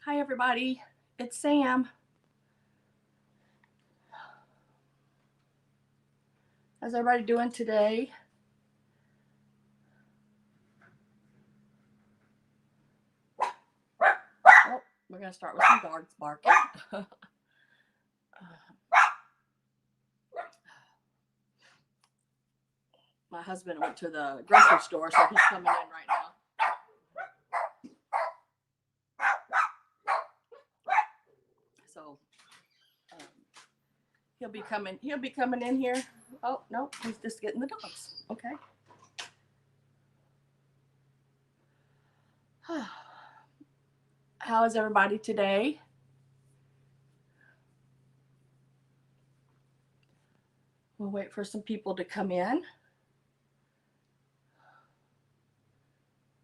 Hi everybody, it's Sam. How's everybody doing today? Oh, we're gonna start with some dogs barking. My husband went to the grocery store, so he's coming in right now. So he'll be coming. He'll be coming in here. Oh no, he's just getting the dogs. Okay. How is everybody today? We'll wait for some people to come in.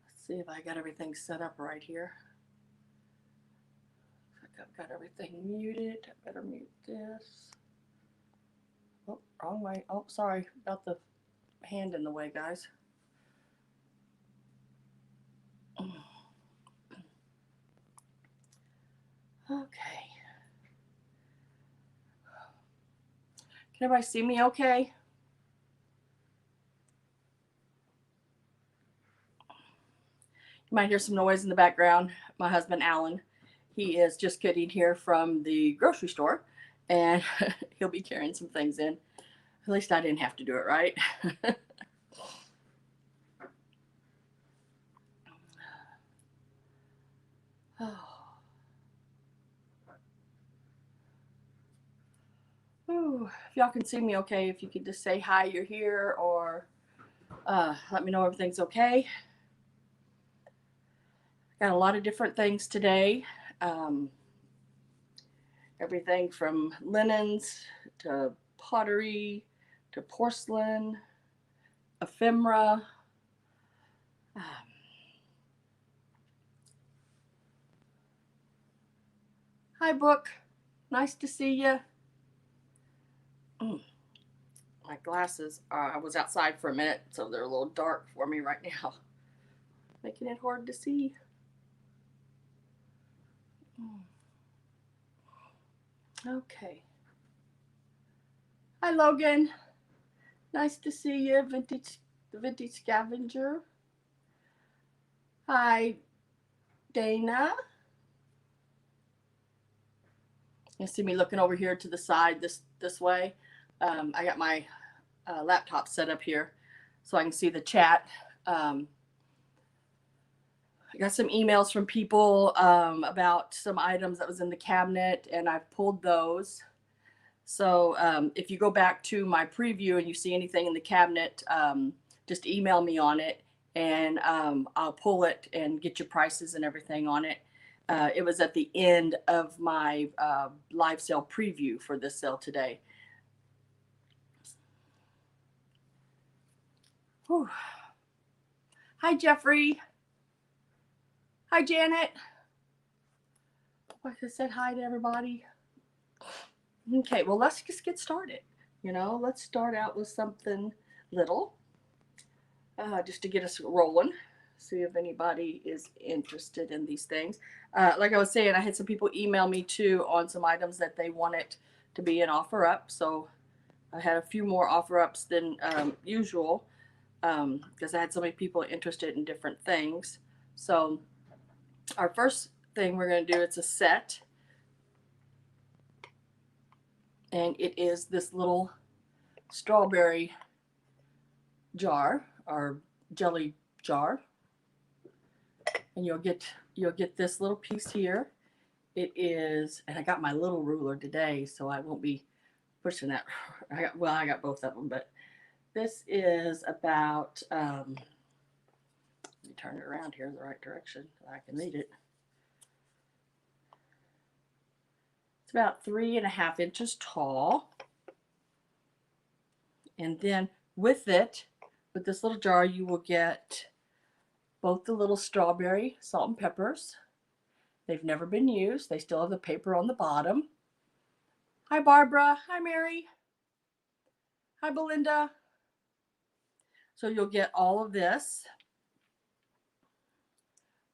Let's see if I got everything set up right here. I've got everything muted. I better mute this. Oh, wrong way. Oh, sorry about the hand in the way, guys. Okay. Can everybody see me okay? You might hear some noise in the background. My husband, Alan, he is just getting here from the grocery store, and he'll be carrying some things in. At least I didn't have to do it, right? Ooh, if y'all can see me okay, if you could just say hi, you're here, or let me know everything's okay. Got a lot of different things today. Everything from linens to pottery to porcelain, ephemera. Hi, Book. Nice to see you. My glasses, I was outside for a minute, so they're a little dark for me right now, making it hard to see. Okay. Hi, Logan. Nice to see you, the vintage scavenger. Hi, Dana. You see me looking over here to the side this way. I got my laptop set up here so I can see the chat. I got some emails from people about some items that was in the cabinet, and I've pulled those. So if you go back to my preview and you see anything in the cabinet, just email me on it, and I'll pull it and get your prices and everything on it. It was at the end of my live sale preview for this sale today. Whew. Hi, Jeffrey. Hi, Janet. Like I said, hi to everybody. Okay, well, let's just get started. Let's start out with something little, just to get us rolling. See if anybody is interested in these things. Like I was saying, I had some people email me too on some items that they wanted to be an offer up. So I had a few more offer ups than usual because I had so many people interested in different things. So our first thing we're going to do, it's a set. And it is this little strawberry jar or jelly jar. And you'll get this little piece here. It is, and I got my little ruler today, so I won't be pushing that. I got both of them, but this is about, let me turn it around here in the right direction so I can read it. It's about 3.5 inches tall. And then with this little jar, you will get both the little strawberry salt and peppers. They've never been used. They still have the paper on the bottom. Hi, Barbara. Hi, Mary. Hi, Belinda. So you'll get all of this,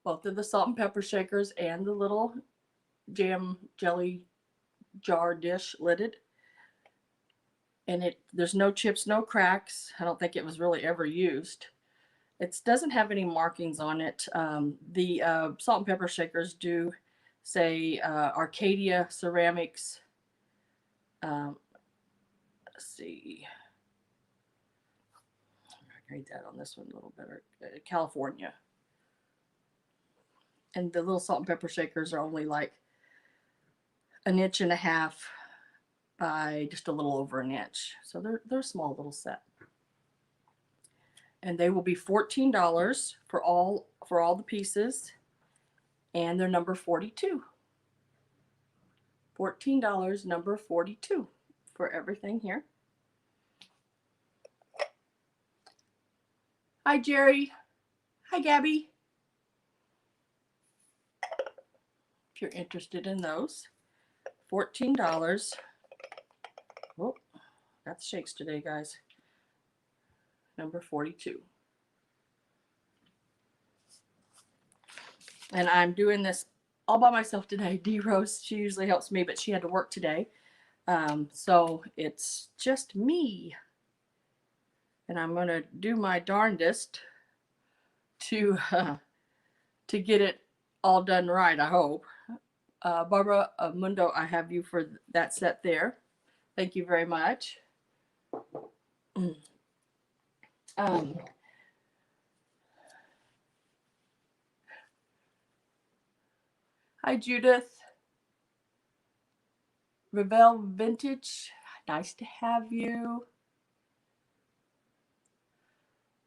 both of the salt and pepper shakers and the little jam jelly jar dish lidded. And there's no chips, no cracks. I don't think it was really ever used. It doesn't have any markings on it. The salt and pepper shakers do say Arcadia Ceramics. Let's see. I read that on this one a little better. California. And the little salt and pepper shakers are only like 1.5 inches by just a little over an inch. So they're a small little set. And they will be $14 for all the pieces. And they're number 42. $14, number 42 for everything here. Hi, Jerry. Hi, Gabby. If you're interested in those, $14. Oh, got the shakes today, guys. Number 42. And I'm doing this all by myself today. D Rose, she usually helps me, but she had to work today. So it's just me. And I'm going to do my darndest to get it all done right, I hope. Barbara Mundo, I have you for that set there. Thank you very much. Hi, Judith. Revel Vintage, nice to have you.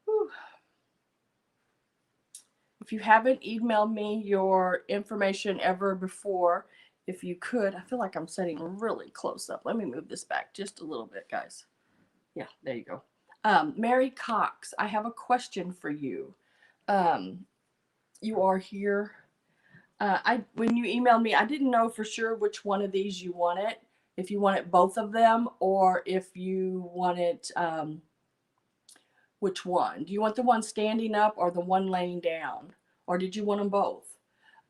Whew. If you haven't emailed me your information ever before, if you could, I feel like I'm setting really close up. Let me move this back just a little bit, guys. Yeah, there you go. Mary Cox, I have a question for you. You are here. When you emailed me, I didn't know for sure which one of these you wanted. If you wanted both of them, or if you wanted which one? Do you want the one standing up or the one laying down? Or did you want them both?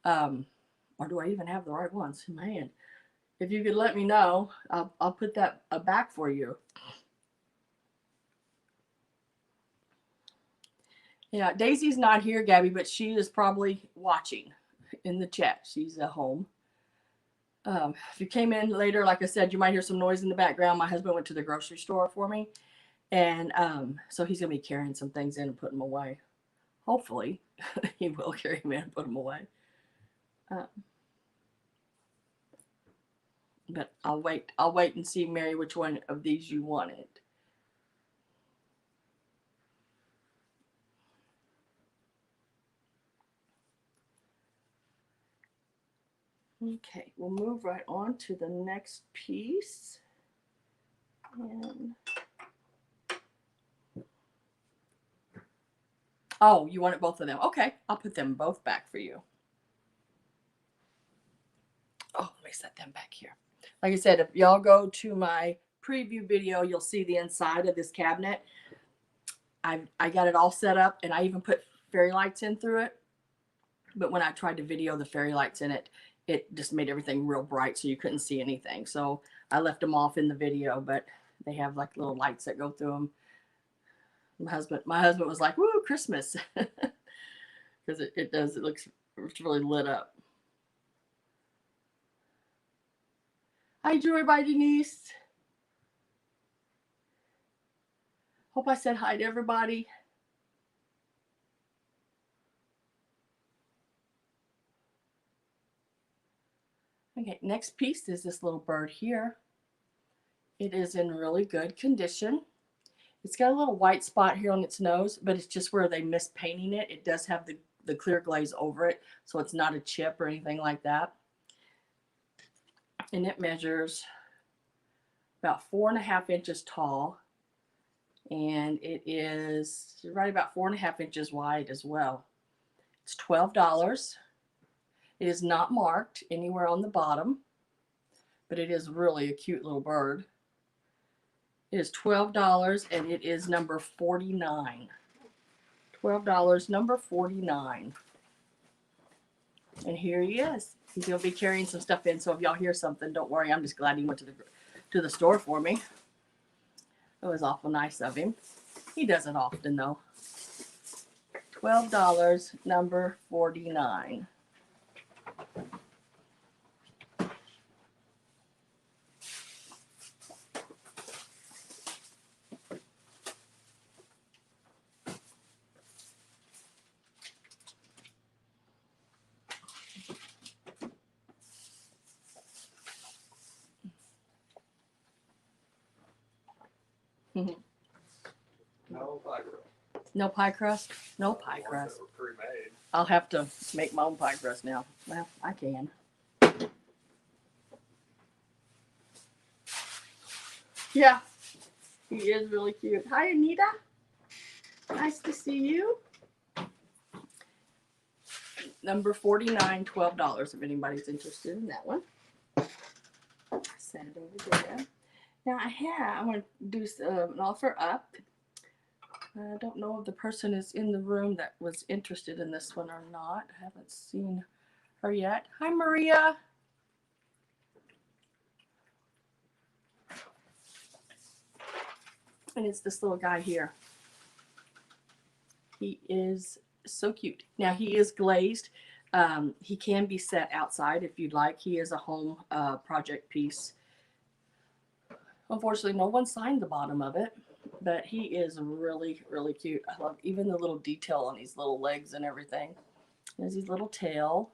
Or do I even have the right ones in my hand? If you could let me know, I'll put that back for you. Yeah, Daisy's not here, Gabby, but she is probably watching in the chat. She's at home. If you came in later, like I said, you might hear some noise in the background. My husband went to the grocery store for me. And so he's going to be carrying some things in and putting them away. Hopefully, he will carry them in and put them away. But I'll wait and see, Mary, which one of these you wanted. Okay, we'll move right on to the next piece. And oh, you wanted both of them. Okay, I'll put them both back for you. Oh, let me set them back here. Like I said, if y'all go to my preview video, you'll see the inside of this cabinet. I got it all set up, and I even put fairy lights in through it. But when I tried to video the fairy lights in it, it just made everything real bright, so you couldn't see anything. So I left them off in the video, but they have like little lights that go through them. My husband was like, "Woo, Christmas," because it does. It's really lit up. Hi, Joy by Denise. Hope I said hi to everybody. Okay, next piece is this little bird here. It is in really good condition. It's got a little white spot here on its nose, but it's just where they missed painting it. It does have the clear glaze over it, so it's not a chip or anything like that. And it measures about 4.5 inches tall, and it is right about 4.5 inches wide as well. It's $12. It is not marked anywhere on the bottom, but it is really a cute little bird. It is $12, and it is number 49. $12, number 49. And here he is. He's going to be carrying some stuff in, so if y'all hear something, don't worry. I'm just glad he went to the store for me. It was awful nice of him. He does it often, though. $12, number 49. No pie crust. No pie crust? No pie Ones crust. that were pre-made. I'll have to make my own pie crust now. Well, I can. Yeah, he is really cute. Hi, Anita. Nice to see you. Number 49, $12 if anybody's interested in that one. Set it over there. Now I want to do an offer up. I don't know if the person is in the room that was interested in this one or not. I haven't seen her yet. Hi, Maria. And it's this little guy here. He is so cute. Now he is glazed. He can be set outside if you'd like. He is a home project piece. Unfortunately, no one signed the bottom of it, but he is really, really cute. I love even the little detail on his little legs and everything. There's his little tail.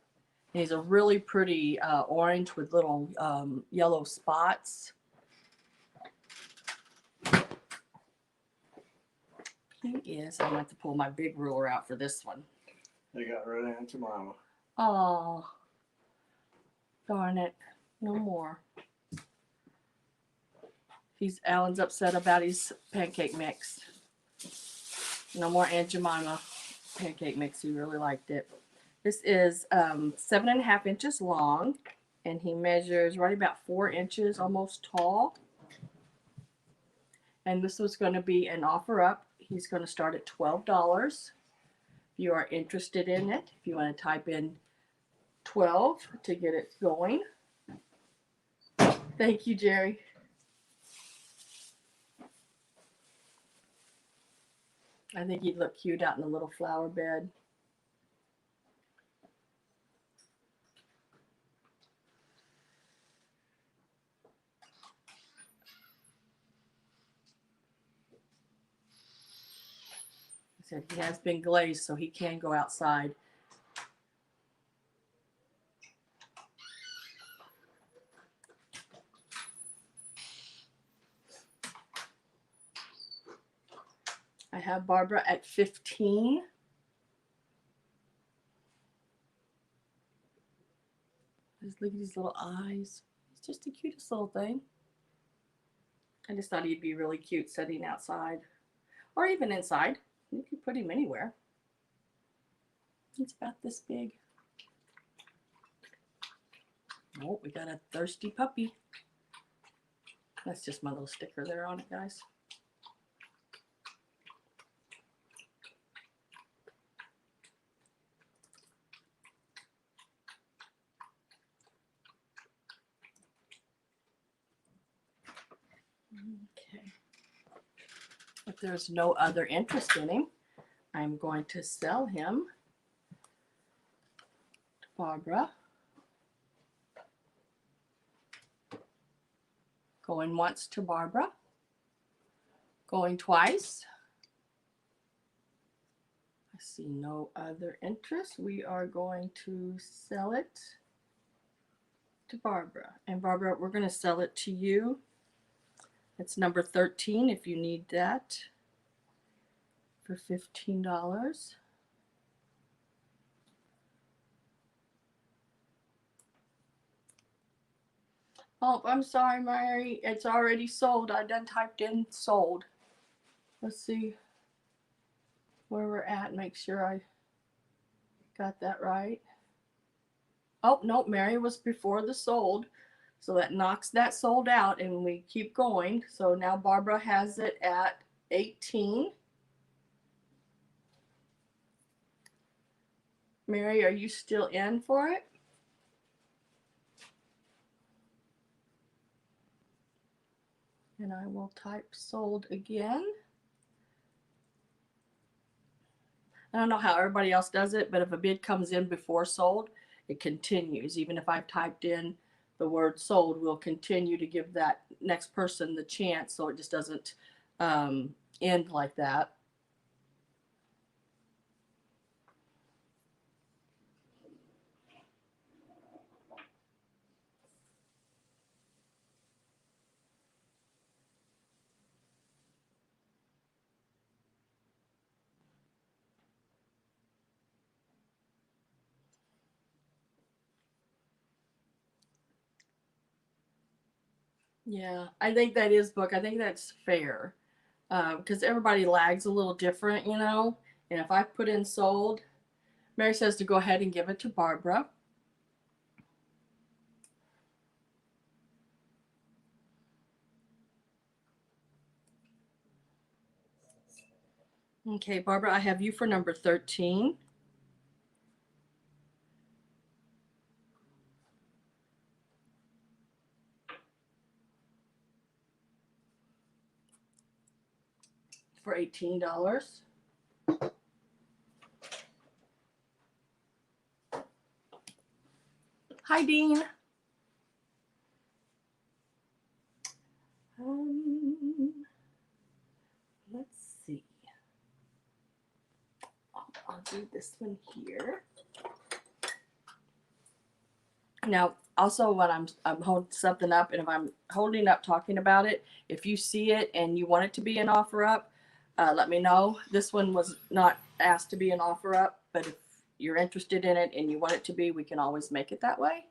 And he's a really pretty orange with little yellow spots. He is. I'm going to have to pull my big ruler out for this one. They got rid of Aunt Jemima. Oh, darn it. No more. Alan's upset about his pancake mix. No more Aunt Jemima pancake mix. He really liked it. This is 7.5 inches long, and he measures right about 4 inches, almost tall. And this was going to be an offer up. He's going to start at $12. If you are interested in it, if you want to type in 12 to get it going. Thank you, Jerry. I think he'd look cute out in a little flower bed. He said he has been glazed, so he can go outside. I have Barbara at 15. Just look at his little eyes. He's just the cutest little thing. I just thought he'd be really cute sitting outside or even inside. You could put him anywhere. He's about this big. Oh, we got a thirsty puppy. That's just my little sticker there on it, guys. Okay. If there's no other interest in him, I'm going to sell him to Barbara. Going once to Barbara. Going twice. I see no other interest. We are going to sell it to Barbara. And Barbara, we're going to sell it to you. It's number 13 if you need that for $15. Oh, I'm sorry, Mary. It's already sold. I done typed in sold. Let's see where we're at. Make sure I got that right. Oh, no, Mary was before the sold. So that knocks that sold out and we keep going. So now Barbara has it at 18. Mary, are you still in for it? And I will type sold again. I don't know how everybody else does it, but if a bid comes in before sold, it continues. Even if I've typed in the word sold, we'll continue to give that next person the chance so it just doesn't end like that. Yeah, I think that is book. I think that's fair because everybody lags a little different, you know. And if I put in sold, Mary says to go ahead and give it to Barbara. Okay, Barbara, I have you for number 13. For $18. Hi, Dean. Let's see. I'll do this one here. Now, also when I'm holding something up, and if I'm holding up talking about it, if you see it and you want it to be an offer up, let me know. This one was not asked to be an offer up, but if you're interested in it and you want it to be, we can always make it that way.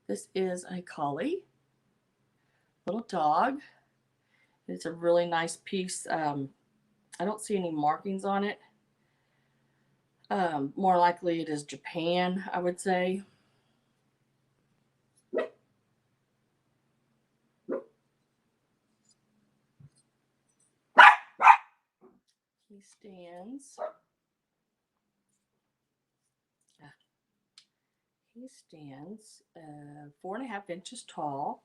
This is a Collie, little dog. It's a really nice piece. I don't see any markings on it. More likely it is Japan, I would say. He stands. He stands 4.5 inches tall,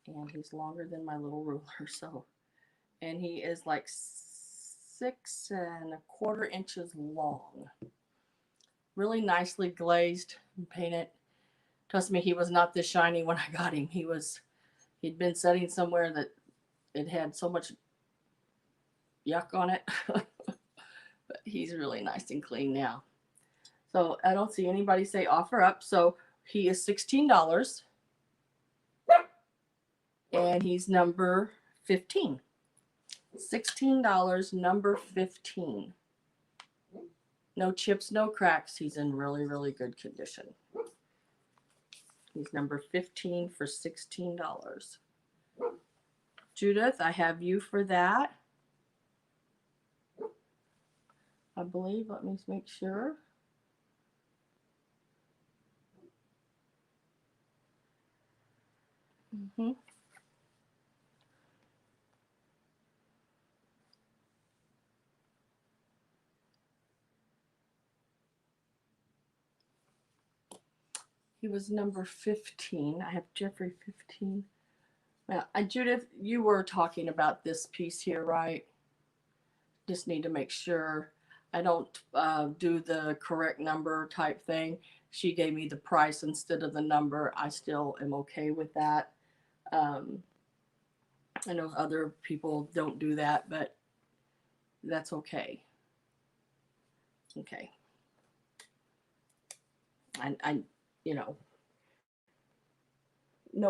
and he's longer than my little ruler. So, and he is like 6.25 inches long. Really nicely glazed and painted. Trust me, he was not this shiny when I got him. He'd been sitting somewhere that it had so much yuck on it. But he's really nice and clean now. So I don't see anybody say offer up. So he is $16. And he's number 15. $16, number 15. No chips, no cracks. He's in really, really good condition. He's number 15 for $16. Judith, I have you for that. I believe. Let me make sure. Mm-hmm. He was number 15. I have Jeffrey 15. Now, Judith, you were talking about this piece here, right? Just need to make sure I don't do the correct number type thing. She gave me the price instead of the number. I still am okay with that. I know other people don't do that, but that's okay. Okay. I you know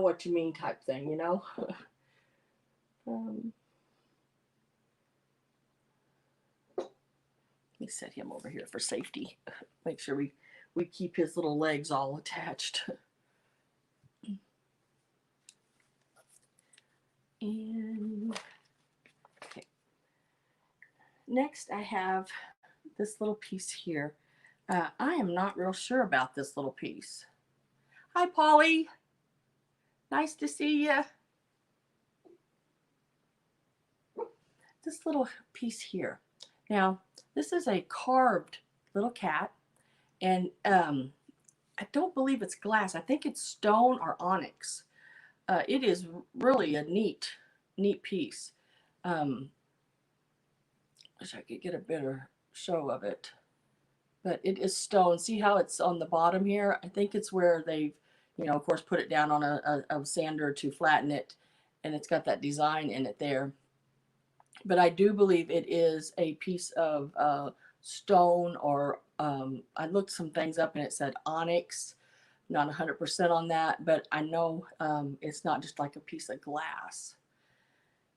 what you mean type thing, you know? Let me set him over here for safety. Make sure we keep his little legs all attached. And okay. Next I have this little piece here. I am not real sure about this little piece. Hi, Polly. Nice to see you. This little piece here. Now, this is a carved little cat, and I don't believe it's glass. I think it's stone or onyx. It is really a neat neat piece. Wish I could get a better show of it. But it is stone. See how it's on the bottom here? I think it's where they've, of course, put it down on a sander to flatten it. And it's got that design in it there. But I do believe it is a piece of stone, or I looked some things up and it said onyx. Not 100% on that, but I know it's not just like a piece of glass.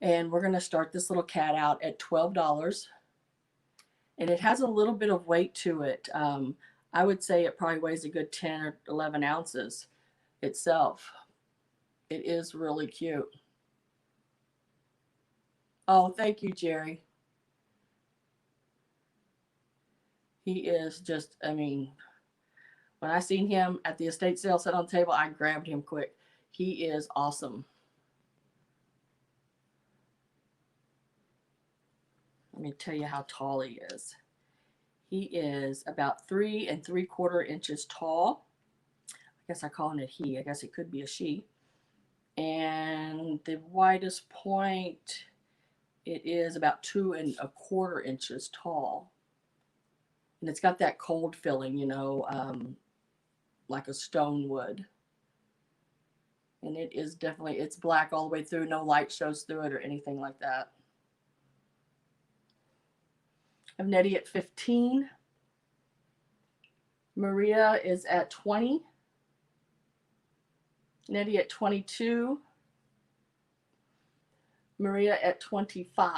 And we're going to start this little cat out at $12. And it has a little bit of weight to it. I would say it probably weighs a good 10 or 11 ounces itself. It is really cute. Oh, thank you, Jerry. He is just, I mean, when I seen him at the estate sale set on the table, I grabbed him quick. He is awesome. Let me tell you how tall he is. He is about 3 3/4 inches tall. I guess I call him a he. I guess it could be a she. And the widest point, it is about 2 1/4 inches tall. And it's got that cold filling, like a stone would. And it is definitely, it's black all the way through. No light shows through it or anything like that. I have Nettie at 15. Maria is at 20. Nettie at 22. Maria at 25.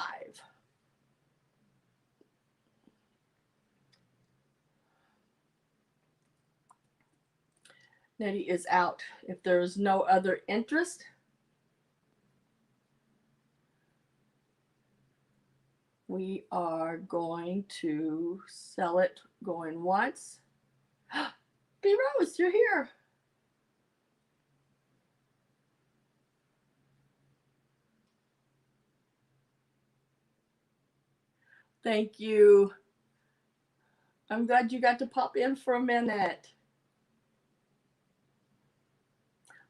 Nettie is out. If there's no other interest, we are going to sell it going once. B Rose, you're here. Thank you. I'm glad you got to pop in for a minute.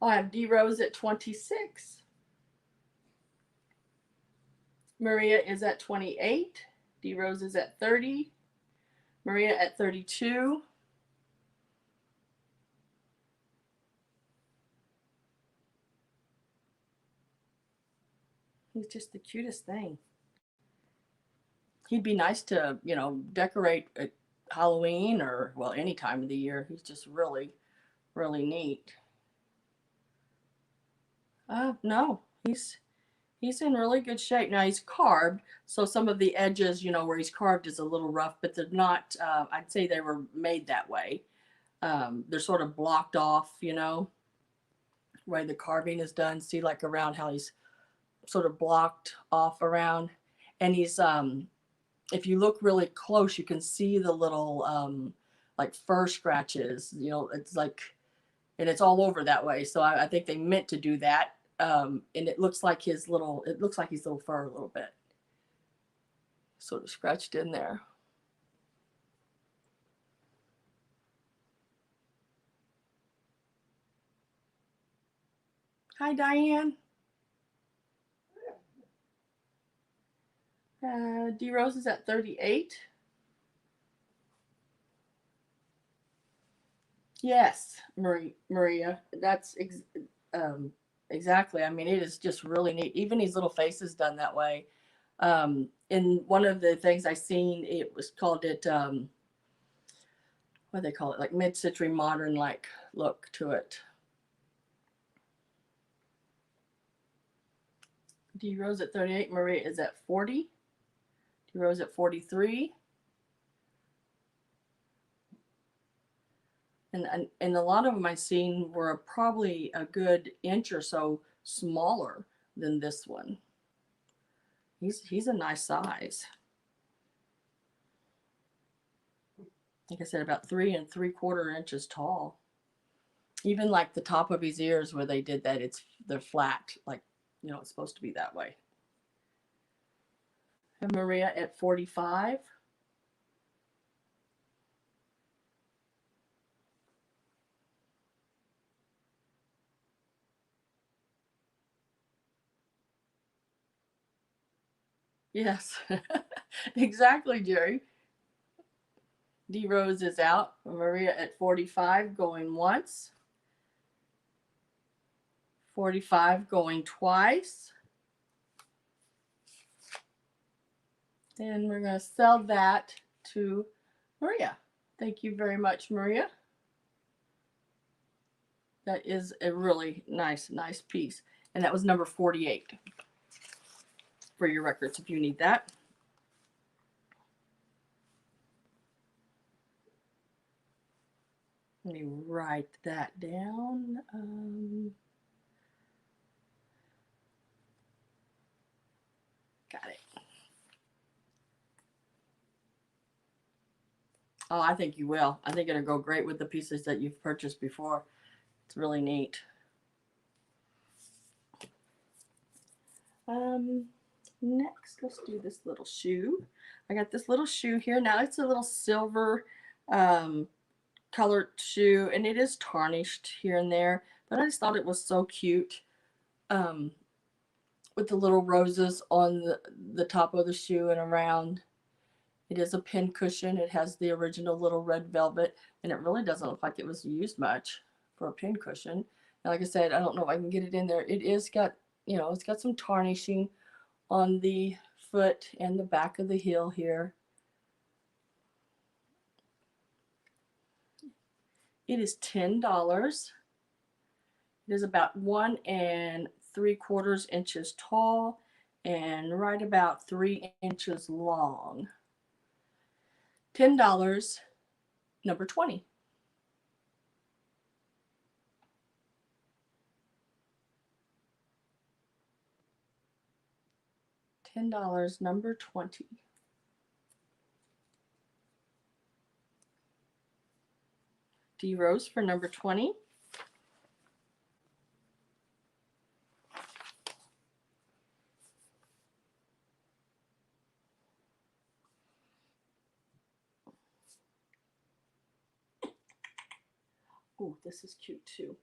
Oh, I have D Rose at 26. Maria is at 28. D Rose is at 30. Maria at 32. He's just the cutest thing. He'd be nice to, decorate at Halloween or, well, any time of the year. He's just really, really neat. No, he's in really good shape. Now he's carved, so some of the edges, where he's carved is a little rough, but they're not, I'd say they were made that way. They're sort of blocked off, where the carving is done. See, like around how he's sort of blocked off around. And he's, if you look really close, you can see the little, like fur scratches, it's like, and it's all over that way. So I think they meant to do that. And it looks like his little fur a little bit sort of scratched in there. Hi, Diane. D Rose is at 38. Yes, Maria, that's exactly. I mean, it is just really neat. Even his little face is done that way. In one of the things I seen, it was called it, what do they call it? Like mid-century modern like look to it. D Rose at 38. Maria is at 40. D Rose at 43. And a lot of them I seen were probably a good inch or so smaller than this one. He's a nice size. Like I said, about 3 3/4 inches tall. Even like the top of his ears where they did that, they're flat, like, it's supposed to be that way. And Maria at 45. Yes, exactly, Jerry. D Rose is out. Maria at 45 going once. 45 going twice. And we're going to sell that to Maria. Thank you very much, Maria. That is a really nice piece. And that was number 48 for your records if you need that. Let me write that down. Got it. Oh, I think you will. I think it'll go great with the pieces that you've purchased before. It's really neat. Next, let's do this little shoe. I got this little shoe here. Now it's a little silver colored shoe, and it is tarnished here and there, but I just thought it was so cute with the little roses on the top of the shoe and around. It is a pin cushion. It has the original little red velvet, and it really doesn't look like it was used much for a pin cushion. And like I said, I don't know if I can get it in there. It is got, you know, it's got some tarnishing on the foot and the back of the heel here. It is $10. It is about 1 3/4 inches tall and right about 3 inches long. $10, number 20. $10, number 20. D Rose for number 20. Oh, this is cute too.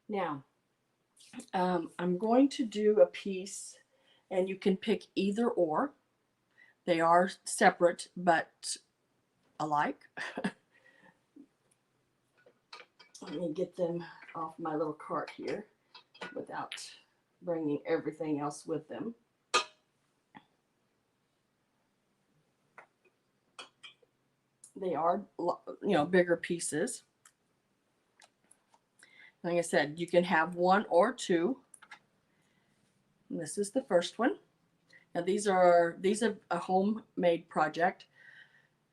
Now, I'm going to do a piece, and you can pick either or. They are separate but alike. Let me get them off my little cart here without bringing everything else with them. They are, you know, bigger pieces. Like I said, you can have one or two. And this is the first one. Now these are a homemade project.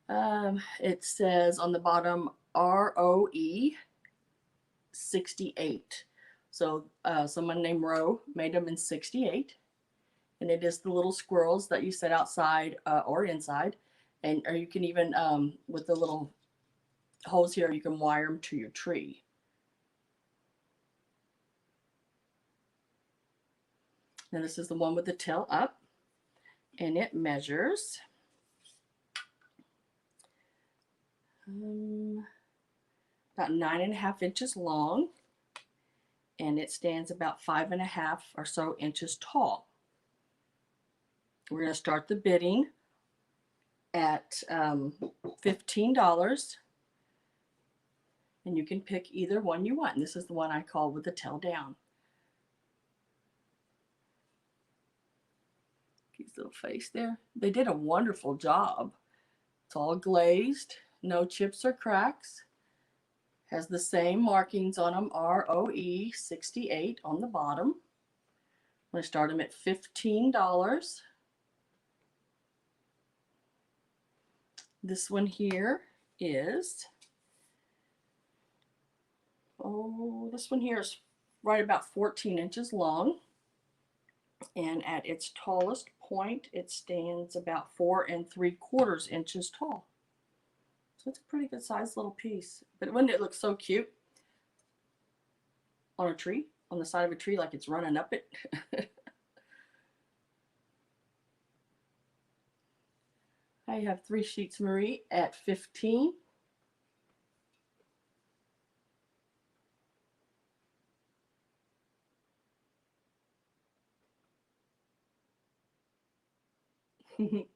It says on the bottom ROE 68. So someone named Roe made them in 68. And it is the little squirrels that you set outside or inside. And or you can even, with the little holes here, you can wire them to your tree. Now this is the one with the tail up. And it measures about 9.5 inches long, and it stands about 5.5 or so inches tall. We're going to start the bidding at $15, and you can pick either one you want. And this is the one I call with the tail down. Cute little face there. They did a wonderful job. It's all glazed, no chips or cracks. Has the same markings on them, ROE 68 on the bottom. I'm going to start them at $15. This one here is, this one here is right about 14 inches long. And at its tallest point, it stands about 4 3/4 inches tall. So it's a pretty good sized little piece. But wouldn't it look so cute on a tree, on the side of a tree, like it's running up it? I have 3 sheets, Marie, at 15. So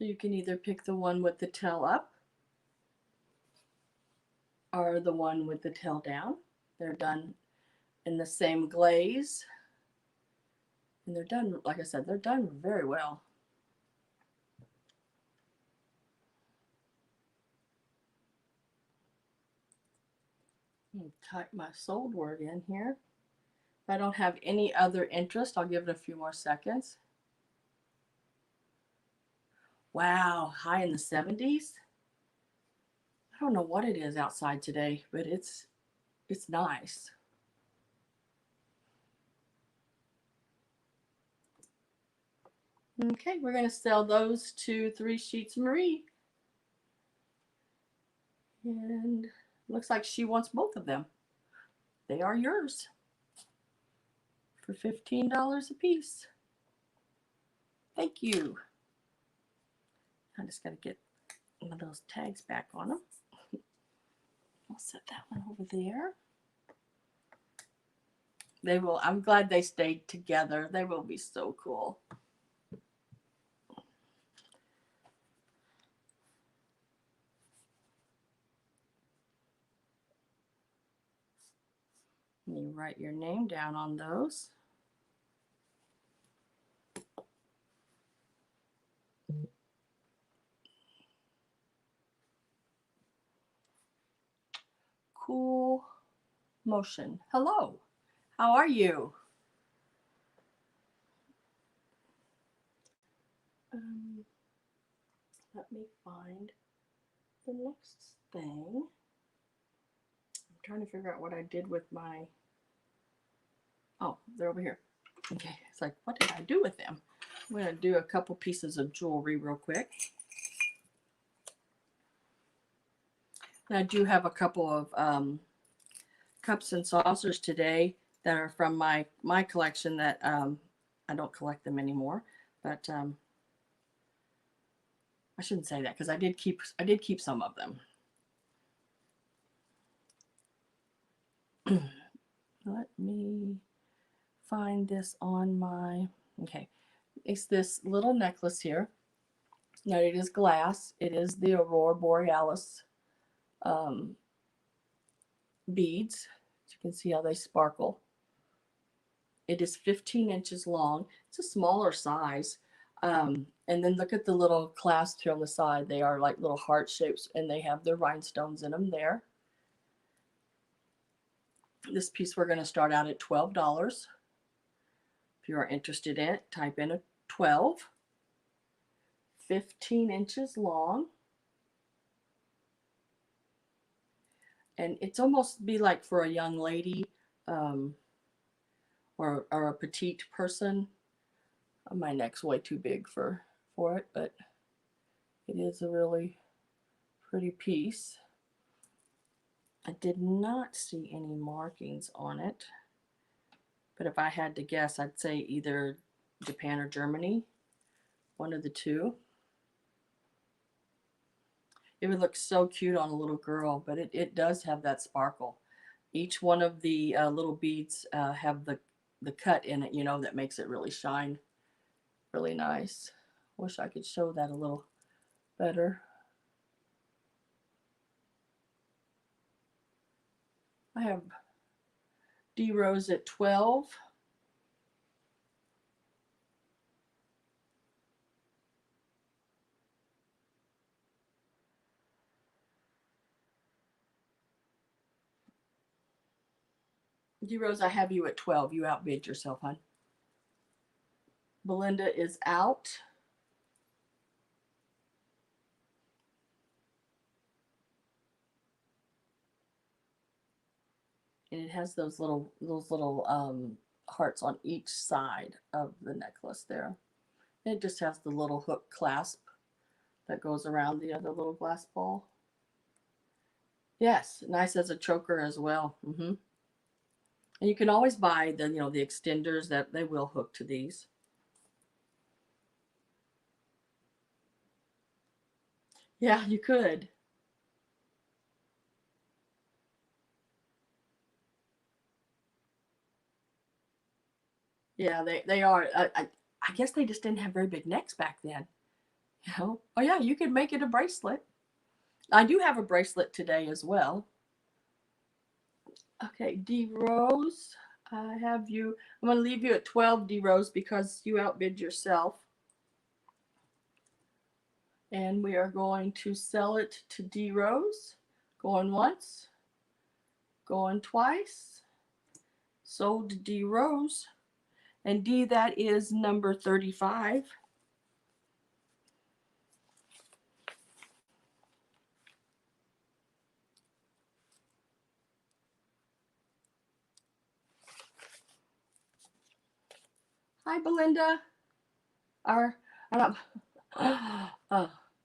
you can either pick the one with the tail up or the one with the tail down. They're done in the same glaze. And they're done, like I said, they're done very well. Type my sold word in here. If I don't have any other interest, I'll give it a few more seconds. Wow, high in the 70s. I don't know what it is outside today, but it's nice. Okay, we're going to sell those to 3 Sheets Marie. And looks like she wants both of them. They are yours for $15 a piece. Thank you. I just got to get one of those tags back on them. I'll set that one over there. They will, I'm glad they stayed together. They will be so cool. You write your name down on those. Cool motion. Hello. How are you? Let me find the next thing. I'm trying to figure out what I did with my... Oh, they're over here. Okay, it's like, what did I do with them? I'm going to do a couple pieces of jewelry real quick. And I do have a couple of cups and saucers today that are from my collection that I don't collect them anymore, but I shouldn't say that because I did keep some of them. Let me find this on my, okay, it's this little necklace here. Now it is glass. It is the Aurora borealis beads. As you can see how they sparkle. It is 15 inches long. It's a smaller size. And then look at the little clasps here on the side. They are like little heart shapes and they have their rhinestones in them there. This piece we're going to start out at $12. If you are interested in it, type in a 12. 15 inches long. And it's almost be like for a young lady or a petite person. My neck's way too big for it, but it is a really pretty piece. I did not see any markings on it, but if I had to guess, I'd say either Japan or Germany, one of the two. It would look so cute on a little girl, but it does have that sparkle. Each one of the little beads have the cut in it, you know, that makes it really shine really nice. Wish I could show that a little better. I have D Rose at 12. D Rose, I have you at 12. You outbid yourself, hon. Belinda is out. And it has those little hearts on each side of the necklace there. And it just has the little hook clasp that goes around the other little glass ball. Yes, nice as a choker as well. And you can always buy the the extenders that they will hook to these. Yeah, you could. Yeah, they are. I guess they just didn't have very big necks back then. You know? Oh yeah, you could make it a bracelet. I do have a bracelet today as well. Okay, D Rose, I have you. I'm going to leave you at 12, D Rose, because you outbid yourself. And we are going to sell it to D Rose. Going once, going twice. Sold to D Rose. And D, that is number 35. Hi, Belinda. Our,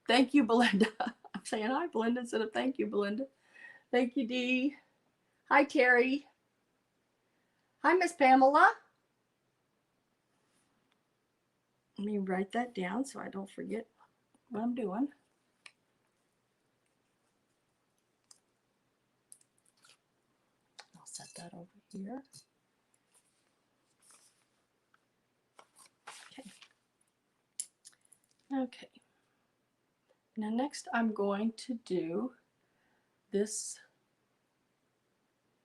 thank you, Belinda. I'm saying hi, Belinda, instead of thank you, Belinda. Thank you, Dee. Hi, Terry. Hi, Miss Pamela. Let me write that down so I don't forget what I'm doing. I'll set that over here. Okay. Okay. Now next I'm going to do this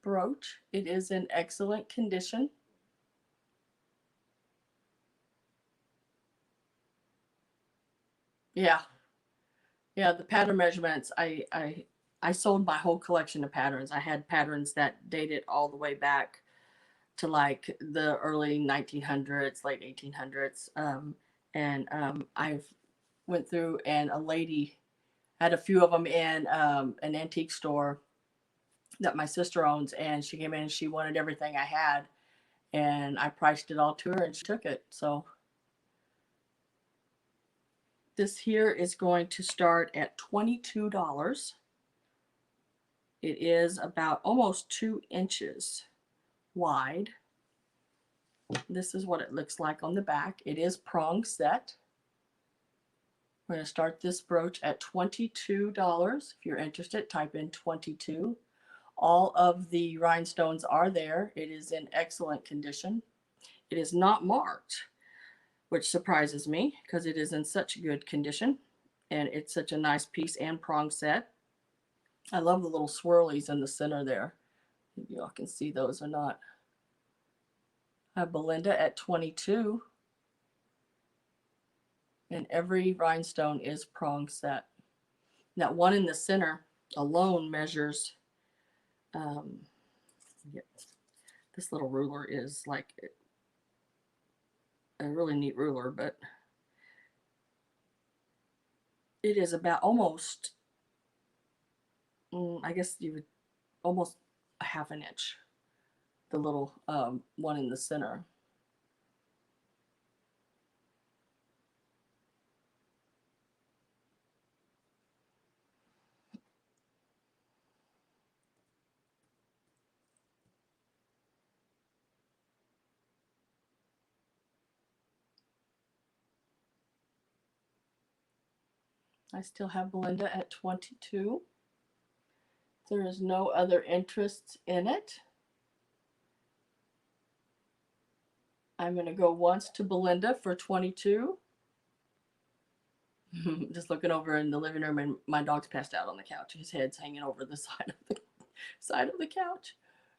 brooch. It is in excellent condition. Yeah. Yeah, the pattern measurements, I sold my whole collection of patterns. I had patterns that dated all the way back to like the early 1900s, late 1800s. I've went through, and a lady had a few of them in an antique store that my sister owns, and she came in and she wanted everything I had, and I priced it all to her and she took it. So this here is going to start at $22. It is about almost 2 inches wide. This is what it looks like on the back. It is prong set. We're going to start this brooch at $22. If you're interested, type in 22. All of the rhinestones are there. It is in excellent condition. It is not marked, which surprises me because it is in such good condition. And it's such a nice piece and prong set. I love the little swirlies in the center there. Maybe y'all can see those or not. I have Belinda at 22. And every rhinestone is prong set. That one in the center alone measures, yeah, this little ruler is like a really neat ruler, but it is about almost, I guess you would, almost a half an inch, the little one in the center. I still have Belinda at 22. There is no other interest in it. I'm going to go once to Belinda for 22. Just looking over in the living room, and my dog's passed out on the couch. His head's hanging over the side of the couch.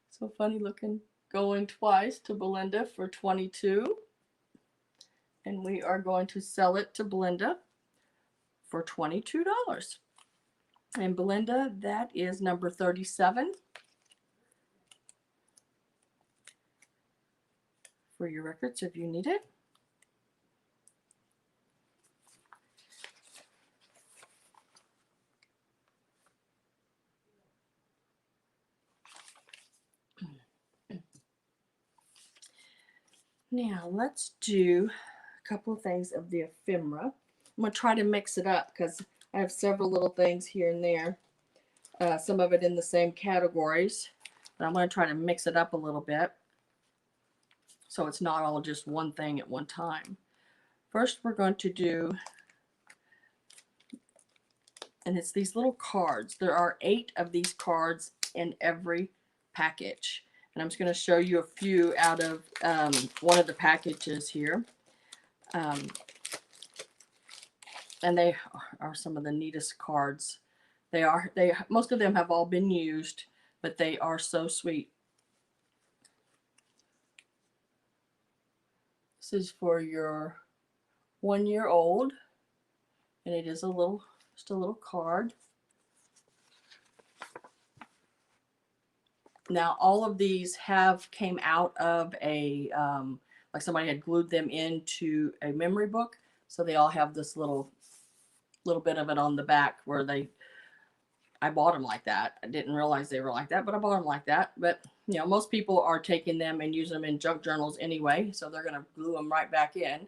So funny looking. Going twice to Belinda for 22. And we are going to sell it to Belinda for $22. And Belinda, that is number 37 for your records if you need it. Now let's do a couple of things of the ephemera. I'm going to try to mix it up because I have several little things here and there. Some of it in the same categories. But I'm going to try to mix it up a little bit so it's not all just one thing at one time. First, we're going to do And it's these little cards. There are 8 of these cards in every package. And I'm just going to show you a few out of one of the packages here. And they are some of the neatest cards. Most of them have all been used, but they are so sweet. This is for your 1-year-old, and it is just a little card. Now, all of these came out of a, like somebody had glued them into a memory book. So they all have this little bit of it on the back where I bought them like that. I didn't realize they were like that, but I bought them like that. But, you know, most people are taking them and using them in junk journals anyway. So they're going to glue them right back in.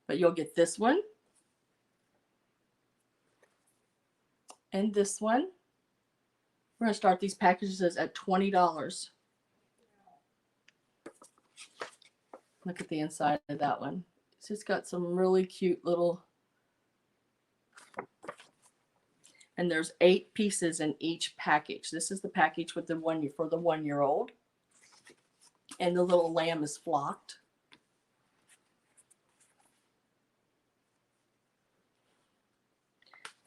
But you'll get this one. And this one. We're going to start these packages at $20. Look at the inside of that one. It's just got some really cute little, and there's 8 pieces in each package. This is the package with the for the 1-year-old. And the little lamb is flocked.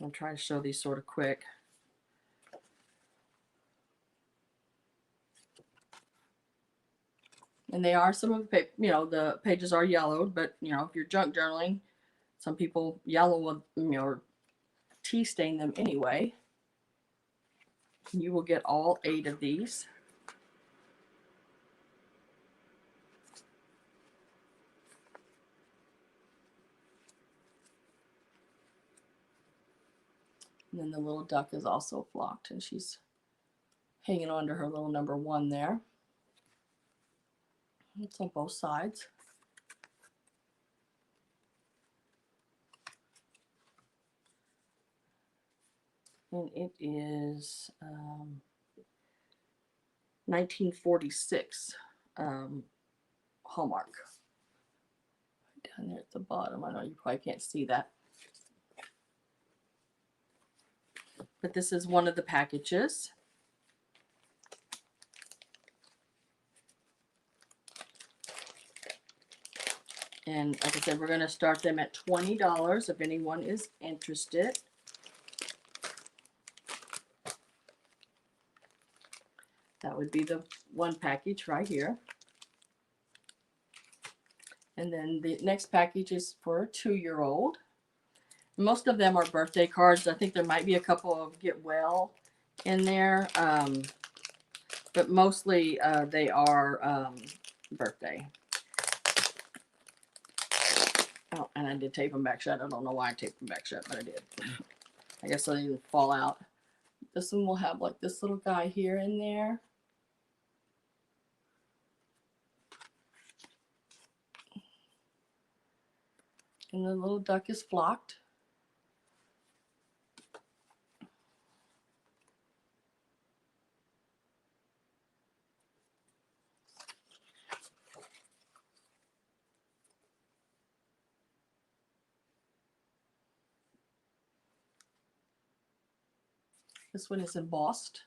I'm trying to show these sort of quick. And they are some of the, you know, the pages are yellowed, but, you know, if you're junk journaling, some people yellow, you know, or tea stain them anyway. You will get all 8 of these. And then the little duck is also flocked, and she's hanging on to her little number 1 there. It's on both sides. And it is 1946 Hallmark. Down there at the bottom. I know you probably can't see that. But this is one of the packages. And like I said, we're going to start them at $20 if anyone is interested. That would be the one package right here. And then the next package is for a 2-year-old. Most of them are birthday cards. I think there might be a couple of get well in there. But mostly they are birthday. Oh, and I did tape them back shut. I don't know why I taped them back shut, but I did. I guess so they didn't fall out. This one will have like this little guy here in there. And the little duck is flocked. This one is embossed.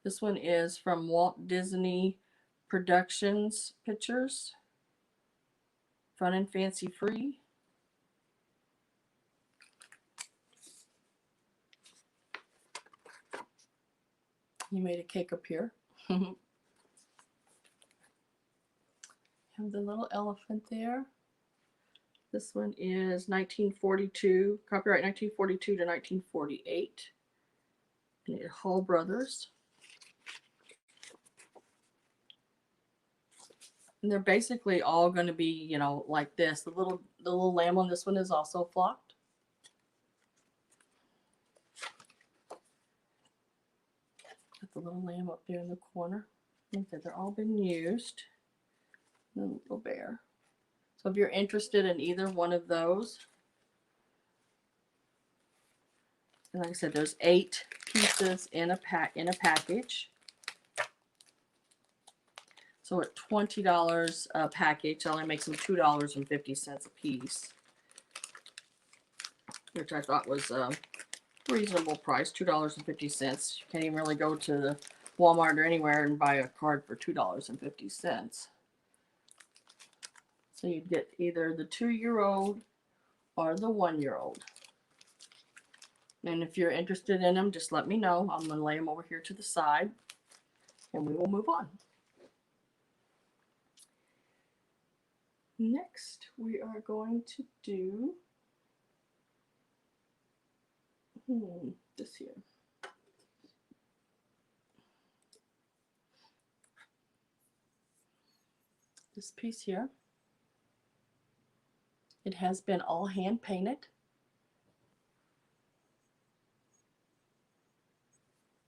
This one is from Walt Disney Productions Pictures. Fun and Fancy Free. You made a cake up here. Have the little elephant there. This one is 1942, copyright 1942 to 1948. And it's Hall Brothers. And they're basically all going to be, you know, like this. The little lamb on this one is also flocked. Got the little lamb up there in the corner. Okay, they're all been used. And the little bear. So if you're interested in either one of those, and like I said, there's 8 pieces in a package. So at $20 a package, that only makes them $2.50 a piece. which I thought was a reasonable price, $2.50. You can't even really go to the Walmart or anywhere and buy a card for $2.50. So you'd get either the 2-year-old or the 1-year-old. And if you're interested in them, just let me know. I'm going to lay them over here to the side and we will move on. Next, we are going to do this here. This piece here. It has been all hand painted.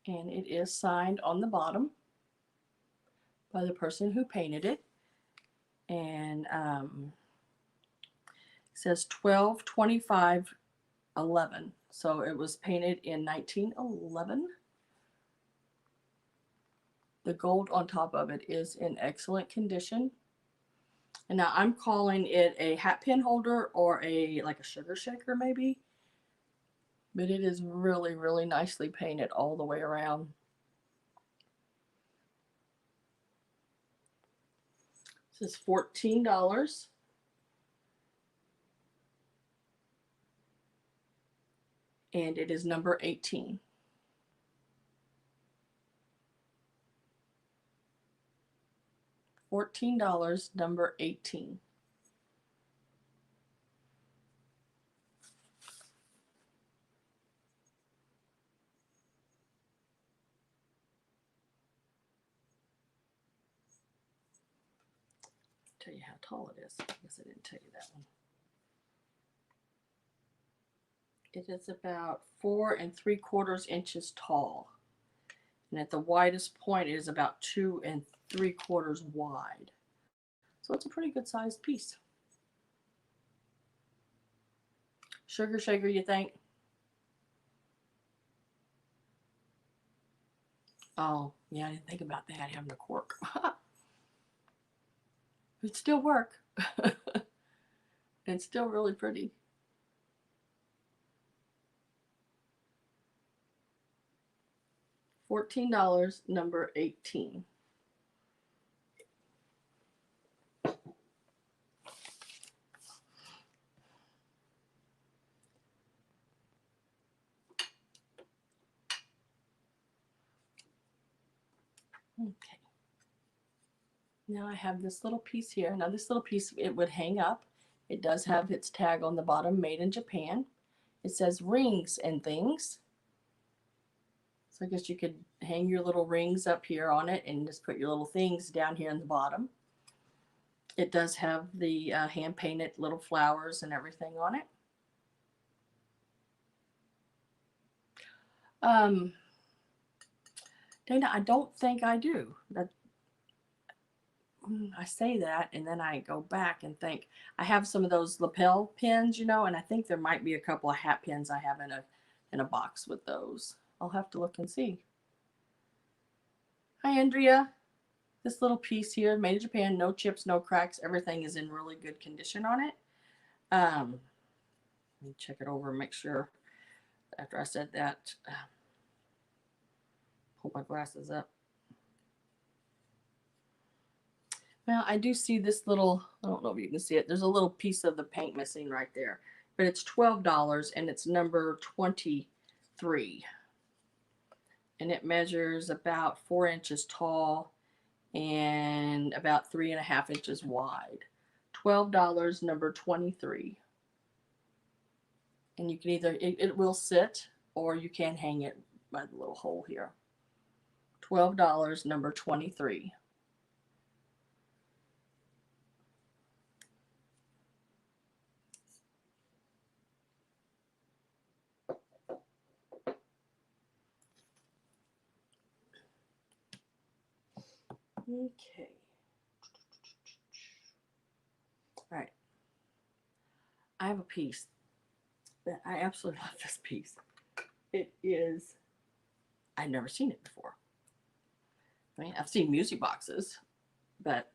And it is signed on the bottom by the person who painted it. And it says 12/25/11. So it was painted in 1911. The gold on top of it is in excellent condition. And now I'm calling it a hat pin holder or like a sugar shaker maybe. But it is really, really nicely painted all the way around. This is $14. And it is number 18. $14, number 18. Tell you how tall it is. I guess I didn't tell you that one. It is about 4 3/4 inches tall. And at the widest point, it is about 2 3/4 wide. So it's a pretty good sized piece. Sugar shaker, you think? Oh, yeah, I didn't think about that, having a cork. It'd still work. It's still really pretty. $14, number 18. Okay. Now I have this little piece here. Now this little piece, it would hang up. It does have its tag on the bottom, made in Japan. It says rings and things. So I guess you could hang your little rings up here on it and just put your little things down here in the bottom. It does have the hand-painted little flowers and everything on it. Dana, I don't think I do. I say that and then I go back and think I have some of those lapel pins, you know, and I think there might be a couple of hat pins I have in a box with those. I'll have to look and see. Hi, Andrea. This little piece here, made in Japan, no chips, no cracks. Everything is in really good condition on it. Let me check it over and make sure after I said that. Pull my glasses up. Now, I do see this little, I don't know if you can see it. There's a little piece of the paint missing right there. But it's $12 and it's number 23. And it measures about 4 inches tall and about 3.5 inches wide. $12, number 23. And you can either, it will sit or you can hang it by the little hole here. $12, number 23. Okay. All right. I have a piece that I absolutely love this piece. It is, I've never seen it before. I mean, I've seen music boxes, but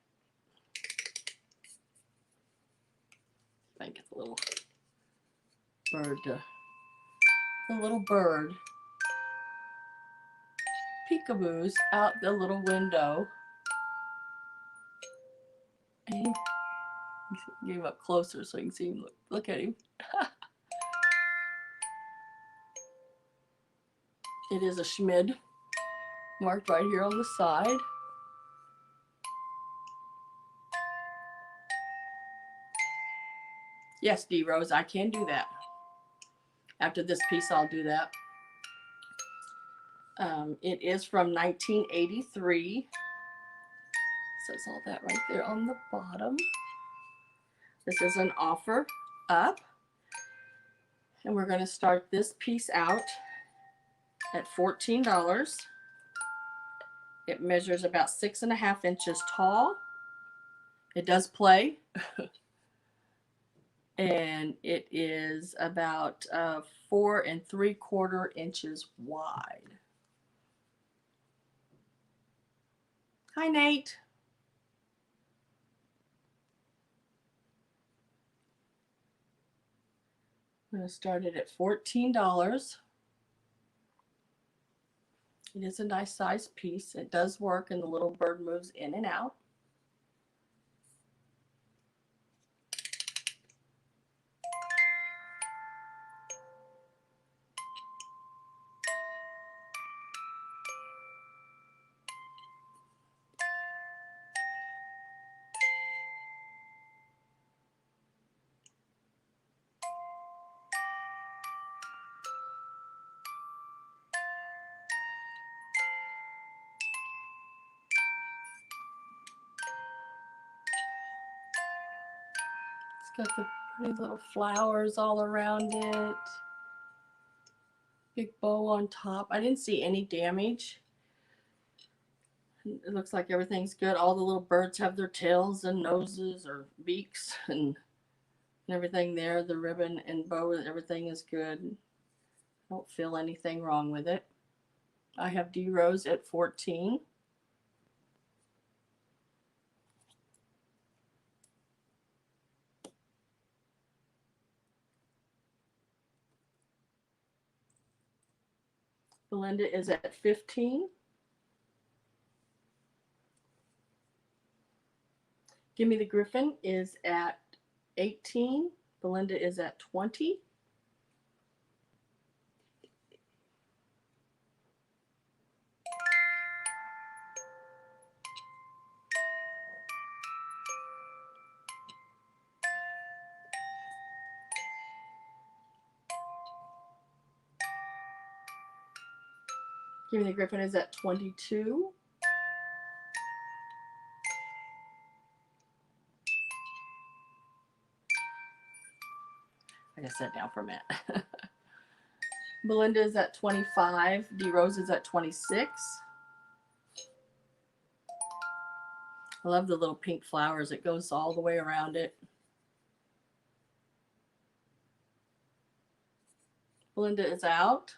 I get the little bird to the little bird peekaboos out the little window. And he came up closer so you can see him. Look at him. It is a Schmid marked right here on the side. Yes, D Rose, I can do that. After this piece, I'll do that. It is from 1983. Says all that right there on the bottom. This is an offer up. And we're going to start this piece out at $14. It measures about 6.5 inches tall. It does play. And it is about 4 3/4 inches wide. Hi, Nate. I'm going to start it at $14. It is a nice size piece. It does work, and the little bird moves in and out. It's got the pretty little flowers all around it. Big bow on top. I didn't see any damage. It looks like everything's good. All the little birds have their tails and noses or beaks and everything there. The ribbon and bow, everything is good. I don't feel anything wrong with it. I have D Rose at 14. Belinda is at 15. Gimme the Griffin is at 18. Belinda is at 20. Gimme the Griffin is at 22. I gotta sit down for a minute. Belinda is at 25. D Rose is at 26. I love the little pink flowers. It goes all the way around it. Belinda is out.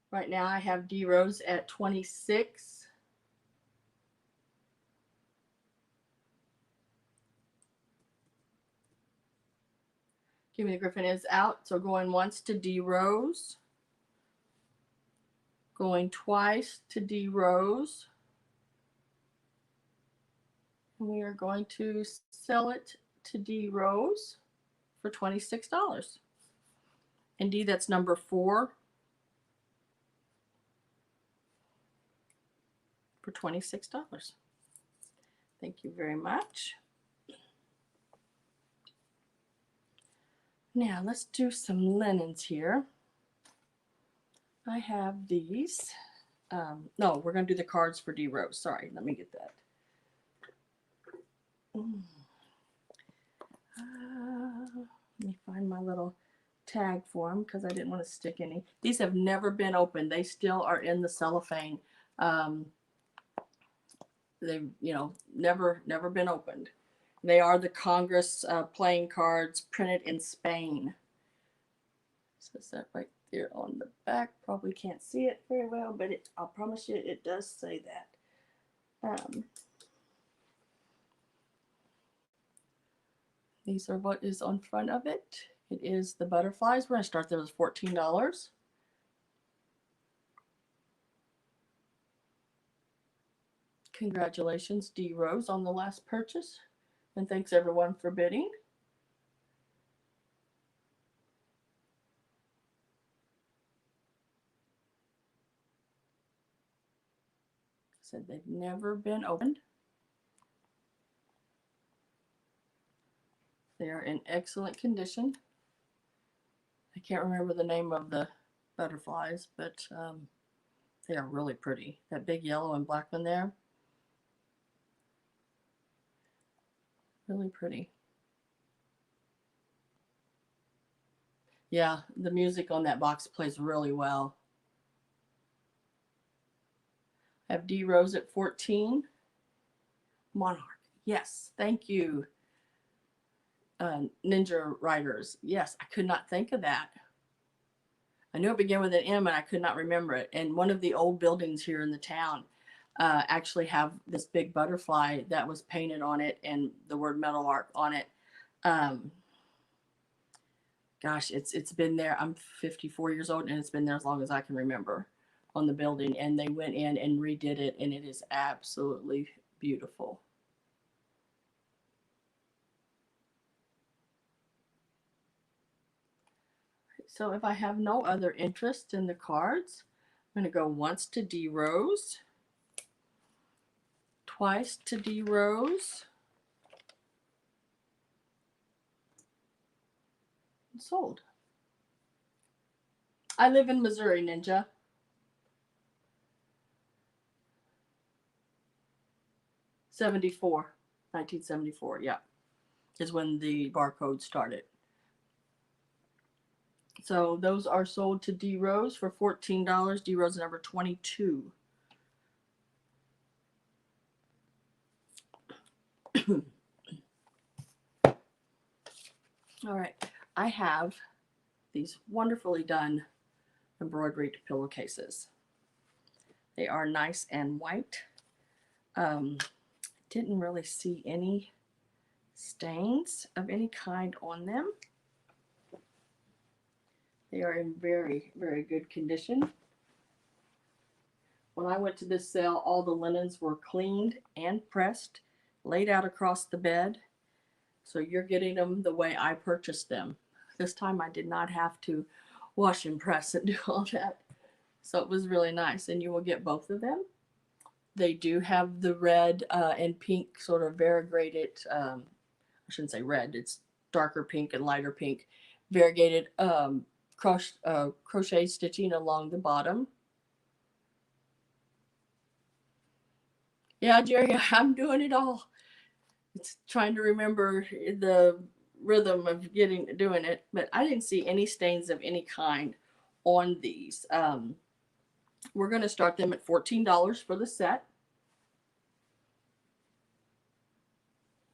Right now I have D Rose at 26. Gimme the Griffin is out. So going once to D Rose. Going twice to D Rose. And we are going to sell it to D Rose for $26. And D, that's number 4. For $26. Thank you very much. Now let's do some linens here. I have these. No, we're going to do the cards for D Rose. Sorry, let me get that. Let me find my little tag for them because I didn't want to stick any. These have never been opened. They still are in the cellophane. They've, never been opened. They are the Congress playing cards printed in Spain. Says that right Here on the back, probably can't see it very well, but I promise you it does say that. These are what is on front of it. It is the butterflies. We're going to start there with $14. Congratulations, D Rose, on the last purchase. And thanks everyone for bidding. Said they've never been opened. They are in excellent condition. I can't remember the name of the butterflies, but they are really pretty. That big yellow and black one there. Really pretty. Yeah, the music on that box plays really well. I have D Rose at 14. Monarch. Yes, thank you. Ninja Riders. Yes, I could not think of that. I knew it began with an M and I could not remember it. And one of the old buildings here in the town actually have this big butterfly that was painted on it and the word metal art on it. Gosh, it's been there. I'm 54 years old and it's been there as long as I can remember on the building. And they went in and redid it and it is absolutely beautiful. So if I have no other interest in the cards, I'm going to go once to D Rose, twice to D Rose, and sold. I live in Missouri, Ninja. '74, 1974, yeah, is when the barcode started. So those are sold to D Rose for $14. D Rose number 22. All right, I have these wonderfully done embroidered pillowcases. They are nice and white. Didn't really see any stains of any kind on them. They are in very, very good condition. When I went to this sale, all the linens were cleaned and pressed, laid out across the bed. So you're getting them the way I purchased them. This time I did not have to wash and press and do all that. So it was really nice. And you will get both of them. They do have the red and pink sort of variegated, I shouldn't say red, it's darker pink and lighter pink, variegated crochet stitching along the bottom. Yeah, Jerry, I'm doing it all. It's trying to remember the rhythm of doing it, but I didn't see any stains of any kind on these. We're going to start them at $14 for the set.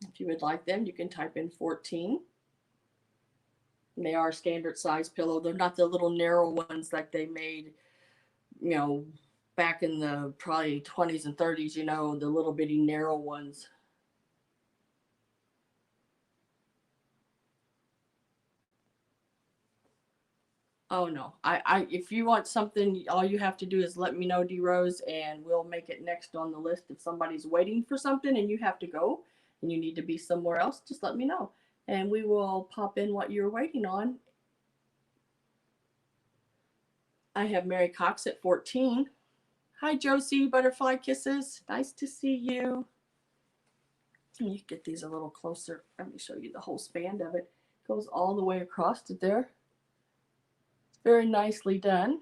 If you would like them, you can type in 14. And they are standard size pillow. They're not the little narrow ones like they made, you know, back in the probably 20s and 30s, you know, the little bitty narrow ones. Oh no, if you want something, all you have to do is let me know, D Rose, and we'll make it next on the list. If somebody's waiting for something and you have to go and you need to be somewhere else, just let me know and we will pop in what you're waiting on. I have Mary Cox at 14. Hi Josie, butterfly kisses. Nice to see you. Let me get these a little closer. Let me show you the whole span of it. It goes all the way across to there. Very nicely done.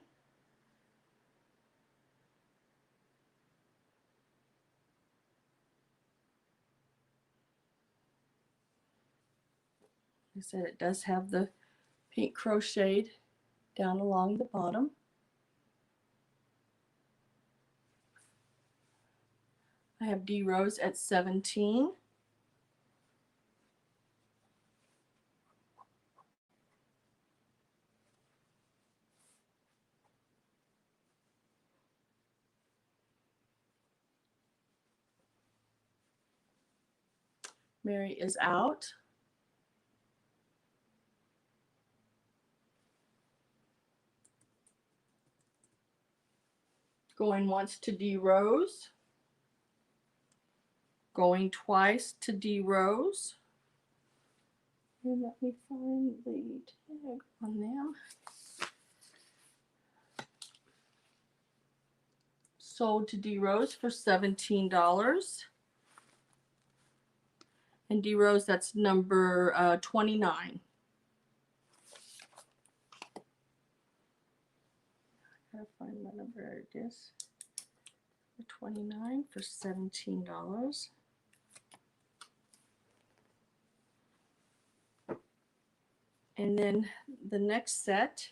Like I said, it does have the pink crocheted down along the bottom. I have D Rose at 17. Mary is out. Going once to D Rose. Going twice to D Rose. And let me find the tag on them. Sold to D Rose for $17. And D Rose, that's number 29. I gotta find my number. There it is. 29 for $17. And then the next set,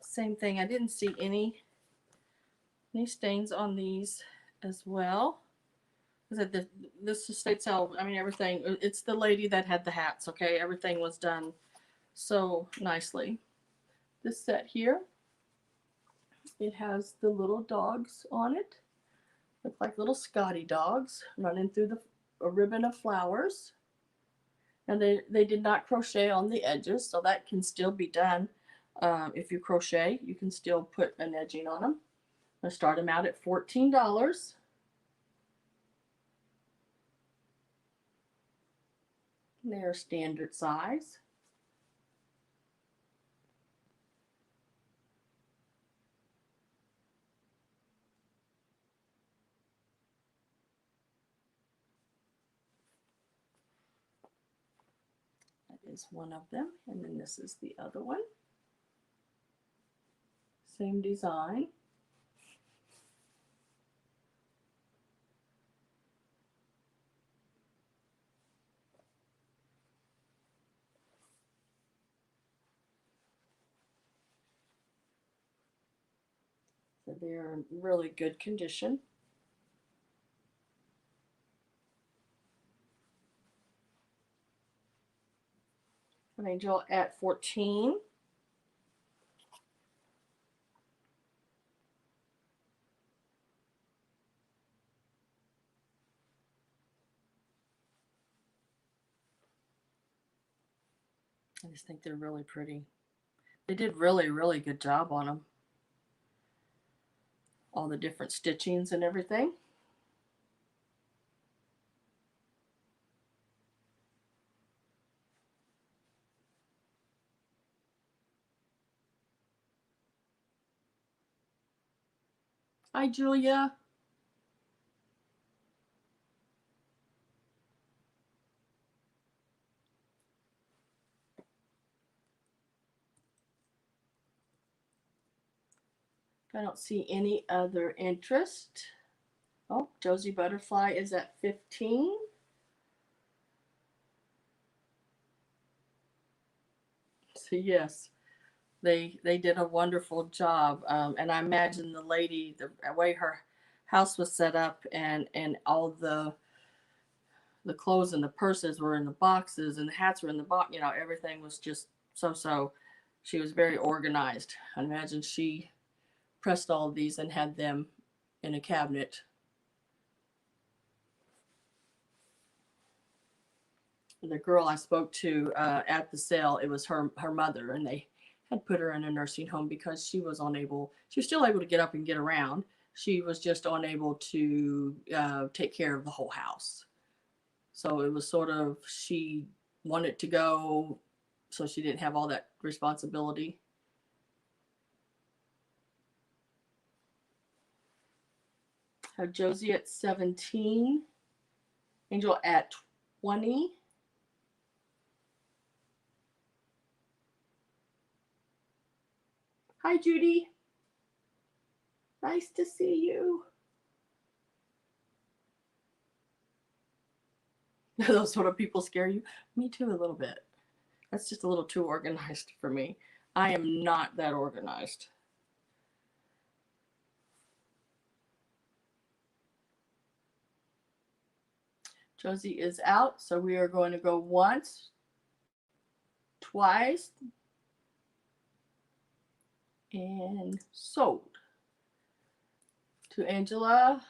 same thing. I didn't see any stains on these as well. This estate sale, I mean, everything, it's the lady that had the hats, okay? Everything was done so nicely. This set here, it has the little dogs on it. Look like little Scotty dogs running through a ribbon of flowers. And they did not crochet on the edges, so that can still be done. If you crochet, you can still put an edging on them. I start them out at $14. They're standard size. That is one of them, and then this is the other one. Same design. So they're in really good condition. An angel at 14. I just think they're really pretty. They did really good job on them. All the different stitchings and everything. Hi, Julia. I don't see any other interest. Oh, Josie Butterfly is at 15. So yes, they did a wonderful job. And I imagine the lady, the way her house was set up, and all the clothes and the purses were in the boxes, and the hats were in the box. You know, everything was just so. She was very organized. I imagine she pressed all of these and had them in a cabinet. The girl I spoke to at the sale, it was her mother, and they had put her in a nursing home because she was still able to get up and get around. She was just unable to take care of the whole house. So it was sort of, she wanted to go, so she didn't have all that responsibility. Have Josie at 17, Angel at 20. Hi, Judy. Nice to see you. Those sort of people scare you? Me too, a little bit. That's just a little too organized for me. I am not that organized. Josie is out, so we are going to go once, twice, and sold. To Angela.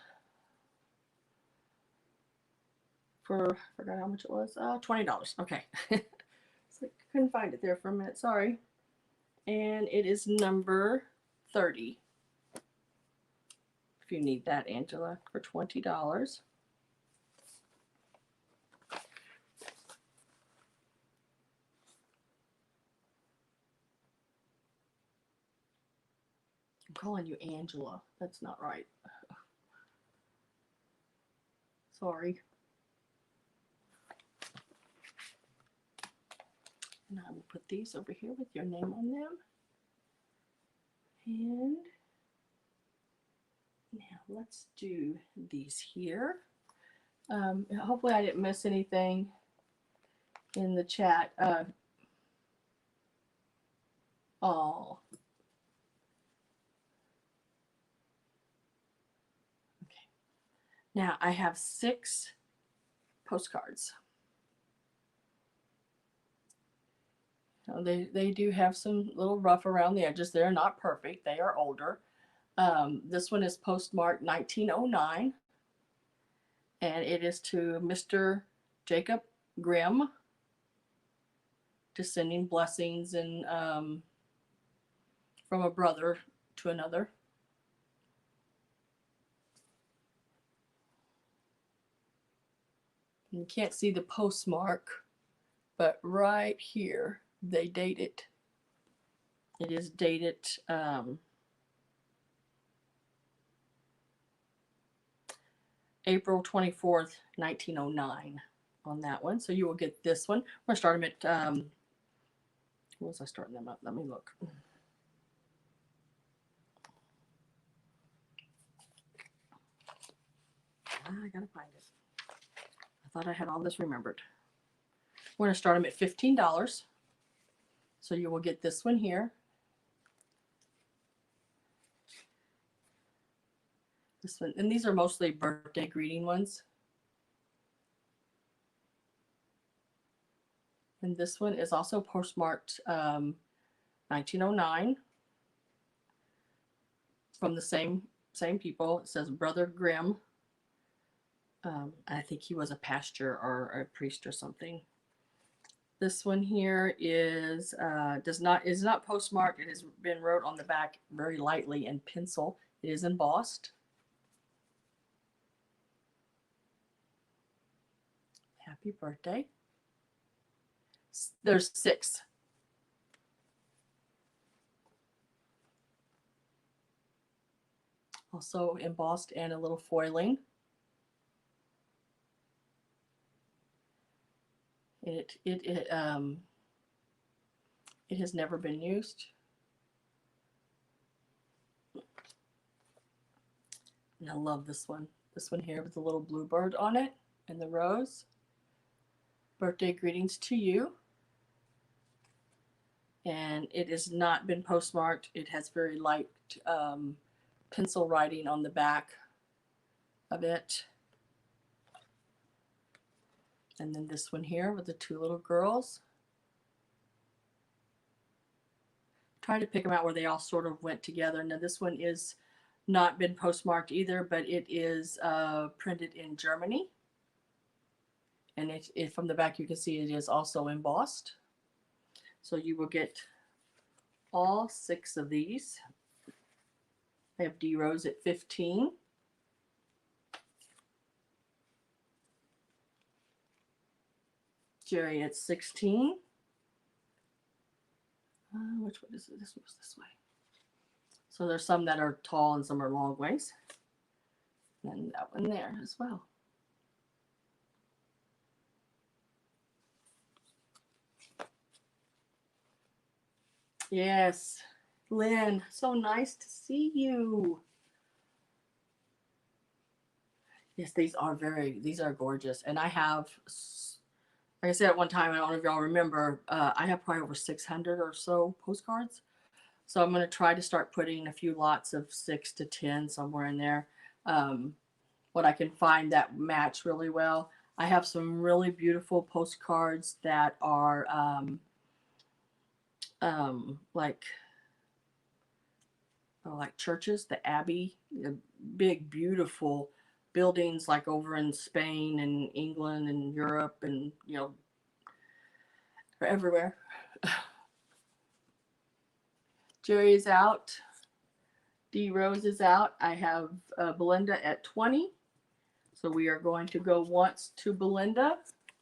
for, forgot how much it was, $20. Okay. So I couldn't find it there for a minute, sorry. And it is number 30. If you need that, Angela, for $20. I'm calling you Angela. That's not right. Sorry. And I will put these over here with your name on them. And now let's do these here. Hopefully I didn't miss anything in the chat. Oh. Okay. Now I have 6 postcards. Now they do have some little rough around the edges. They're not perfect. They are older. This one is postmarked 1909. And it is to Mr. Jacob Grimm, just sending blessings and from a brother to another. You can't see the postmark, but right here they date it. It is dated April 24th, 1909 on that one. So you will get this one. We're going to start them at, what was I starting them up? Let me look. I gotta find it. I thought I had all this remembered. We're going to start them at $15. So you will get this one here. This one, and these are mostly birthday greeting ones. And this one is also postmarked 1909 from the same people. It says Brother Grimm. I think he was a pastor or a priest or something. This one here is not postmarked. It has been wrote on the back very lightly in pencil. It is embossed. Happy birthday. There's 6. Also embossed and a little foiling. It has never been used. And I love this one. This one here with the little bluebird on it and the rose. Birthday greetings to you. And it has not been postmarked. It has very light pencil writing on the back of it. And then this one here with the 2 little girls. Try to pick them out where they all sort of went together. Now this one is not been postmarked either, but it is printed in Germany. And it from the back you can see it is also embossed. So you will get all 6 of these. I have D Rose at 15. Jerry at 16. Which one is it? This one's this way. So there's some that are tall and some are long ways. And that one there as well. Yes, Lynn, so nice to see you. Yes, these are gorgeous. And I have, like I said at one time, I don't know if y'all remember, I have probably over 600 or so postcards. So I'm going to try to start putting a few lots of 6 to 10 somewhere in there. What I can find that match really well. I have some really beautiful postcards that are like churches, the Abbey, the big, beautiful buildings like over in Spain and England and Europe and, you know, everywhere. Jerry is out. D Rose is out. I have Belinda at 20. So we are going to go once to Belinda,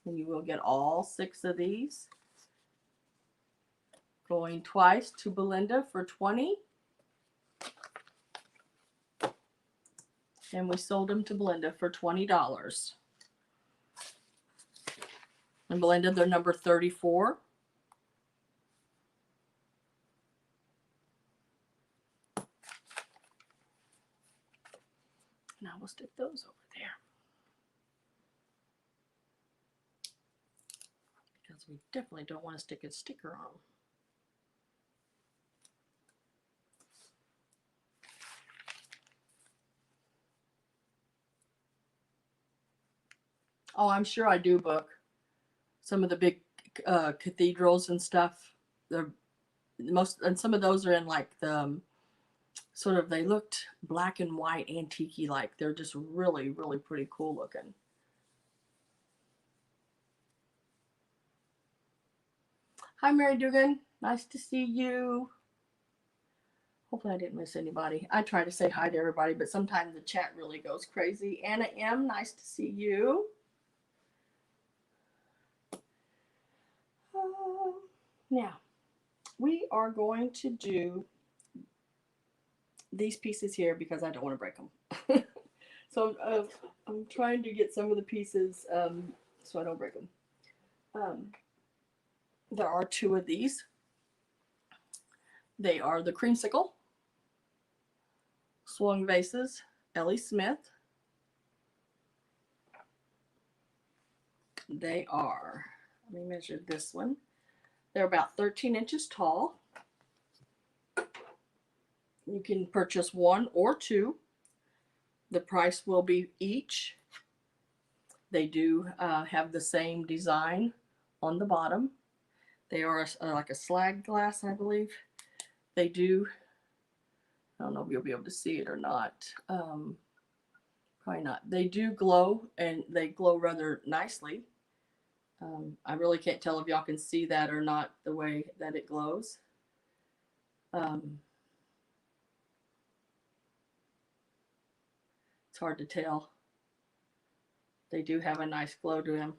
and you will get all 6 of these. Going twice to Belinda for 20. And we sold them to Belinda for $20. And Belinda, they're number 34. Now we'll stick those over there. Because we definitely don't want to stick a sticker on them. Oh, I'm sure I do book some of the big cathedrals and stuff. They're most, and some of those are in like the sort of, they looked black and white, antique-y like. They're just really, really pretty cool looking. Hi, Mary Dugan. Nice to see you. Hopefully I didn't miss anybody. I try to say hi to everybody, but sometimes the chat really goes crazy. Anna M, nice to see you. Now, we are going to do these pieces here because I don't want to break them. So I'm trying to get some of the pieces so I don't break them. There are 2 of these. They are the Creamsicle, Swung Vases, Ellie Smith. They are, let me measure this one. They're about 13 inches tall. You can purchase 1 or 2. The price will be each. They do have the same design on the bottom. They are like a slag glass, I believe. They do, I don't know if you'll be able to see it or not. Probably not. They do glow, and they glow rather nicely. I really can't tell if y'all can see that or not, the way that it glows. It's hard to tell. They do have a nice glow to them.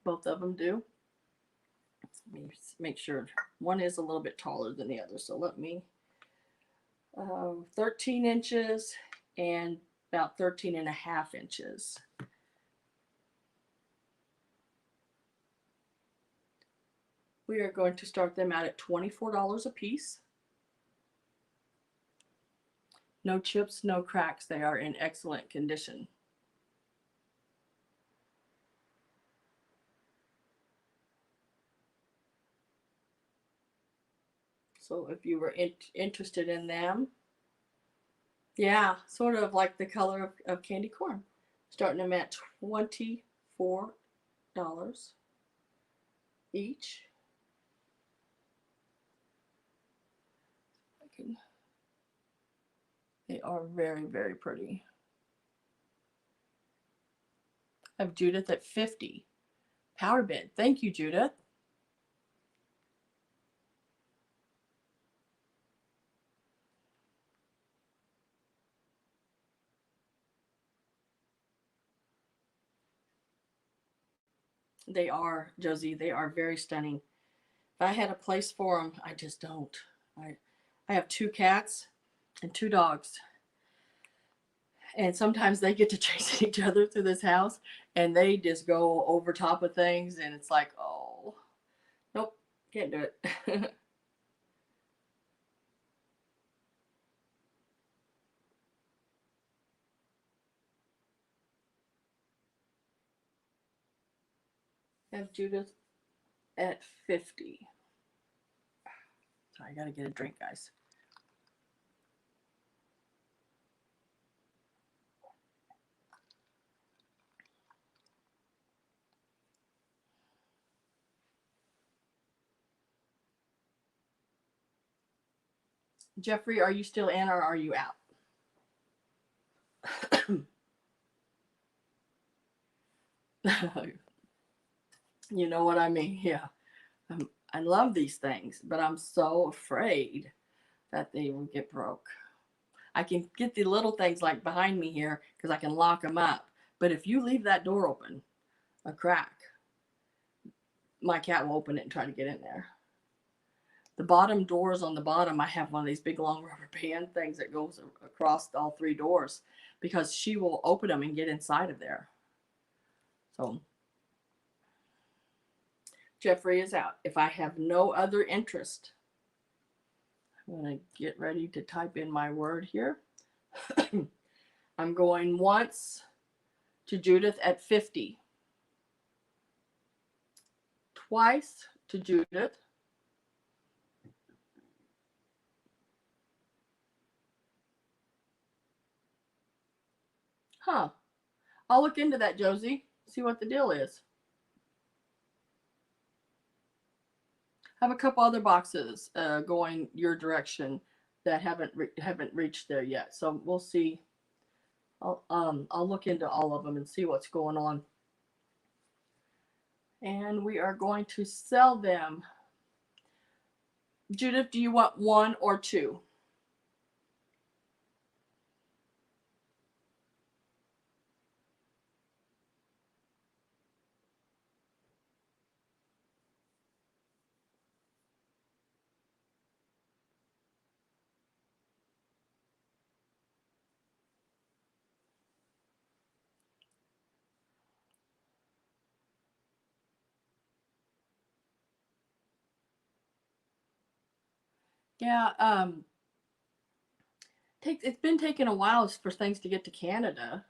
Both of them do. Let me make sure. One is a little bit taller than the other, so let me 13 inches and about 13 and a half inches. We are going to start them out at $24 a piece. No chips, no cracks. They are in excellent condition. So if you were interested in them, yeah, sort of like the color of candy corn. Starting them at $24 each. They are very, very pretty. I have Judith at 50. Power bid. Thank you, Judith. They are, Josie, they are very stunning. If I had a place for them, I just don't. I have 2 cats and 2 dogs. And sometimes they get to chasing each other through this house, and they just go over top of things, and it's like, oh, nope, can't do it. I have Judith at 50. Sorry, I gotta get a drink, guys. Jeffrey, are you still in or are you out? You know what I mean? Yeah. I love these things, but I'm so afraid that they will get broke. I can get the little things like behind me here because I can lock them up. But if you leave that door open, a crack, my cat will open it and try to get in there. The bottom doors on the bottom, I have one of these big long rubber band things that goes across all 3 doors because she will open them and get inside of there. So Jeffrey is out. If I have no other interest, I'm going to get ready to type in my word here. I'm going once to Judith at 50. Twice to Judith. Huh. I'll look into that, Josie. See what the deal is. I have a couple other boxes going your direction that haven't reached there yet. So we'll see. I'll look into all of them and see what's going on. And we are going to sell them. Judith, do you want 1 or 2? Yeah, it's been taking a while for things to get to Canada.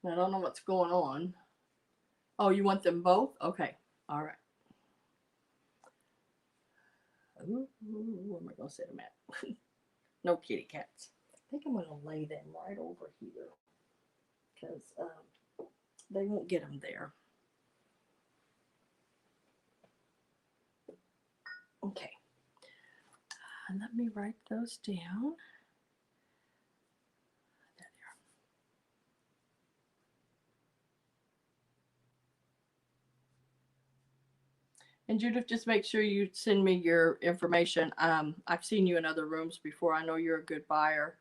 I don't know what's going on. Oh, you want them both? Okay. All right. Ooh, where am I going to sit them at? No kitty cats. I think I'm going to lay them right over here because they won't get them there. Okay. Let me write those down. There they are. And Judith, just make sure you send me your information. I've seen you in other rooms before. I know you're a good buyer.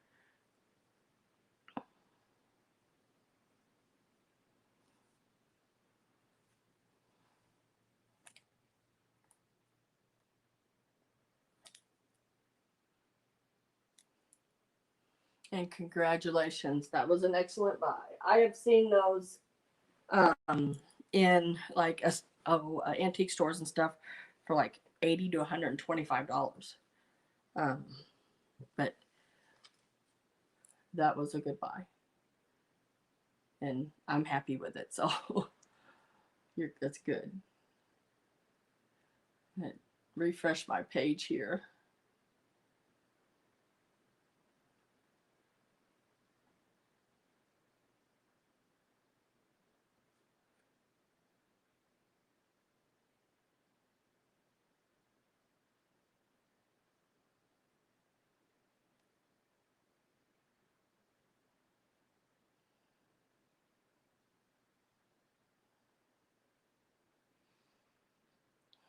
And congratulations. That was an excellent buy. I have seen those in like antique stores and stuff for like $80 to $125. But that was a good buy. And I'm happy with it. So that's good. Refresh my page here.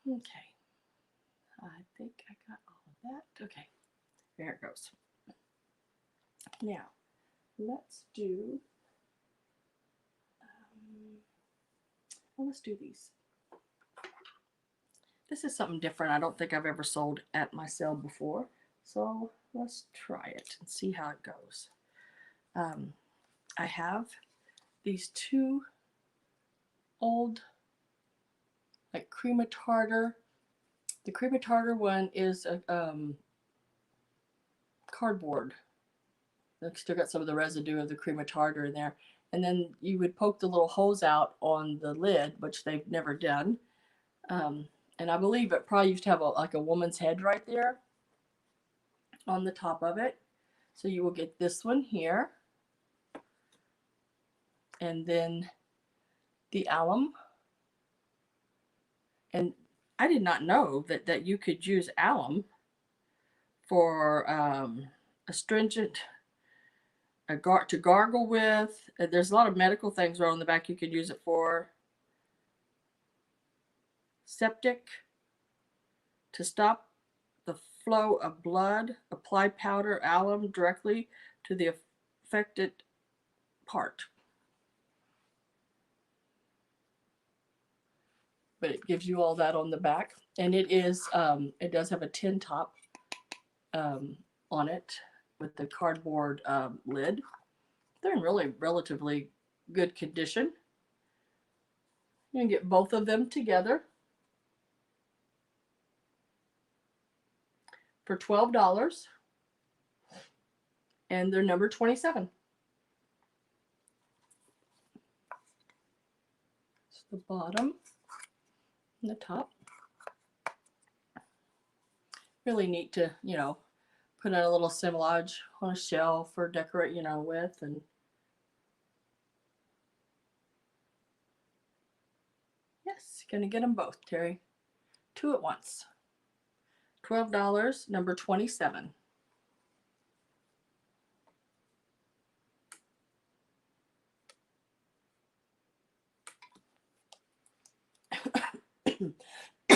Okay. I think I got all of that. Okay. There it goes. Now, let's do, let's do these. This is something different. I don't think I've ever sold at my sale before. So let's try it and see how it goes. I have these 2 old, like cream tartar. The cream tartar one is a cardboard. I've still got some of the residue of the cream tartar in there. And then you would poke the little hose out on the lid, which they've never done. And I believe it probably used to have like a woman's head right there on the top of it. So you will get this one here. And then the alum. And I did not know that you could use alum for astringent to gargle with. There's a lot of medical things right on the back you could use it for. Septic, to stop the flow of blood, apply powder alum directly to the affected part. But it gives you all that on the back, and it is it does have a tin top on it with the cardboard lid. They're in really relatively good condition. You can get both of them together for $12, and they're number 27. It's the bottom and the top. Really neat to, you know, put in a little assemblage on a shelf or decorate, you know, with. And yes, gonna get them both, Terry. 2 at once. $12, number 27.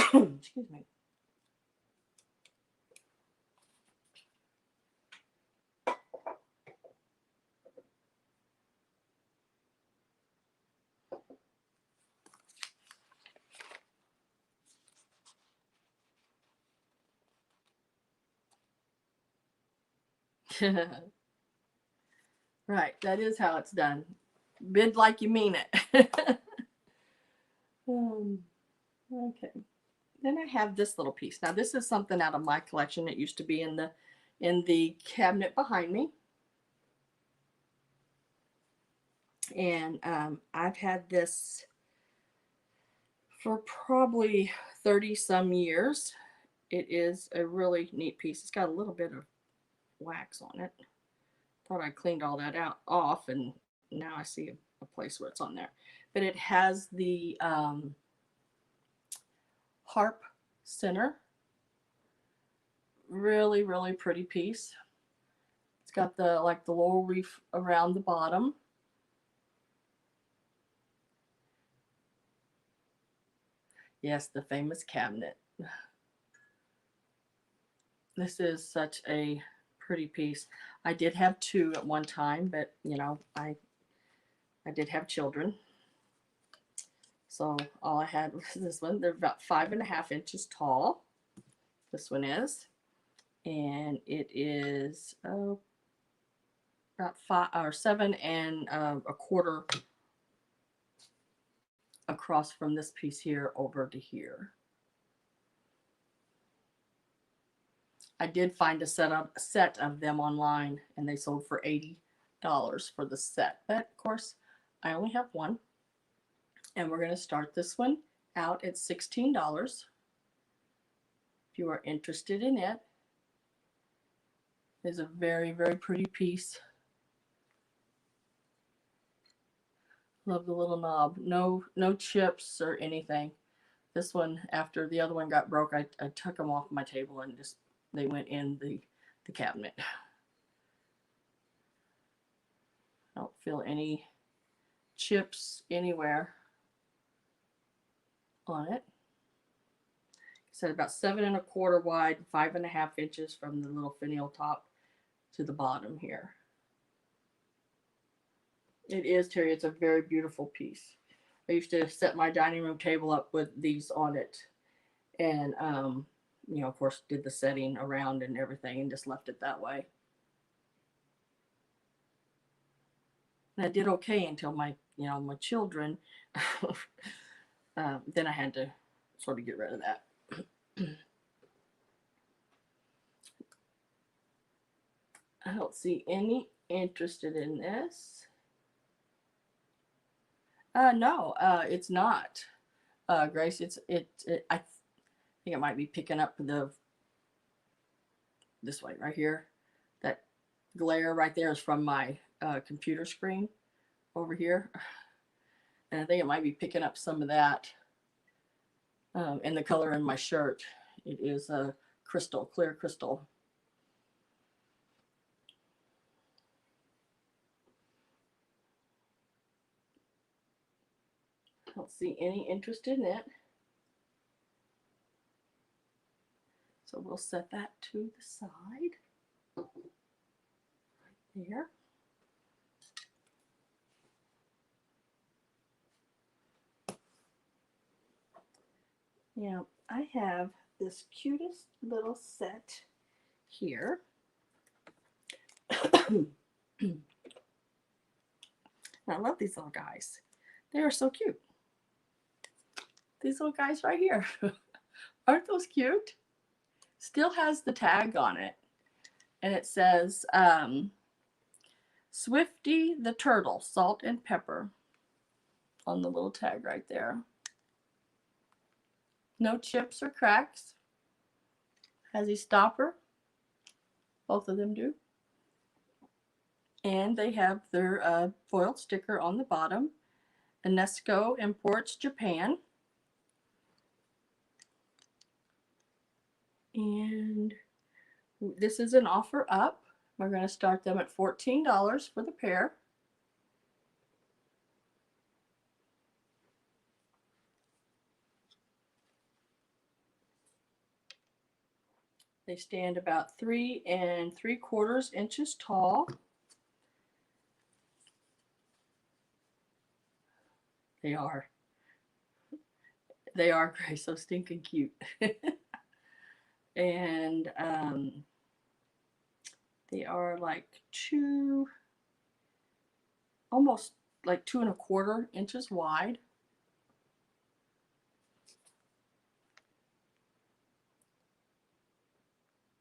Excuse me. Right, that is how it's done. Bid like you mean it. Okay. Then I have this little piece. Now this is something out of my collection. It used to be in the cabinet behind me. And I've had this for probably 30 some years. It is a really neat piece. It's got a little bit of wax on it. Thought I cleaned all that off, and now I see a place where it's on there. But it has the harp center. Really, really pretty piece. It's got the the laurel wreath around the bottom. Yes, the famous cabinet. This is such a pretty piece. I did have 2 at one time, but you know, I did have children. So all I had was this one. They're about 5.5 inches tall. This one is. And it is about 5 or 7 and a quarter across from this piece here over to here. I did find a set of them online, and they sold for $80 for the set. But of course, I only have one, and we're going to start this one out at $16. If you are interested in it, it's a very, very pretty piece. Love the little knob. No chips or anything. This one, after the other one got broke, I took them off my table and just they went in the cabinet. I don't feel any chips anywhere on it. So about 7 1/4 wide, 5.5 inches from the little finial top to the bottom here. It is, Terry. It's a very beautiful piece. I used to set my dining room table up with these on it, and you know, of course, did the setting around and everything, and just left it that way. And I did okay until my children. Then I had to sort of get rid of that. I don't see any interested in this. No, it's not. Grace, I think it might be picking up this way right here. That glare right there is from my computer screen over here. And I think it might be picking up some of that. And the color in my shirt, it is a crystal, clear crystal. don't see any interest in it. So we'll set that to the side. Right there. Now, I have this cutest little set here. I love these little guys. They are so cute. These little guys right here. Aren't those cute? Still has the tag on it. And it says, Swifty the Turtle, salt and pepper on the little tag right there. No chips or cracks. Has a stopper. Both of them do. And they have their foiled sticker on the bottom. UNESCO imports Japan. And this is an offer up. We're going to start them at $14 for the pair. They stand about 3 3/4 inches tall. They are Grace, so stinking cute. And they are like almost like 2 1/4 inches wide.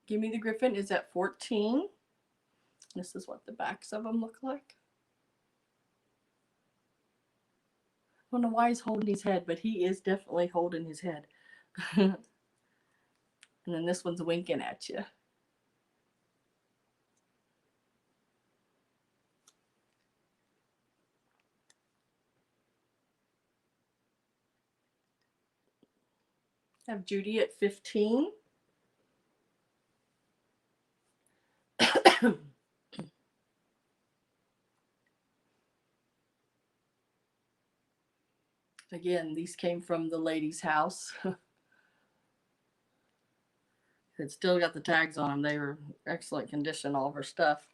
Gimme the Griffin is at 14. This is what the backs of them look like. I don't know why he's holding his head, but he is definitely holding his head. And then this one's winking at you. I have Judy at 15. Again, these came from the lady's house. It still got the tags on them. They were excellent condition, all of her stuff.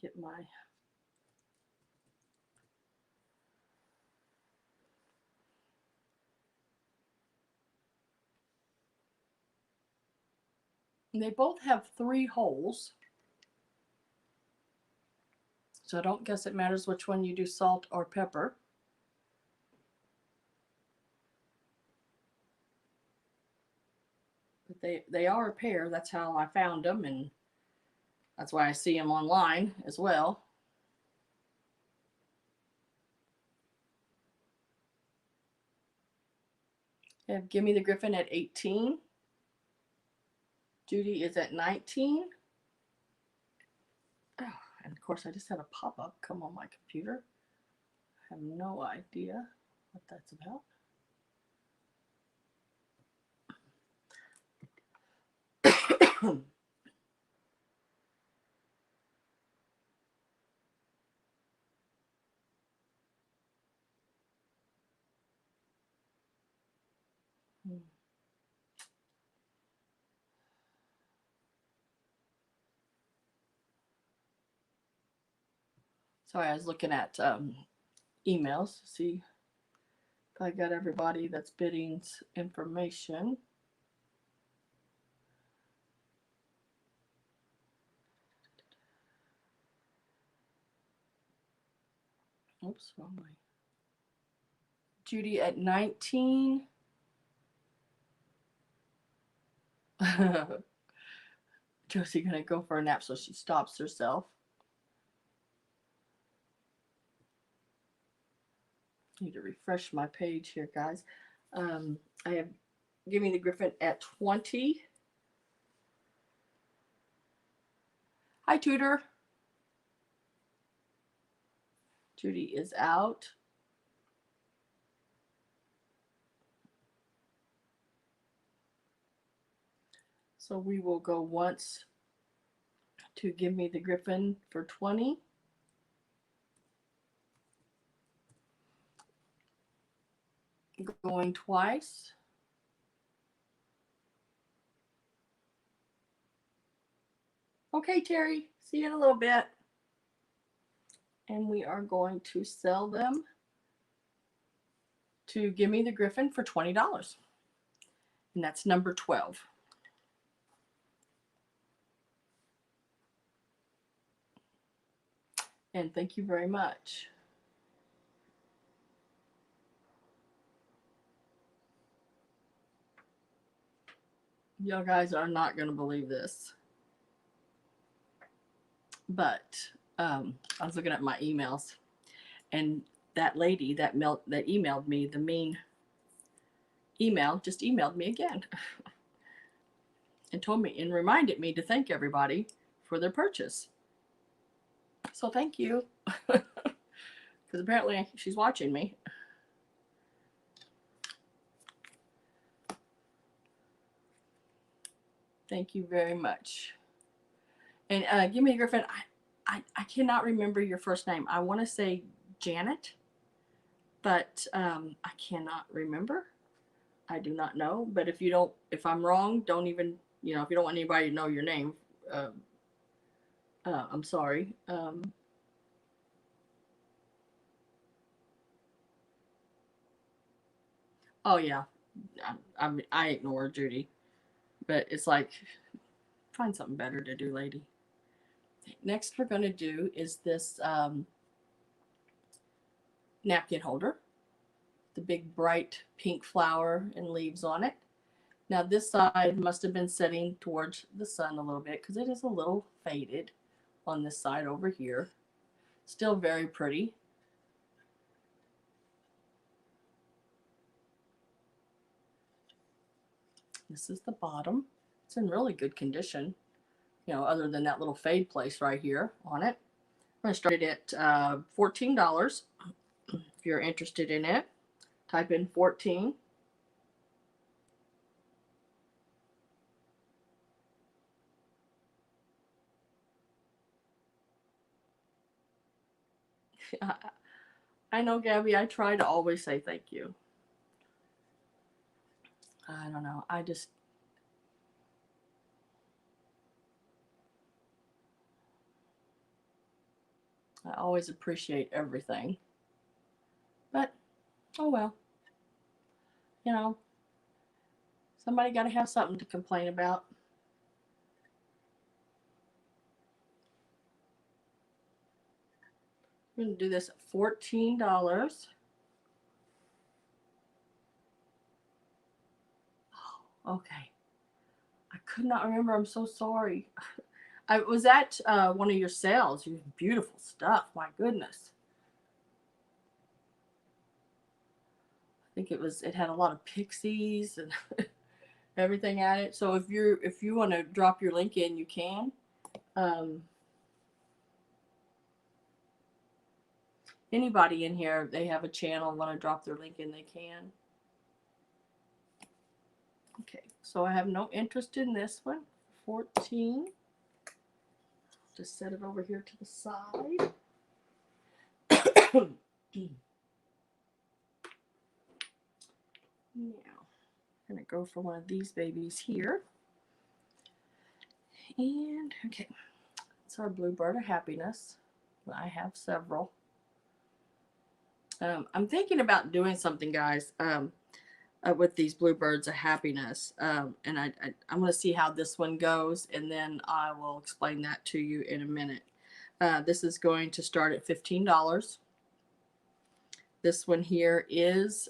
Get my they both have 3 holes. So I don't guess it matters which one you do, salt or pepper. But they are a pair. That's how I found them, and that's why I see them online as well. I have Gimme the Griffin at 18. Judy is at 19. Oh, and of course I just had a pop-up come on my computer. I have no idea what that's about. Sorry, I was looking at emails to see if I got everybody that's bidding's information. Oops, wrong way. Judy at 19. Josie gonna go for a nap, so she stops herself. Need to refresh my page here, guys. I have Gimme the Griffin at 20. Hi, Tudor. Judy is out. So we will go once to Give Me the Griffin for 20. Going twice. Okay, Terry, see you in a little bit. And we are going to sell them to Give Me the Griffin for $20. And that's number 12. And thank you very much. Y'all guys are not going to believe this. But I was looking at my emails, and that lady that emailed me, the mean email, just emailed me again and told me and reminded me to thank everybody for their purchase. So thank you, because apparently she's watching me. Thank you very much. And Give Me a Griffin, I cannot remember your first name. I want to say Janet, but I cannot remember. I do not know. But if I'm wrong, don't even, if you don't want anybody to know your name, I'm sorry. Oh yeah, I ignore Judy, but it's like, find something better to do, lady. Next we're going to do is this napkin holder, the big bright pink flower and leaves on it. Now this side must have been setting towards the sun a little bit because it is a little faded on this side over here. Still very pretty. This is the bottom. It's in really good condition, other than that little fade place right here on it. I'm going to start it at $14. If you're interested in it, type in 14. I know, Gabby, I try to always say thank you. I don't know. I always appreciate everything. But, oh well. Somebody got to have something to complain about. I'm going to do this at $14. Oh, okay. I could not remember. I'm so sorry. I was at one of your sales. You had beautiful stuff. My goodness. I think it had a lot of pixies and everything at it. So if you want to drop your link in, you can. Anybody in here, they have a channel, want to drop their link in, they can. Okay, so I have no interest in this one. 14. Just set it over here to the side. Now, I'm going to go for one of these babies here. And, okay, it's our Bluebird of Happiness. I have several. I'm thinking about doing something, guys, with these Bluebirds of Happiness. And I'm going to see how this one goes, and then I will explain that to you in a minute. This is going to start at $15. This one here is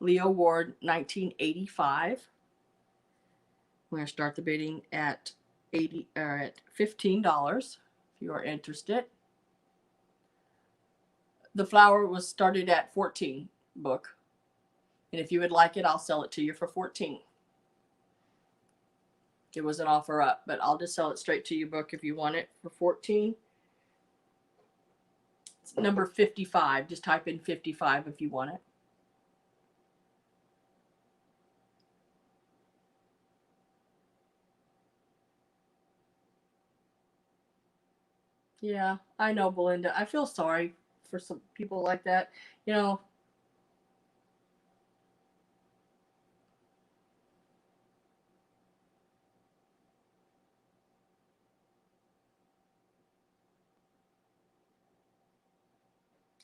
Leo Ward 1985. We're going to start the bidding at $15 if you are interested. The flower was started at 14 book. And if you would like it, I'll sell it to you for 14. It was an offer up, but I'll just sell it straight to you book if you want it for 14. It's number 55. Just type in 55 if you want it. Yeah, I know, Belinda. I feel sorry for some people like that. You know,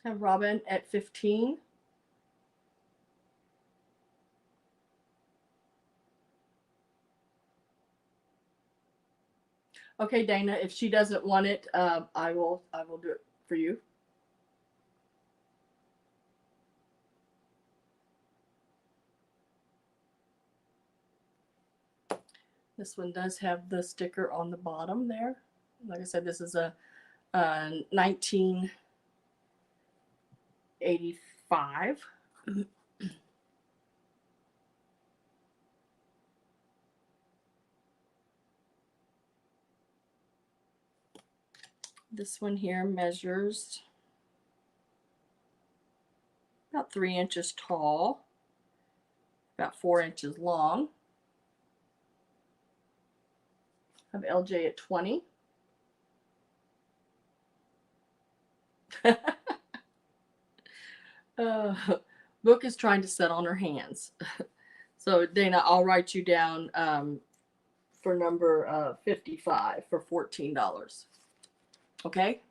have Robin at 15. Okay, Dana, if she doesn't want it, I will do it for you. This one does have the sticker on the bottom there. Like I said, this is a 1985. This one here measures about 3 inches tall, about 4 inches long. I have LJ at 20. uh, Book is trying to sit on her hands. So Dana, I'll write you down for number 55 for $14. Okay.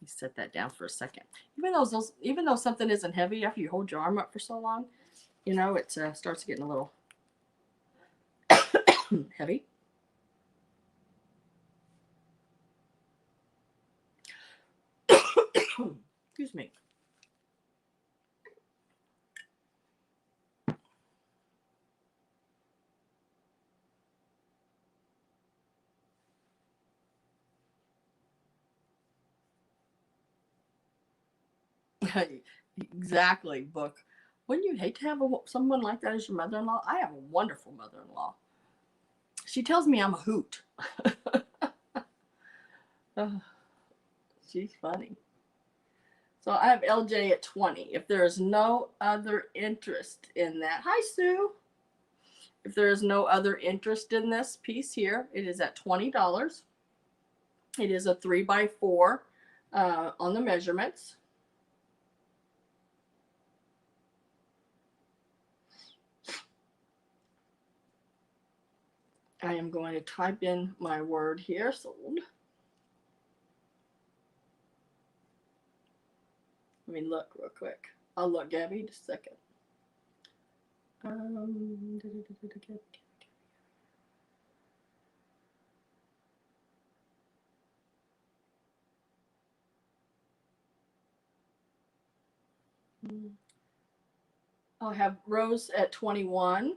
You set that down for a second. Even though something isn't heavy, after you hold your arm up for so long, you know it starts getting a little heavy. Excuse me. Exactly, Book. Wouldn't you hate to have someone like that as your mother-in-law? I have a wonderful mother-in-law. She tells me I'm a hoot. Oh, she's funny. So I have LJ at 20. If there is no other interest in that, hi Sue. If there is no other interest in this piece here, it is at $20. It is a 3x4 on the measurements. I am going to type in my word here, sold. Let me look real quick. I'll look, Gabby, just a second. I'll have Rose at 21.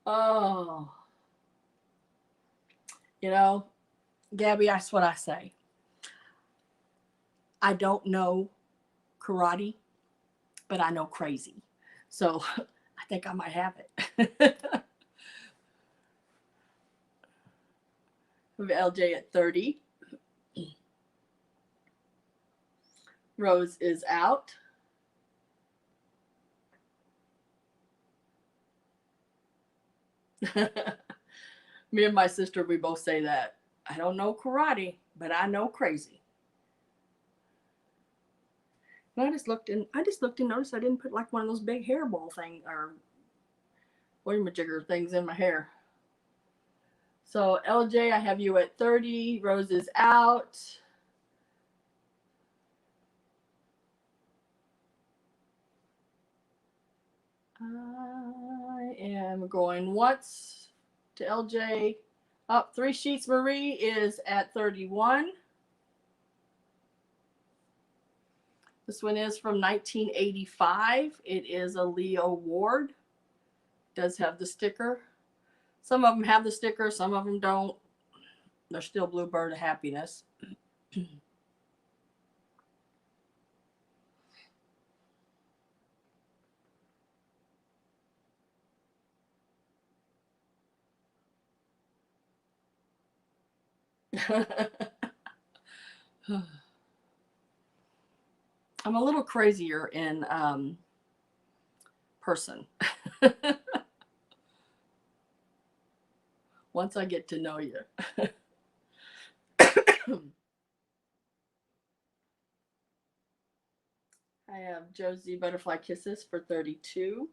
Oh, you know, Gabby, that's what I say. I don't know karate, but I know crazy. So I think I might have it. With LJ at 30. Rose is out. Me and my sister, we both say that. I don't know karate, but I know crazy. And I just looked and noticed I didn't put like one of those big hairball thing or whamajigger things in my hair. So LJ, I have you at 30. Rose is out. I am going once to LJ. Up 3 sheets. Marie is at 31. This one is from 1985. It is a Leo Ward. Does have the sticker. Some of them have the sticker, some of them don't. They're still Bluebird of Happiness. I'm a little crazier in person. Once I get to know you. I have Josie Butterfly Kisses for $32.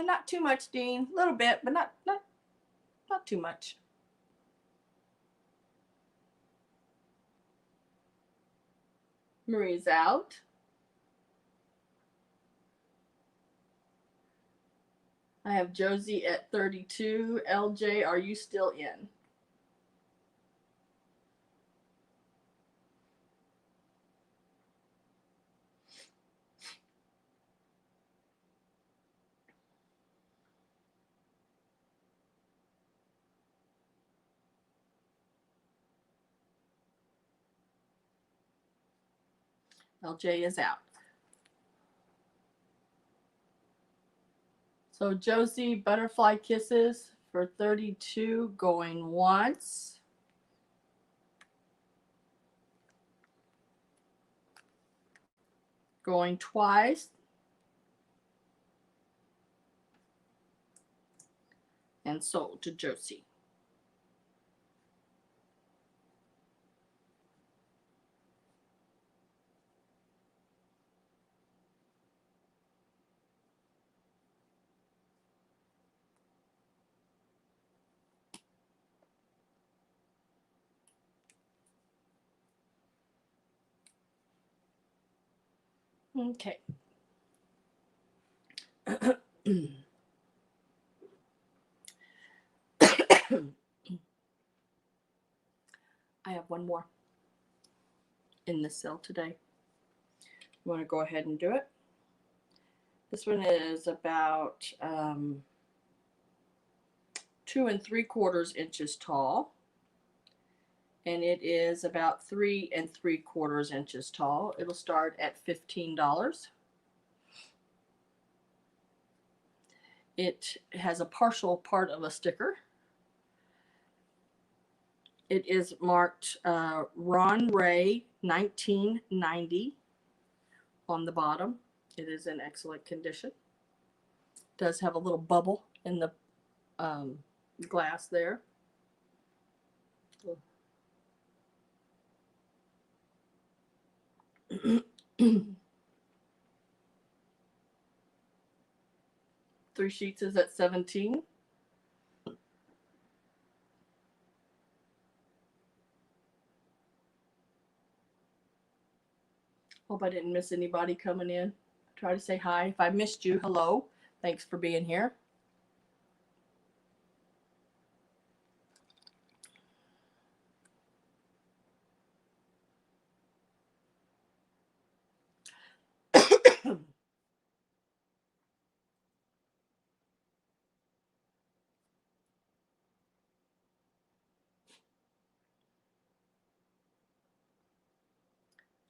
Not too much, Dean. A little bit, but not too much. Marie's out. I have Josie at 32. LJ, are you still in? LJ is out. So Josie Butterfly Kisses for 32, going once. Going twice. And sold to Josie. Okay. I have one more in this sale today. You want to go ahead and do it? This one is about 2 3/4 inches tall. And it is about 3 3/4 inches tall. It'll start at $15. It has a partial part of a sticker. It is marked Ron Ray 1990 on the bottom. It is in excellent condition. It does have a little bubble in the glass there. Three sheets is at 17. Hope I didn't miss anybody coming in. Try to say hi. If I missed you, hello. Thanks for being here.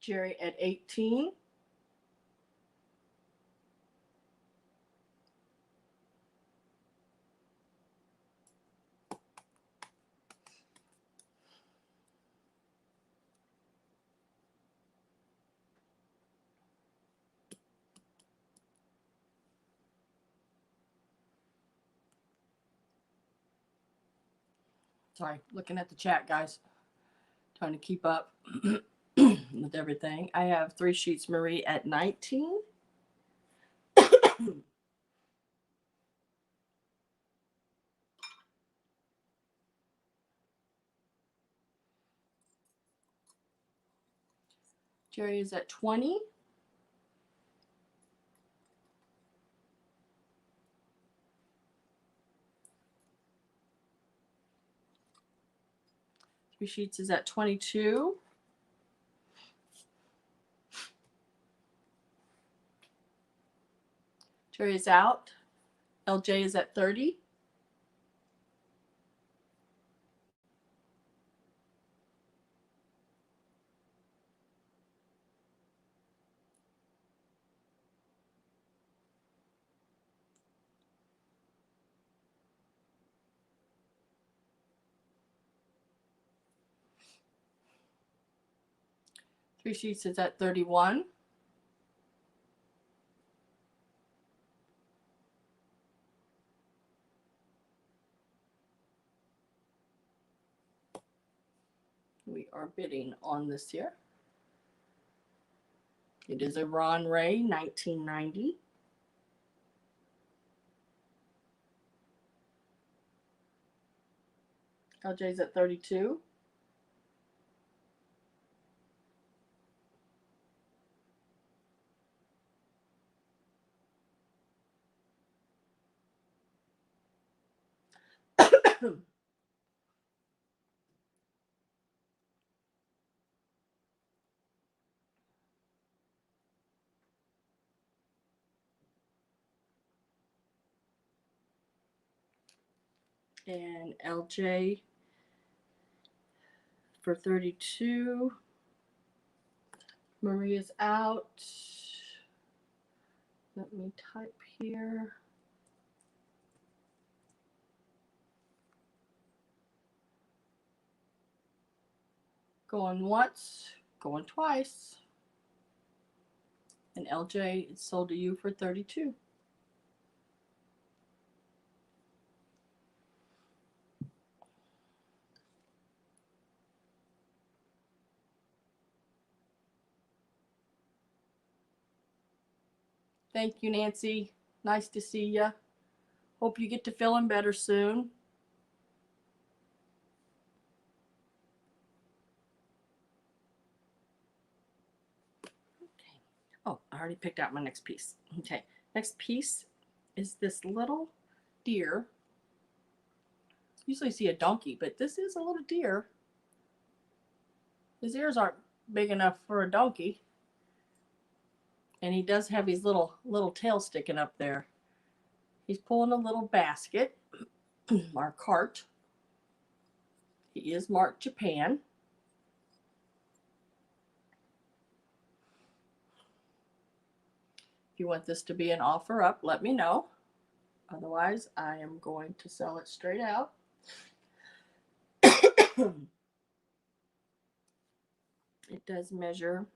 Jerry at 18. Sorry, looking at the chat, guys. Trying to keep up with everything. I have 3 sheets Marie at 19. Jerry is at 20. Three sheets is at 22. Jerry is out. LJ is at 30. 3 sheets is at 31. We are bidding on this here. It is a Ron Ray 1990. LJ's at 32. And LJ for 32. Maria's out. Let me type here. Going once, going twice. And LJ, it's sold to you for 32. Thank you, Nancy. Nice to see you. Hope you get to feeling better soon. Okay. Oh, I already picked out my next piece. Okay. Next piece is this little deer. Usually see a donkey, but this is a little deer. His ears aren't big enough for a donkey. And he does have his little tail sticking up there. He's pulling a little basket, or cart. He is marked Japan. If you want this to be an offer up, let me know. Otherwise, I am going to sell it straight out. It does measure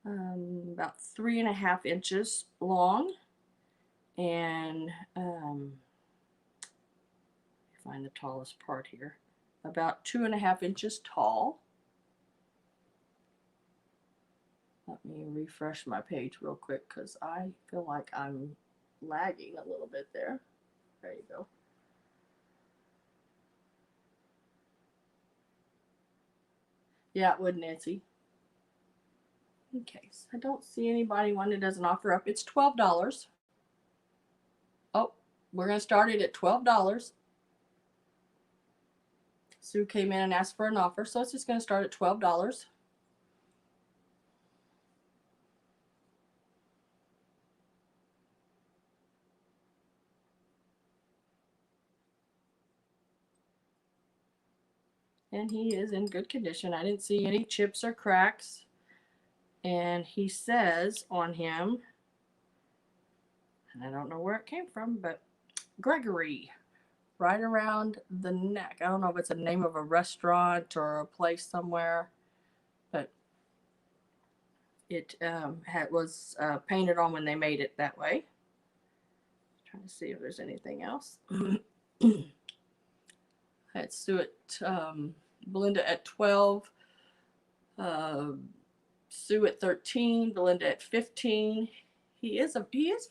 about 3.5 inches long, and find the tallest part here, about 2.5 inches tall. Let me refresh my page real quick because I feel like I'm lagging a little bit there. There you go. Yeah, it would, Nancy. Okay, so I don't see anybody one that doesn't offer up. It's $12. Oh, we're going to start it at $12. Sue came in and asked for an offer, so it's just going to start at $12. And he is in good condition. I didn't see any chips or cracks. And he says on him, and I don't know where it came from, but Gregory, right around the neck. I don't know if it's the name of a restaurant or a place somewhere, but it was painted on when they made it that way. Trying to see if there's anything else. I had Sue at Belinda at 12, Sue at 13, Belinda at 15. He is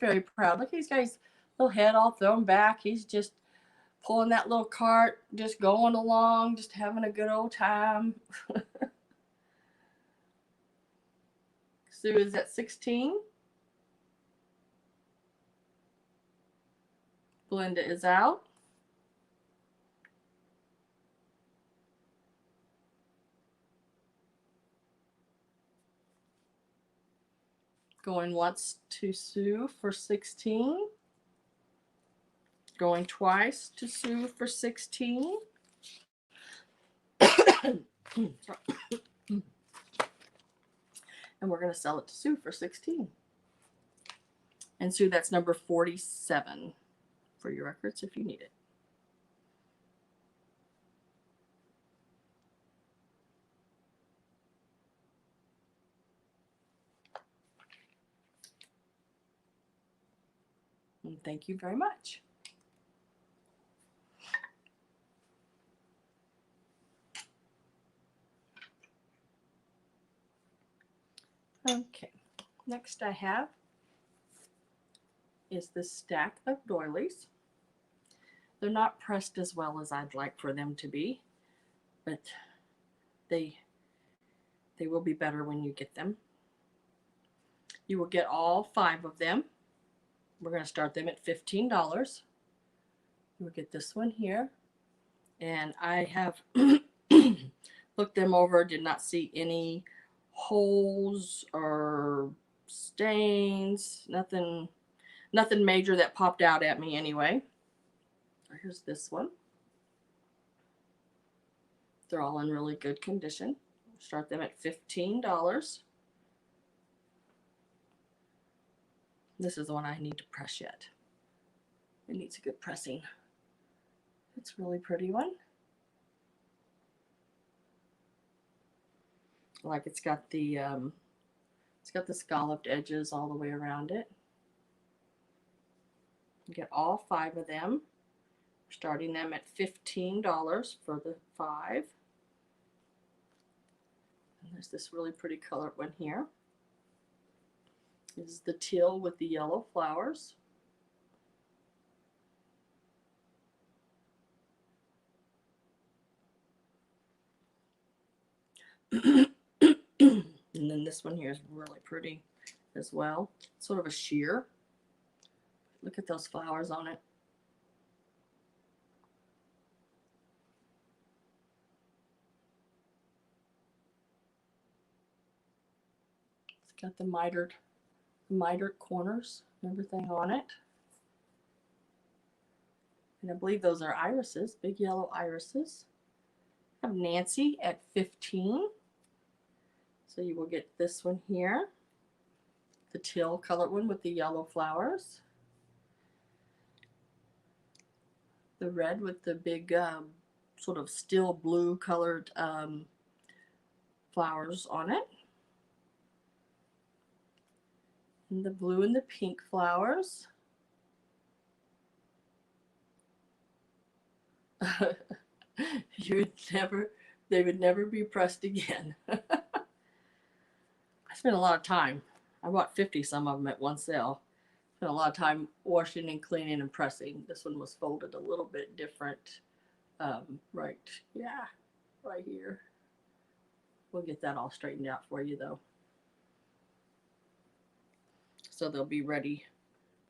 very proud. Look, he's got his little head all thrown back. He's just pulling that little cart, just going along, just having a good old time. Sue is at 16. Belinda is out. Going once to Sue for 16. Going twice to Sue for 16. And we're going to sell it to Sue for 16. And Sue, that's number 47 for your records if you need it. And thank you very much. Okay, next I have is this stack of doilies. They're not pressed as well as I'd like for them to be, but they will be better when you get them. You will get all 5 of them. We're going to start them at $15. You'll get this one here, and I have looked them over, did not see any holes or stains, nothing major that popped out at me anyway. Here's this one. They're all in really good condition. Start them at $15. This is the one I need to press yet. It needs a good pressing. It's a really pretty one. Like it's got the scalloped edges all the way around it. You get all 5 of them. Starting them at $15 for the 5. And there's this really pretty colored one here. This is the teal with the yellow flowers. And then this one here is really pretty as well. Sort of a sheer. Look at those flowers on it. It's got the mitered corners and everything on it. And I believe those are irises, big yellow irises. I have Nancy at 15. So you will get this one here, the teal colored one with the yellow flowers. The red with the big sort of steel blue colored flowers on it. And the blue and the pink flowers. They would never be pressed again. I spent a lot of time. I bought 50 some of them at one sale. Spent a lot of time washing and cleaning and pressing. This one was folded a little bit different. Right here. We'll get that all straightened out for you though. So they'll be ready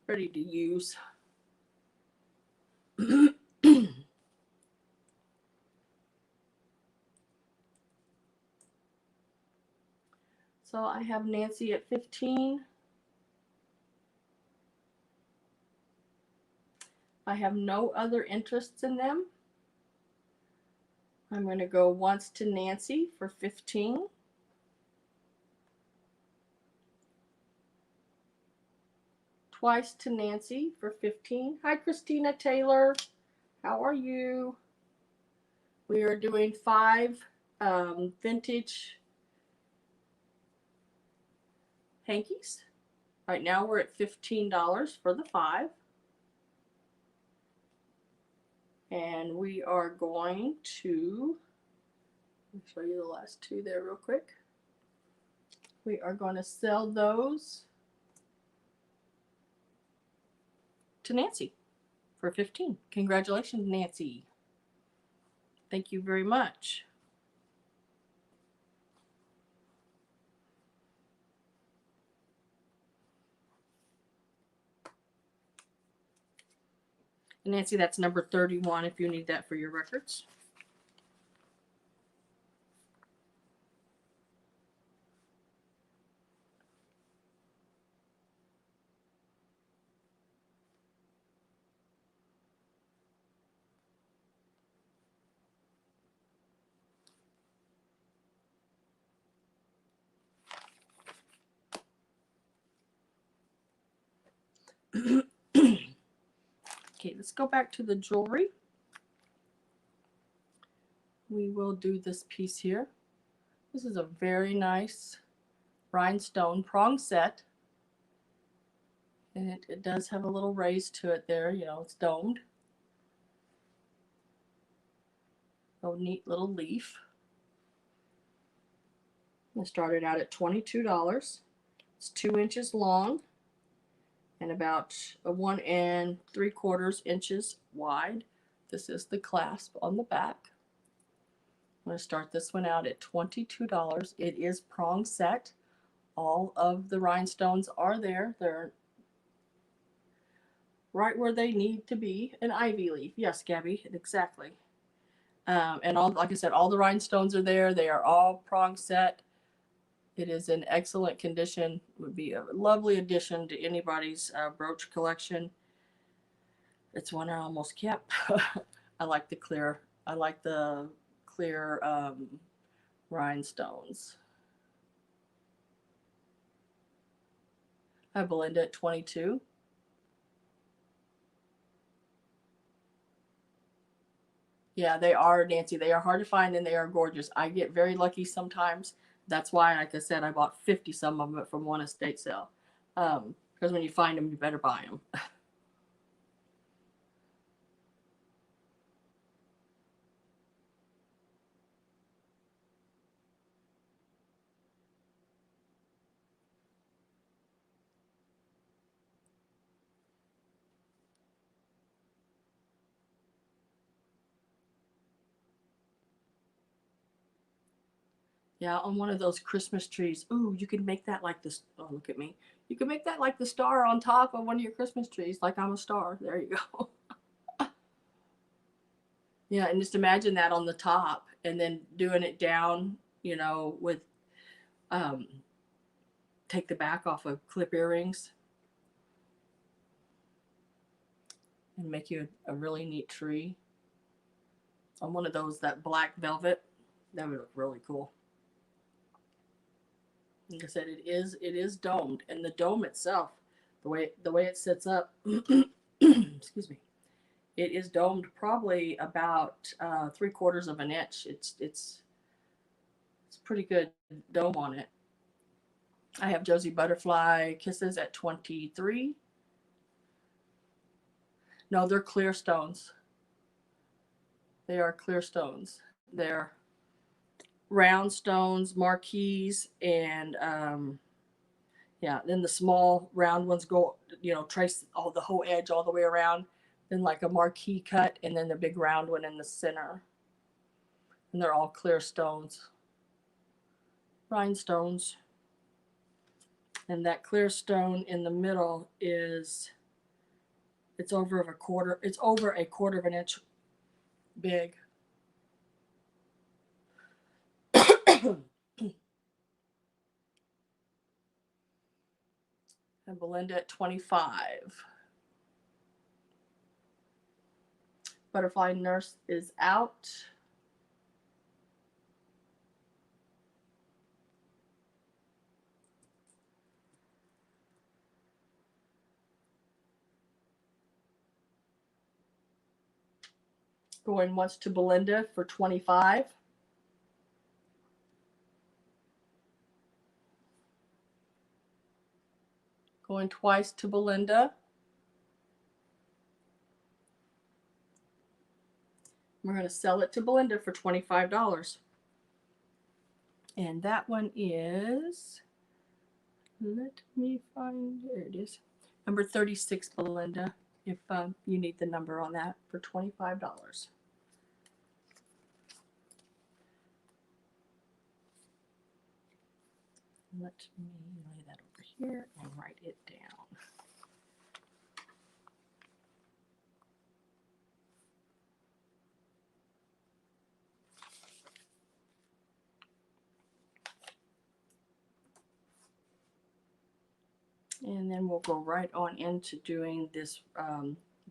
to use. So I have Nancy at 15. I have no other interests in them. I'm going to go once to Nancy for 15. Twice to Nancy for 15. Hi, Christina Taylor. How are you? We are doing 5 vintage hankies. Right now we're at $15 for the 5. And we are going to, let me show you the last 2 there real quick. We are going to sell those to Nancy for 15. Congratulations, Nancy. Thank you very much. Nancy, that's number 31 if you need that for your records. Okay, let's go back to the jewelry. We will do this piece here. This is a very nice rhinestone prong set. And it does have a little raise to it there, you know, it's domed. A neat little leaf. I started out at $22. It's 2 inches long and about 1 3/4 inches wide. This is the clasp on the back. I'm going to start this one out at $22. It is prong set. All of the rhinestones are there. They're right where they need to be. An ivy leaf. Yes, Gabby, exactly. And all, like I said, all the rhinestones are there. They are all prong set. It is in excellent condition. Would be a lovely addition to anybody's brooch collection. It's one I almost kept. I like the clear. I like the clear rhinestones. I Belinda at 22. Yeah, they are, Nancy. They are hard to find and they are gorgeous. I get very lucky sometimes. That's why, like I said, I bought 50 some of them from one estate sale. Because when you find them, you better buy them. Yeah, on one of those Christmas trees. Ooh, you can make that like this. Oh, look at me. You can make that like the star on top of one of your Christmas trees, like I'm a star. There you go. Yeah, and just imagine that on the top and then doing it down, you know, with take the back off of clip earrings and make you a really neat tree on one of those, that black velvet. That would look really cool. Like I said, it is domed, and the dome itself, the way it sits up, excuse me, it is domed probably about 3/4 of an inch. It's pretty good dome on it. I have Josie Butterfly Kisses at 23. No, they're clear stones. They are clear stones. They're round stones, marquise, and yeah, then the small round ones go, you know, trace all the whole edge all the way around. Then like a marquee cut, and then the big round one in the center. And they're all clear stones, rhinestones. And that clear stone in the middle is, it's over a quarter of an inch big. And Belinda at 25. Butterfly Nurse is out. Going once to Belinda for 25. Going twice to Belinda. We're going to sell it to Belinda for $25. And that one is, let me find, there it is. Number 36, Belinda, if you need the number on that, for $25. Let me lay that over here and write it down. And then we'll go right on into doing this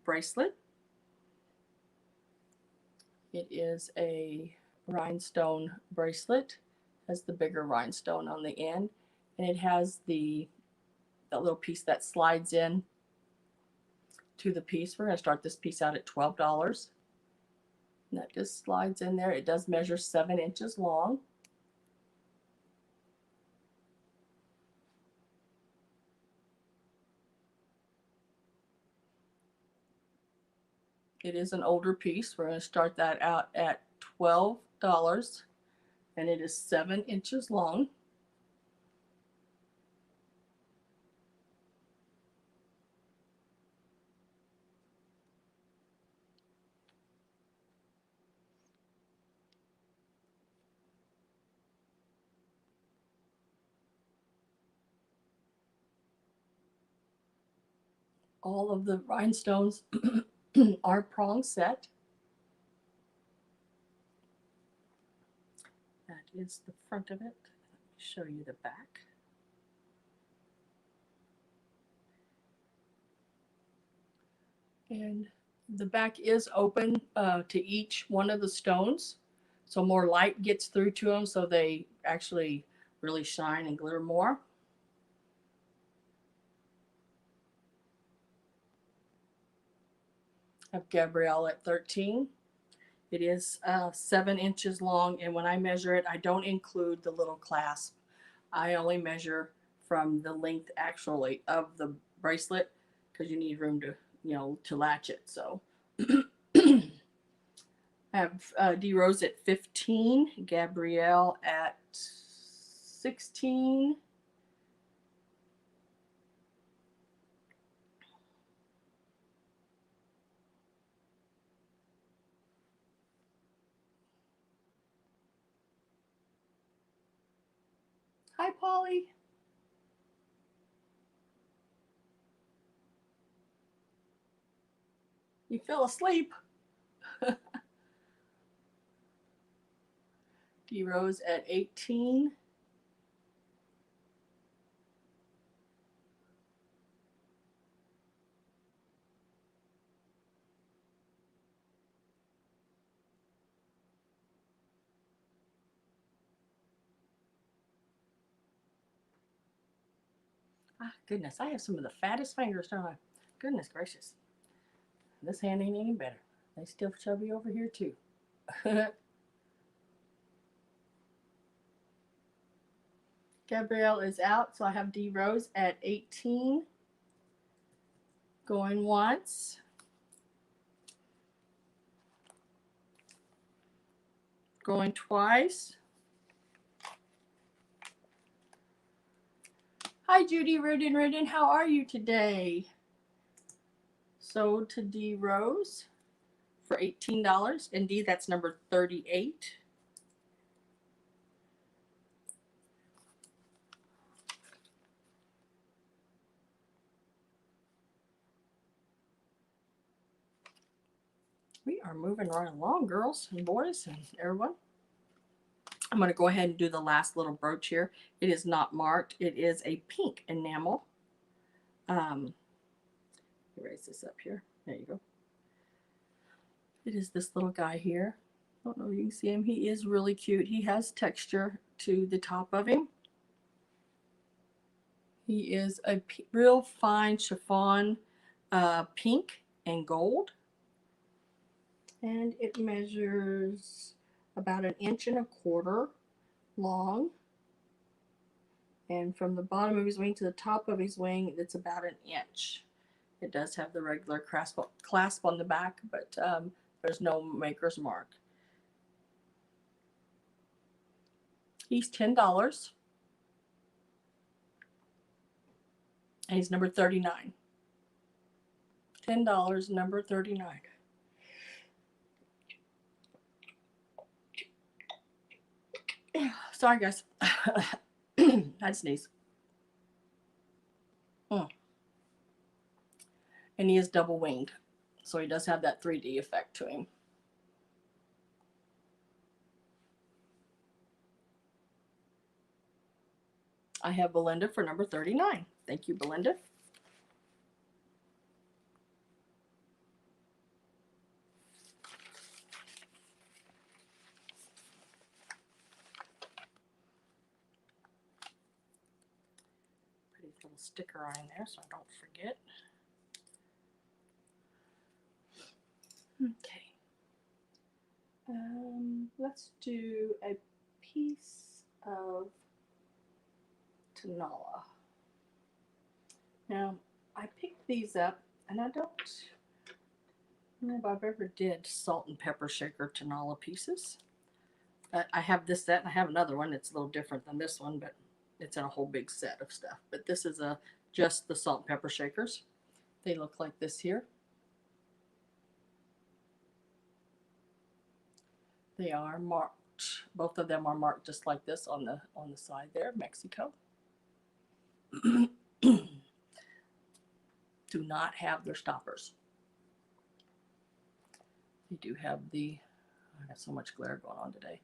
bracelet. It is a rhinestone bracelet. Has the bigger rhinestone on the end, and it has that little piece that slides in to the piece. We're going to start this piece out at $12. And that just slides in there. It does measure 7 inches long. It is an older piece. We're going to start that out at $12, and it is 7 inches long. All of the rhinestones are prong set. That is the front of it. Let me show you the back. And the back is open to each one of the stones, so more light gets through to them, so they actually really shine and glitter more. I have Gabrielle at 13. It is 7 inches long, and when I measure it, I don't include the little clasp. I only measure from the length actually of the bracelet, because you need room to, you know, to latch it. So I have D Rose at 15, Gabrielle at 16. Hi, Polly. You fell asleep. D Rose at 18. Ah, goodness, I have some of the fattest fingers, don't I? Goodness gracious. This hand ain't any better. They still chubby over here too. Gabrielle is out, so I have D Rose at 18. Going once. Going twice. Hi, Judy Ridden. How are you today? Sold to D Rose for $18. Indeed, that's number 38. We are moving right along, girls and boys and everyone. I'm going to go ahead and do the last little brooch here. It is not marked. It is a pink enamel. Erase this up here. There you go. It is this little guy here. I don't know if you can see him. He is really cute. He has texture to the top of him. He is a real fine chiffon pink and gold. And it measures about 1.25 inches long. And from the bottom of his wing to the top of his wing, it's about 1 inch. It does have the regular clasp on the back, but there's no maker's mark. He's $10. And he's number 39. $10, number 39. Sorry, guys. I had to sneeze. And he is double winged, so he does have that 3D effect to him. I have Belinda for number 39. Thank you, Belinda. Pretty little sticker on there so I don't forget. Okay. Let's do a piece of Tanala. Now, I picked these up, and I don't I don't know if I've ever did salt and pepper shaker Tanola pieces. But I have this set and I have another one. It's a little different than this one, but it's in a whole big set of stuff. But this is just the salt and pepper shakers. They look like this here. They are marked. Both of them are marked just like this on the side there, Mexico. Do not have their stoppers. They do have the, I got so much glare going on today.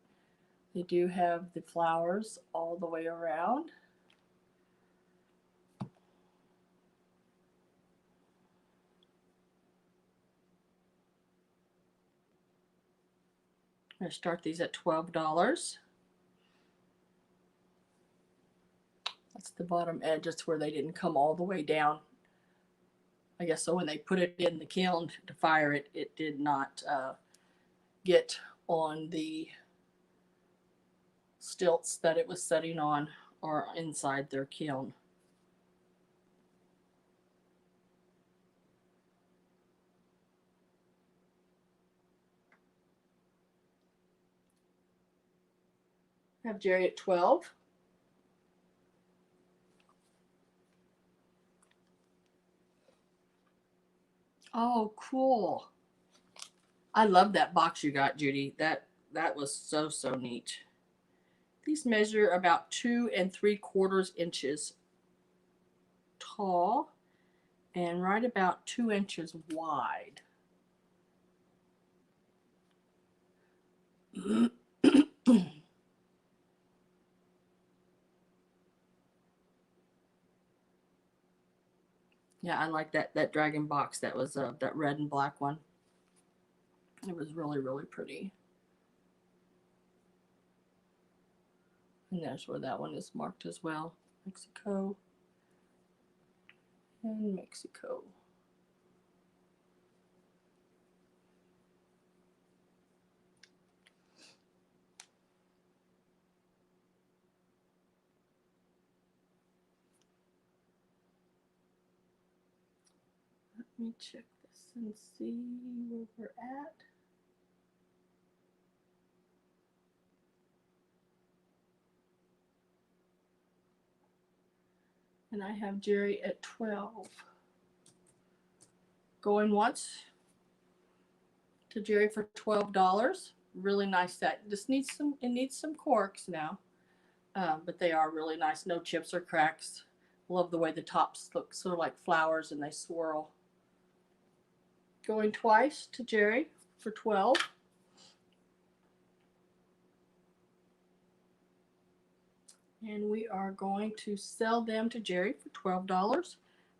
They do have the flowers all the way around. I'm going to start these at $12. That's the bottom edge. That's where they didn't come all the way down. I guess so when they put it in the kiln to fire it, it did not get on the stilts that it was setting on or inside their kiln. I have Jerry at 12. Oh, cool. I love that box you got, Judy. That was so neat. These measure about 2 3/4 inches tall and right about 2 inches wide. Yeah, I like that dragon box. That was that red and black one. It was really pretty. And there's where that one is marked as well. Mexico and Mexico. Let me check this and see where we're at. And I have Jerry at 12. Going once to Jerry for $12. Really nice set. Just needs some. It needs some corks now, but they are really nice. No chips or cracks. Love the way the tops look sort of like flowers and they swirl. Going twice to Jerry for 12. And we are going to sell them to Jerry for $12.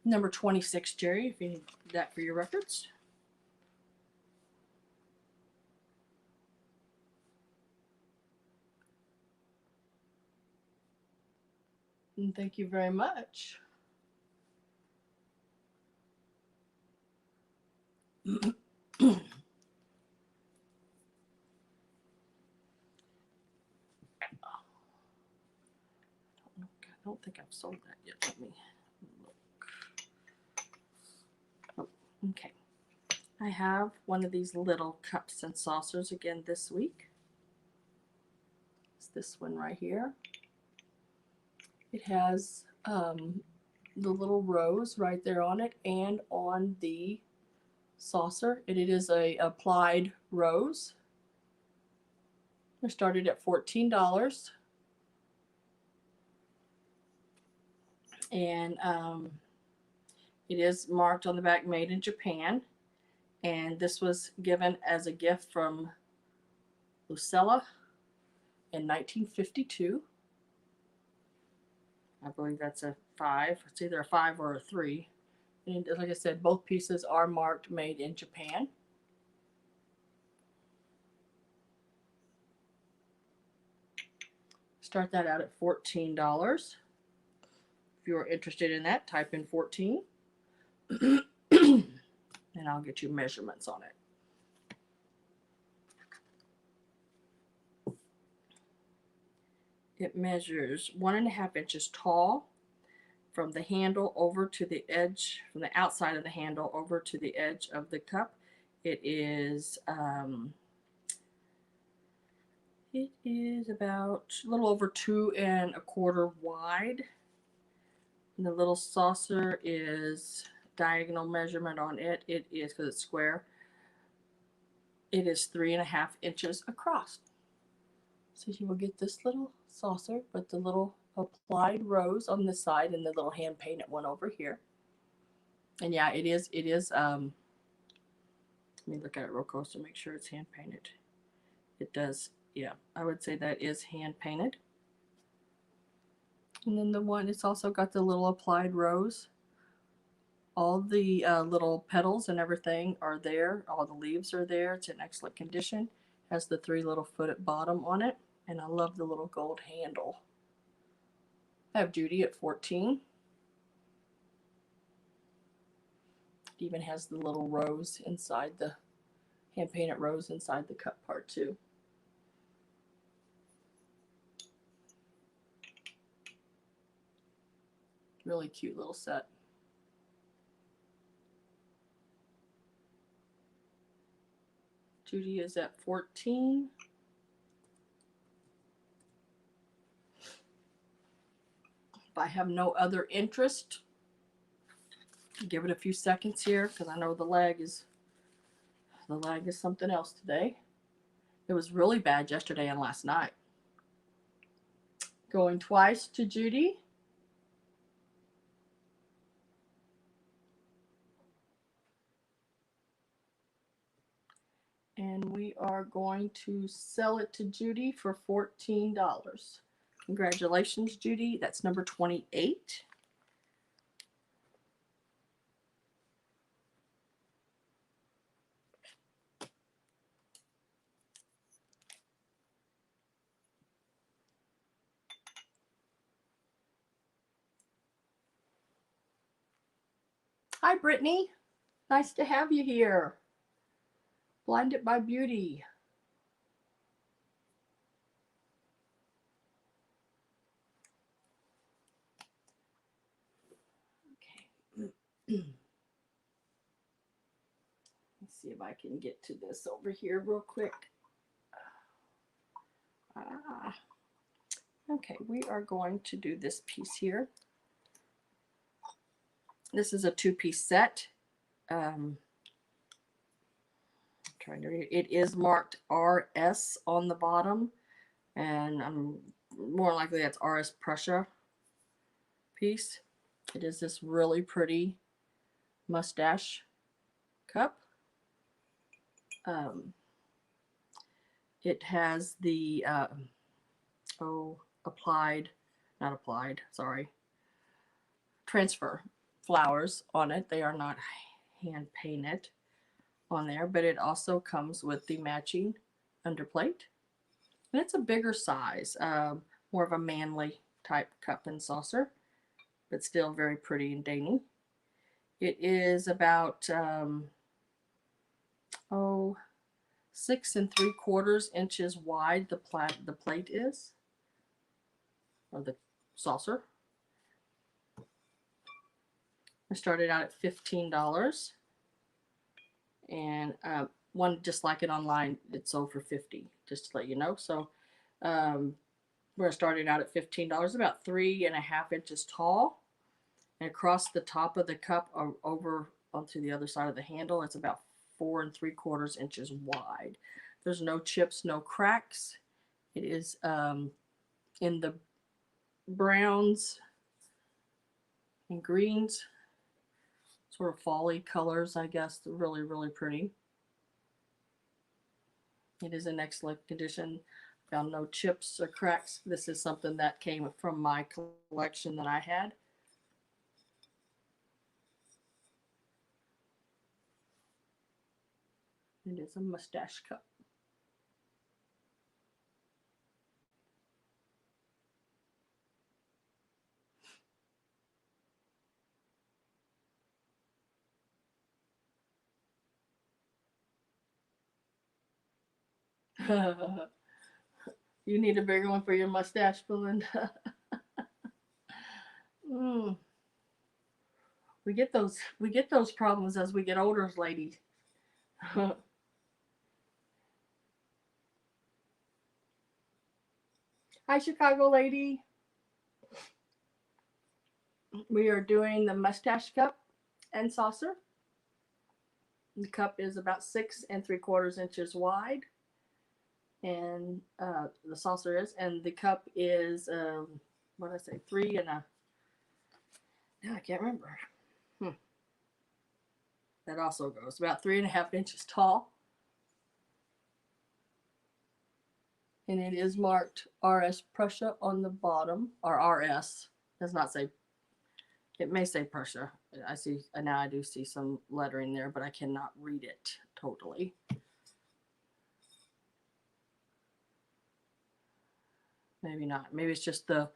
Number 26, Jerry, if you need that for your records. And thank you very much. I don't think I've sold that yet. Let me look. Oh, okay. I have one of these little cups and saucers again this week. It's this one right here. It has the little rose right there on it and on the saucer. It is a applied rose. I started at $14. And it is marked on the back made in Japan, and this was given as a gift from Lucella in 1952. I believe that's a 5. It's either a 5 or a 3. And like I said, both pieces are marked made in Japan. Start that out at $14. If you're interested in that, type in 14. And I'll get you measurements on it. It measures 1.5 inches tall from the handle over to the edge, from the outside of the handle over to the edge of the cup, It is about a little over 2 1/4 wide. And the little saucer is diagonal measurement on it. It is, because it's square, it is 3.5 inches across. So you will get this little saucer with the little applied rose on this side and the little hand painted one over here. And yeah, it is let me look at it real close to make sure it's hand painted. It does, yeah, I would say that is hand painted. And then the one, it's also got the little applied rose. All the little petals and everything are there. All the leaves are there. It's in excellent condition. Has the 3 little foot at bottom on it. And I love the little gold handle. I have Judy at 14. It even has the little rose inside, the hand painted rose inside the cup part too. Really cute little set. Judy is at 14. If I have no other interest, give it a few seconds here because I know the lag is something else today. It was really bad yesterday and last night. Going twice to Judy. And we are going to sell it to Judy for $14. Congratulations, Judy. That's number 28. Hi, Brittany. Nice to have you here. Blinded by Beauty. Okay. Let's see if I can get to this over here real quick. Okay, we are going to do this piece here. This is a 2-piece set. Trying to read it. It is marked RS on the bottom, and I'm more likely that's RS Prussia piece. It is this really pretty mustache cup. It has the transfer flowers on it. They are not hand painted on there, but it also comes with the matching underplate. And it's a bigger size, more of a manly type cup and saucer, but still very pretty and dainty. It is about 6 3/4 inches wide. The plate is, or the saucer. I started out at $15, and one just like it online, it sold for $50. Just to let you know. So we're starting out at $15, about 3.5 inches tall, and across the top of the cup over onto the other side of the handle, it's about 4 3/4 inches wide. There's no chips, no cracks. It is in the browns and greens, sort of fall-y colors, I guess. They're really, really pretty. It is in excellent condition. Found no chips or cracks. This is something that came from my collection that I had. It is a mustache cup. You need a bigger one for your mustache, Belinda. We get those problems as we get older, ladies. Hi, Chicago lady. We are doing the Mustache cup and saucer. The cup is about 6 3/4 inches wide, and the saucer is, and the cup is what did I say, 3 and a. I can't remember. That also goes about 3.5 inches tall, and it is marked RS Prussia on the bottom, or RS. Does not say. It may say Prussia. I see now. I do see some lettering there, but I cannot read it totally. Maybe not. Maybe it's just the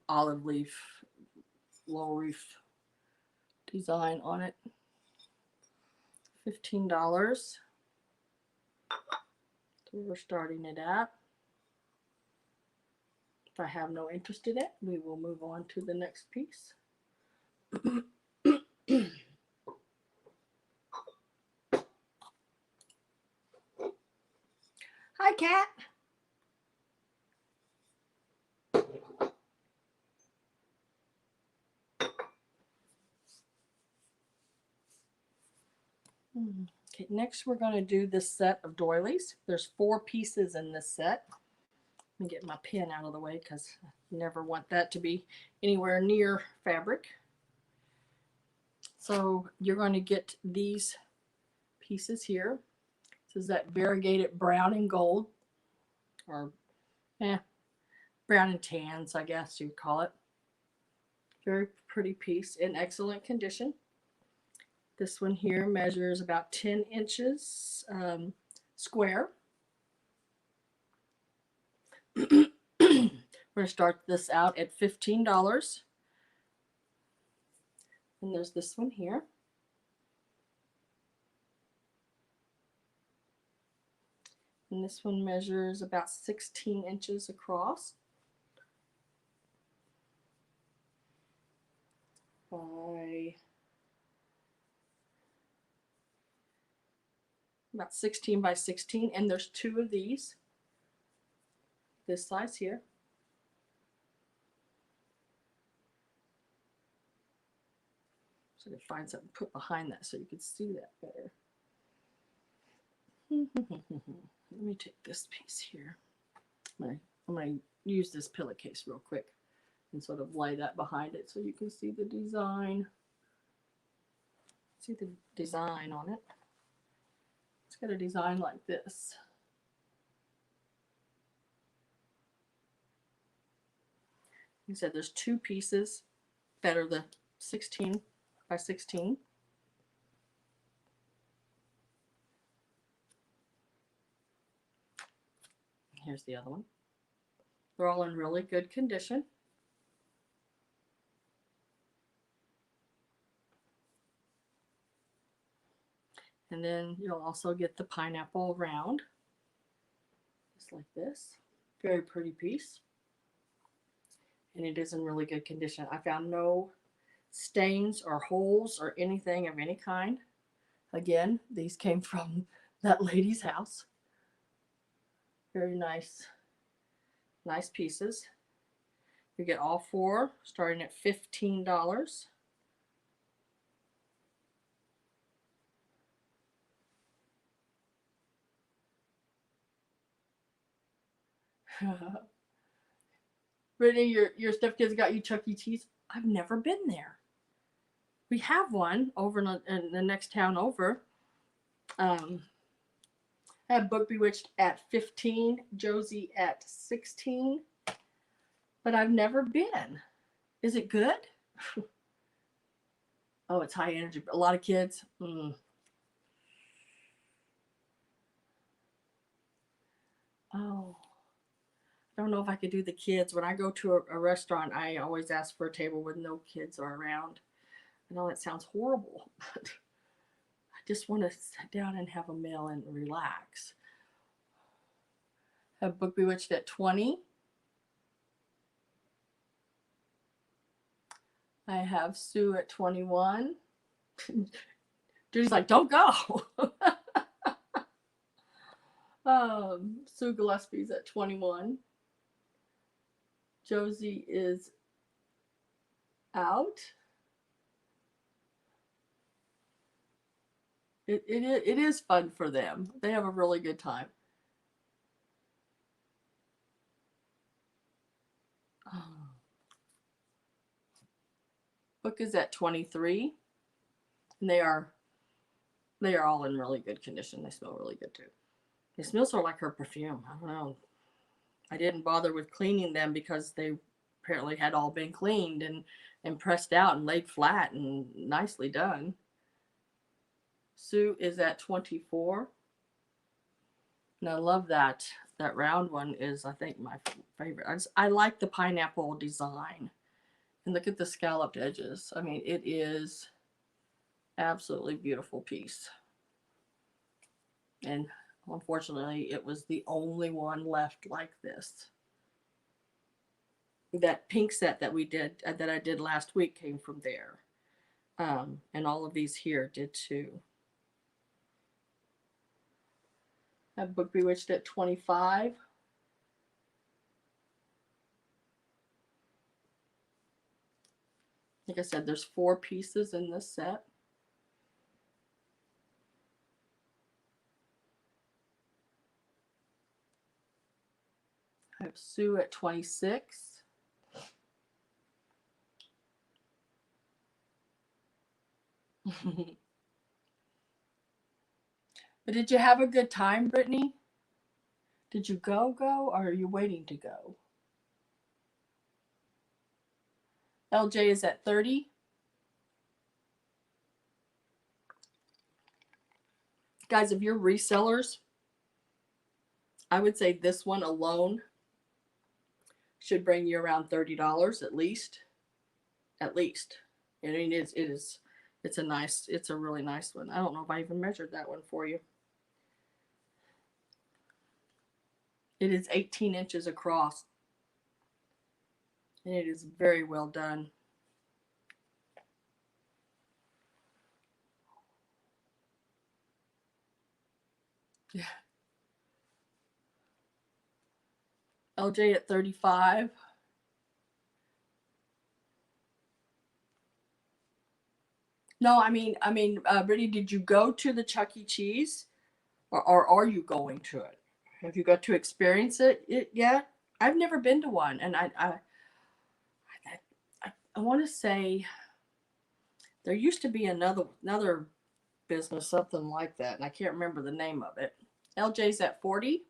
olive leaf, laurel leaf design on it. $15. So we're starting it at. If I have no interest in it, we will move on to the next piece. Hi, cat. Okay, next we're going to do this set of doilies. There's 4 pieces in this set. Let me get my pen out of the way because I never want that to be anywhere near fabric. So you're going to get these pieces here. This is that variegated brown and gold, or brown and tans, I guess you'd call it. Very pretty piece in excellent condition. This one here measures about 10 inches square. We're going to start this out at $15. And there's this one here. And this one measures about 16 inches across by about 16 by 16. And there's 2 of these, this size here. So to find something to put behind that so you can see that better. Let me take this piece here. I'm going to use this pillowcase real quick and sort of lay that behind it so you can see the design. See the design on it. It's got a design like this. Like I said, there's 2 pieces that are the 16 by 16. Here's the other one. They're all in really good condition. And then you'll also get the pineapple round, just like this. Very pretty piece. And it is in really good condition. I found no stains or holes or anything of any kind. Again, these came from that lady's house. Very nice pieces. You get all 4 starting at $15. Brittany, your stepkids got you Chuck E. Cheese. I've never been there. We have one over in the next town over. I have Book Bewitched at 15, Josie at 16, but I've never been. Is it good? Oh, it's high energy. A lot of kids. Oh, I don't know if I could do the kids. When I go to a restaurant, I always ask for a table with no kids are around. I know that sounds horrible, but I just want to sit down and have a meal and relax. I have Book Bewitched at 20. I have Sue at 21. Judy's like, don't go. Sue Gillespie's at 21. Josie is out. It is fun for them. They have a really good time. Book is at 23. And they are all in really good condition. They smell really good too. They smell sort of like her perfume. I don't know. I didn't bother with cleaning them because they apparently had all been cleaned and pressed out and laid flat and nicely done. Sue is at 24. And I love that. That round one is, I think, my favorite. I like the pineapple design. And look at the scalloped edges. I mean, it is absolutely beautiful piece. And unfortunately, it was the only one left like this. That pink set that we did, that I did last week, came from there. And all of these here did too. I have Book Bewitched at 25. Like I said, there's 4 pieces in this set. I have Sue at 26. But did you have a good time, Brittany? Did you go, or are you waiting to go? LJ is at 30. Guys, if you're resellers, I would say this one alone should bring you around $30 at least. At least. I mean, it's a really nice one. I don't know if I even measured that one for you. It is 18 inches across. And it is very well done. Yeah. LJ at 35. No, I mean, Brittany, did you go to the Chuck E. Cheese, or are you going to it? Have you got to experience it yet? I've never been to one, and I want to say there used to be another business, something like that, and I can't remember the name of it. LJ's at 40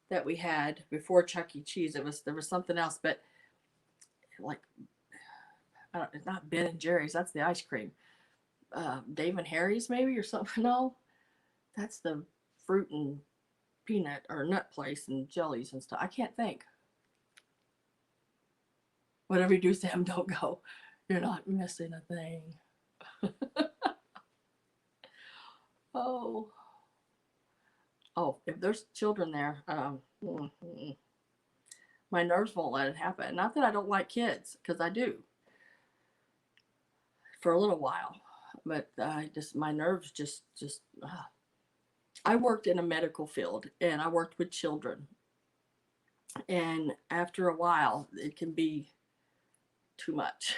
that we had before Chuck E. Cheese. There was something else, but like, it's not Ben and Jerry's. That's the ice cream. Dave and Harry's maybe, or something. No, that's the fruit and peanut or nut place and jellies and stuff. I can't think. Whatever you do, Sam, don't go. You're not missing a thing. Oh, if there's children there, my nerves won't let it happen. Not that I don't like kids, because I do. For a little while, but my nerves just. I worked in a medical field, and I worked with children, and after a while, it can be too much.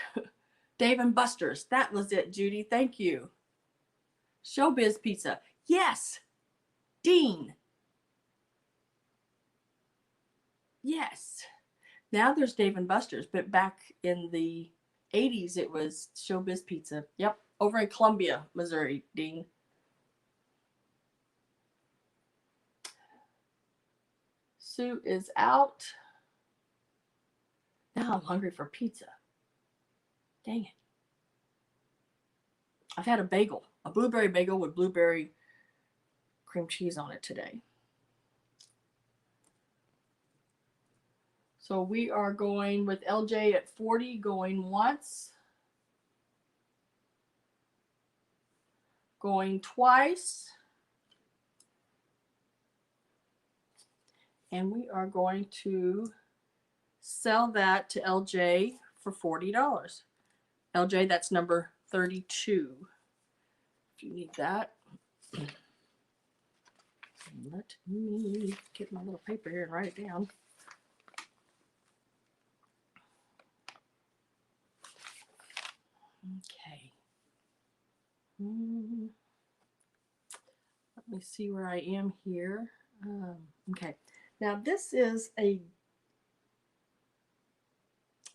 Dave and Buster's, that was it, Judy. Thank you. Showbiz Pizza, yes. Dean, yes. Now there's Dave and Buster's, but back in the 80s, it was Showbiz Pizza. Yep, over in Columbia, Missouri, Dean. Sue is out. Now I'm hungry for pizza. Dang it. I've had a bagel, a blueberry bagel with blueberry cream cheese on it today. So we are going with LJ at 40, going once, going twice, and we are going to sell that to LJ for $40. LJ, that's number 32. if you need that. Let me get my little paper here and write it down. Okay. Let me see where I am here. Okay. Now this is a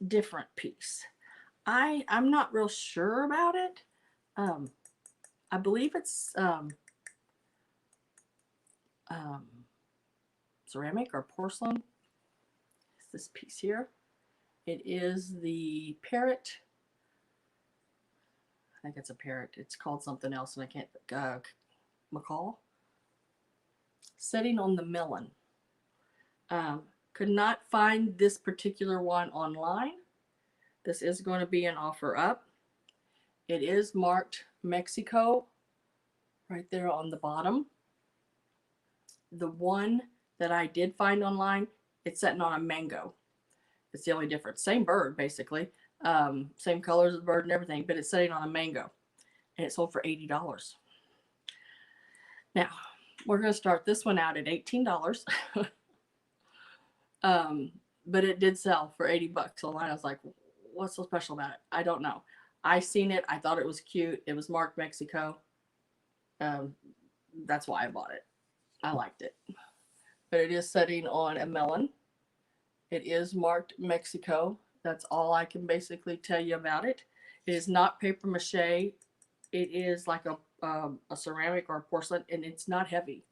different piece. I'm not real sure about it. I believe it's ceramic or porcelain. It's this piece here. It is the parrot. I think it's a parrot. It's called something else, and I can't. Macaw. Setting on the melon. Could not find this particular one online. This is going to be an offer up. It is marked Mexico right there on the bottom. The one that I did find online, it's setting on a mango. It's the only difference. Same bird, basically. Same colors of the bird and everything, but it's setting on a mango. And it sold for $80. Now, we're going to start this one out at $18. But it did sell for 80 bucks online. I was like, what's so special about it? I don't know. I seen it. I thought it was cute. It was marked Mexico. That's why I bought it. I liked it. But it is setting on a melon. It is marked Mexico. That's all I can basically tell you about it. It is not paper mache. It is like a ceramic or a porcelain, and it's not heavy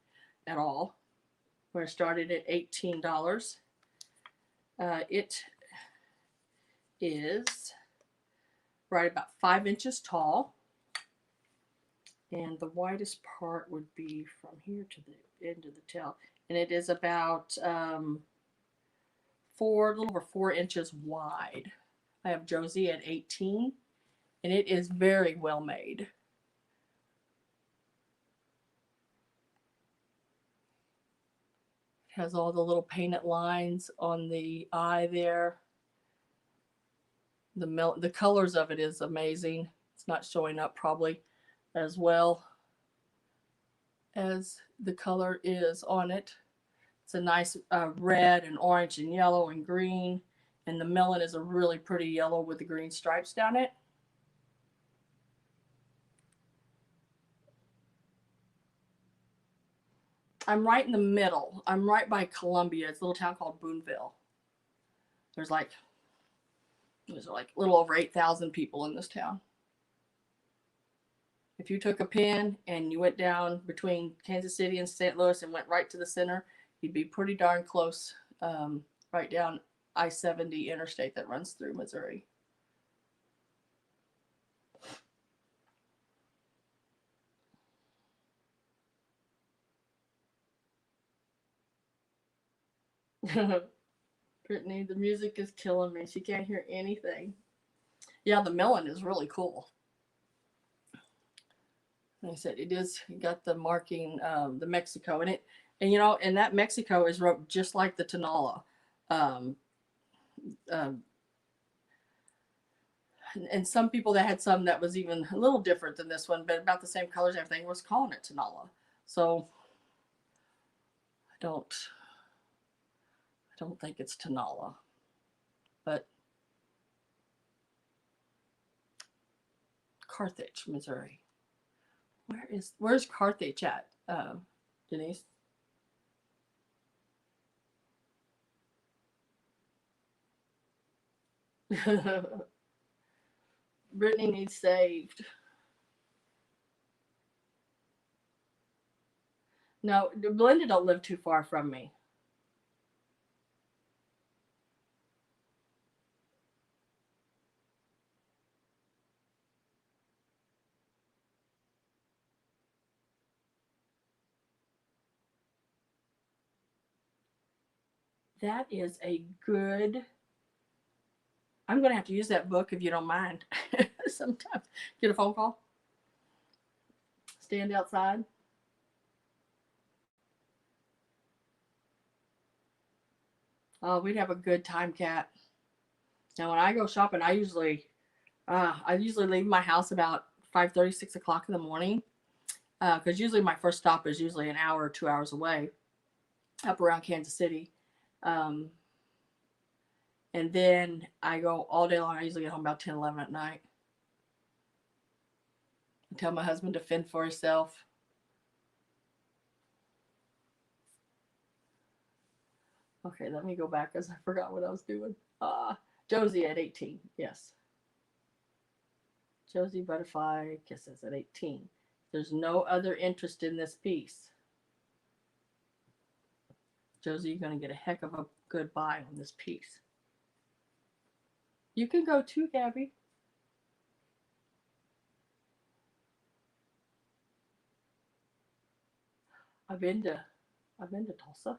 at all. We're started at $18. It is right about 5 inches tall, and the widest part would be from here to the end of the tail, and it is about a little over 4 inches wide. I have Josie at 18, and it is very well made. It has all the little painted lines on the eye there. The colors of it is amazing. It's not showing up probably as well as the color is on it. It's a nice red and orange and yellow and green, and the melon is a really pretty yellow with the green stripes down it. I'm right in the middle. I'm right by Columbia. It's a little town called Boonville. There's like a little over 8,000 people in this town. If you took a pin and you went down between Kansas City and St. Louis and went right to the center, you'd be pretty darn close, right down I-70 interstate that runs through Missouri. Brittany, the music is killing me. She can't hear anything. Yeah, the melon is really cool. Like I said, it is, you got the marking, the Mexico in it. And, you know, and that Mexico is wrote just like the Tonala. And some people that had some that was even a little different than this one, but about the same colors and everything, was calling it Tonala. So I don't think it's Tonala, but Carthage, Missouri. Where's Carthage at, Denise? Brittany needs saved. No, Belinda don't live too far from me. That is a good. I'm going to have to use that book if you don't mind. Sometimes get a phone call. Stand outside. Oh, we'd have a good time, Kat. Now, when I go shopping, I usually leave my house about 5:30, 6 o'clock in the morning. because usually my first stop is usually an hour or 2 hours away, up around Kansas City. And then I go all day long. I usually get home about 10, 11 at night. I tell my husband to fend for himself. Okay, let me go back because I forgot what I was doing. Josie at 18, yes. Josie Butterfly Kisses at 18. There's no other interest in this piece. Josie, you're going to get a heck of a good buy on this piece. You can go too, Gabby. I've been to Tulsa.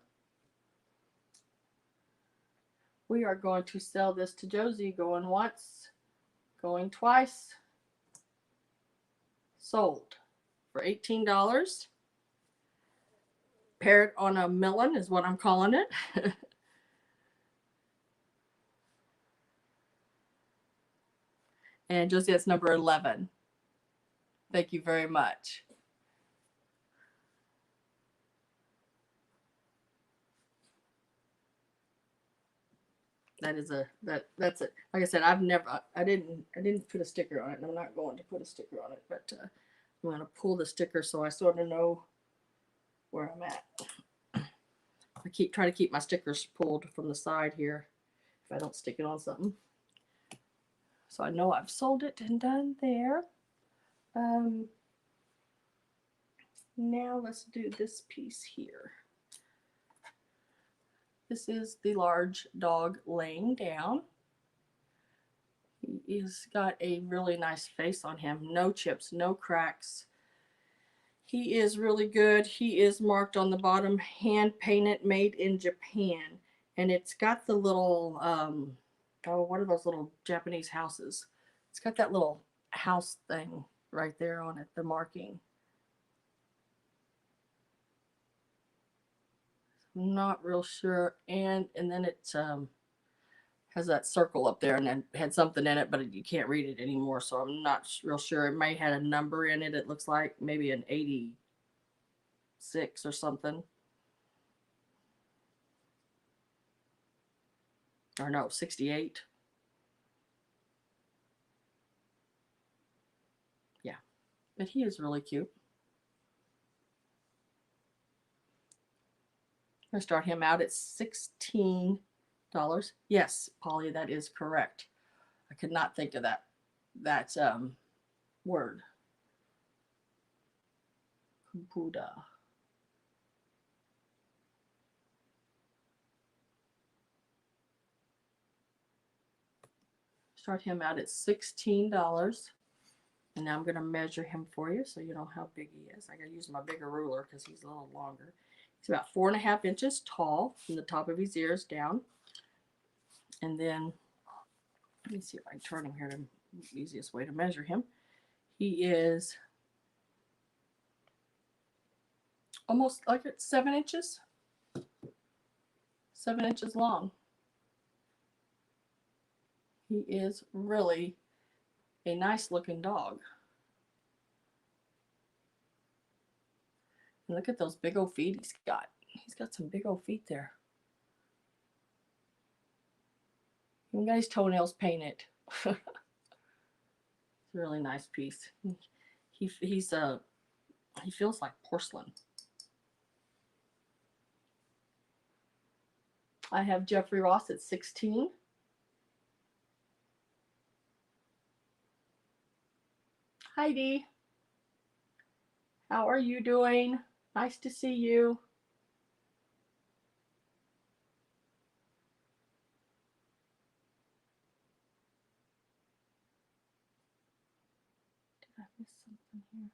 We are going to sell this to Josie. Going once, going twice. Sold for $18. Parrot on a melon is what I'm calling it. And Josie, that's number 11. Thank you very much. That's it. Like I said, I didn't put a sticker on it, and I'm not going to put a sticker on it, but I'm going to pull the sticker so I sort of know where I'm at. I try to keep my stickers pulled from the side here if I don't stick it on something. So I know I've sold it and done there. Now let's do this piece here. This is the large dog laying down. He's got a really nice face on him. No chips, no cracks. He is really good. He is marked on the bottom, hand painted, made in Japan. And it's got the little, what are those little Japanese houses? It's got that little house thing right there on it, the marking. I'm not real sure. And then it has that circle up there and then had something in it, but you can't read it anymore. So I'm not real sure. It may have had a number in it. It looks like maybe an 86 or something. Or no, 68. Yeah, but he is really cute. I'm going to start him out at $16. Yes, Polly, that is correct. I could not think of that word. Kumpuda. Start him out at $16. And now I'm going to measure him for you so you know how big he is. I got to use my bigger ruler because he's a little longer. He's about 4.5 inches tall from the top of his ears down. And then, let me see if I can turn him here to the easiest way to measure him. He is almost like it's 7 inches. 7 inches long. He is really a nice looking dog. And look at those big old feet he's got. He's got some big old feet there. He got his toenails painted. It's a really nice piece. He feels like porcelain. I have Jeffrey Ross at 16. Heidi, how are you doing? Nice to see you. Did I miss something here?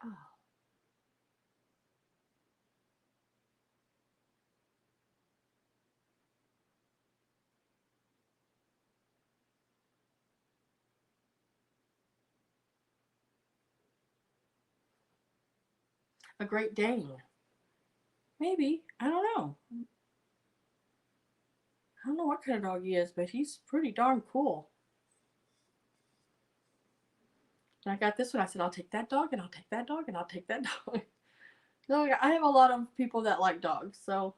Oh. A Great Dane. Maybe. I don't know. I don't know what kind of dog he is, but he's pretty darn cool. And I got this one. I said, I'll take that dog, and I'll take that dog, and I'll take that dog. So I have a lot of people that like dogs. So,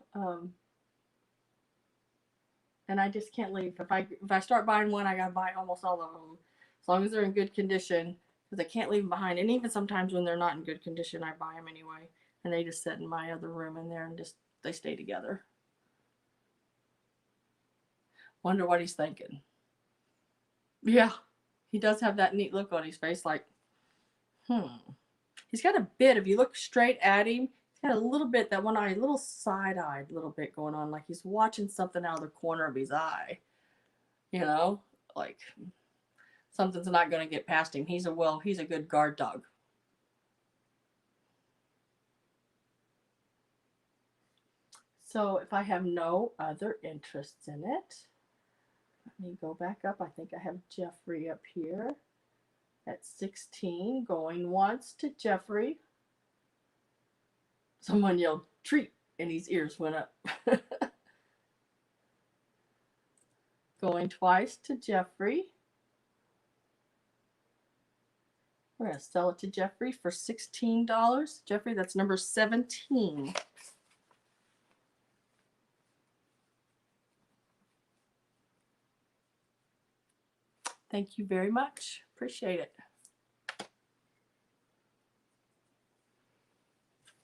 and I just can't leave. If I start buying one, I gotta buy almost all of them, as long as they're in good condition, because I can't leave them behind. And even sometimes when they're not in good condition, I buy them anyway, and they just sit in my other room in there and just they stay together. Wonder what he's thinking. Yeah, he does have that neat look on his face, like, He's got a bit, if you look straight at him, he's got a little bit, that one eye, a little side-eyed little bit going on, like he's watching something out of the corner of his eye. You know, like something's not going to get past him. He's a good guard dog. So if I have no other interests in it, let me go back up. I think I have Jeffrey up here at 16, going once to Jeffrey. Someone yelled treat and his ears went up. Going twice to Jeffrey. We're going to sell it to Jeffrey for $16. Jeffrey, that's number 17. Thank you very much. Appreciate it.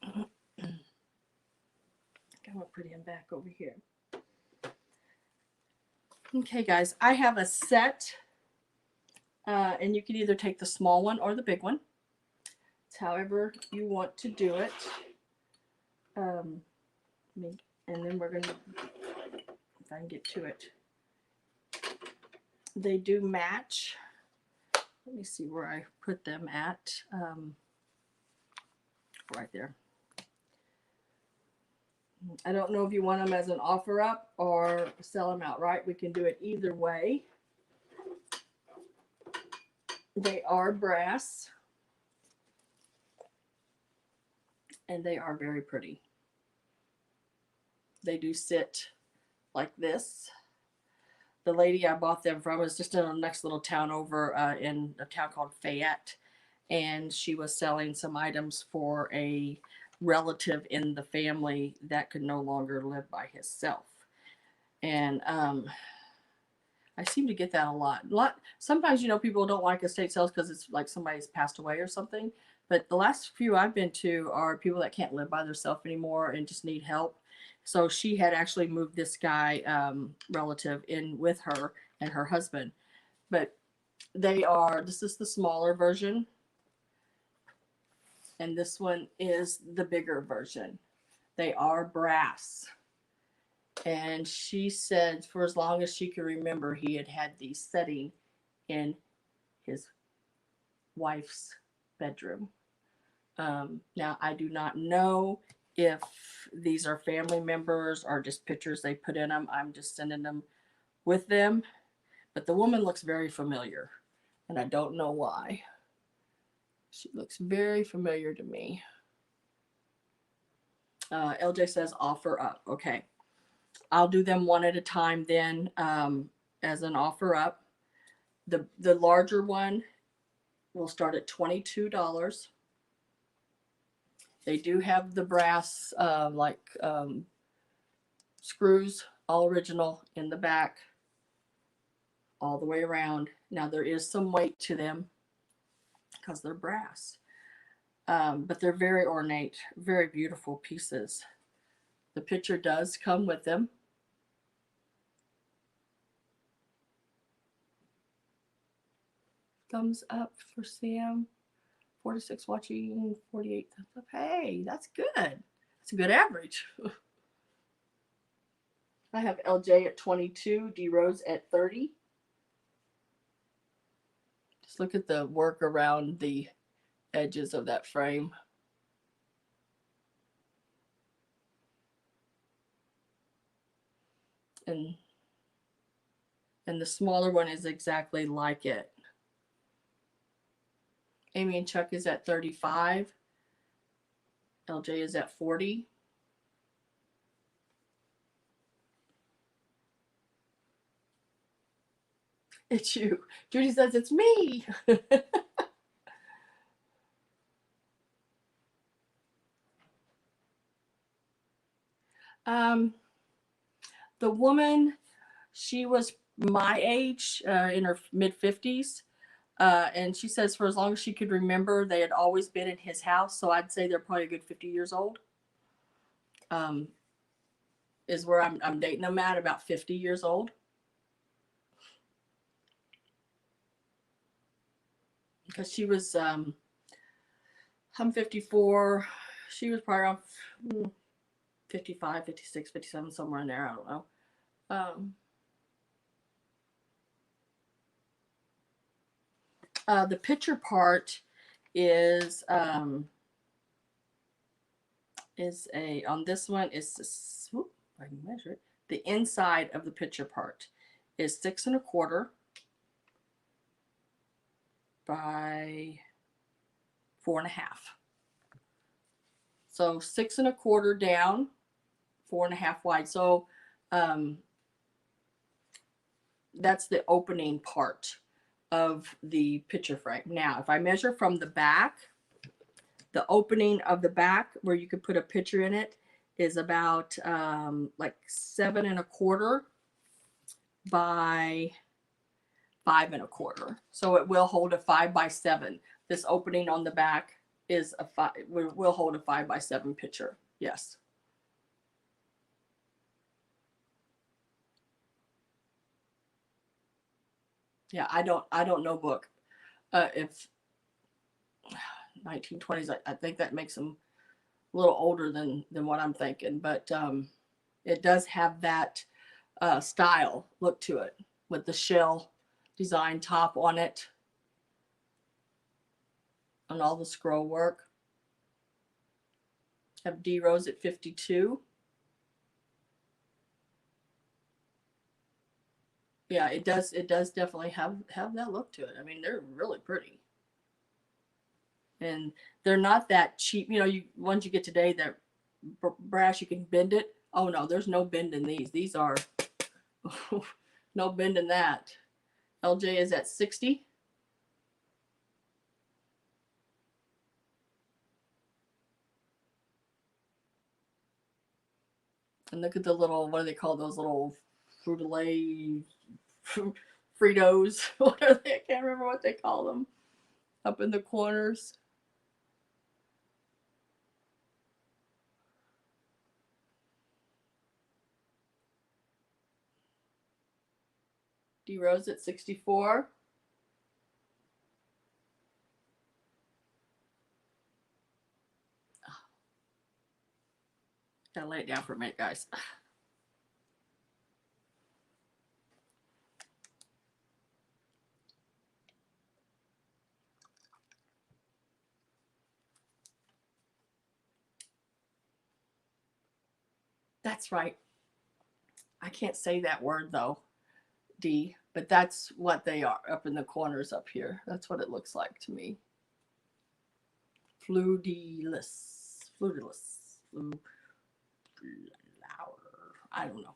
I'm going to put him back over here. Okay, guys, I have a set, and you can either take the small one or the big one. It's however you want to do it. And then we're going to, if I can get to it, they do match. Let me see where I put them at. Right there. I don't know if you want them as an offer up or sell them outright. We can do it either way. They are brass. And they are very pretty. They do sit like this. The lady I bought them from is just in the next little town over in a town called Fayette. And she was selling some items for a relative in the family that could no longer live by himself. And I seem to get that a lot. Sometimes, you know, people don't like estate sales because it's like somebody's passed away or something. But the last few I've been to are people that can't live by themselves anymore and just need help. So she had actually moved this guy, relative, in with her and her husband. But this is the smaller version. And this one is the bigger version. They are brass. And she said for as long as she could remember, he had these setting in his wife's bedroom. Now, I do not know if these are family members or just pictures they put in them. I'm just sending them with them. But the woman looks very familiar, and I don't know why. She looks very familiar to me. LJ says offer up. Okay. I'll do them one at a time then, as an offer up. The larger one will start at $22. They do have the brass, screws, all original in the back, all the way around. Now there is some weight to them because they're brass, but they're very ornate, very beautiful pieces. The picture does come with them. Thumbs up for Sam. 46 watching, 48 thumbs up. Hey, that's good. That's a good average. I have LJ at 22, D Rose at 30. Just look at the work around the edges of that frame. And the smaller one is exactly like it. Amy and Chuck is at 35. LJ is at 40. It's you. Judy says it's me. The woman, she was my age, in her mid-50s. And she says for as long as she could remember, they had always been in his house. So I'd say they're probably a good 50 years old. Is where I'm dating them at, about 50 years old. Because she was, I'm 54. She was probably around 55, 56, 57, somewhere in there. I don't know. The picture part is on this one is, whoop, I can measure it. The inside of the picture part is 6 1/4 by 4 1/2. So 6 1/4 down, 4 1/2 wide. So that's the opening part of the picture frame. Now, if I measure from the back, the opening of the back where you could put a picture in it is about like 7 1/4 by 5 1/4. So it will hold a 5 by 7. This opening on the back is a 5. Will hold a 5 by 7 picture. Yes. Yeah, I don't know book. If 1920s, I think that makes them a little older than what I'm thinking, but it does have that style look to it with the shell design top on it and all the scroll work. Have D Rose at 52. Yeah, it does definitely have that look to it. I mean, they're really pretty. And they're not that cheap. You know, once you get today, that brass, you can bend it. Oh no, there's no bend in these. These are no bend in that. LJ is at 60. And look at the little, what do they call those little fruit Fritos? What are they? I can't remember what they call them. Up in the corners. D Rose at 64. Gotta lay it down for a minute, guys. That's right. I can't say that word though, D, but that's what they are up in the corners up here. That's what it looks like to me. Fluidiless. I don't know.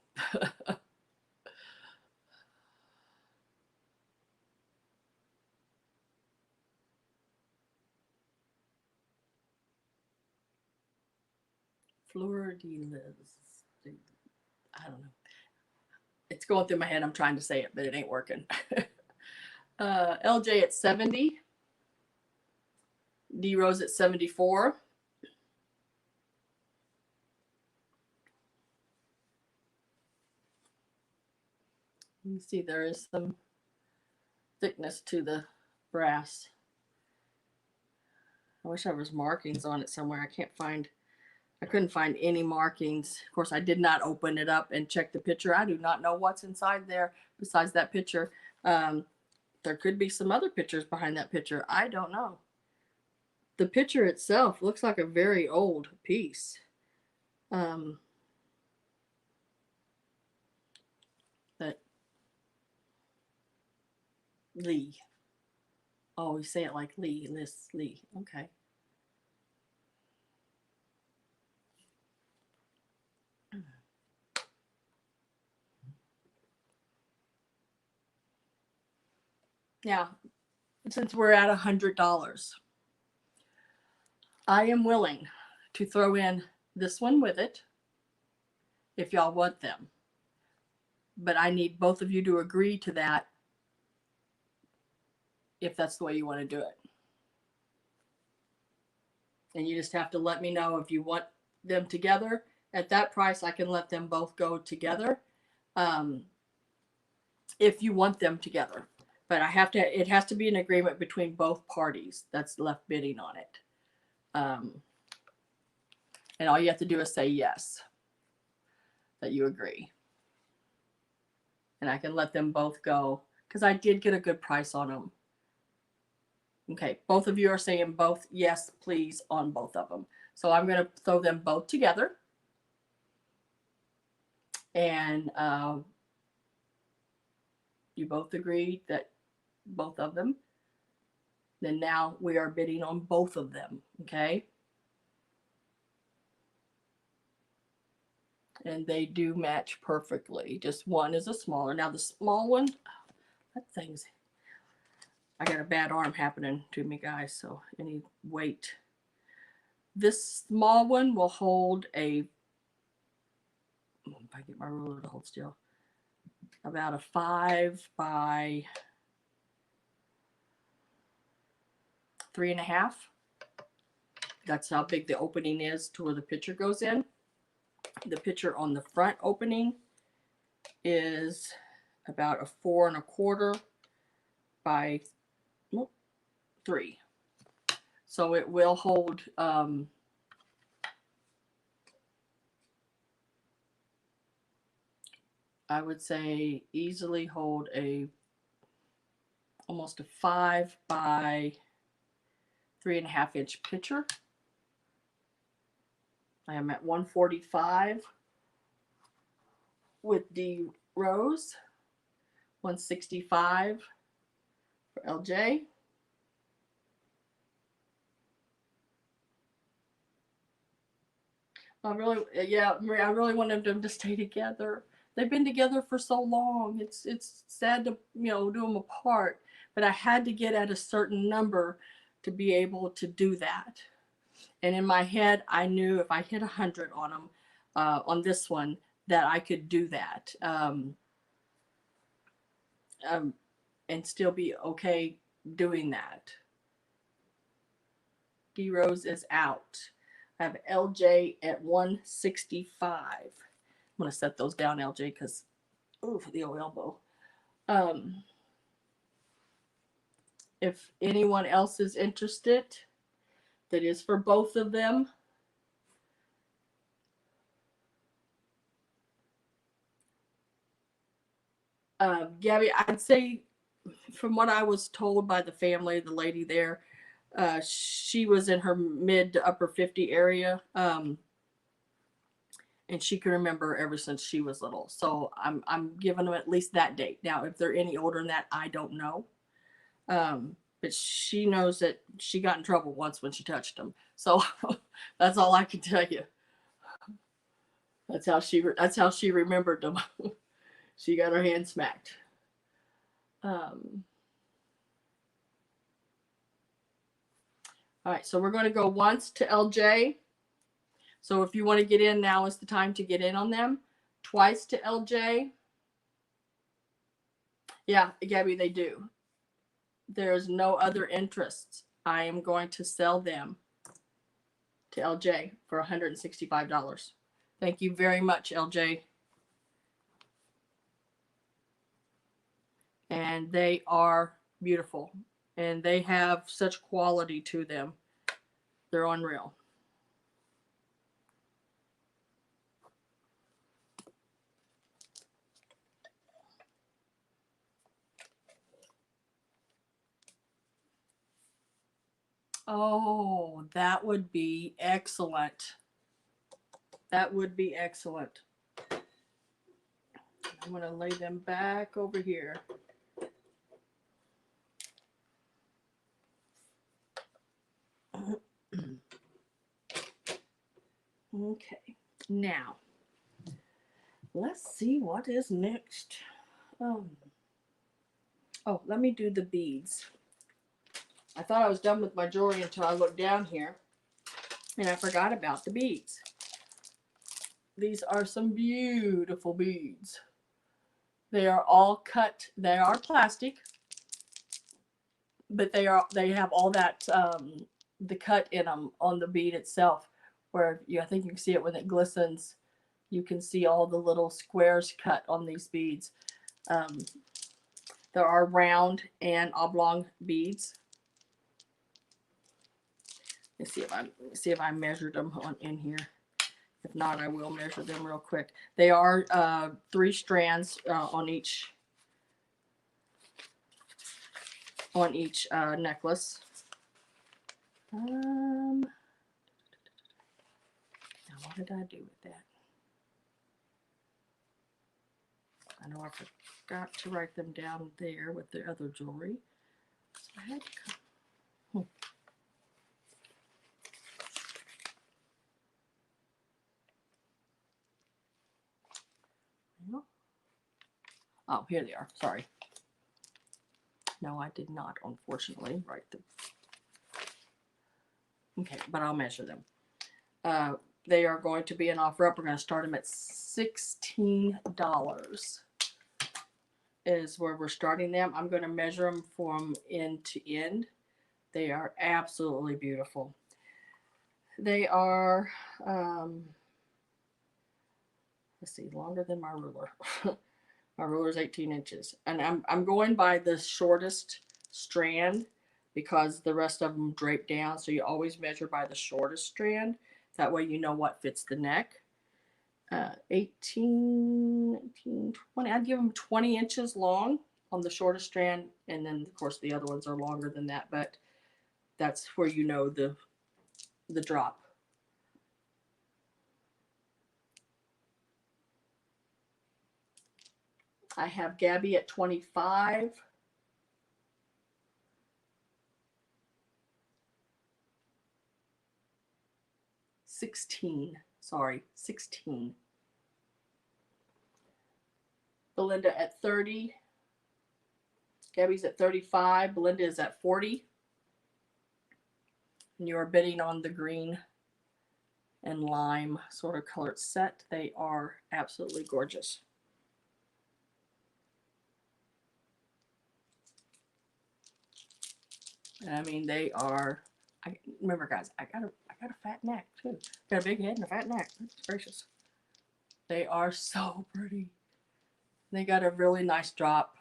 Fluidiless. I don't know. It's going through my head. I'm trying to say it, but it ain't working. LJ at 70. D Rose at 74. You see there is some thickness to the brass. I wish there was markings on it somewhere. I couldn't find any markings. Of course, I did not open it up and check the picture. I do not know what's inside there besides that picture. There could be some other pictures behind that picture. I don't know. The picture itself looks like a very old piece. But Lee. Oh, we say it like Lee. Lee. Okay. Now, since we're at $100, I am willing to throw in this one with it if y'all want them. But I need both of you to agree to that if that's the way you want to do it. And you just have to let me know if you want them together. At that price, I can let them both go together. If you want them together. But it has to be an agreement between both parties that's left bidding on it. And all you have to do is say yes, that you agree. And I can let them both go because I did get a good price on them. Okay, both of you are saying both yes, please, on both of them. So I'm going to throw them both together. And you both agreed that both of them. Then now we are bidding on both of them, okay? And they do match perfectly. Just one is a smaller. Now the small one, that thing's, I got a bad arm happening to me, guys, so any weight. This small one will hold if I get my ruler to hold still, about a 5 by 3.5. That's how big the opening is to where the picture goes in. The picture on the front opening is about a 4 1/4 by 3. So it will hold I would say easily hold almost a 5 by 3.5 inch picture. I am at 145 with D Rose, 165 for LJ. I really wanted them to stay together. They've been together for so long. It's sad to do them apart, but I had to get at a certain number to be able to do that. And in my head, I knew if I hit 100 on them, on this one, that I could do that and still be okay doing that. D Rose is out. I have LJ at 165. I'm going to set those down, LJ, because, ooh, for the old elbow. If anyone else is interested, that is for both of them. Gabby, I'd say from what I was told by the family, the lady there, she was in her mid to upper 50 area. And she can remember ever since she was little. So I'm giving them at least that date. Now, if they're any older than that, I don't know. But she knows that she got in trouble once when she touched them. So that's all I can tell you. That's how she remembered them. She got her hand smacked. All right, so we're going to go once to LJ. So if you want to get in, now is the time to get in on them. Twice to LJ. Yeah, Gabby, they do. There's no other interest. I am going to sell them to LJ for $165. Thank you very much, LJ. And they are beautiful. And they have such quality to them. They're unreal. Oh, that would be excellent. That would be excellent. I'm going to lay them back over here. Okay, now let's see what is next. Oh, let me do the beads. I thought I was done with my jewelry until I looked down here and I forgot about the beads. These are some beautiful beads. They are all cut. They are plastic, but they have all that the cut in them on the bead itself. Where I think you can see it when it glistens. You can see all the little squares cut on these beads. There are round and oblong beads. Let's see if I measured them in here. If not, I will measure them real quick. They are 3 strands on each necklace. Now what did I do with that? I know I forgot to write them down there with the other jewelry. So I had to come. Oh, here they are. Sorry. No, I did not, unfortunately, write them. Okay, but I'll measure them. They are going to be an offer up. We're going to start them at $16 is where we're starting them. I'm going to measure them from end to end. They are absolutely beautiful. They are, let's see, longer than my ruler. My ruler is 18 inches. And I'm going by the shortest strand because the rest of them drape down. So you always measure by the shortest strand. That way you know what fits the neck. 18, 20. I'd give them 20 inches long on the shortest strand. And then, of course, the other ones are longer than that. But that's where you know the drop. I have Gabby at 25. $16. Sorry, $16. Belinda at 30. Gabby's at 35. Belinda is at 40. And you are bidding on the green and lime sort of colored set. They are absolutely gorgeous. And I mean, they are. Remember, guys, I got a fat neck too. Got a big head and a fat neck. That's gracious. They are so pretty. They got a really nice drop.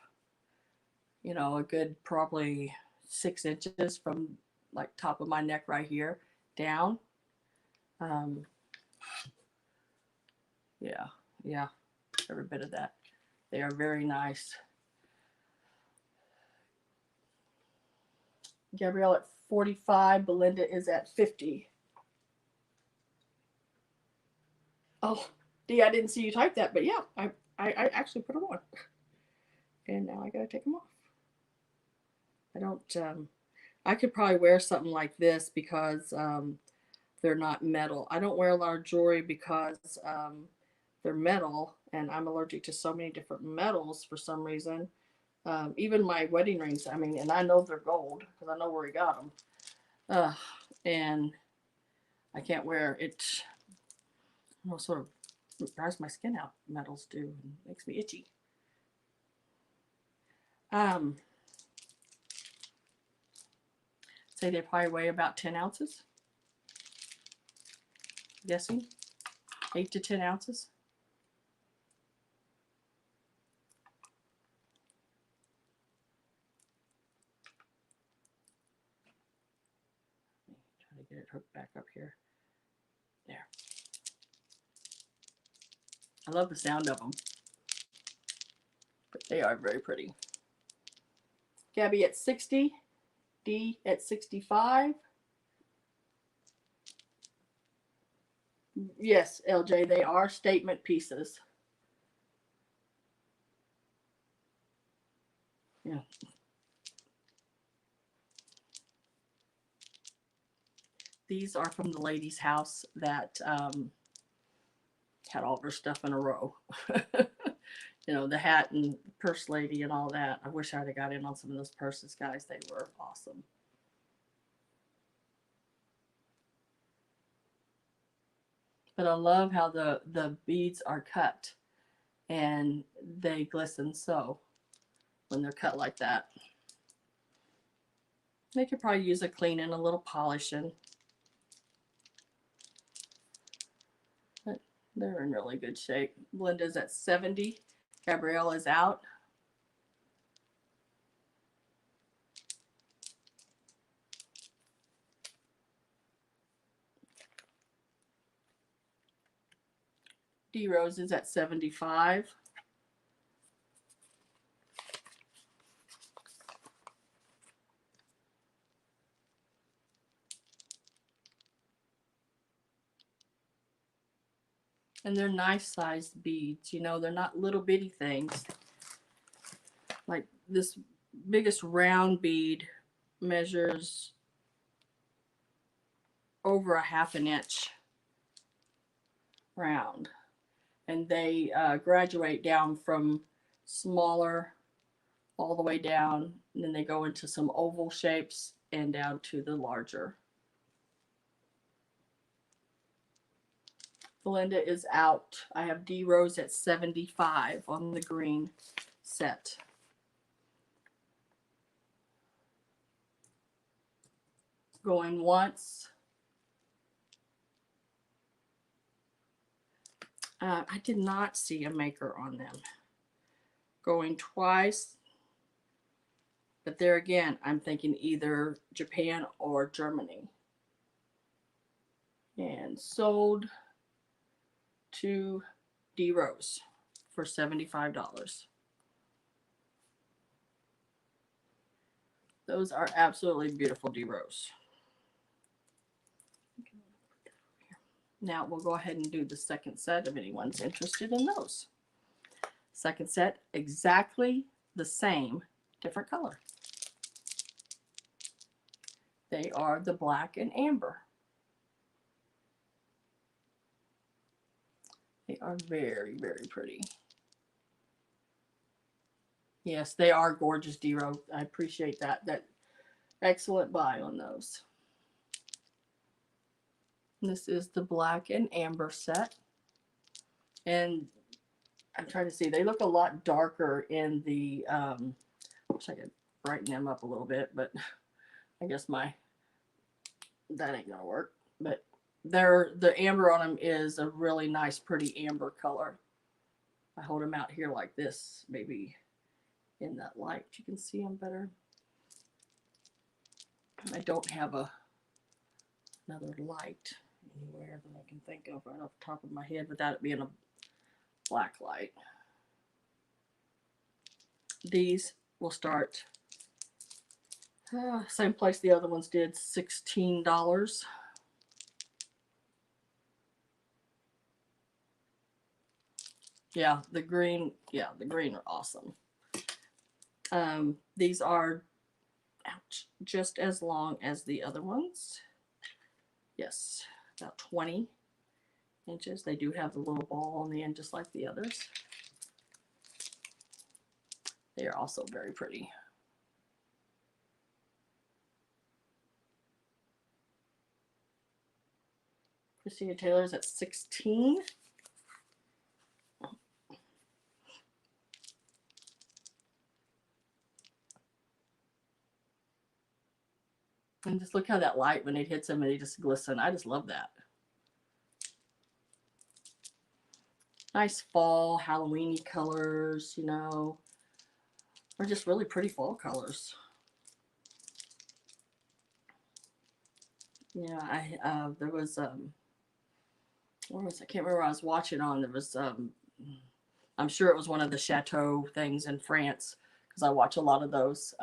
You know, a good probably 6 inches from like top of my neck right here down. Yeah, every bit of that. They are very nice. Gabrielle at 45. Belinda is at 50. Oh, Dee, I didn't see you type that, but yeah, I actually put them on. And now I gotta take them off. I don't, I could probably wear something like this because they're not metal. I don't wear a lot of jewelry because they're metal, and I'm allergic to so many different metals for some reason. Even my wedding rings, I mean, and I know they're gold because I know where he got them. And I can't wear it. You know, sort of dries my skin out. Metals do, and makes me itchy. Say they probably weigh about 10 ounces. Guessing 8 to 10 ounces. Try to get it hooked back up here. There. I love the sound of them, but they are very pretty. Gabby at 60, Dee at 65. Yes, LJ, they are statement pieces. Yeah. These are from the lady's house that had all of her stuff in a row. You know, the hat and purse lady and all that. I wish I'd have got in on some of those purses, guys. They were awesome. But I love how the beads are cut and they glisten so when they're cut like that. They could probably use a cleaning, a little polishing. But they're in really good shape. Belinda's at 70. Gabrielle is out. D Rose is at 75. And they're nice sized beads, you know, they're not little bitty things. Like this biggest round bead measures over a ½ inch round. And they graduate down from smaller all the way down, and then they go into some oval shapes and down to the larger. Belinda is out. I have D Rose at 75 on the green set. Going once. I did not see a maker on them. Going twice. But there again, I'm thinking either Japan or Germany. And sold to D Rose for $75. Those are absolutely beautiful, D Rose. Now we'll go ahead and do the second set if anyone's interested in those. Second set, exactly the same, different color. They are the black and amber. They are very, very pretty. Yes, they are gorgeous, D-Ro. I appreciate that. That excellent buy on those. This is the black and amber set. And I'm trying to see, they look a lot darker in the, wish I could brighten them up a little bit, but I guess that ain't gonna work. But the amber on them is a really nice, pretty amber color. I hold them out here like this, maybe in that light you can see them better. I don't have another light anywhere that I can think of right off the top of my head without it being a black light. These will start same place the other ones did, $16. Yeah, the green are awesome. These are just as long as the other ones. Yes, about 20 inches. They do have the little ball on the end just like the others. They are also very pretty. Christina Taylor's at 16. And just look how that light, when it hits them, and they just glisten. I just love that. Nice fall, Halloween-y colors, you know. Or just really pretty fall colors. Yeah, there was, where was I can't remember what I was watching on. There was, I'm sure it was one of the chateau things in France, because I watch a lot of those.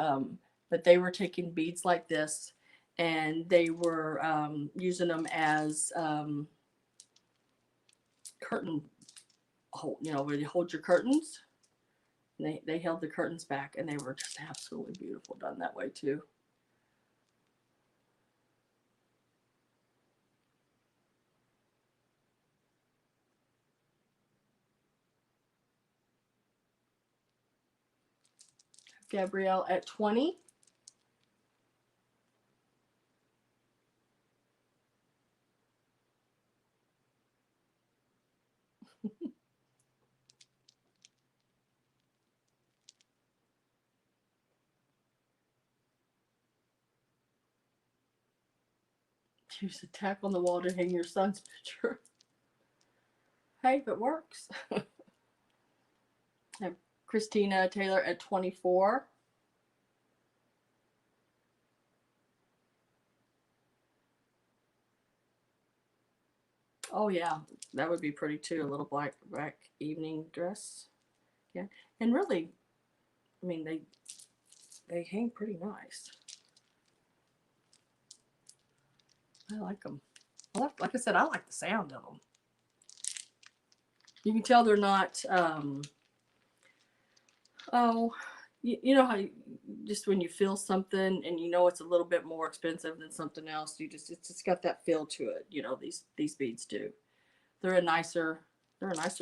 But they were taking beads like this, and they were using them as curtain hold, you know, where you hold your curtains. And they held the curtains back, and they were just absolutely beautiful done that way too. Gabrielle at 20. Use a tack on the wall to hang your son's picture. Hey, if it works. I have Christina Taylor at 24. Oh yeah, that would be pretty too. A little black evening dress. Yeah, and really, I mean they hang pretty nice. I like them. Like I said, I like the sound of them. You can tell they're not. Oh, you know how just when you feel something and you know it's a little bit more expensive than something else, it's just got that feel to it. You know these beads do. They're a nicer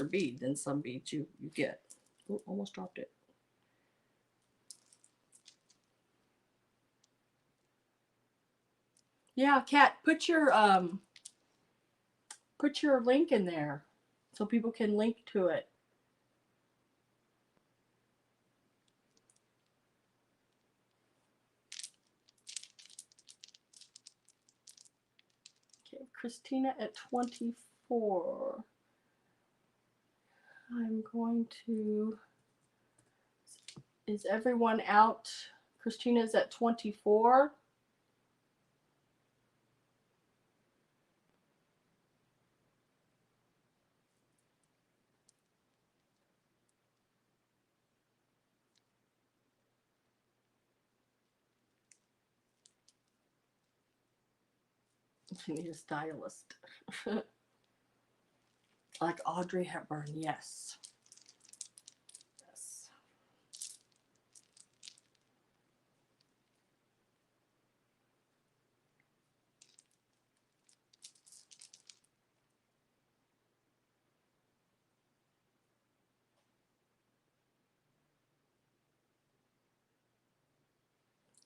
bead than some beads you get. Ooh, almost dropped it. Yeah, Kat, put your link in there so people can link to it. Okay, Christina at 24. I'm going to. Is everyone out? Christina's at 24. You need a stylist. Like Audrey Hepburn, yes. Yes.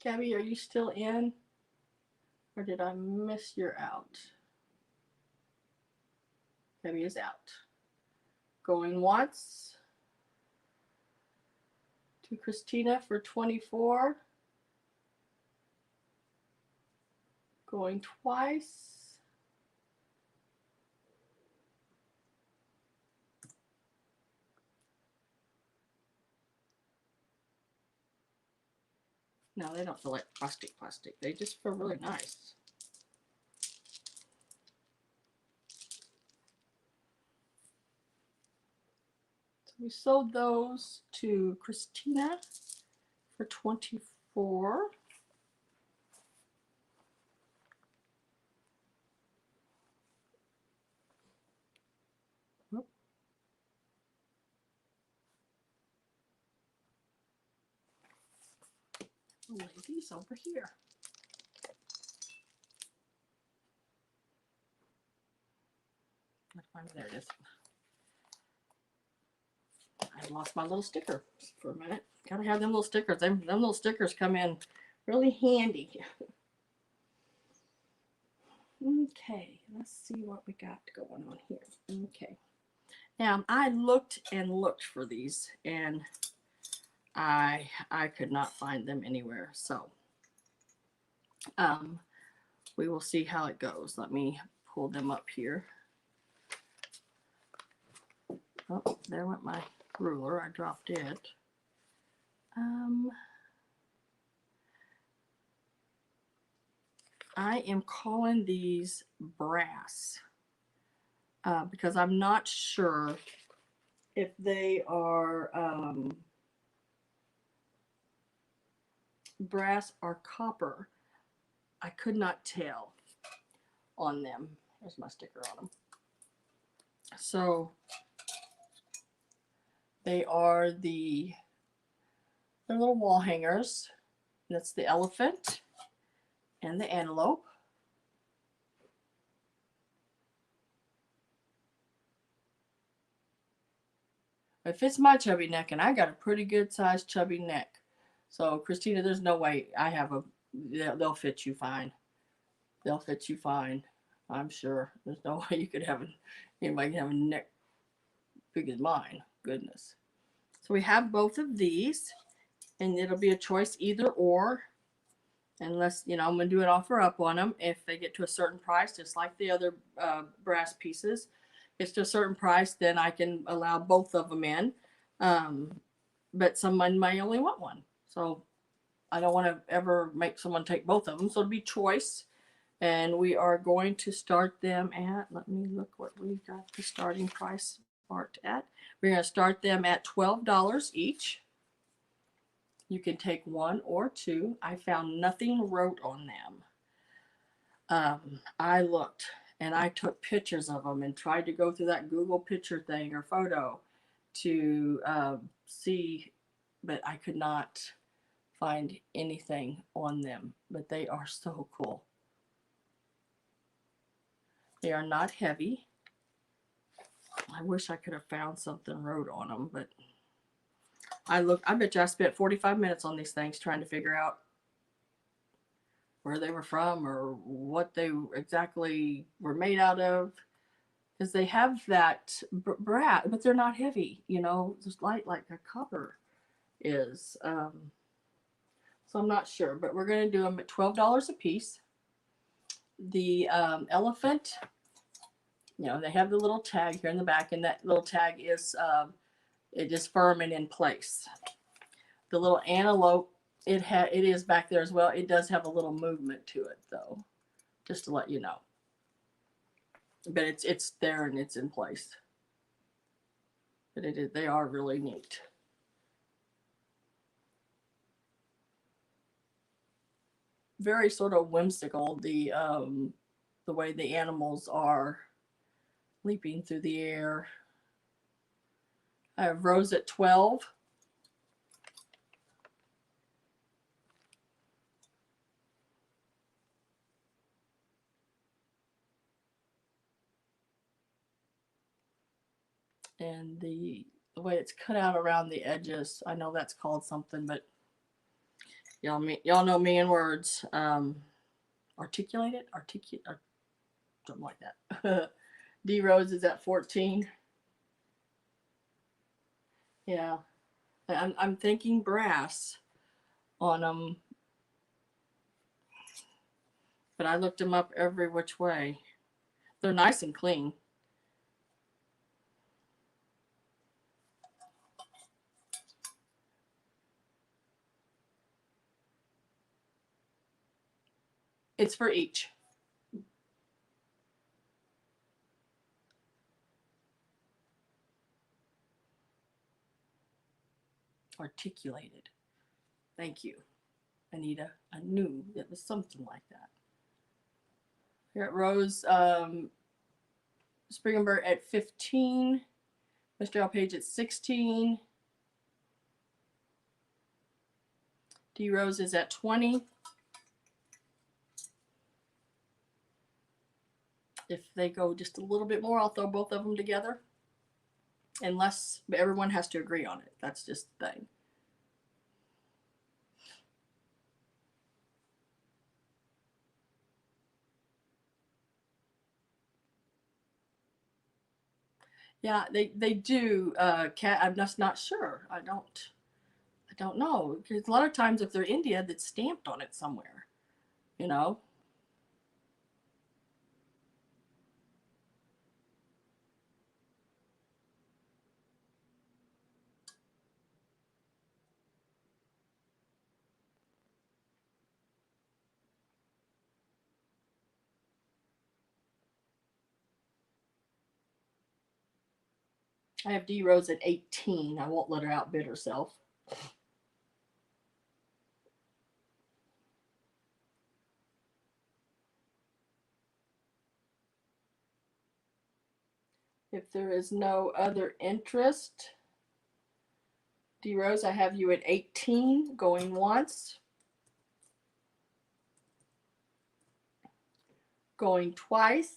Gabby, are you still in? Or did I miss your out? Gabby is out. Going once. To Christina for 24. Going twice. No, they don't feel like plastic. They just feel really nice. So we sold those to Christina for 24. I'll lay these over here. There it is. I lost my little sticker for a minute. Gotta have them little stickers. Them little stickers come in really handy. Okay, let's see what we got going on here. Okay. Now I looked and looked for these and I could not find them anywhere. So we will see how it goes. Let me pull them up here. Oh, there went my ruler. I dropped it. I am calling these brass because I'm not sure if they are brass or copper. I could not tell on them. There's my sticker on them. So they are they're little wall hangers. That's the elephant and the antelope. It fits my chubby neck, and I got a pretty good sized chubby neck. So Christina, there's no way I have they'll fit you fine. They'll fit you fine. I'm sure. There's no way you could anybody can have a neck big as mine. Goodness. So we have both of these, and it'll be a choice either or. Unless, you know, I'm going to do an offer up on them. If they get to a certain price, just like the other brass pieces, gets to a certain price, then I can allow both of them in. But someone may only want one. So I don't want to ever make someone take both of them. So it'll be choice. And we are going to start them at, let me look what we got the starting price marked at. We're going to start them at $12 each. You can take one or two. I found nothing wrote on them. I looked and I took pictures of them and tried to go through that Google picture thing or photo to see, but I could not find anything on them. But they are so cool. They are not heavy. I wish I could have found something wrote on them, but I bet you I spent 45 minutes on these things trying to figure out where they were from or what they exactly were made out of. Because they have that brass, but they're not heavy, you know, just light like a copper is. So I'm not sure, but we're going to do them at $12 a piece. The elephant, you know, they have the little tag here in the back, and that little tag is it is firm and in place. The little antelope, it is back there as well. It does have a little movement to it though, just to let you know. But it's there and it's in place. But they are really neat. Very sort of whimsical, the way the animals are leaping through the air. I have Rose at 12. And the way it's cut out around the edges, I know that's called something, but y'all know me in words. Articulated, something like that. D Rose is at 14. Yeah, I'm thinking brass on them, but I looked them up every which way. They're nice and clean. It's for each. Articulated. Thank you, Anita. I knew it was something like that. Here at Rose, Springenberg at 15. Mr. L. Page at 16. D Rose is at 20. If they go just a little bit more, I'll throw both of them together. Unless everyone has to agree on it. That's just the thing. Yeah, they do. I'm just not sure. I don't know, because a lot of times if they're India, that's stamped on it somewhere. You know. I have D Rose at 18. I won't let her outbid herself. If there is no other interest, D Rose, I have you at 18, going once, going twice,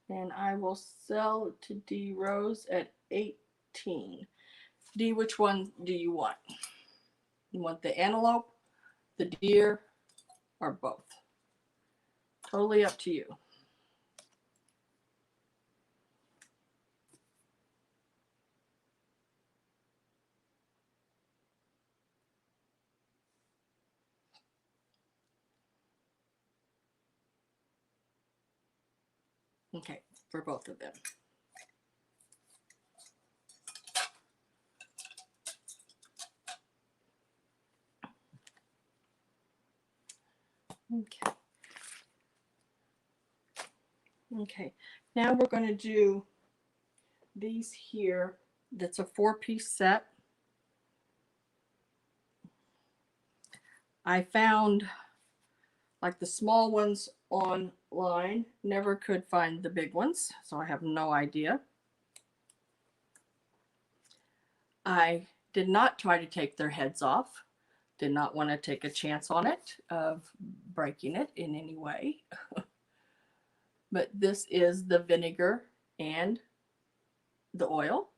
and I will sell to D Rose at 18. D, which one do you want? You want the antelope, the deer, or both? Totally up to you. Okay, for both of them. Okay. Okay, now we're going to do these here. That's a 4-piece set. I found like the small ones online, never could find the big ones, so I have no idea. I did not try to take their heads off. Did not want to take a chance on it of breaking it in any way. But this is the vinegar and the oil.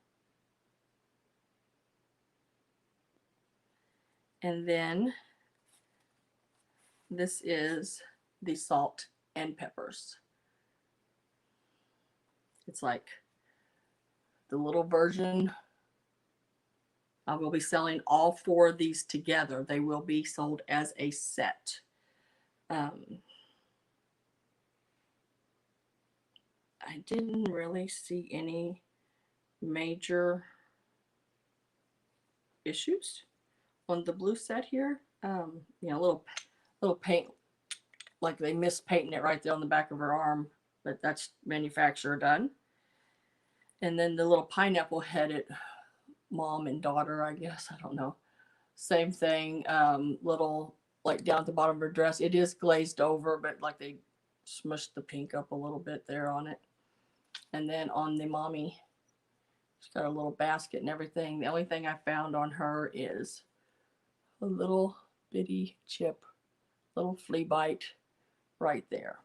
And then this is the salt and peppers. It's like the little version. I will be selling all 4 of these together. They will be sold as a set. I didn't really see any major issues on the blue set here. You know, little paint, like they missed painting it right there on the back of her arm, but that's manufacturer done. And then the little pineapple headed mom and daughter, I guess, I don't know. Same thing, little, like down at the bottom of her dress. It is glazed over, but like they smushed the pink up a little bit there on it. And then on the mommy, she's got a little basket and everything. The only thing I found on her is a little bitty chip, little flea bite right there.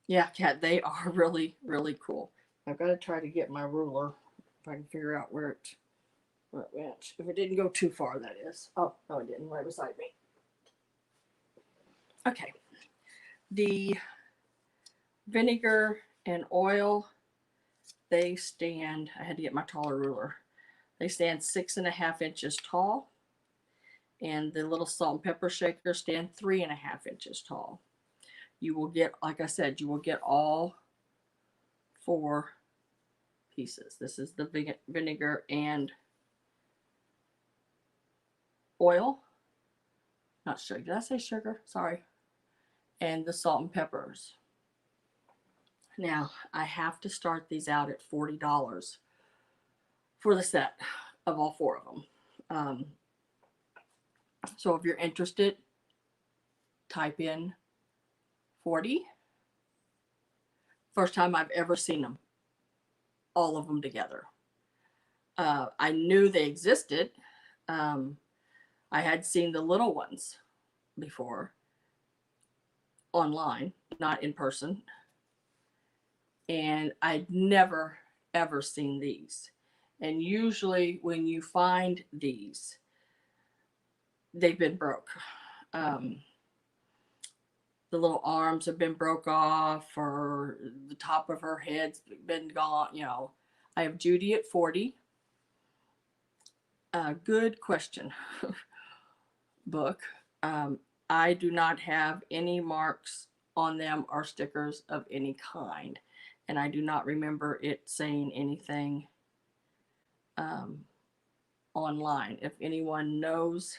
Yeah, Kat, they are really, really cool. I've got to try to get my ruler if I can figure out where it went. If it didn't go too far, that is. Oh, no, it didn't. Right beside me. Okay. The vinegar and oil, they stand, I had to get my taller ruler. They stand 6.5 inches tall. And the little salt and pepper shaker stand 3.5 inches tall. You will get, like I said, you will get all 4 pieces. This is the vinegar and oil. Not sugar. Did I say sugar? Sorry. And the salt and peppers. Now, I have to start these out at $40 for the set of all 4 of them. So if you're interested, type in 40. First time I've ever seen them. All of them together. I knew they existed. I had seen the little ones before online, not in person. And I'd never, ever seen these. And usually when you find these, they've been broke. The little arms have been broke off, or the top of her head's been gone. You know, I have Judy at 40. Good question. Book. I do not have any marks on them or stickers of any kind. And I do not remember it saying anything online. If anyone knows,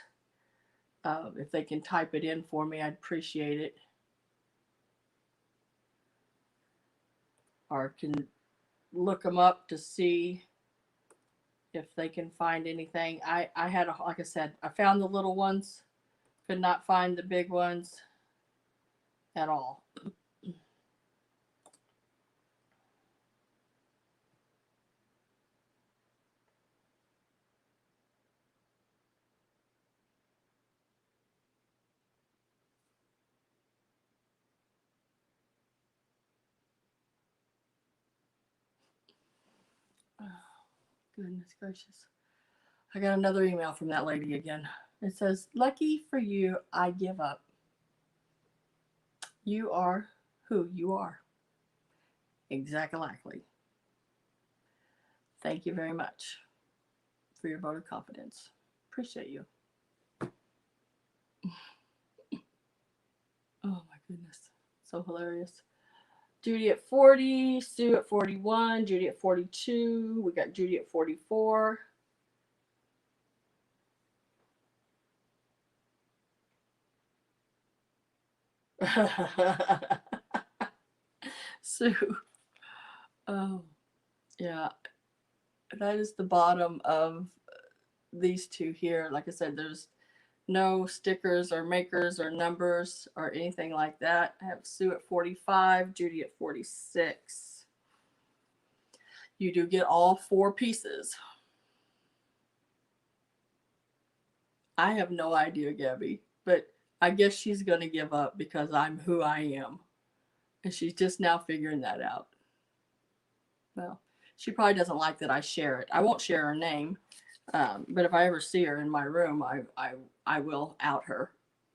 if they can type it in for me, I'd appreciate it. Or can look them up to see if they can find anything. I had, like I said, I found the little ones, could not find the big ones at all. Oh, goodness gracious. I got another email from that lady again. It says, "Lucky for you, I give up. You are who you are." Exactly. Thank you very much for your vote of confidence. Appreciate you. Oh my goodness, so hilarious. Judy at 40, Sue at 41, Judy at 42. We got Judy at 44. Sue. Oh, yeah. That is the bottom of these two here. Like I said, there's no stickers or makers or numbers or anything like that. I have Sue at 45, Judy at 46. You do get all 4 pieces. I have no idea, Gabby, but I guess she's going to give up because I'm who I am. And she's just now figuring that out. Well, she probably doesn't like that I share it. I won't share her name, but if I ever see her in my room, I will out her.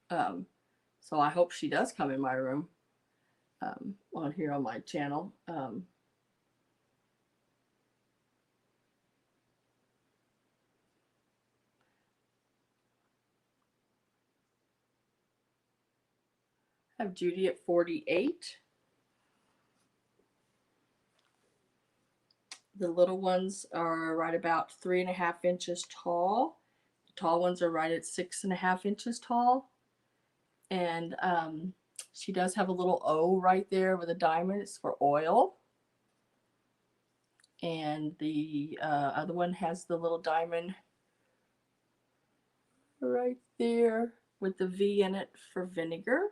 So I hope she does come in my room on here on my channel. I have Judy at 48. The little ones are right about 3.5 inches tall. The tall ones are right at 6.5 inches tall. And she does have a little O right there with a diamond. It's for oil. And the other one has the little diamond right there with the V in it for vinegar.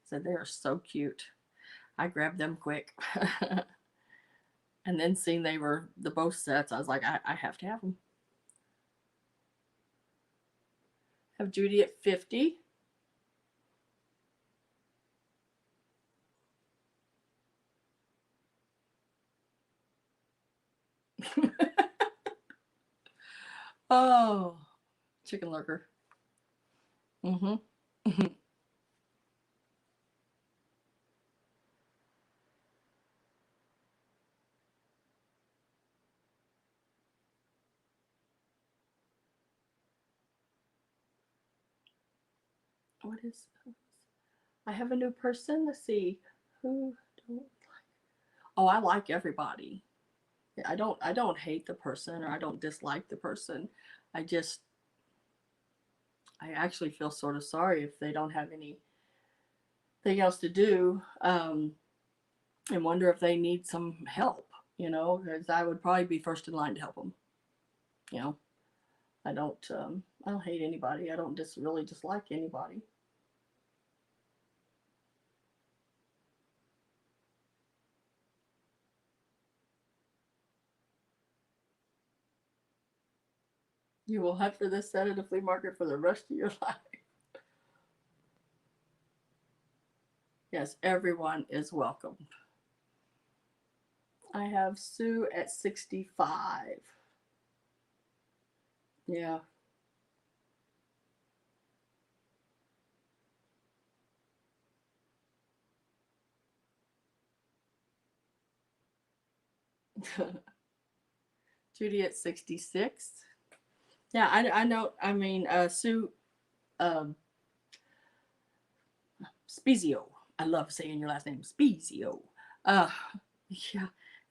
So they're so cute. I grabbed them quick. And then seeing they were the both sets, I was like, I have to have them. I have Judy at 50. Oh, chicken lurker. Mm-hmm. What is? I have a new person. Let's see. Who don't like? Oh, I like everybody. I don't hate the person or I don't dislike the person. I just I actually feel sort of sorry if they don't have anything else to do, and wonder if they need some help. You know, because I would probably be first in line to help them. You know, I don't hate anybody. I don't really dislike anybody. You will hunt for this set at a flea market for the rest of your life. Yes, everyone is welcome. I have Sue at 65. Yeah. Judy at 66. Yeah, I know. I mean, Sue um, Spezio. I love saying your last name, Spezio. Uh, yeah,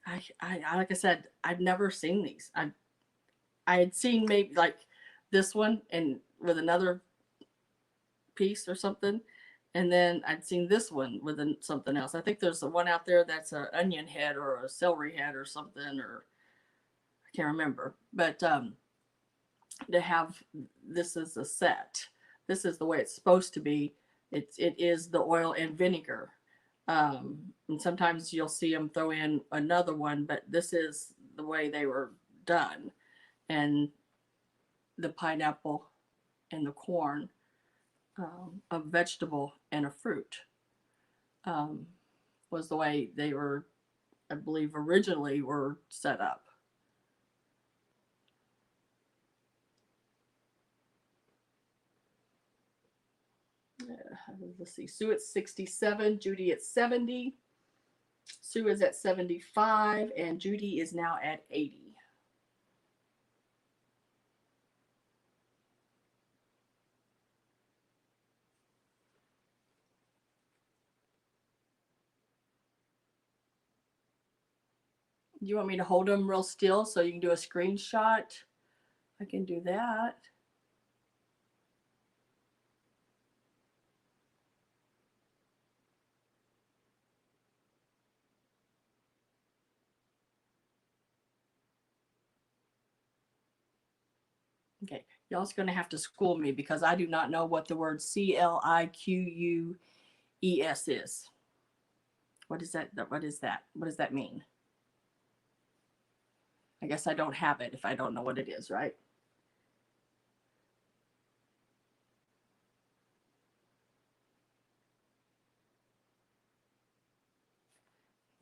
I like I said, I've never seen these. I had seen maybe like this one and with another piece or something, and then I'd seen this one with something else. I think there's the one out there that's an onion head or a celery head or something, or I can't remember. But to have this as a set, this is the way it's supposed to be. It is the oil and vinegar. And sometimes you'll see them throw in another one, but this is the way they were done. And the pineapple and the corn, a vegetable and a fruit, um, was the way they were, I believe, originally were set up. Let's see, Sue at 67, Judy at 70. Sue is at 75, and Judy is now at 80. Do you want me to hold them real still so you can do a screenshot? I can do that. Okay, y'all's going to have to school me because I do not know what the word CLIQUES is. What is that? What is that? What does that mean? I guess I don't have it if I don't know what it is, right?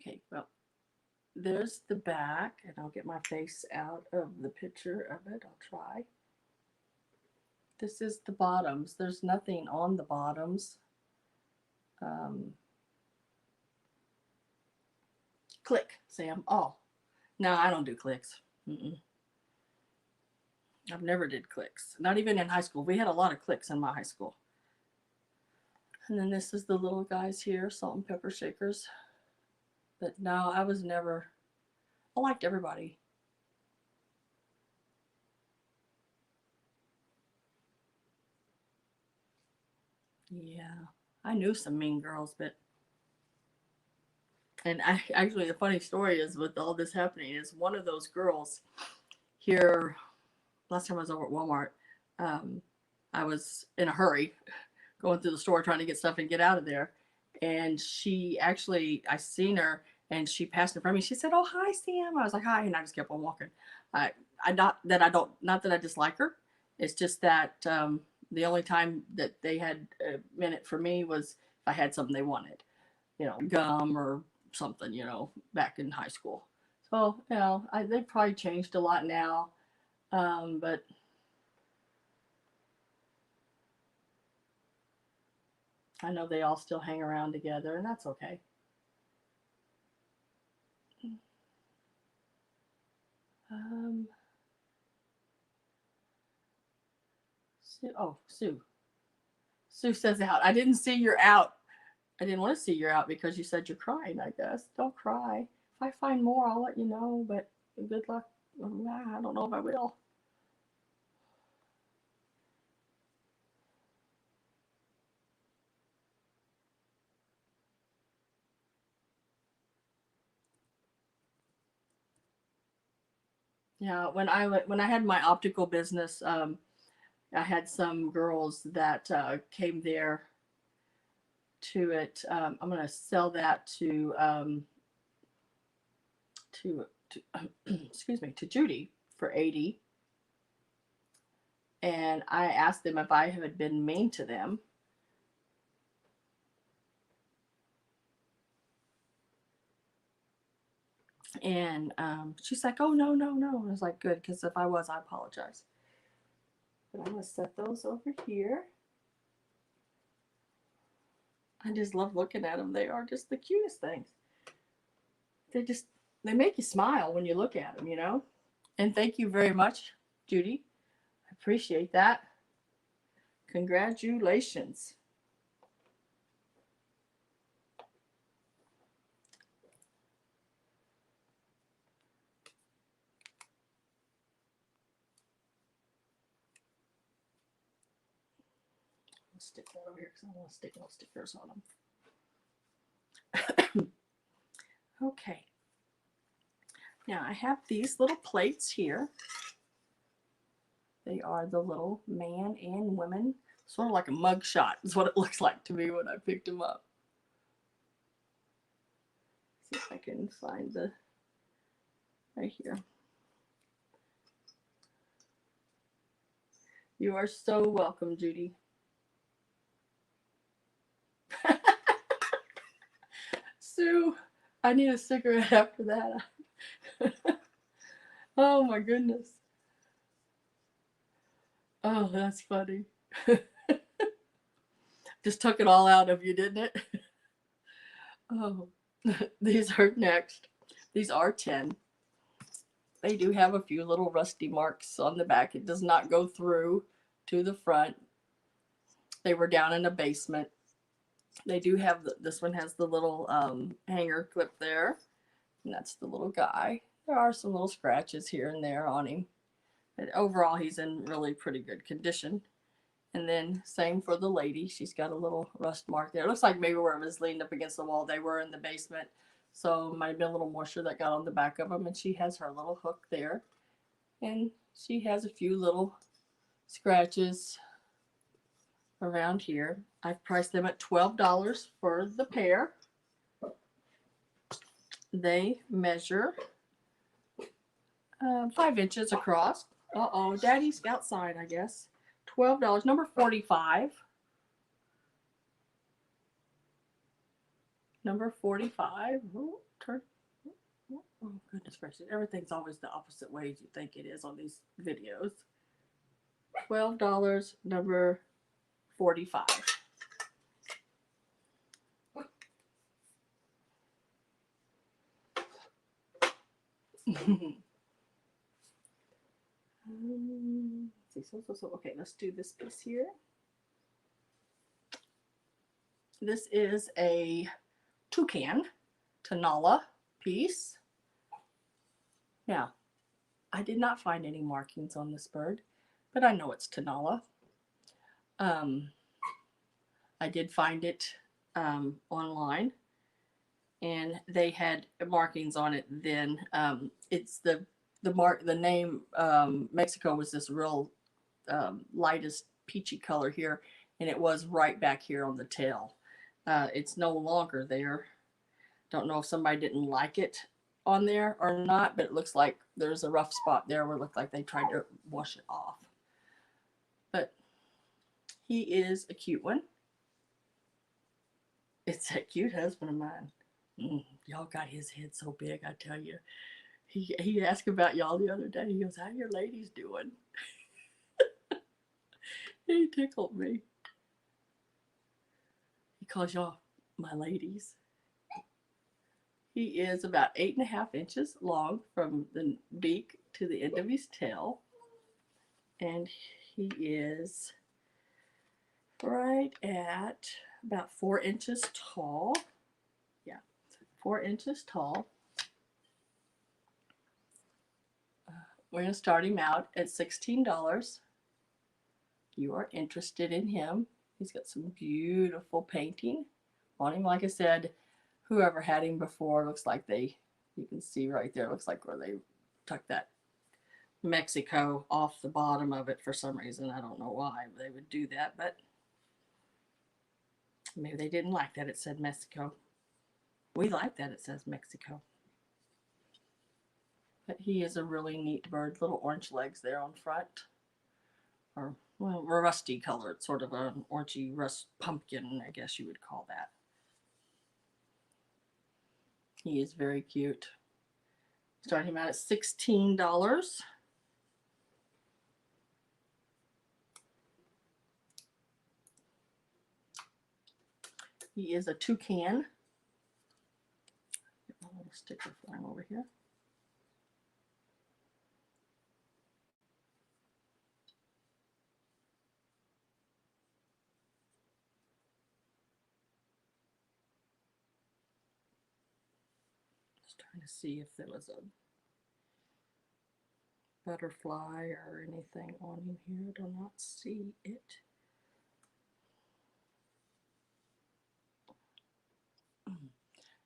Okay, well, there's the back, and I'll get my face out of the picture of it. I'll try. This is the bottoms. There's nothing on the bottoms. Click, Sam. Oh, no, I don't do clicks. I've never did clicks. Not even in high school. We had a lot of clicks in my high school. And then this is the little guys here, salt and pepper shakers. But no, I was never, I liked everybody. Yeah, I knew some mean girls, but, and actually the funny story is with all this happening is one of those girls here, last time I was over at Walmart, I was in a hurry going through the store trying to get stuff and get out of there. And she actually, I seen her and she passed in front of me. She said, "Oh, hi, Sam." I was like, "Hi," and I just kept on walking. Not that I dislike her. It's just that the only time that they had a minute for me was if I had something they wanted, gum or something, back in high school. So, they've probably changed a lot now, but I know they all still hang around together, and that's okay. Sue, oh, Sue. Sue says out. I didn't see you're out. I didn't want to see you're out because you said you're crying, I guess. Don't cry. If I find more, I'll let you know, but good luck. I don't know if I will. Yeah, when I had my optical business, I had some girls that came there to it. I'm gonna sell that to excuse me, to Judy for 80. And I asked them if I had been mean to them. And she's like, "Oh, no, no, no." I was like, "Good, because if I was, I apologize." But I'm going to set those over here. I just love looking at them. They are just the cutest things. They make you smile when you look at them. And thank you very much, Judy. I appreciate that. Congratulations. I'll stick that over here because I don't want to stick no stickers on them. Okay. Now I have these little plates here. They are the little man and women, sort of like a mug shot is what it looks like to me when I picked them up. See if I can find the right here. You are so welcome, Judy. Sue, I need a cigarette after that. Oh my goodness. Oh, that's funny. Just took it all out of you, didn't it? Oh, these are next. These are 10. They do have a few little rusty marks on the back. It does not go through to the front. They were down in a basement. They do have, this one has the little hanger clip there. And that's the little guy. There are some little scratches here and there on him, but overall he's in really pretty good condition. And then same for the lady. She's got a little rust mark there. It looks like maybe where it was leaned up against the wall. They were in the basement, so it might have been a little moisture that got on the back of them. And she has her little hook there. And she has a few little scratches around here. I've priced them at $12 for the pair. They measure 5 inches across. Uh-oh, Daddy's outside, I guess. $12, number 45. Number 45. Ooh, turn. Oh, goodness gracious. Everything's always the opposite ways you think it is on these videos. $12, number 45. Let's see, so. Okay, let's do this piece here. This is a Toucan Tanala piece. Now, I did not find any markings on this bird, but I know it's Tanala. I did find it online, and they had markings on it then. It's the name Mexico was this real lightest peachy color here, and it was right back here on the tail. It's no longer there. Don't know if somebody didn't like it on there or not, but it looks like there's a rough spot there where it looked like they tried to wash it off. But he is a cute one. It's a cute husband of mine. Y'all got his head so big, I tell you. He asked about y'all the other day. He goes, "How your ladies doing?" He tickled me. He calls y'all my ladies. He is about 8.5 inches long from the beak to the end of his tail. And he is right at about 4 inches tall. Yeah, 4 inches tall. We're going to start him out at $16. You are interested in him. He's got some beautiful painting on him. Like I said, whoever had him before, looks like you can see right there, looks like where they took that Mexico off the bottom of it for some reason. I don't know why they would do that, but maybe they didn't like that it said Mexico. We like that it says Mexico. But he is a really neat bird. Little orange legs there on front. Or, well, rusty colored, sort of an orangey rust pumpkin, I guess you would call that. He is very cute. Starting him out at $16. He is a toucan. Get my little sticker for him over here. Just trying to see if there was a butterfly or anything on him here. I do not see it.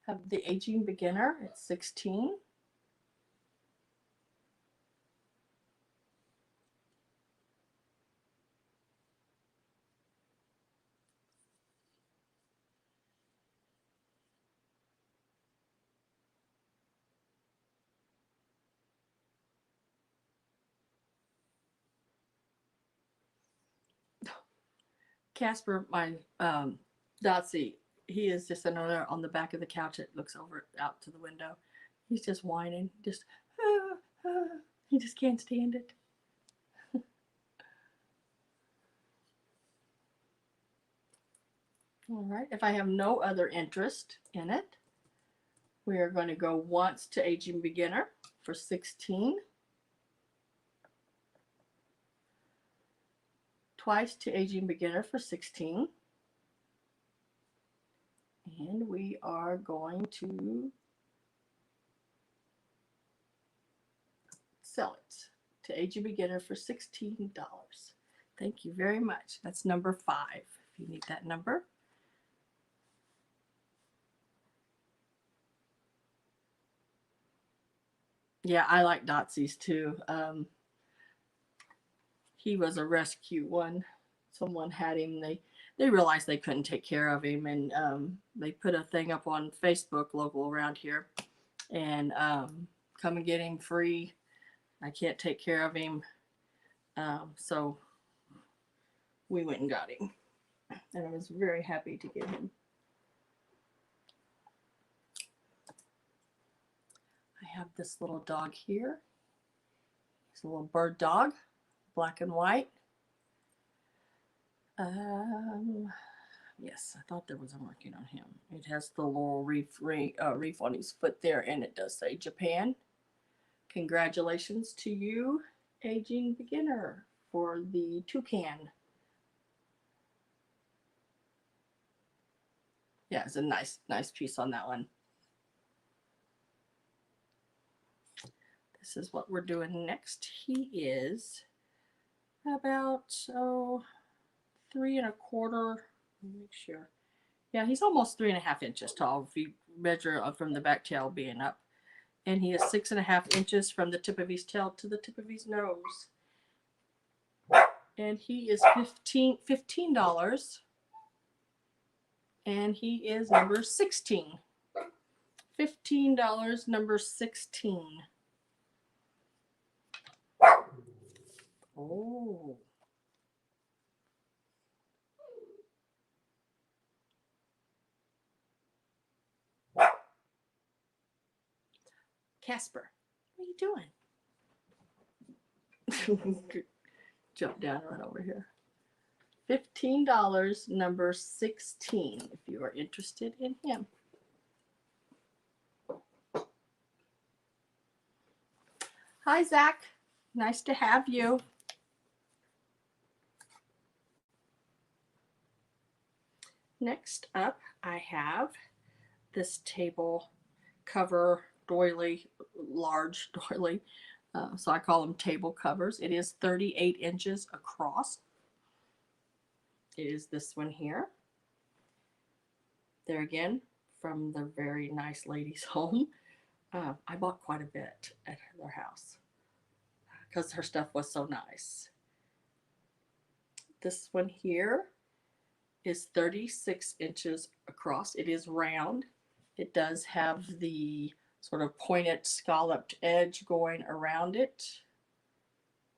Have the aging beginner at 16. Casper, my Dotsy, he is just sitting there on the back of the couch. It looks over out to the window. He's just whining, just he just can't stand it. All right, if I have no other interest in it, we are going to go once to aging beginner for 16. Twice to aging beginner for 16. And we are going to sell it to Age Beginner for $16. Thank you very much. That's number 5 if you need that number. Yeah, I like Dotsies too. He was a rescue one. Someone had him. They realized they couldn't take care of him, and they put a thing up on Facebook, local around here, and come and get him free. I can't take care of him, so we went and got him, and I was very happy to get him. I have this little dog here. He's a little bird dog, black and white. Yes, I thought there was a marking on him. It has the little reef on his foot there, and it does say Japan. Congratulations to you, Aging Beginner, for the Toucan. Yeah, it's a nice piece on that one. This is what we're doing next. He is about 3 1/4. Make sure. Yeah, he's almost 3 1/2 inches tall if you measure from the back tail being up, and he is 6 1/2 inches from the tip of his tail to the tip of his nose. And he is $15, and he is number 16. $15, number 16. Oh. Casper, what are you doing? Jump down right over here. $15, number 16, if you are interested in him. Hi, Zach. Nice to have you. Next up, I have this table cover doily, large doily. So I call them table covers. It is 38 inches across. It is this one here. There again, from the very nice lady's home. I bought quite a bit at their house because her stuff was so nice. This one here is 36 inches across. It is round. It does have the sort of pointed scalloped edge going around it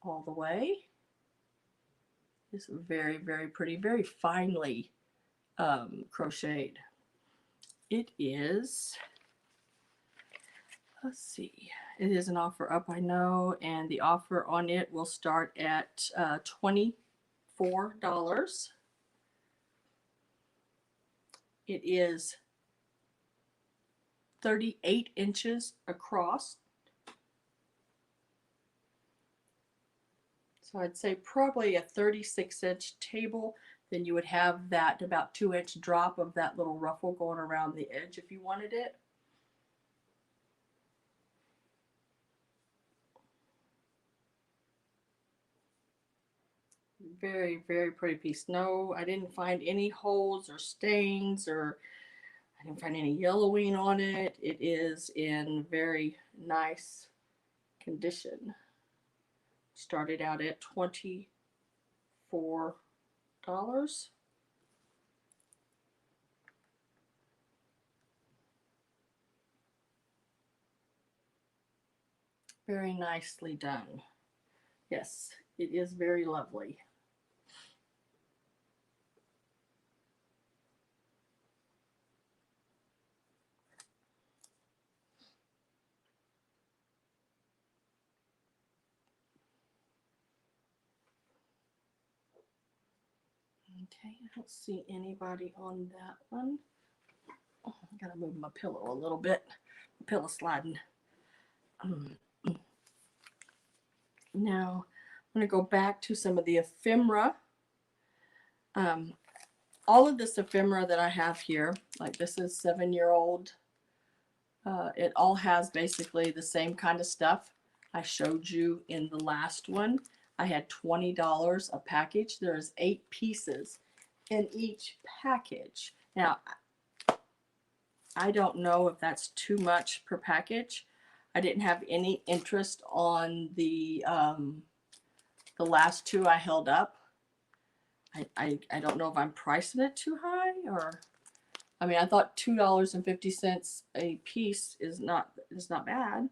all the way. It's very, very pretty, very finely crocheted. It is, let's see, it is an offer up, I know, and the offer on it will start at $24. It is 38 inches across. So I'd say probably a 36-inch table. Then you would have that about 2-inch drop of that little ruffle going around the edge if you wanted it. Very, very pretty piece. No, I didn't find any holes or stains, or I didn't find any yellowing on it. It is in very nice condition. Started out at $24. Very nicely done. Yes, it is very lovely. Okay, I don't see anybody on that one. Oh, I gotta move my pillow a little bit. The pillow sliding. Now, I'm gonna go back to some of the ephemera. All of this ephemera that I have here, like this is 7-year-old. It all has basically the same kind of stuff. I showed you in the last one. I had $20 a package. There's 8 pieces in each package. Now, I don't know if that's too much per package. I didn't have any interest on the last 2 I held up. I don't know if I'm pricing it too high, or I mean, I thought $2.50 a piece is not bad.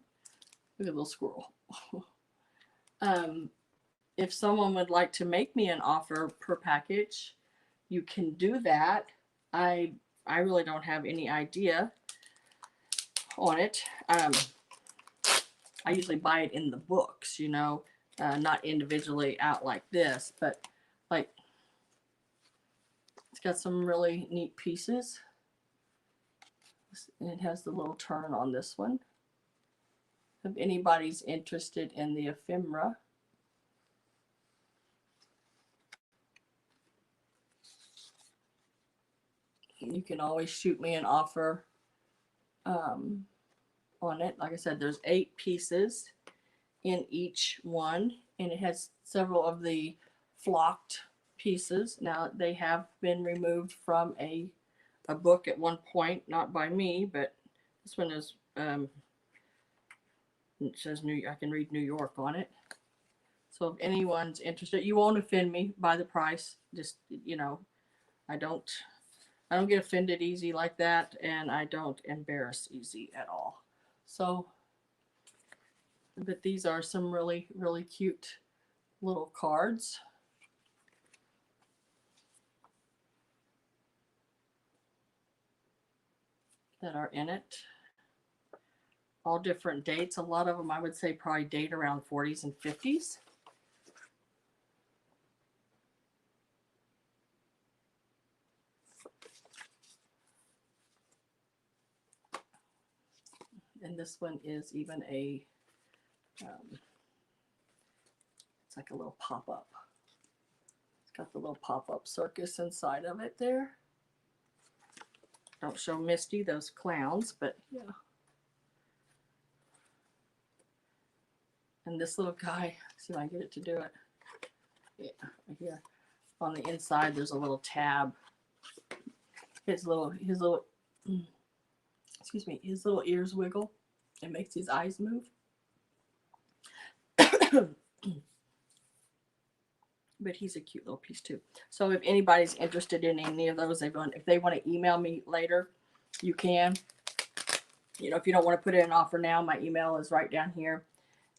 Look at the little squirrel. If someone would like to make me an offer per package, you can do that. I really don't have any idea on it. I usually buy it in the books, you know, not individually out like this, but like it's got some really neat pieces. It has the little turn on this one. If anybody's interested in the ephemera, you can always shoot me an offer on it. Like I said, there's 8 pieces in each one, and it has several of the flocked pieces. Now, they have been removed from a book at one point, not by me, but this one is it says I can read New York on it. So if anyone's interested, you won't offend me by the price. Just, you know, I don't get offended easy like that, and I don't embarrass easy at all. So, but these are some really, really cute little cards. That are in it. All different dates. A lot of them I would say probably date around 40s and 50s. And this one is even a, it's like a little pop-up. It's got the little pop-up circus inside of it there. Don't show Misty those clowns, but yeah. And this little guy, see if I can get it to do it. Yeah, right here. On the inside, there's a little tab. His little, excuse me, his little ears wiggle. It makes his eyes move. But he's a cute little piece too. So if anybody's interested in any of those, if they want to email me later, you can. You know, if you don't want to put in an offer now, my email is right down here.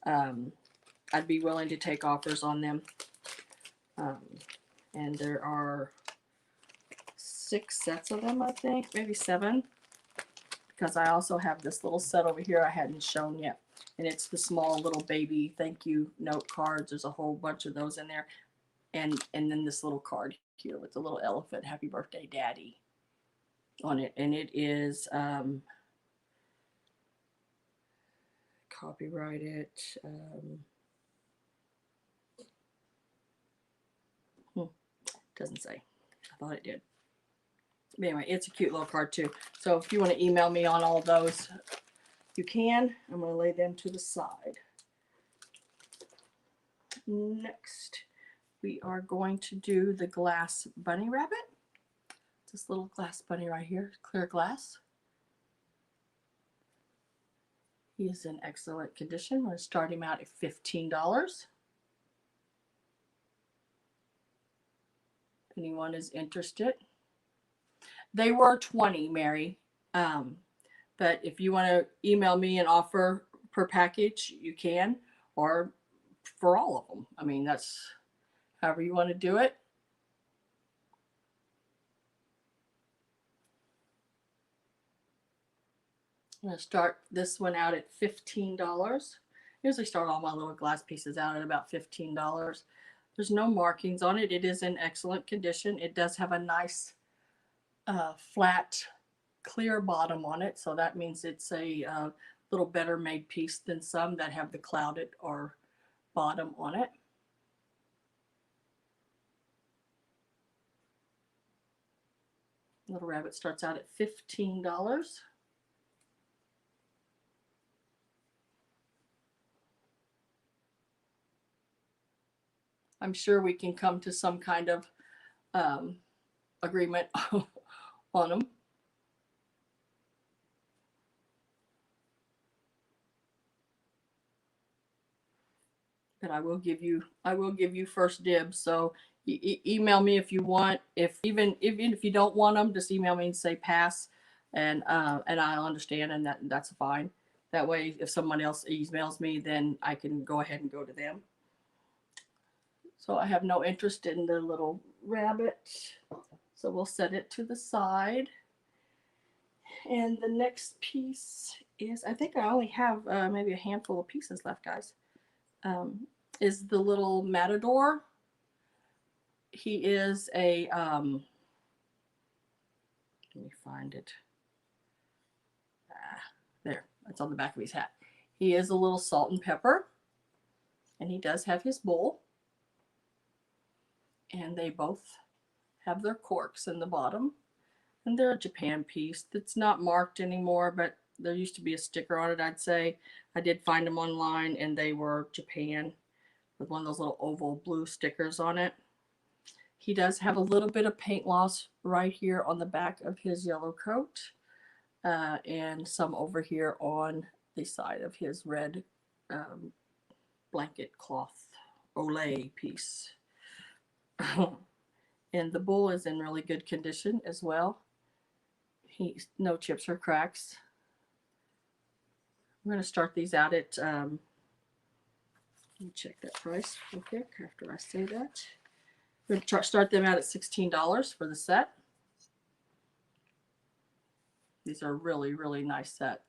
I'd be willing to take offers on them. And there are 6 sets of them, I think, maybe 7. Because I also have this little set over here I hadn't shown yet. And it's the small little baby thank you note cards. There's a whole bunch of those in there. And then this little card here with the little elephant, happy birthday, daddy, on it. And it is copyrighted. Doesn't say. I thought it did. But anyway, it's a cute little card too. So if you want to email me on all of those, you can. I'm going to lay them to the side. Next, we are going to do the glass bunny rabbit. This little glass bunny right here, clear glass. He is in excellent condition. I'm going to start him out at $15. If anyone is interested. They were $20, Mary. But if you want to email me an offer per package, you can, or for all of them. I mean, that's however you want to do it. I'm going to start this one out at $15. Usually start all my little glass pieces out at about $15. There's no markings on it. It is in excellent condition. It does have a nice flat, clear bottom on it. So that means it's a little better made piece than some that have the clouded or bottom on it. Little rabbit starts out at $15. I'm sure we can come to some kind of agreement on them. But I will give you first dibs. So email me if you want. Even if you don't want them, just email me and say pass, and I'll understand, and that's fine. That way, if someone else emails me, then I can go ahead and go to them. So I have no interest in the little rabbit. So we'll set it to the side. And the next piece is, I think I only have maybe a handful of pieces left, guys. Is the little matador. He is a, let me find it. There, it's on the back of his hat. He is a little salt and pepper. And he does have his bowl. And they both have their corks in the bottom. And they're a Japan piece that's not marked anymore, but there used to be a sticker on it, I'd say. I did find them online, and they were Japan with one of those little oval blue stickers on it. He does have a little bit of paint loss right here on the back of his yellow coat, and some over here on the side of his red blanket cloth olay piece. And the bowl is in really good condition as well. He's no chips or cracks. I'm going to start these out at, let me check that price real quick after I say that. I'm going to start them out at $16 for the set. These are really, really nice set.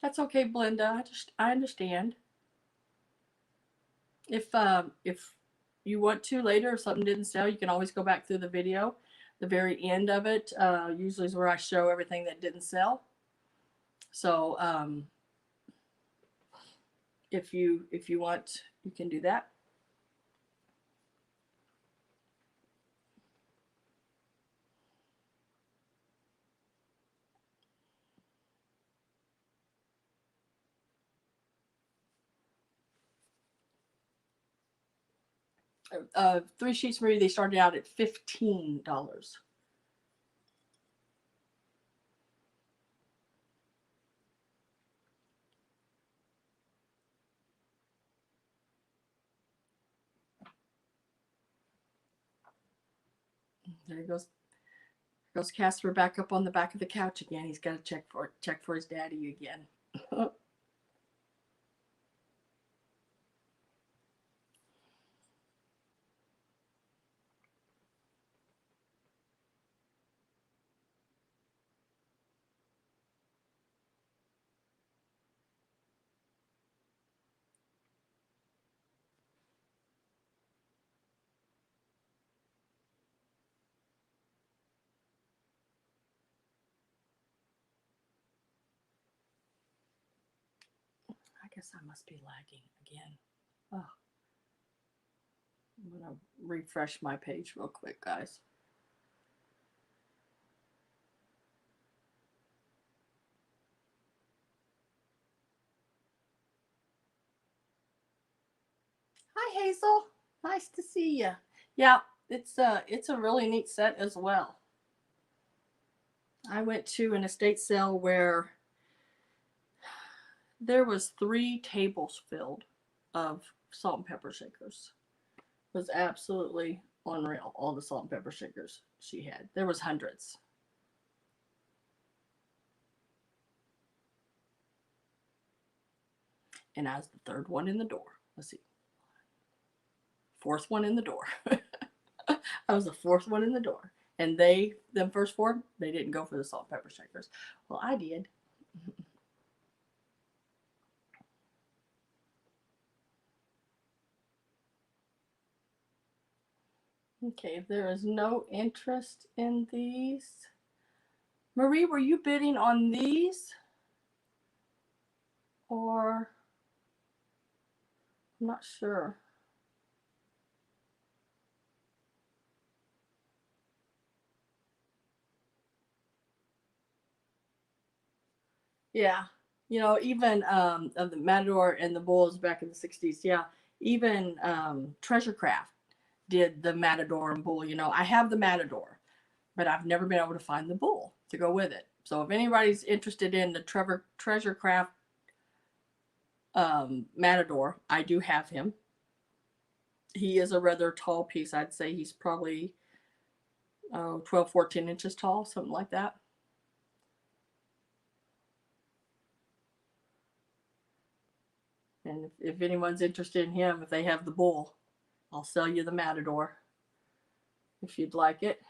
That's okay, Belinda. I understand. If you want to later, if something didn't sell, you can always go back through the video. The very end of it usually is where I show everything that didn't sell. So if you want, you can do that. Three sheets for me, they started out at $15. There he goes. Goes Casper back up on the back of the couch again. He's got to check for his daddy again. I guess I must be lagging again. Oh. I'm going to refresh my page real quick, guys. Hi, Hazel. Nice to see you. Yeah, it's a really neat set as well. I went to an estate sale where there was 3 tables filled of salt and pepper shakers. It was absolutely unreal, all the salt and pepper shakers she had. There was hundreds. And I was the 3rd one in the door. Let's see. 4th one in the door. I was the 4th one in the door. And them first 4, they didn't go for the salt and pepper shakers. Well, I did. Okay, if there is no interest in these. Marie, were you bidding on these? Or, I'm not sure. Yeah. You know, even of the matador and the bulls back in the 60s. Yeah. Even Treasure Craft did the matador and bull. You know, I have the matador, but I've never been able to find the bull to go with it. So if anybody's interested in the Treasure Craft matador, I do have him. He is a rather tall piece. I'd say he's probably 12, 14 inches tall, something like that. And if anyone's interested in him, if they have the bull, I'll sell you the matador if you'd like it.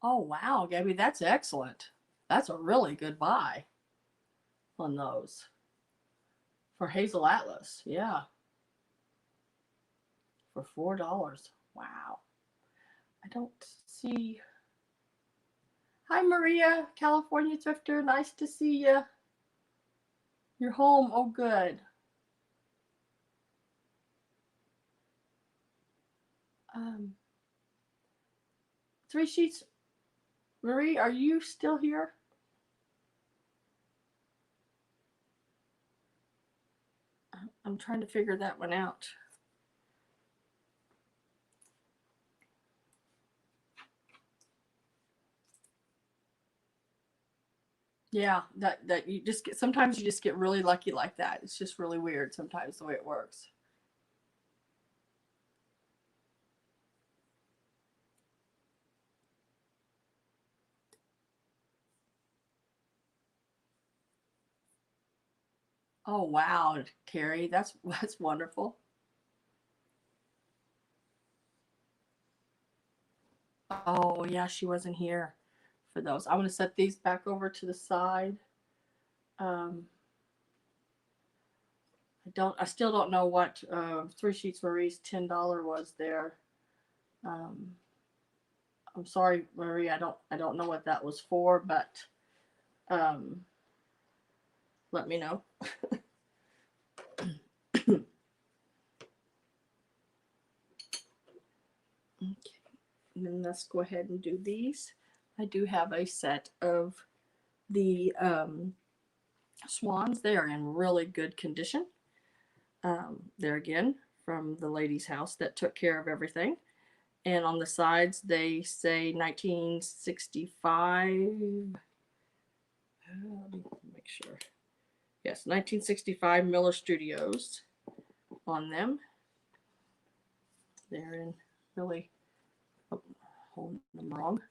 Oh, wow, Gabby, that's excellent. That's a really good buy on those for Hazel Atlas. Yeah, for $4. Wow. I don't see. Hi, Maria, California Thrifter. Nice to see you. You're home. Oh, good. Um, Three Sheets. Marie, are you still here? I'm trying to figure that one out. Yeah, that you just get, sometimes you just get really lucky like that. It's just really weird sometimes the way it works. Oh wow, Terry, that's wonderful. Oh yeah, she wasn't here for those. I'm gonna set these back over to the side. Um, I still don't know what Three Sheets Marie's $10 was there. Um, I'm sorry, Marie, I don't know what that was for, but um, let me know. Okay, and then let's go ahead and do these. I do have a set of the swans. They are in really good condition. They're again from the lady's house that took care of everything. And on the sides, they say 1965. Let me make sure. Yes, 1965 Miller Studios on them. They're in really, oh, holding them wrong.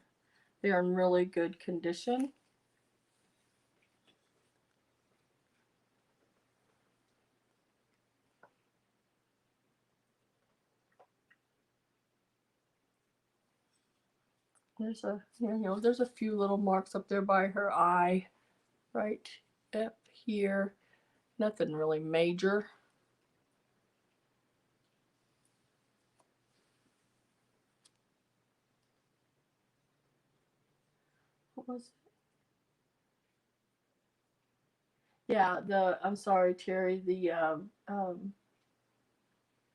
They are in really good condition. There's a few little marks up there by her eye, right up here. Nothing really major. What was it? Yeah, I'm sorry, Terry. The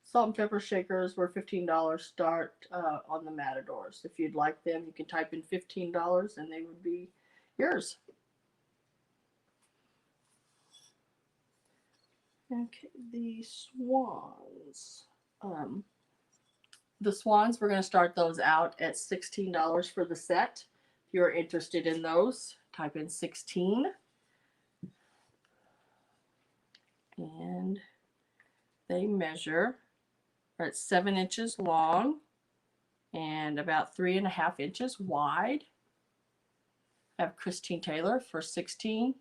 salt and pepper shakers were $15 start on the matadors. If you'd like them, you can type in $15 and they would be yours. Okay, the swans. Um, the swans, we're going to start those out at $16 for the set. If you're interested in those, type in 16. And they measure at 7 inches long and about 3.5 inches wide. I have Christine Taylor for 16.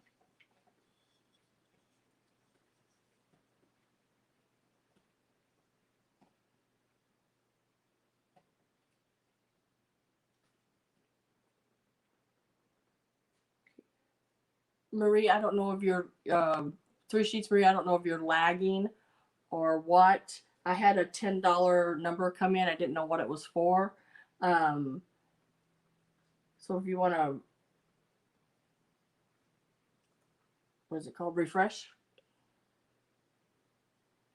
Marie, I don't know if you're Three Sheets Marie, I don't know if you're lagging or what. I had a $10 number come in. I didn't know what it was for. So if you want to, what is it called? Refresh.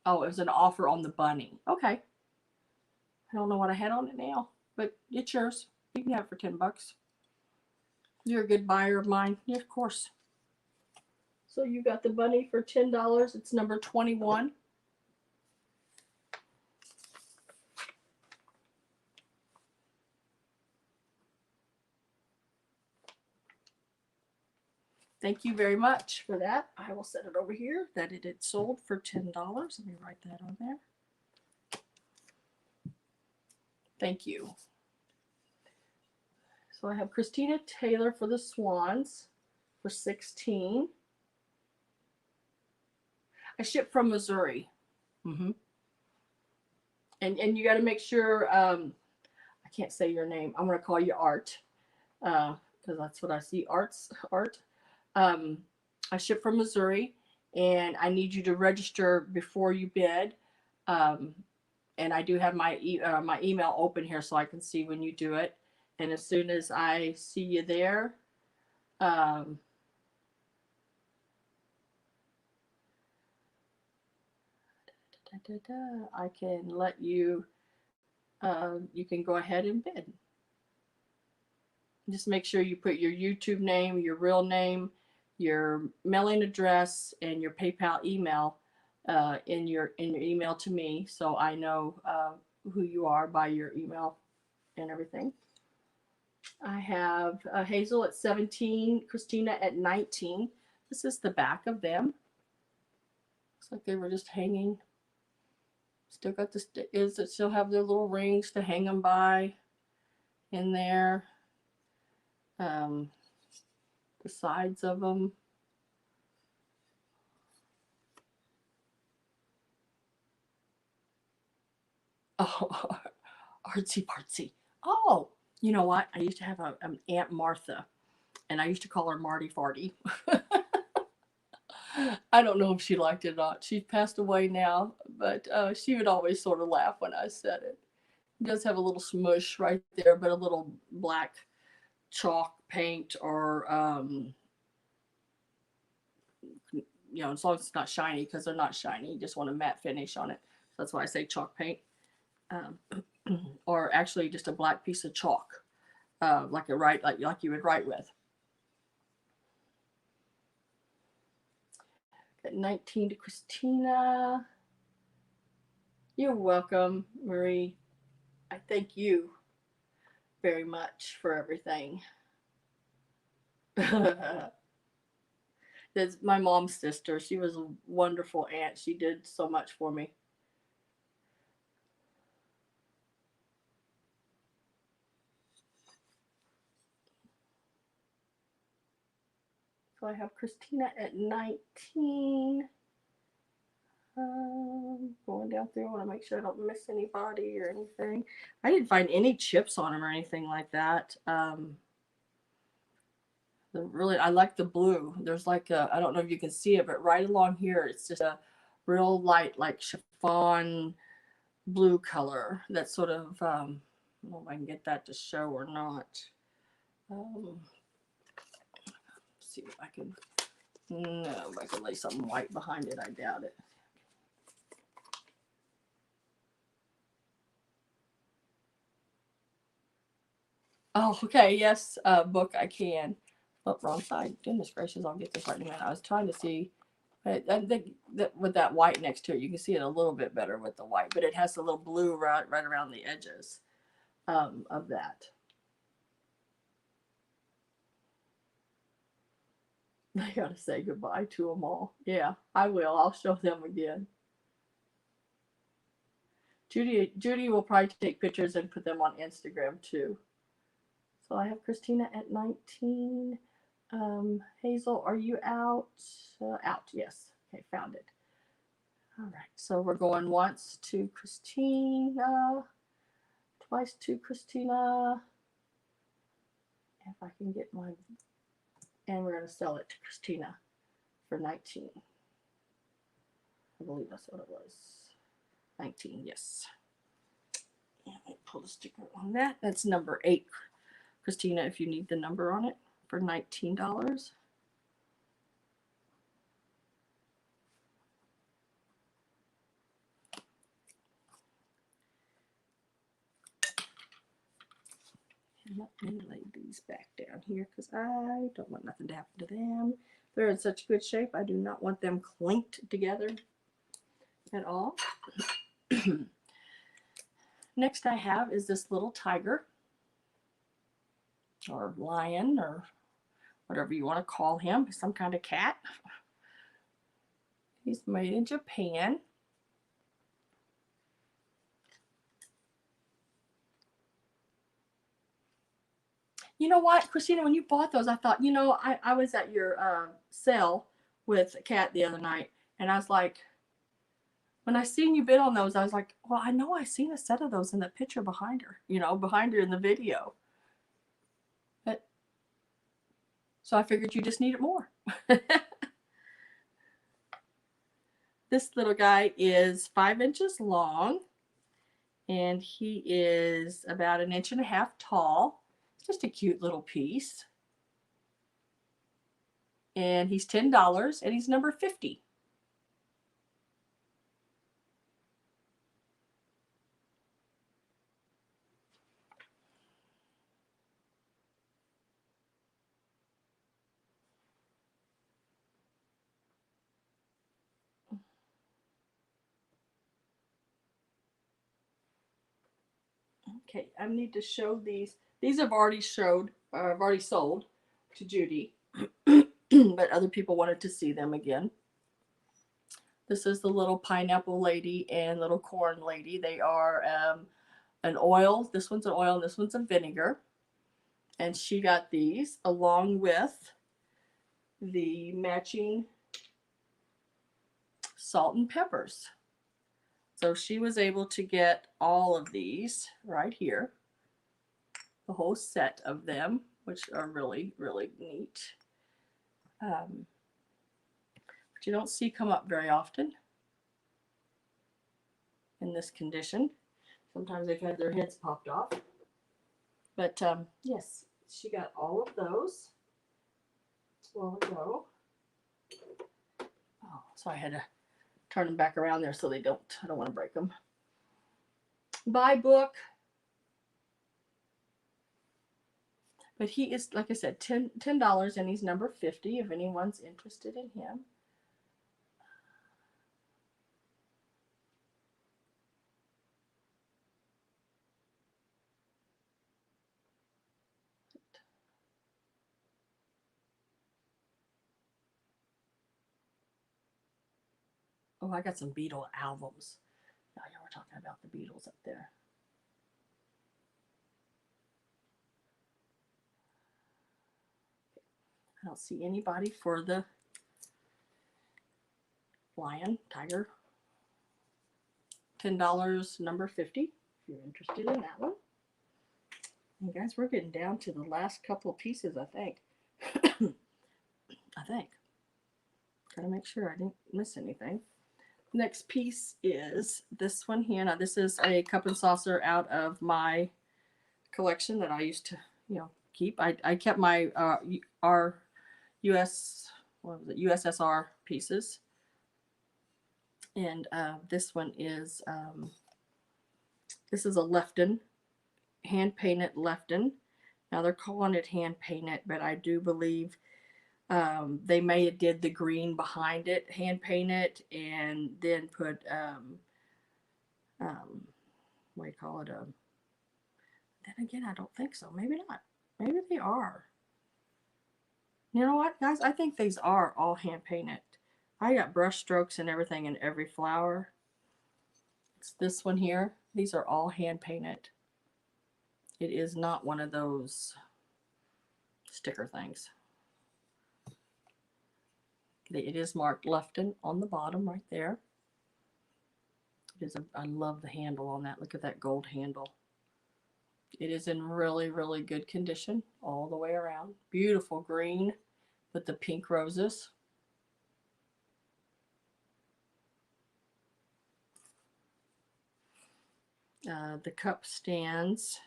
Oh, it was an offer on the bunny. Okay. I don't know what I had on it now, but it's yours. You can have it for $10. You're a good buyer of mine. Yeah, of course. So you got the bunny for $10. It's number 21. Thank you very much for that. I will set it over here that it had sold for $10. Let me write that on there. Thank you. So I have Christina Taylor for the swans for $16. I ship from Missouri. And you got to make sure, I can't say your name. I'm going to call you Art because that's what I see. Art. I ship from Missouri, and I need you to register before you bid. And I do have my email open here so I can see when you do it. And as soon as I see you there, I can let you, you can go ahead and bid. Just make sure you put your YouTube name, your real name, your mailing address, and your PayPal email in your email to me, so I know who you are by your email and everything. I have Hazel at 17, Christina at 19. This is the back of them. Looks like they were just hanging. Still got the stickers that still have their little rings to hang them by in there. The sides of them. Oh, artsy fartsy. Oh, you know what? I used to have an Aunt Martha, and I used to call her Marty Farty. I don't know if she liked it or not. She's passed away now, but she would always sort of laugh when I said it. It does have a little smush right there, but a little black chalk paint or, you know, as long as it's not shiny, because they're not shiny. You just want a matte finish on it. So that's why I say chalk paint. Or actually just a black piece of chalk, like you would write with. Got 19 to Christina. You're welcome, Marie. I thank you very much for everything. That's my mom's sister. She was a wonderful aunt. She did so much for me. So I have Christina at 19. Going down through, I want to make sure I don't miss anybody or anything. I didn't find any chips on them or anything like that. Really, I like the blue. There's like a, I don't know if you can see it, but right along here, it's just a real light, like chiffon blue color. That's sort of, I don't know if I can get that to show or not. See if I can, no, if I can lay something white behind it, I doubt it. Oh, okay, yes, book, I can. Oh, wrong side. Goodness gracious, I'll get this right in a minute. I was trying to see. I think that with that white next to it, you can see it a little bit better with the white, but it has a little blue right around the edges of that. I gotta say goodbye to them all. Yeah, I will. I'll show them again. Judy will probably take pictures and put them on Instagram too. So I have Christina at 19. Hazel, are you out? Out, yes. Okay, found it. All right, so we're going once to Christina, twice to Christina. If I can get my, and we're going to sell it to Christina for 19. I believe that's what it was. 19, yes. And I pull the sticker on that. That's number 8, Christina, if you need the number on it, for $19. let me lay these back down here because I don't want nothing to happen to them. They're in such good shape. I do not want them clinked together at all. Next I have is this little tiger or lion or whatever you want to call him, some kind of cat. He's made in Japan. You know what, Christina, when you bought those, I thought, you know, I was at your sale with Kat the other night, and I was like, when I seen you bid on those, I was like, well, I know I seen a set of those in the picture behind her, you know, behind her in the video. But, so I figured you just needed more. This little guy is 5 inches long, and he is about 1.5 inches tall. It's just a cute little piece. And he's $10, and he's number 50. Okay, I need to show these. These have already showed, I've already sold to Judy, but other people wanted to see them again. This is the little pineapple lady and little corn lady. They are an oil. This one's an oil and this one's a vinegar. And she got these along with the matching salt and peppers. So she was able to get all of these right here, the whole set of them, which are really, really neat. But you don't see come up very often in this condition. Sometimes they've had their heads popped off. But yes, she got all of those a while ago. Oh, so I had to turn them back around there so they don't, I don't want to break them. Buy book. But he is, like I said, $10 and he's number 50 if anyone's interested in him. Oh, I got some beetle albums. Oh, yeah, we're talking about the beetles up there. I don't see anybody for the lion, tiger. $10, number 50, if you're interested in that one. And guys, we're getting down to the last couple of pieces, I think. I think. Gotta make sure I didn't miss anything. Next piece is this one here. Now, this is a cup and saucer out of my collection that I used to, you know, keep. I kept my our USSR pieces. And this one is, this is a Lefton, hand-painted Lefton. Now, they're calling it hand-painted, but I do believe they may have did the green behind it, hand-painted, and then put, what do you call it? Then again, I don't think so. Maybe not. Maybe they are. You know what, guys? I think these are all hand-painted. I got brush strokes and everything in every flower. It's this one here. These are all hand-painted. It is not one of those sticker things. It is marked Lefton on the bottom right there. It is I love the handle on that. Look at that gold handle. It is in really, really good condition all the way around. Beautiful green with the pink roses. The cup stands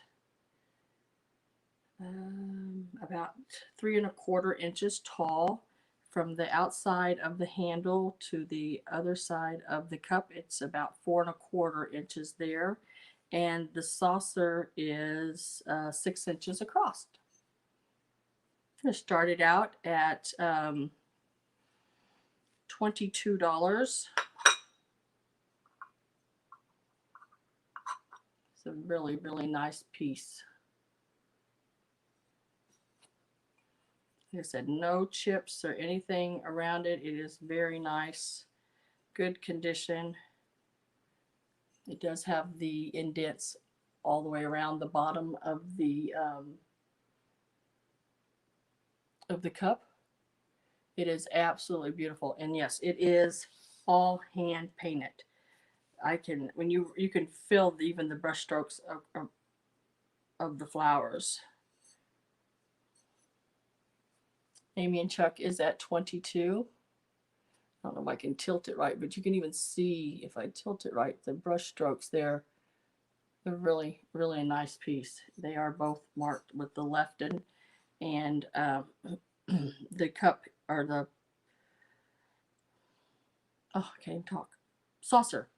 about 3¼ inches tall. From the outside of the handle to the other side of the cup, it's about 4¼ inches there. and the saucer is 6 inches across. I started out at $22. It's a really, really nice piece. Like I said, no chips or anything around it. It is very nice, good condition. It does have the indents all the way around the bottom of the cup. It is absolutely beautiful, and yes, it is all hand painted. I can, when you can feel even the brush strokes of the flowers. Amy and Chuck is at 22. I don't know if I can tilt it right, but you can even see, if I tilt it right, the brush strokes there. They're really, really a nice piece. They are both marked with the Lefton, and the cup, or the, oh, I can't talk, saucer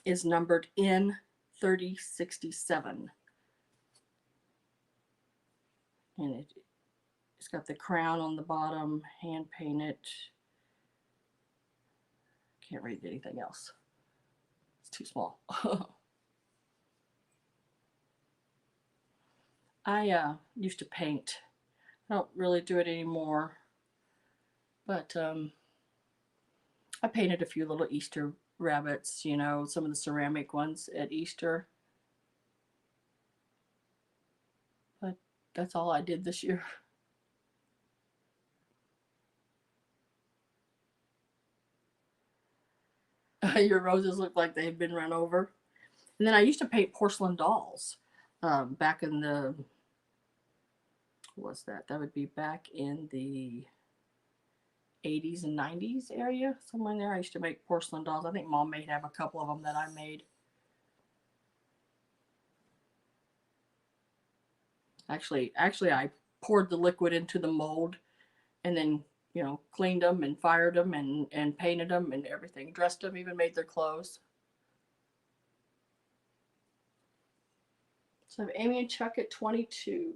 is numbered N3067. And it's got the crown on the bottom, hand painted. Can't read anything else. It's too small. I used to paint. I don't really do it anymore. But I painted a few little Easter rabbits, you know, some of the ceramic ones at Easter. But that's all I did this year. Your roses look like they've been run over. And then I used to paint porcelain dolls back in the, what's that? That would be back in the 80s and 90s area, somewhere in there. I used to make porcelain dolls. I think Mom may have a couple of them that I made. Actually, I poured the liquid into the mold and then, you know, cleaned them and fired them and painted them and everything. Dressed them, even made their clothes. So I have Amy and Chuck at 22.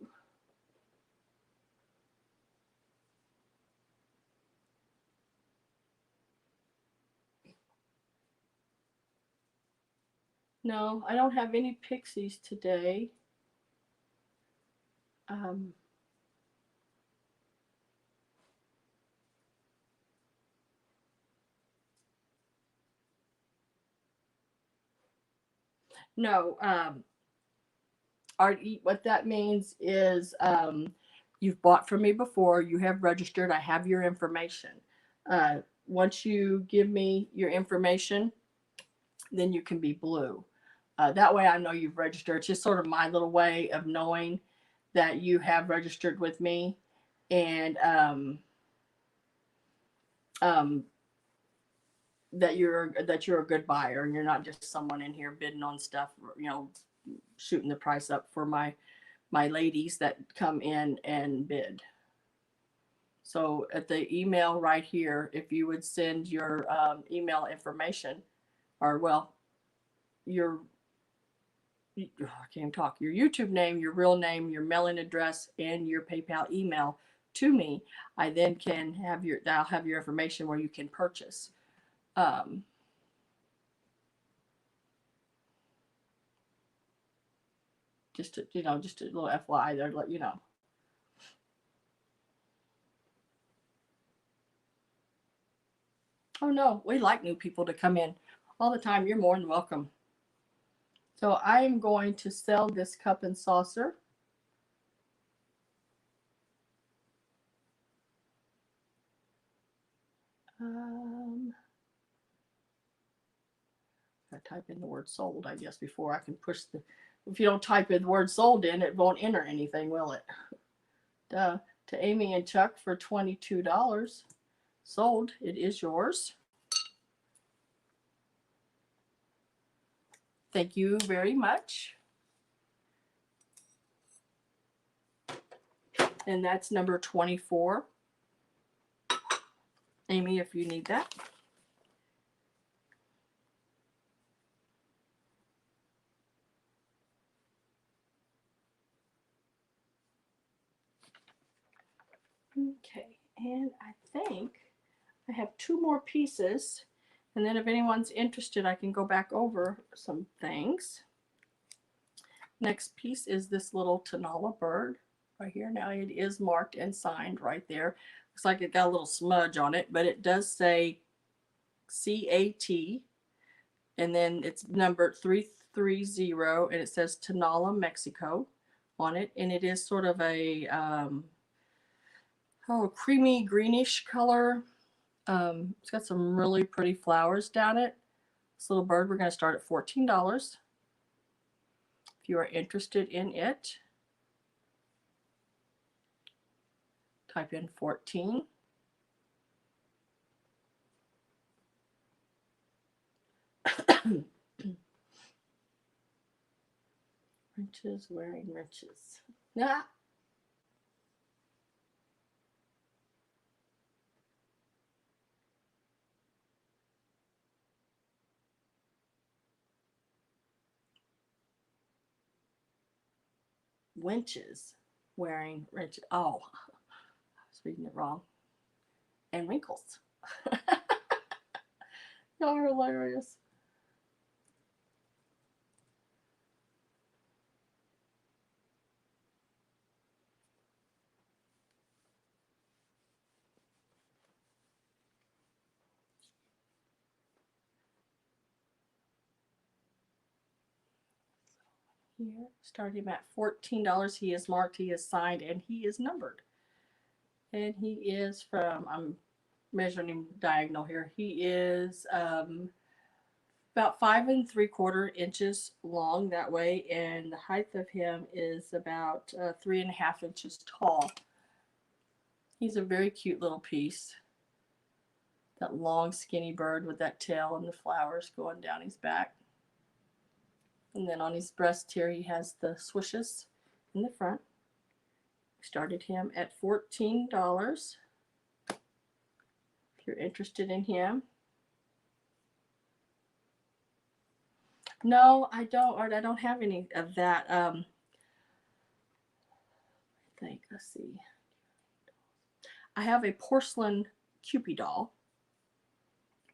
No, I don't have any pixies today. No, what that means is you've bought from me before, you have registered, I have your information. Once you give me your information, then you can be blue. That way I know you've registered. It's just sort of my little way of knowing that you have registered with me, and that you're a good buyer and you're not just someone in here bidding on stuff, you know, shooting the price up for my ladies that come in and bid. So at the email right here, if you would send your email information, or well, your, I can't talk, your YouTube name, your real name, your mailing address, and your PayPal email to me, I then can have I'll have your information where you can purchase. Just to, you know, just a little FYI there to let you know. Oh no, we like new people to come in all the time. You're more than welcome. So I am going to sell this cup and saucer. I type in the word sold, I guess, before I can push the, if you don't type in the word sold in, it won't enter anything, will it? To Amy and Chuck for $22. Sold. It is yours. Thank you very much. And that's number 24. Amy, if you need that. Okay, and I think I have 2 more pieces, and then if anyone's interested, I can go back over some things. Next piece is this little Tanala bird right here. Now it is marked and signed right there. Looks like it got a little smudge on it, but it does say CAT, and then it's numbered 330, and it says Tanala, Mexico on it, and it is sort of a creamy greenish color. It's got some really pretty flowers down it. This little bird, we're going to start at $14 if you are interested in it. Type in 14. Wrenches, wearing wrenches. Ah. Winches, wearing wrenches. Oh, I was reading it wrong. And wrinkles. Y'all are hilarious. Here, starting at $14. He is marked, he is signed, and he is numbered. And he is from, I'm measuring him diagonal here. He is about 5 3/4 inches long that way, and the height of him is about 3.5 inches tall. He's a very cute little piece. That long skinny bird with that tail and the flowers going down his back. And then on his breast here, he has the swooshes in the front. Started him at $14 if you're interested in him. No, I don't, or I don't have any of that. I think, let's see. I have a porcelain Cupid doll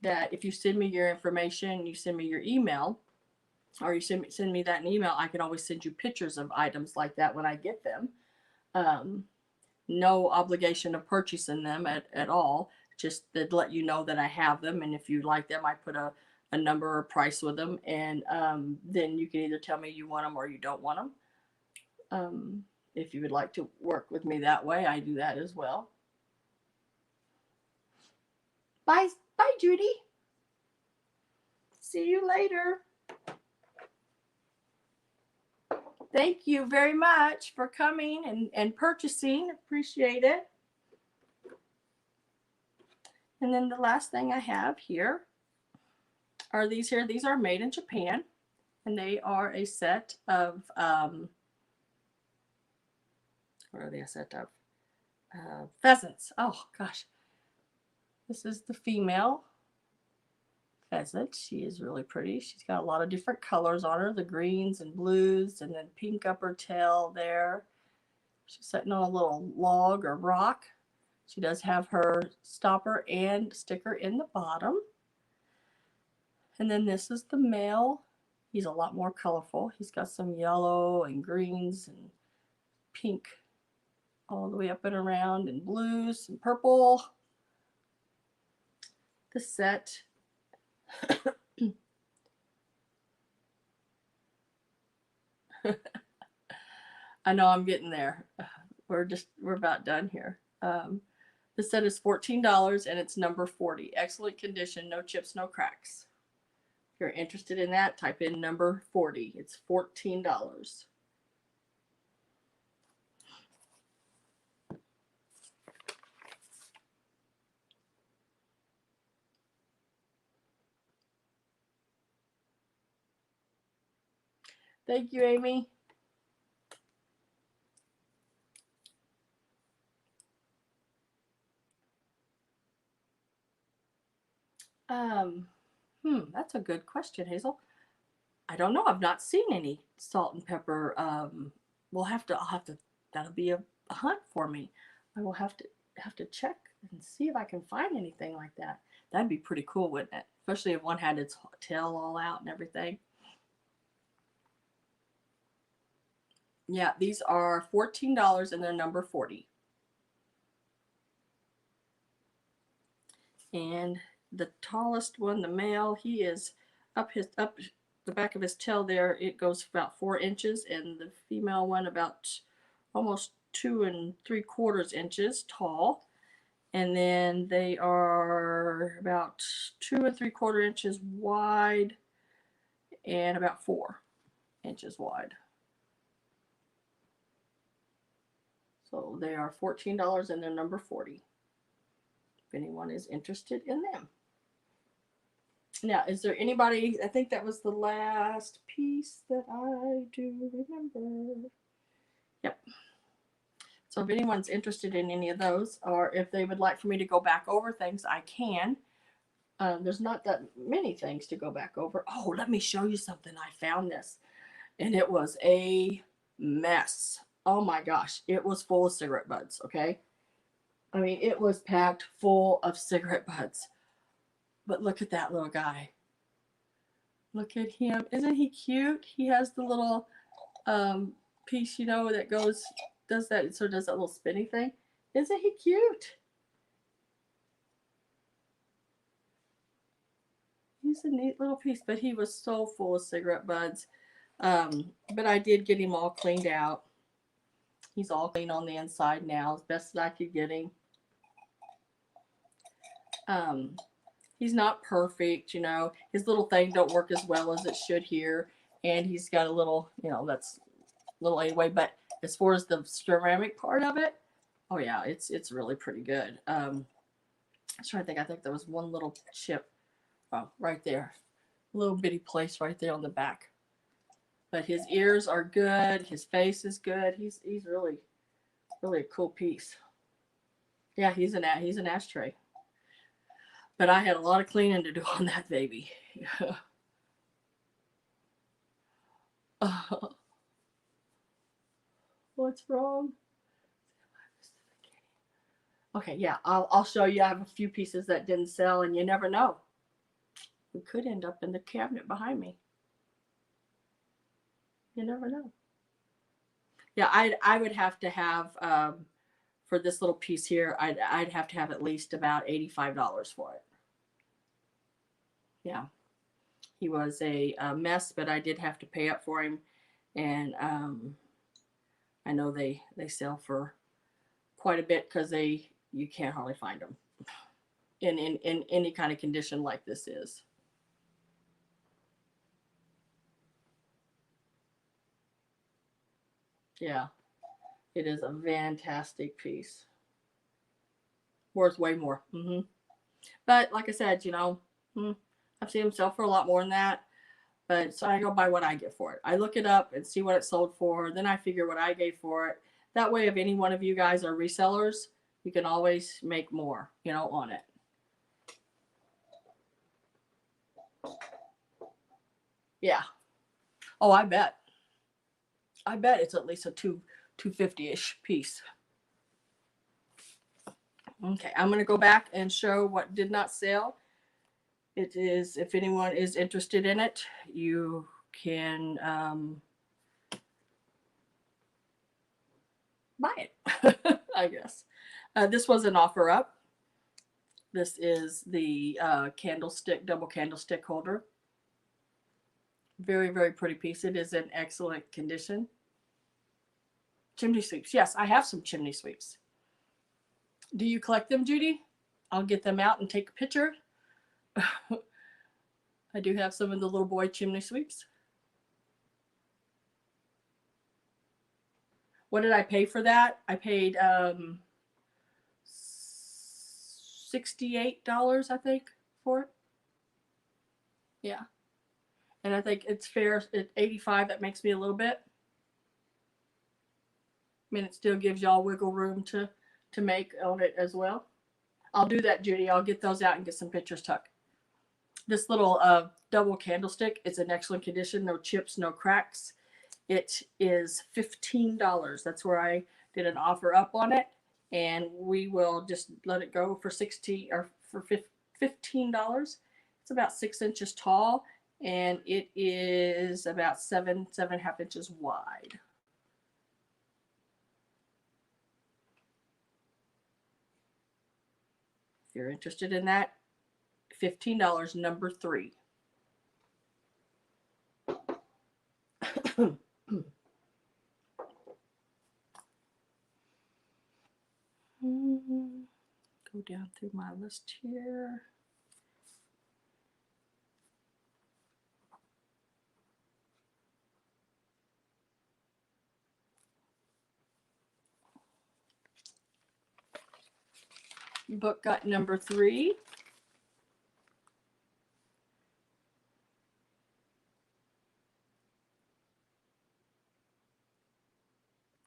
that if you send me your information, you send me your email, or you send me that in email, I can always send you pictures of items like that when I get them. No obligation of purchasing them at all, just to let you know that I have them, and if you like them, I put a number or price with them, and then you can either tell me you want them or you don't want them. If you would like to work with me that way, I do that as well. Bye, Judy. See you later. Thank you very much for coming and purchasing. Appreciate it. And then the last thing I have here are these here. These are made in Japan, and they are a set of, what are they a set of? Pheasants. Oh, gosh. This is the female pheasant. She is really pretty. She's got a lot of different colors on her, the greens and blues, and then pink up her tail there. She's sitting on a little log or rock. She does have her stopper and sticker in the bottom. And then this is the male. He's a lot more colorful. He's got some yellow and greens and pink all the way up and around, and blues and purple. The set I know I'm getting there. We're about done here. The set is $14 and it's number 40. Excellent condition, no chips, no cracks. If you're interested in that, type in number 40. It's $14. Thank you, Amy. That's a good question, Hazel. I don't know. I've not seen any salt and pepper. I'll have to, that'll be a hunt for me. I will have to have to check and see if I can find anything like that. That'd be pretty cool, wouldn't it? Especially if one had its tail all out and everything. Yeah, these are $14 and they're number 40. And the tallest one, the male, he is up the back of his tail there. It goes about 4 inches, and the female one about almost 2 3/4 inches tall. And then they are about 2 3/4 inches wide and about 4 inches wide. So they are $14 and they're number 40. If anyone is interested in them. Now, is there anybody, I think that was the last piece that I do remember. Yep. So if anyone's interested in any of those, or if they would like for me to go back over things, I can. There's not that many things to go back over. Oh, let me show you something. I found this, and it was a mess. Oh my gosh, it was full of cigarette butts, okay? I mean, it was packed full of cigarette butts. But look at that little guy. Look at him. Isn't he cute? He has the little piece, you know, that goes, does that, so does that little spinny thing. Isn't he cute? He's a neat little piece, but he was so full of cigarette butts. But I did get him all cleaned out. He's all clean on the inside now, as best as I could get him. He's not perfect, you know. His little thing don't work as well as it should here. And he's got a little, you know, that's little anyway. But as far as the ceramic part of it, oh yeah, it's really pretty good. I was trying to think. I think there was one little chip, oh, right there, a little bitty place right there on the back. But his ears are good. His face is good. He's really a cool piece. Yeah, he's an ashtray. But I had a lot of cleaning to do on that baby. What's wrong? Okay, yeah, I'll show you. I have a few pieces that didn't sell, and you never know. It could end up in the cabinet behind me. You never know. Yeah, I would have to have for this little piece here. I'd have to have at least about $85 for it. Yeah, he was a mess, but I did have to pay up for him, and I know they sell for quite a bit because you can't hardly find them in any kind of condition like this is. Yeah, it is a fantastic piece. Worth way more. But like I said, you know, I've seen them sell for a lot more than that. But so I go by what I get for it. I look it up and see what it sold for. Then I figure what I gave for it. That way, if any one of you guys are resellers, you can always make more, you know, on it. Yeah. Oh, I bet. I bet it's at least a $250-ish piece. Okay, I'm going to go back and show what did not sell. It is, if anyone is interested in it, you can buy it, I guess. This was an offer up. This is the candlestick, double candlestick holder. Very, very pretty piece. It is in excellent condition. Chimney sweeps. Yes, I have some chimney sweeps. Do you collect them, Judy? I'll get them out and take a picture. I do have some of the little boy chimney sweeps. What did I pay for that? I paid $68, I think, for it. Yeah. And I think it's fair at $85. That makes me a little bit. I mean, it still gives y'all wiggle room to make on it as well. I'll do that, Judy. I'll get those out and get some pictures tucked. This little double candlestick is in excellent condition. No chips, no cracks. It is $15. That's where I did an offer up on it. and we will just let it go for $15. It's about 6 inches tall, and it is about 7.5 inches wide. If you're interested in that, $15, number 3. Go down through my list here. Book got number 3.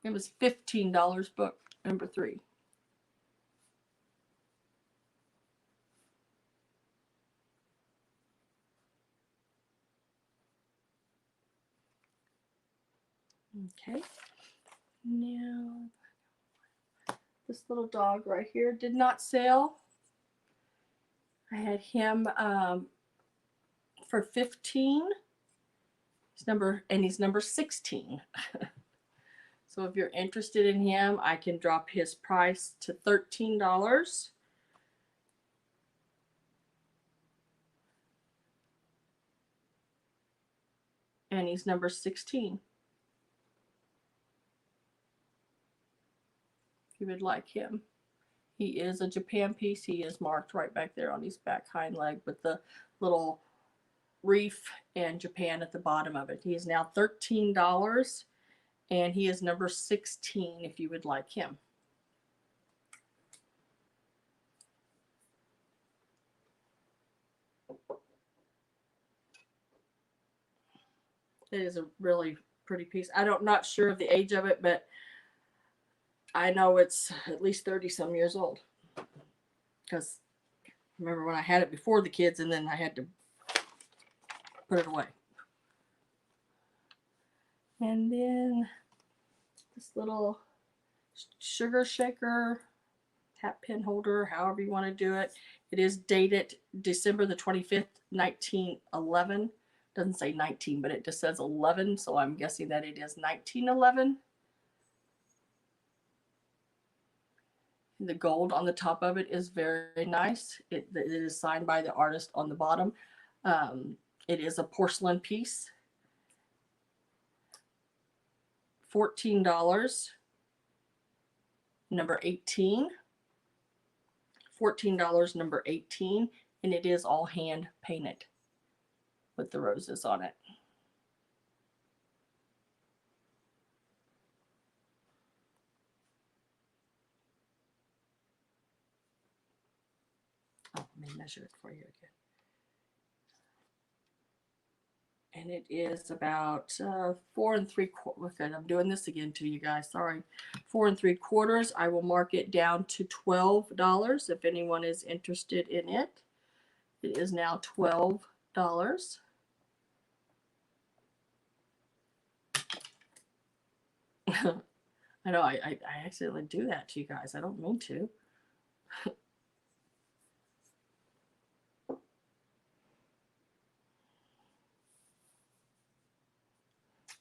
It was $15 book number 3. Okay. Now, this little dog right here did not sell. I had him for 15. He's number 16. So if you're interested in him, I can drop his price to $13. And he's number 16. If you would like him. He is a Japan piece. He is marked right back there on his back hind leg with the little reef and Japan at the bottom of it. He is now $13, and he is number 16 if you would like him. It is a really pretty piece. I'm not sure of the age of it, but I know it's at least 30 some years old. Because remember when I had it before the kids, and then I had to put it away. And then this little sugar shaker, hat pin holder, however you want to do it. It is dated December the 25th, 1911. Doesn't say 19, but it just says 11, so I'm guessing that it is 1911. The gold on the top of it is very nice. It is signed by the artist on the bottom. It is a porcelain piece. $14. Number 18. $14, number 18. And it is all hand painted with the roses on it. Oh, let me measure it for you again. And it is about 4 3/4. Okay, I'm doing this again to you guys. Sorry, 4 3/4. I will mark it down to $12 if anyone is interested in it. It is now $12. I know I accidentally do that to you guys. I don't mean to.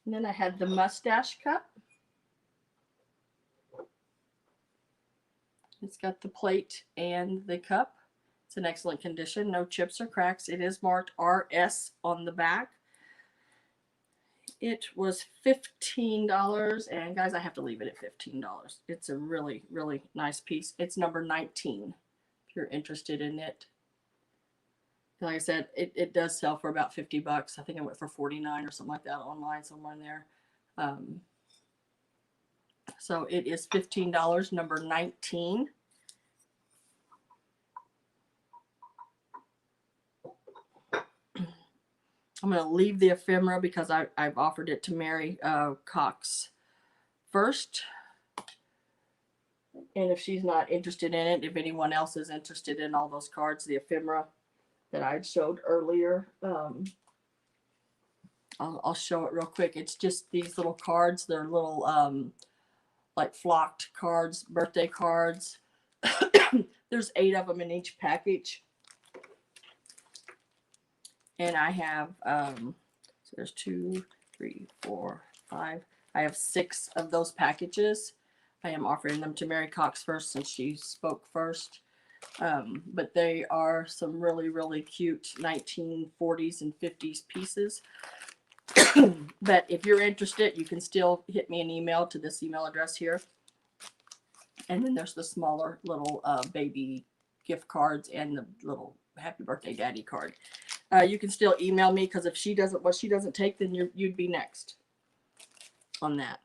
And then I had the Mustache cup. It's got the plate and the cup. It's in excellent condition, no chips or cracks. It is marked RS on the back. It was $15, and guys, I have to leave it at $15. It's a really, really nice piece. It's number 19 if you're interested in it. Like I said, it does sell for about $50. I think it went for 49 or something like that online, somewhere in there. So it is $15, number 19. I'm going to leave the ephemera because I've offered it to Mary Cox first. And if she's not interested in it, if anyone else is interested in all those cards, the ephemera that I showed earlier, I'll show it real quick. It's just these little cards. They're little like flocked cards, birthday cards. There's 8 of them in each package. And I have, so there's 2, 3, 4, 5. I have 6 of those packages. I am offering them to Mary Cox first since she spoke first. But they are some really, really cute 1940s and 50s pieces. But if you're interested, you can still hit me an email to this email address here. And then there's the smaller little baby gift cards and the little happy birthday daddy card. You can still email me because if she doesn't, what she doesn't take, then you'd be next on that.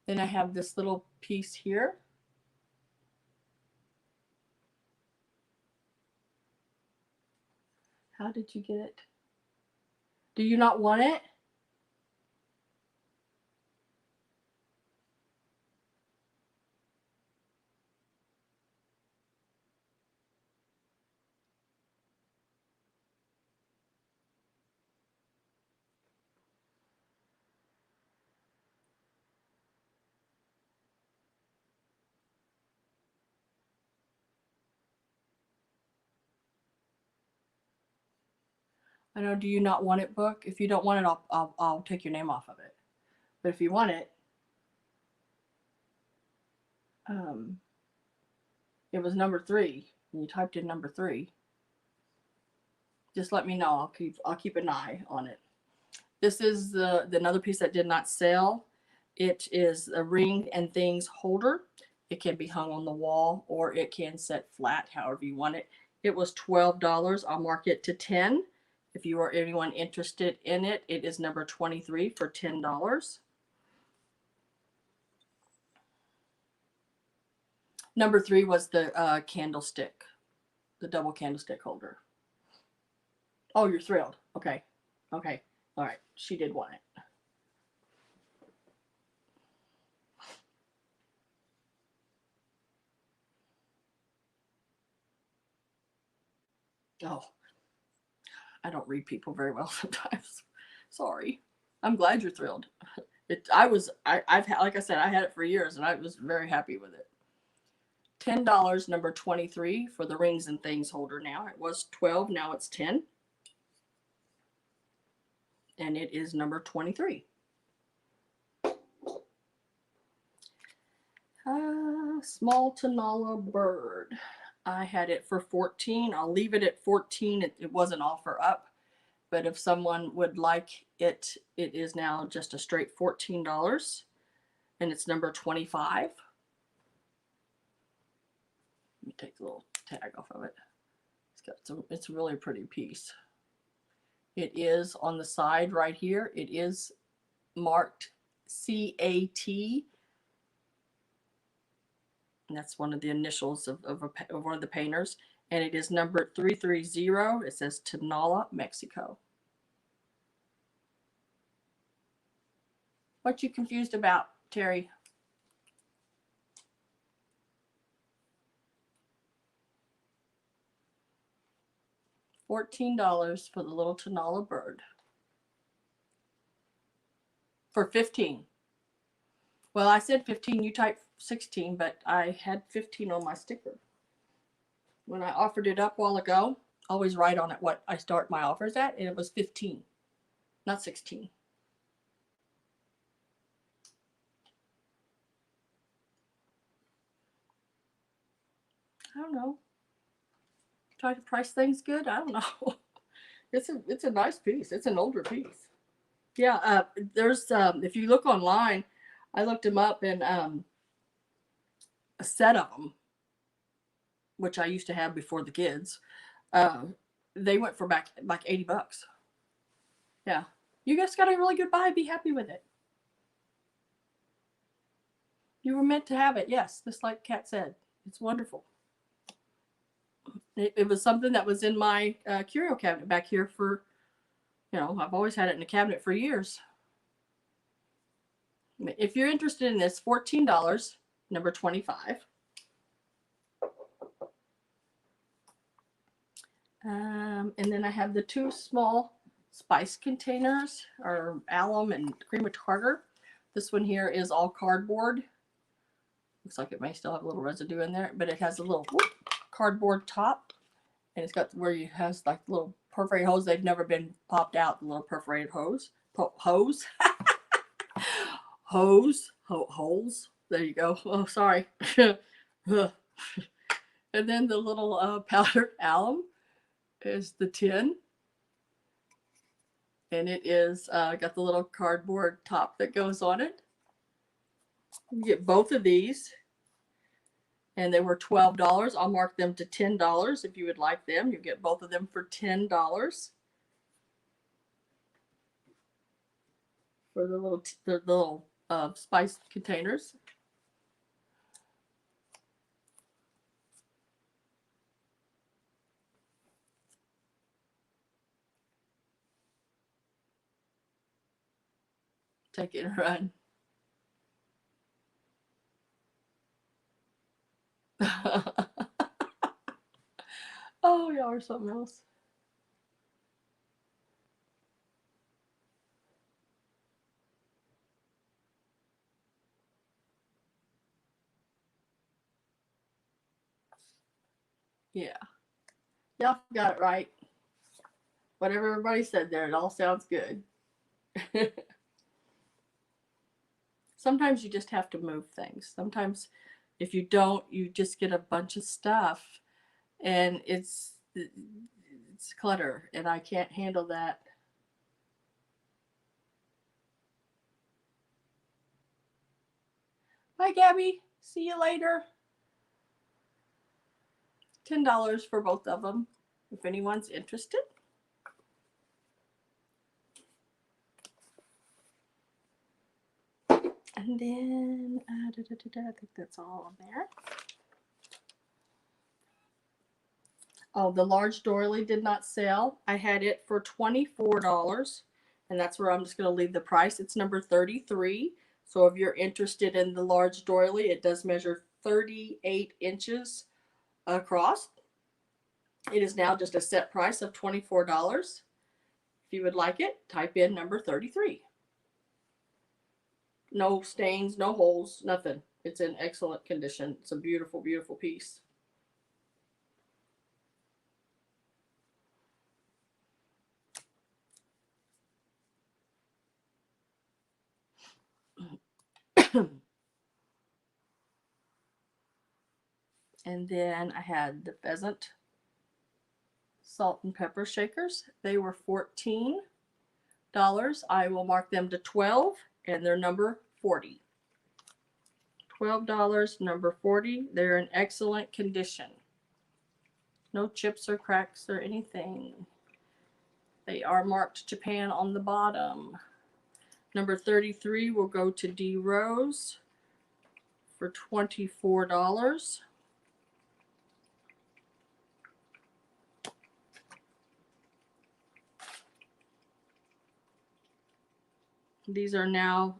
Then I have this little piece here. How did you get it? Do you not want it? I know, do you not want it, book? If you don't want it, I'll take your name off of it. But if you want it, it was number 3. And you typed in number 3. Just let me know. I'll keep an eye on it. This is the another piece that did not sell. It is a ring and things holder. It can be hung on the wall or it can set flat, however you want it. It was $12. I'll mark it to 10. If you are anyone interested in it, it is number 23 for $10. Number 3 was the candlestick, the double candlestick holder. Oh, you're thrilled. Okay. Okay. All right. She did want it. Oh, I don't read people very well sometimes. Sorry. I'm glad you're thrilled. I've had, like I said, I had it for years and I was very happy with it. $10, number 23 for the rings and things holder now. It was 12, now it's 10. And it is number 23. Small Tanala bird. I had it for 14. I'll leave it at 14. It was an offer up. But if someone would like it, it is now just a straight $14. And it's number 25. Let me take the little tag off of it. It's a really pretty piece. It is on the side right here. It is marked CAT. And that's one of the initials of one of the painters. And it is number 330. It says Tanala, Mexico. What you confused about, Terry? $14 for the little Tanala bird. For 15. Well, I said 15. You typed 16, but I had 15 on my sticker. When I offered it up a while ago, always write on it what I start my offers at, and it was 15, not 16. I don't know. Try to price things good. I don't know. It's a nice piece. It's an older piece. Yeah. There's if you look online, I looked them up, and a set of them, which I used to have before the kids, they went for back like $80. Yeah. You guys got a really good buy. Be happy with it. You were meant to have it. Yes. Just like Kat said. It's wonderful. It was something that was in my curio cabinet back here for, I've always had it in the cabinet for years. If you're interested in this, $14, number 25. And then I have the 2 small spice containers or alum and cream of tartar. This one here is all cardboard. Looks like it may still have a little residue in there, but it has a little cardboard top, and it's got where you has like little perforated hose. They've never been popped out. The little perforated hose, holes. There you go. Oh, sorry. And then the little powdered alum is the tin. And it is got the little cardboard top that goes on it. You get both of these. And they were $12. I'll mark them to $10 if you would like them. You get both of them for $10. For the little spice containers. Take it and run. Oh, y'all are something else. Yeah. Y'all got it right. Whatever everybody said there, it all sounds good. Sometimes you just have to move things. Sometimes if you don't, you just get a bunch of stuff and it's clutter, and I can't handle that. Bye, Gabby. See you later. $10 for both of them if anyone's interested. And then I think that's all on there. Oh, the large doily did not sell. I had it for $24, and that's where I'm just going to leave the price. It's number 33. So if you're interested in the large doily, it does measure 38 inches across. It is now just a set price of $24. If you would like it, type in number 33. No stains, no holes, nothing. It's in excellent condition. It's a beautiful, beautiful piece. And then I had the Pheasant salt and pepper shakers. They were $14. I will mark them to $12, and they're number 40. $12, number 40. They're in excellent condition. No chips or cracks or anything. They are marked Japan on the bottom. Number 33 will go to D Rose for $24. These are now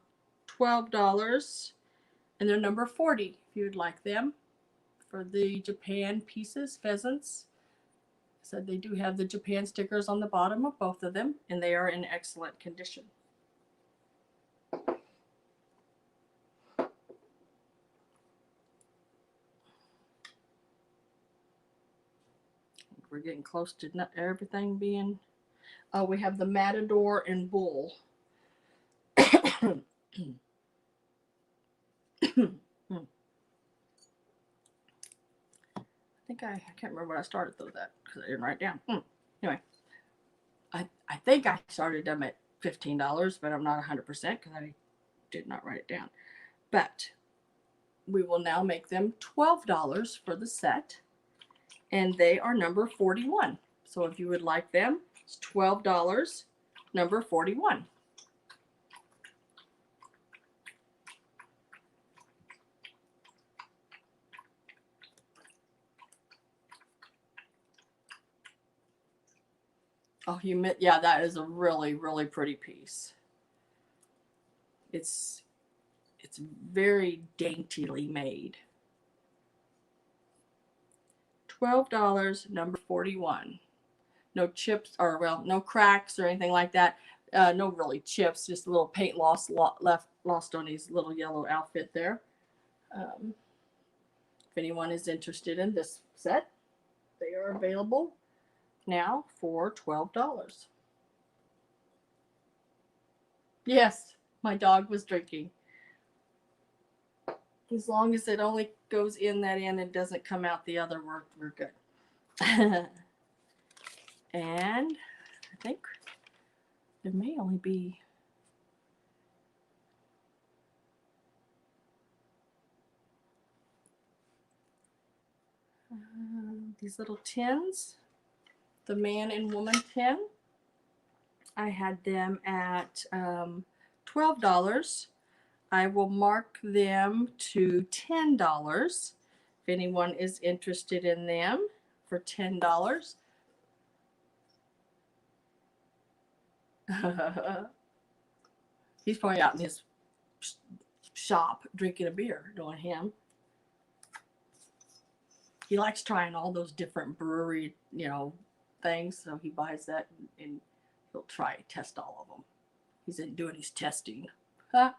$12, and they're number 40 if you would like them. For the Japan pieces, pheasants, I said they do have the Japan stickers on the bottom of both of them, and they are in excellent condition. We're getting close to not everything being... Oh, we have the matador and bull. I think I can't remember what I started those at because I didn't write it down. Anyway, I think I started them at $15, but I'm not 100% because I did not write it down. But we will now make them $12 for the set, and they are number 41. So if you would like them, it's $12, number 41. Oh, yeah, that is a really, really pretty piece. It's very daintily made. $12, number 41. no chips, or well, no cracks or anything like that. No really chips, just a little paint lost on his little yellow outfit there. If anyone is interested in this set, they are available now for $12. Yes, my dog was drinking. As long as it only goes in that end and doesn't come out the other, we're good. And I think there may only be these little tins, the man and woman tin. I had them at $12. I will mark them to $10 if anyone is interested in them for $10. He's probably out in his shop drinking a beer, knowing him. He likes trying all those different brewery, things. So he buys that and he'll test all of them. He's doing his testing. Huh?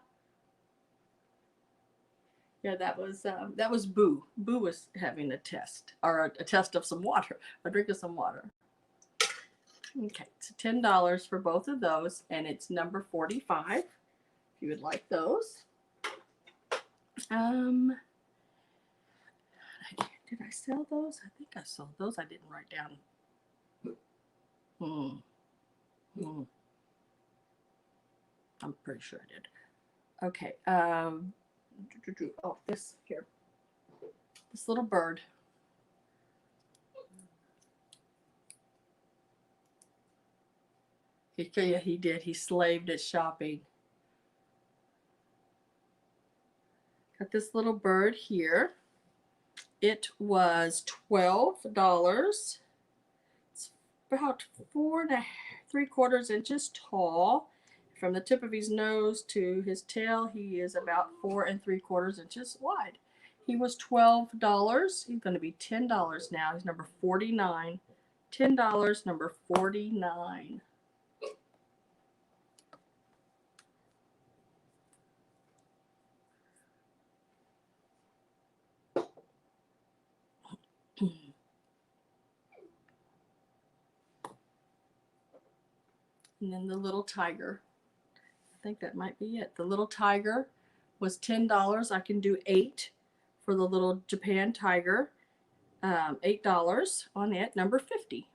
Yeah, that was Boo. Boo was having a test, or a test of some water, a drink of some water. Okay, it's $10 for both of those, and it's number 45. If you would like those. Did I sell those? I think I sold those. I didn't write down. I'm pretty sure I did. Okay. Oh, this here. This little bird. He did. He slaved at shopping. Got this little bird here. It was $12. It's about 4 3/4 inches tall. From the tip of his nose to his tail, he is about 4 3/4 inches wide. He was $12. He's going to be $10 now. He's number 49. $10, number 49. And then the little tiger. I think that might be it. The little tiger was $10. I can do 8 for the little Japan tiger. $8 on it. Number 50.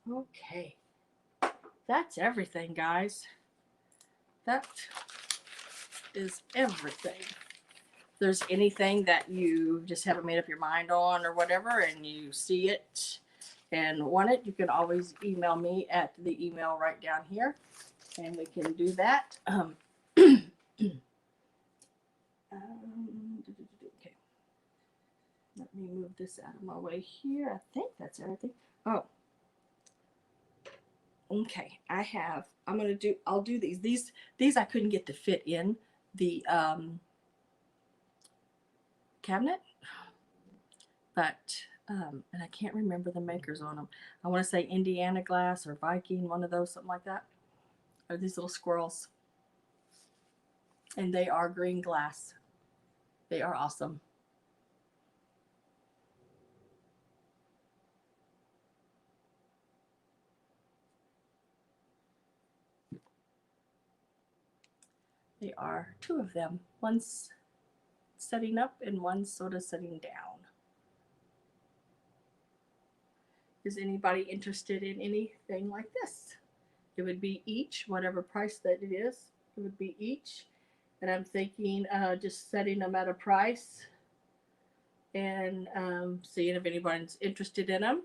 Okay. That's everything, guys. That is everything. If there's anything that you just haven't made up your mind on or whatever, and you see it and want it, you can always email me at the email right down here, and we can do that. Okay. Let me move this out of my way here. I think that's everything. Oh. Okay, I'll do these. These I couldn't get to fit in the cabinet, but and I can't remember the makers on them. I want to say Indiana glass or Viking, one of those, something like that. Are these little squirrels, and they are green glass. They are awesome. They are 2 of them. One's setting up and one's sort of setting down. Is anybody interested in anything like this? It would be each, whatever price that it is, it would be each. And I'm thinking just setting them at a price and seeing if anybody's interested in them.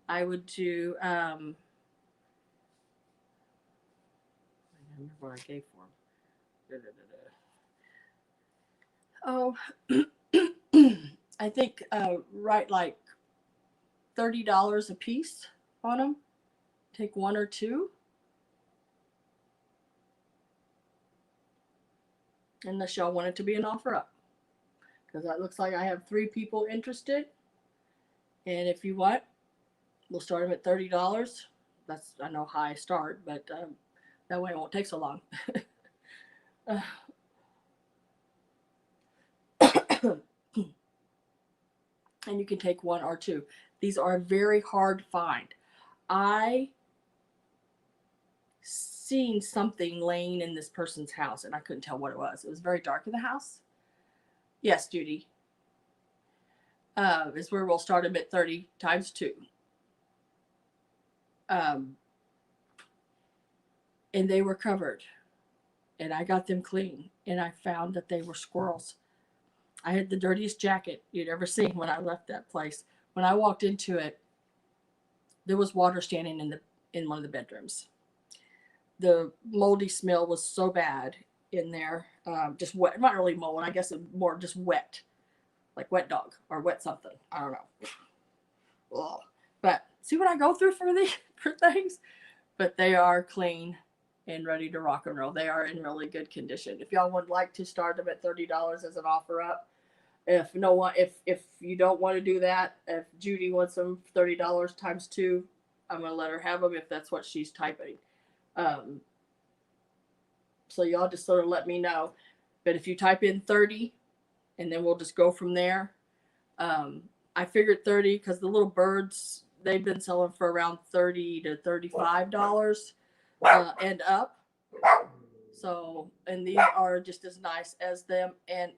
I would do, I don't remember what I gave for them. Oh, I think right like $30 a piece on them. Take 1 or 2 unless y'all want it to be an offer up, because that looks like I have 3 people interested. And if you want, we'll start them at $30. That's, I know, high start, but that way it won't take so long. And you can take 1 or 2. These are a very hard find. I seen something laying in this person's house, and I couldn't tell what it was. It was very dark in the house. Yes, Judy. Is where we'll start them at 30 times 2. And they were covered. And I got them clean. And I found that they were squirrels. I had the dirtiest jacket you'd ever seen when I left that place. When I walked into it, there was water standing in one of the bedrooms. The moldy smell was so bad in there. Just wet. Not really mold. I guess more just wet. Like wet dog or wet something. I don't know. Ugh. But see what I go through for things? But they are clean and ready to rock and roll. They are in really good condition. If y'all would like to start them at $30 as an offer up, if you don't want to do that, if Judy wants them $30 times 2, I'm gonna let her have them if that's what she's typing. So y'all just sort of let me know. But if you type in 30, and then we'll just go from there. I figured 30 because the little birds, they've been selling for around $30 to $35 and up. So, and these are just as nice as them. And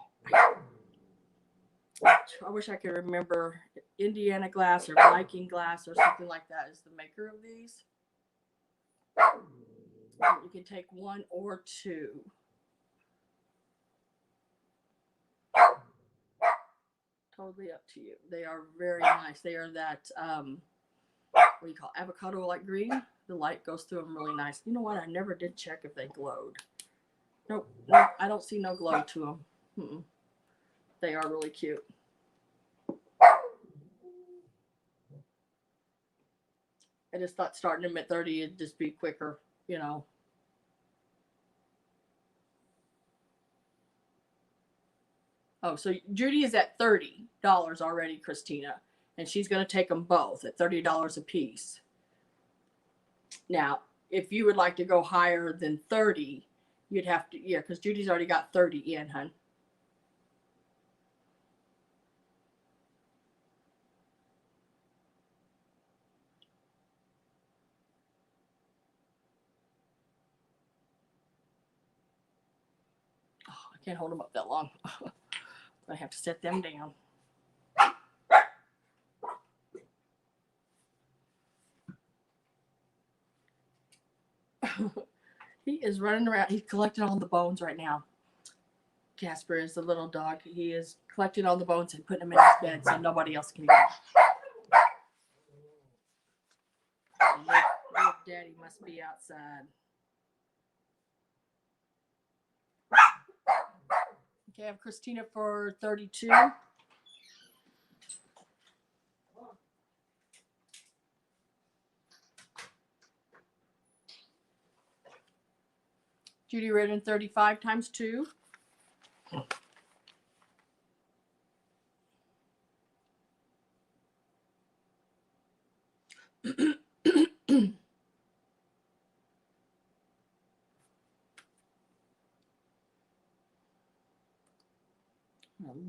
I wish I could remember, Indiana Glass or Viking Glass or something like that is the maker of these. You can take 1 or 2. Totally up to you. They are very nice. They are that, what do you call it? Avocado like green. The light goes through them really nice. You know what? I never did check if they glowed. Nope. I don't see no glow to them. They are really cute. I just thought starting them at 30 would just be quicker, you know. Oh, so Judy is at $30 already, Christina. And she's going to take them both at $30 a piece. Now, if you would like to go higher than 30, you'd have to, yeah, because Judy's already got 30 in, hun. Oh, I can't hold them up that long. I have to set them down. He is running around. He's collecting all the bones right now. Casper is the little dog. He is collecting all the bones and putting them in his bed so nobody else can get them. Little daddy must be outside. Okay, I have Christina for 32. Judy Redden 35 times 2. I'll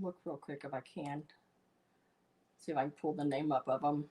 look real quick if I can. See if I can pull the name up of them.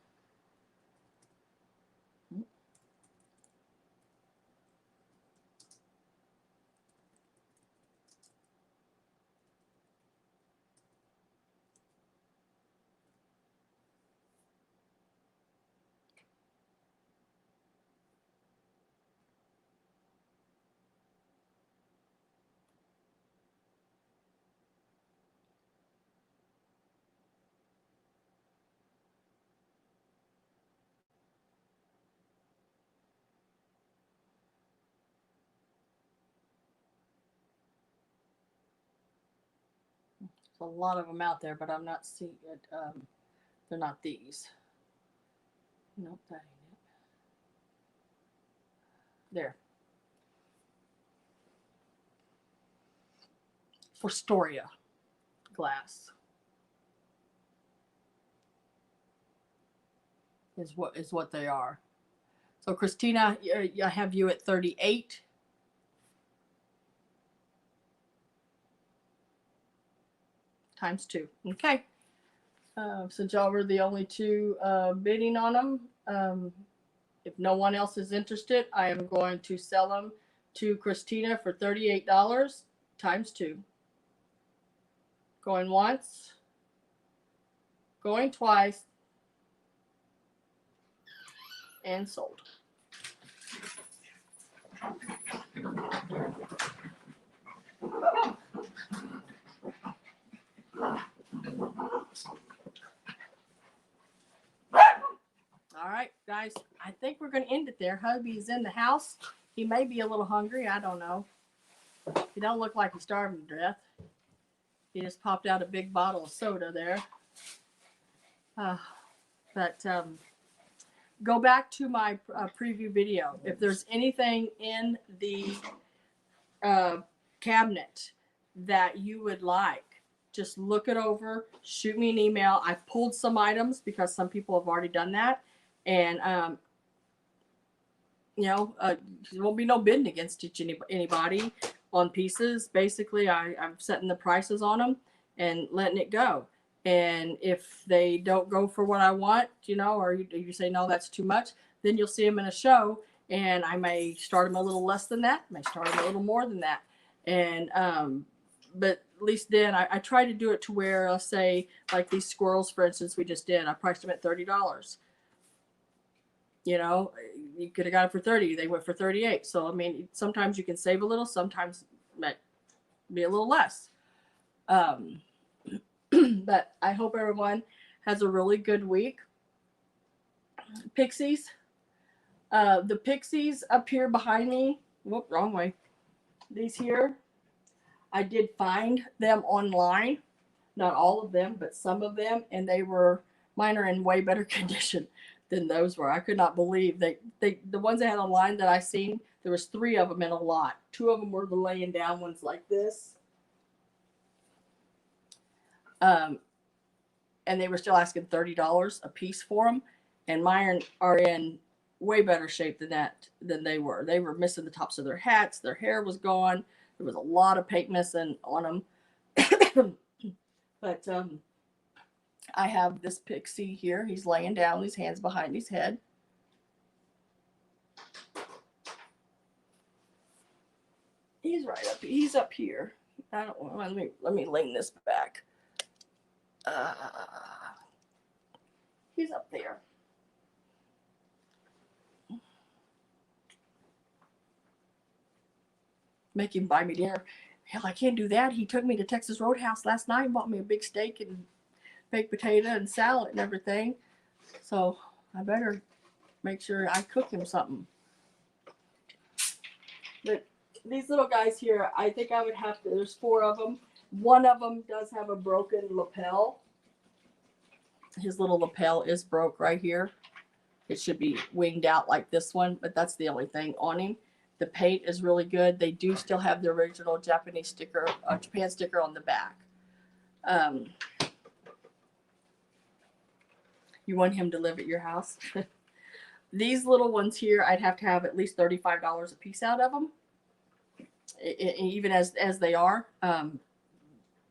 There's a lot of them out there, but I'm not seeing it. They're not these. Nope, that ain't it. There. Fostoria glass. Is what they are. So Christina, I have you at 38. Times 2. Okay. Since y'all were the only two bidding on them, if no one else is interested, I am going to sell them to Christina for $38 times 2. Going once, going twice, and sold. All right, guys, I think we're going to end it there. Hubby's in the house. He may be a little hungry. I don't know. He don't look like he's starving to death. He just popped out a big bottle of soda there. But go back to my preview video. If there's anything in the cabinet that you would like, just look it over, shoot me an email. I've pulled some items because some people have already done that. And, there won't be no bidding against anybody on pieces. Basically, I'm setting the prices on them and letting it go. And if they don't go for what I want, or you say, no, that's too much, then you'll see them in a show. And I may start them a little less than that, may start them a little more than that. And, but at least then I try to do it to where, let's say, like these squirrels, for instance, we just did, I priced them at $30. You could have got it for 30. They went for 38. So, I mean, sometimes you can save a little, sometimes it might be a little less. But I hope everyone has a really good week. Pixies. The pixies up here behind me. Whoop, wrong way. These here, I did find them online. Not all of them, but some of them. And mine are in way better condition than those were. I could not believe the ones I had online that I seen, there was 3 of them in a lot. 2 of them were the laying down ones like this. And they were still asking $30 a piece for them. And mine are in way better shape than they were. They were missing the tops of their hats. Their hair was gone. There was a lot of paint missing on them. But I have this pixie here. He's laying down, his hands behind his head. He's up here. I don't want, let me lean this back. He's up there. Make him buy me dinner. Hell, I can't do that. He took me to Texas Roadhouse last night and bought me a big steak and baked potato and salad and everything. So I better make sure I cook him something. But these little guys here, I think I would have to, there's 4 of them. One of them does have a broken lapel. His little lapel is broke right here. It should be winged out like this one, but that's the only thing on him. The paint is really good. They do still have the original Japanese sticker, Japan sticker on the back. You want him to live at your house? These little ones here, I'd have to have at least $35 a piece out of them, even as they are,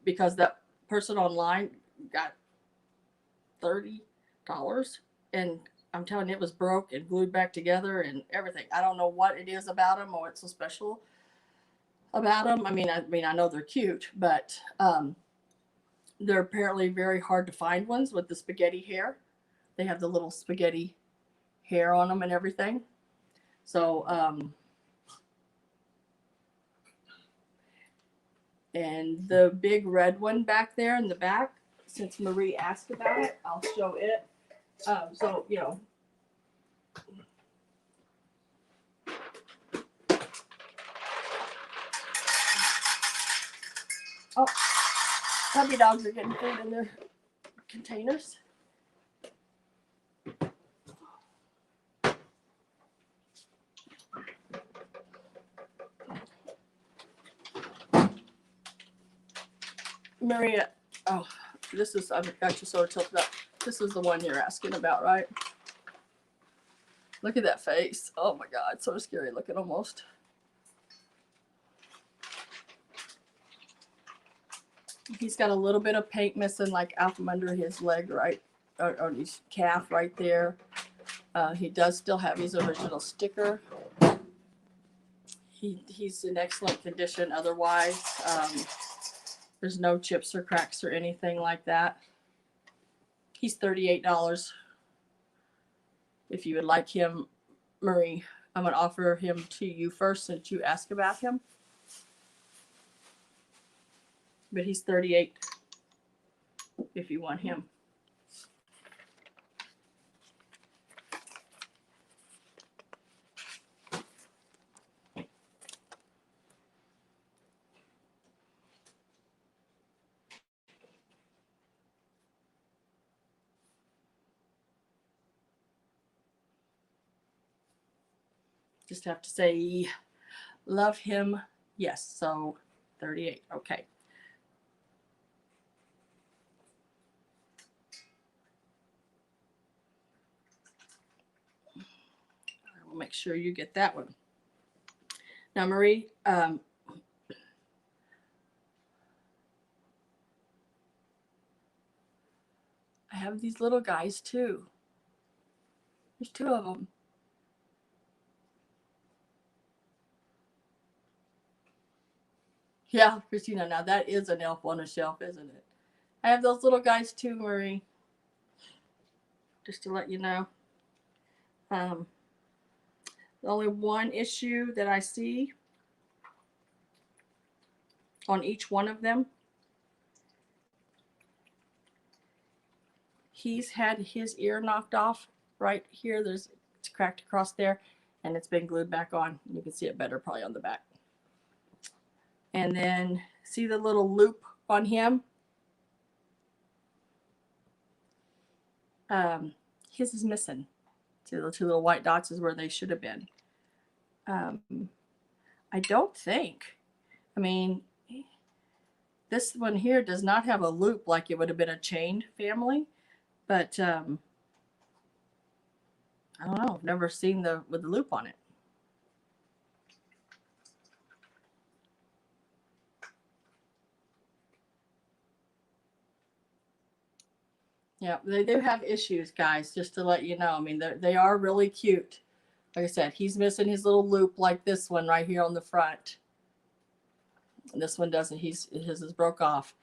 because that person online got $30, and I'm telling you, it was broke and glued back together and everything. I don't know what it is about them or what's so special about them. I mean, I know they're cute, but they're apparently very hard to find ones with the spaghetti hair. They have the little spaghetti hair on them and everything. So, and the big red one back there in the back, since Marie asked about it, I'll show it. So, oh, puppy dogs are getting food in their containers. Maria, oh, this is, I've got you sort of tilted up. This is the one you're asking about, right? Look at that face. Oh my God, so scary looking almost. He's got a little bit of paint missing, like out from under his leg, right, or his calf right there. He does still have his original sticker. He's in excellent condition otherwise. There's no chips or cracks or anything like that. He's $38. If you would like him, Marie, I'm going to offer him to you first since you asked about him. But he's $38 if you want him. Just have to say, love him. Yes, so 38. Okay. I will make sure you get that one. Now, Marie, I have these little guys too. There's two of them. Yeah, Christina, now that is an elf on a shelf, isn't it? I have those little guys too, Marie. Just to let you know. The only one issue that I see on each one of them, he's had his ear knocked off right here. It's cracked across there, and it's been glued back on. You can see it better probably on the back. And then see the little loop on him? His is missing. See the two little white dots is where they should have been. I don't think. I mean, this one here does not have a loop like it would have been a chained family, but I don't know. I've never seen with the loop on it. Yeah, they do have issues, guys, just to let you know. I mean, they are really cute. Like I said, he's missing his little loop like this one right here on the front. And this one doesn't. His is broke off.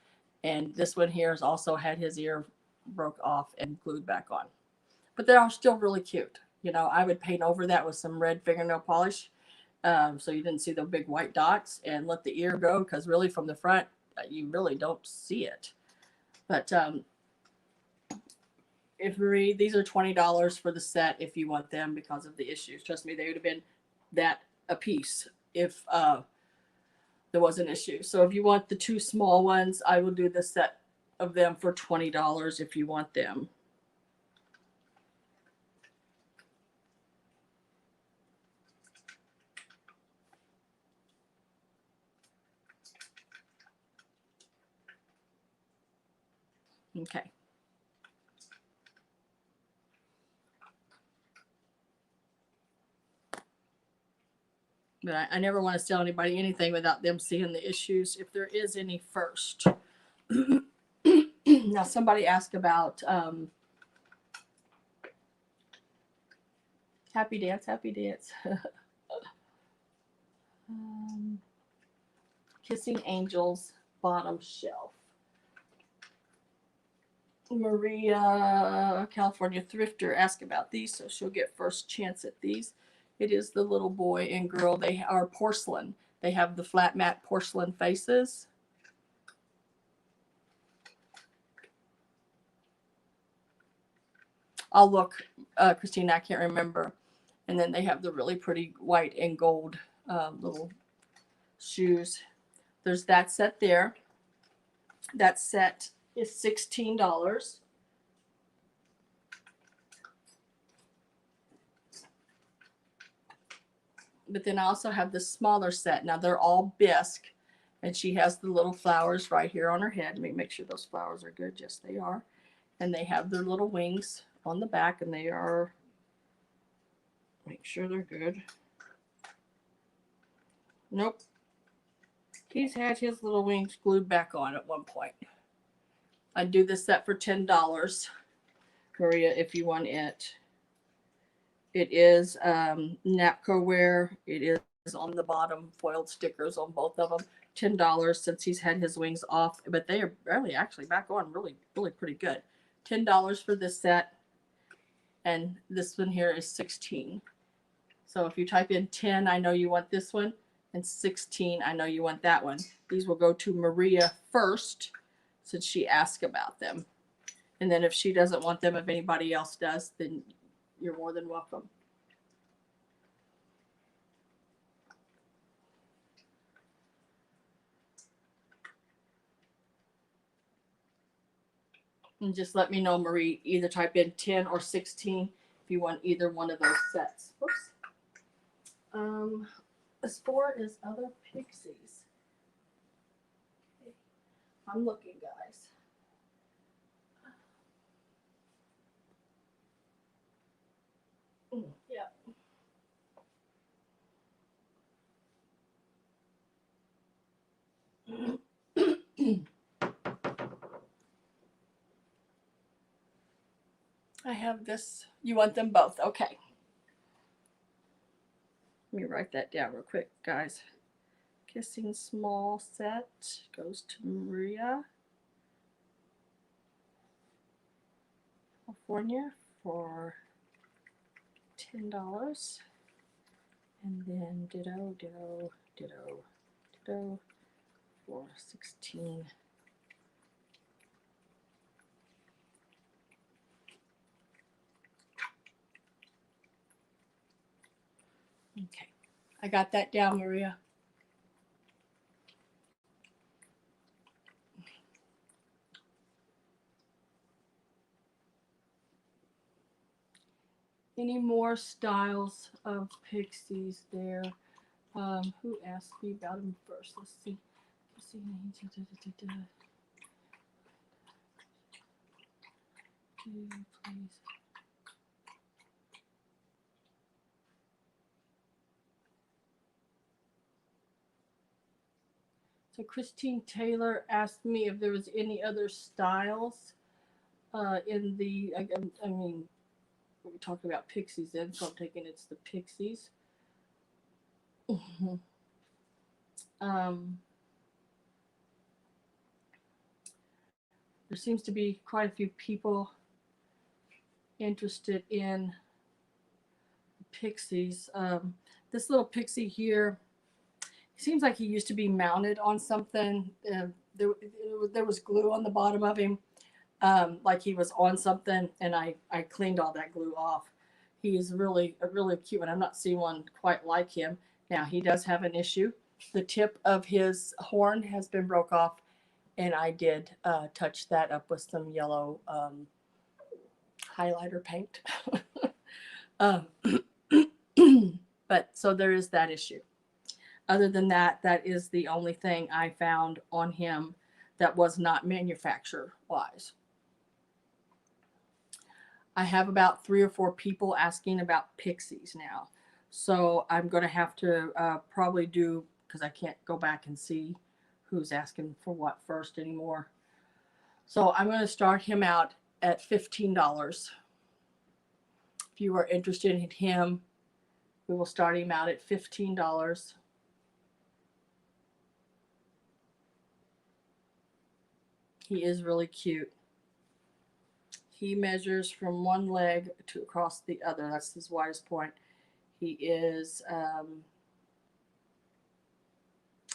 And this one here has also had his ear broke off and glued back on. But they are still really cute. You know, I would paint over that with some red fingernail polish so you didn't see the big white dots, and let the ear go, because really from the front, you really don't see it. But if Marie, these are $20 for the set if you want them because of the issues. Trust me, they would have been that a piece if there was an issue. So if you want the two small ones, I will do the set of them for $20 if you want them. Okay. But I never want to sell anybody anything without them seeing the issues, if there is any first. Now, somebody asked about happy dance, happy dance. Kissing Angels bottom shelf. Maria, California Thrifter, asked about these, so she'll get first chance at these. It is the little boy and girl. They are porcelain. They have the flat matte porcelain faces. I'll look, Christina, I can't remember. And then they have the really pretty white and gold little shoes. There's that set there. That set is $16. But then I also have the smaller set. Now they're all bisque, And she has the little flowers right here on her head. Let me make sure those flowers are good. Yes, they are. And they have their little wings on the back, and they are, make sure they're good. Nope. He's had his little wings glued back on at one point. I'd do this set for $10, Maria, if you want it. It is Napco wear. It is on the bottom, foiled stickers on both of them. $10 since he's had his wings off, but they are barely actually back on, really, really pretty good. $10 for this set, and this one here is 16. So if you type in 10, I know you want this one, and 16, I know you want that one. These will go to Maria first, since she asked about them. And then if she doesn't want them, if anybody else does, then you're more than welcome. And just let me know, Marie, either type in 10 or 16 if you want either one of those sets. Whoops. As far as other pixies, okay. I'm looking, guys. Yeah. I have this. You want them both? Okay. Let me write that down real quick, guys. Kissing small set goes to Maria, California, for $10. And then ditto, ditto, ditto, ditto for 16. Okay, I got that down, Maria. Any more styles of pixies there? Who asked me about them first? Let's see. Please. So Christine Taylor asked me if there was any other styles in the, I mean, we talked about pixies then, so I'm taking it's the pixies. There seems to be quite a few people interested in pixies. This little pixie here, seems like he used to be mounted on something. There was glue on the bottom of him, like he was on something, and I cleaned all that glue off. He is really cute, and I'm not seeing one quite like him. Now, he does have an issue. The tip of his horn has been broke off, and I did touch that up with some yellow highlighter paint. But so there is that issue. Other than that, that is the only thing I found on him that was not manufacturer wise. I have about 3 or 4 people asking about pixies now. So I'm going to have to probably do, because I can't go back and see who's asking for what first anymore. So I'm going to start him out at $15. If you are interested in him, we will start him out at $15. He is really cute. He measures from one leg to across the other. That's his widest point. He is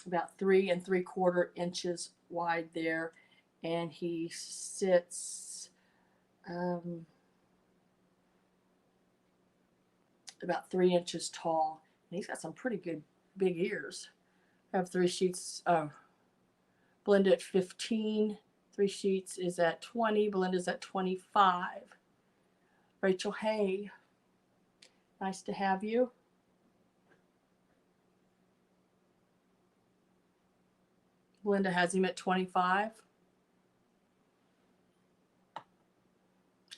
about 3 3/4 inches wide there, and he sits about 3 inches tall. And he's got some pretty good big ears. I have 3 sheets. Blend at 15. 3 sheets is at 20. Blend is at 25. Rachel, hey, nice to have you. Linda has him at 25.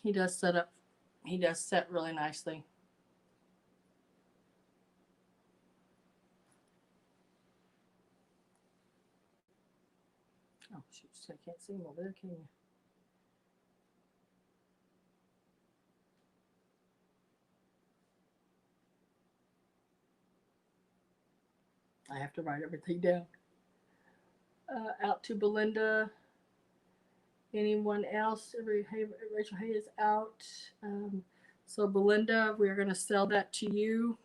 He does set really nicely. Oh, shoot, I can't see him over there, can you? I have to write everything down. Out to Belinda. Anyone else? Rachel Hay is out. So Belinda, we're going to sell that to you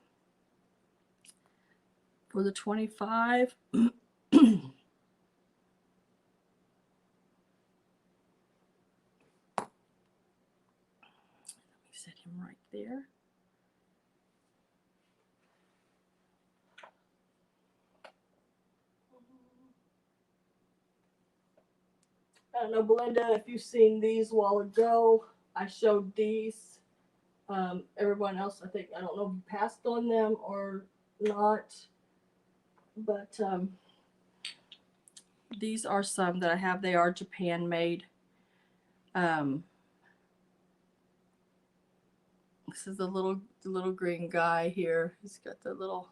for the 25. Let me set him right there. I don't know, Belinda, if you've seen these a while ago. I showed these. Everyone else, I don't know if you passed on them or not. But these are some that I have. They are Japan made. This is the little green guy here. He's got the little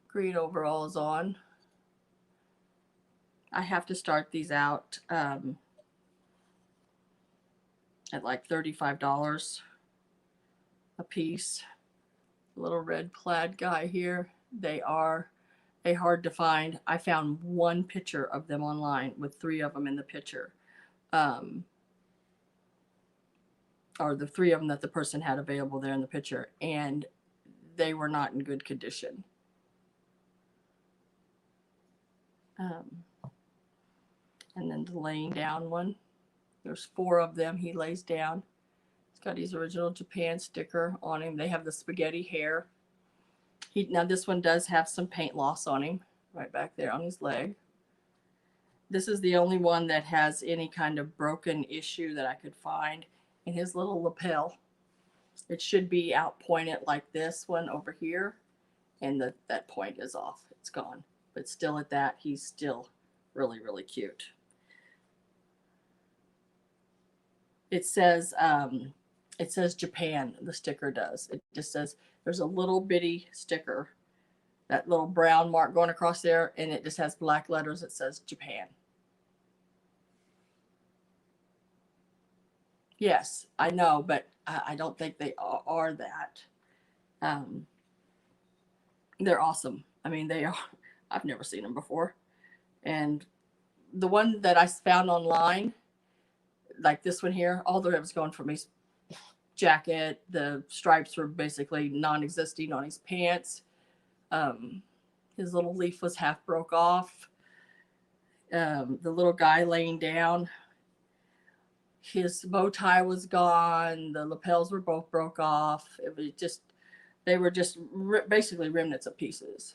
green overalls on. I have to start these out at like $35 a piece. Little red plaid guy here. They are hard to find. I found one picture of them online with 3 of them in the picture. Or the 3 of them that the person had available there in the picture, and they were not in good condition. And then the laying down one. There's 4 of them. He lays down. He's got his original Japan sticker on him. They have the spaghetti hair. Now this one does have some paint loss on him, right back there on his leg. This is the only one that has any kind of broken issue that I could find in his little lapel. It should be out pointed like this one over here, and that point is off. It's gone. But still at that, he's still really, really cute. It says Japan, the sticker does. It just says there's a little bitty sticker, that little brown mark going across there, and it just has black letters that says Japan. Yes, I know, but I don't think they are that. They're awesome. I mean, they are. I've never seen them before. And the one that I found online, like this one here, all the way was going from his jacket. The stripes were basically non-existing on his pants. His little leaf was half broke off. The little guy laying down, his bow tie was gone. The lapels were both broke off. It was just, they were just basically remnants of pieces.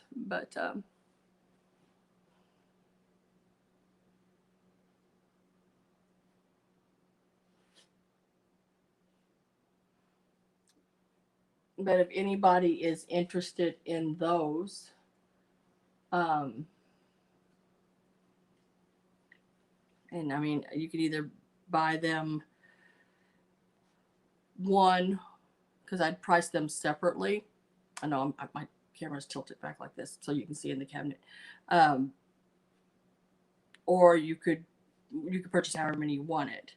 But if anybody is interested in those, and I mean, you could either buy them one, because I'd price them separately. I know my camera's tilted back like this so you can see in the cabinet. Or you could purchase however many you wanted.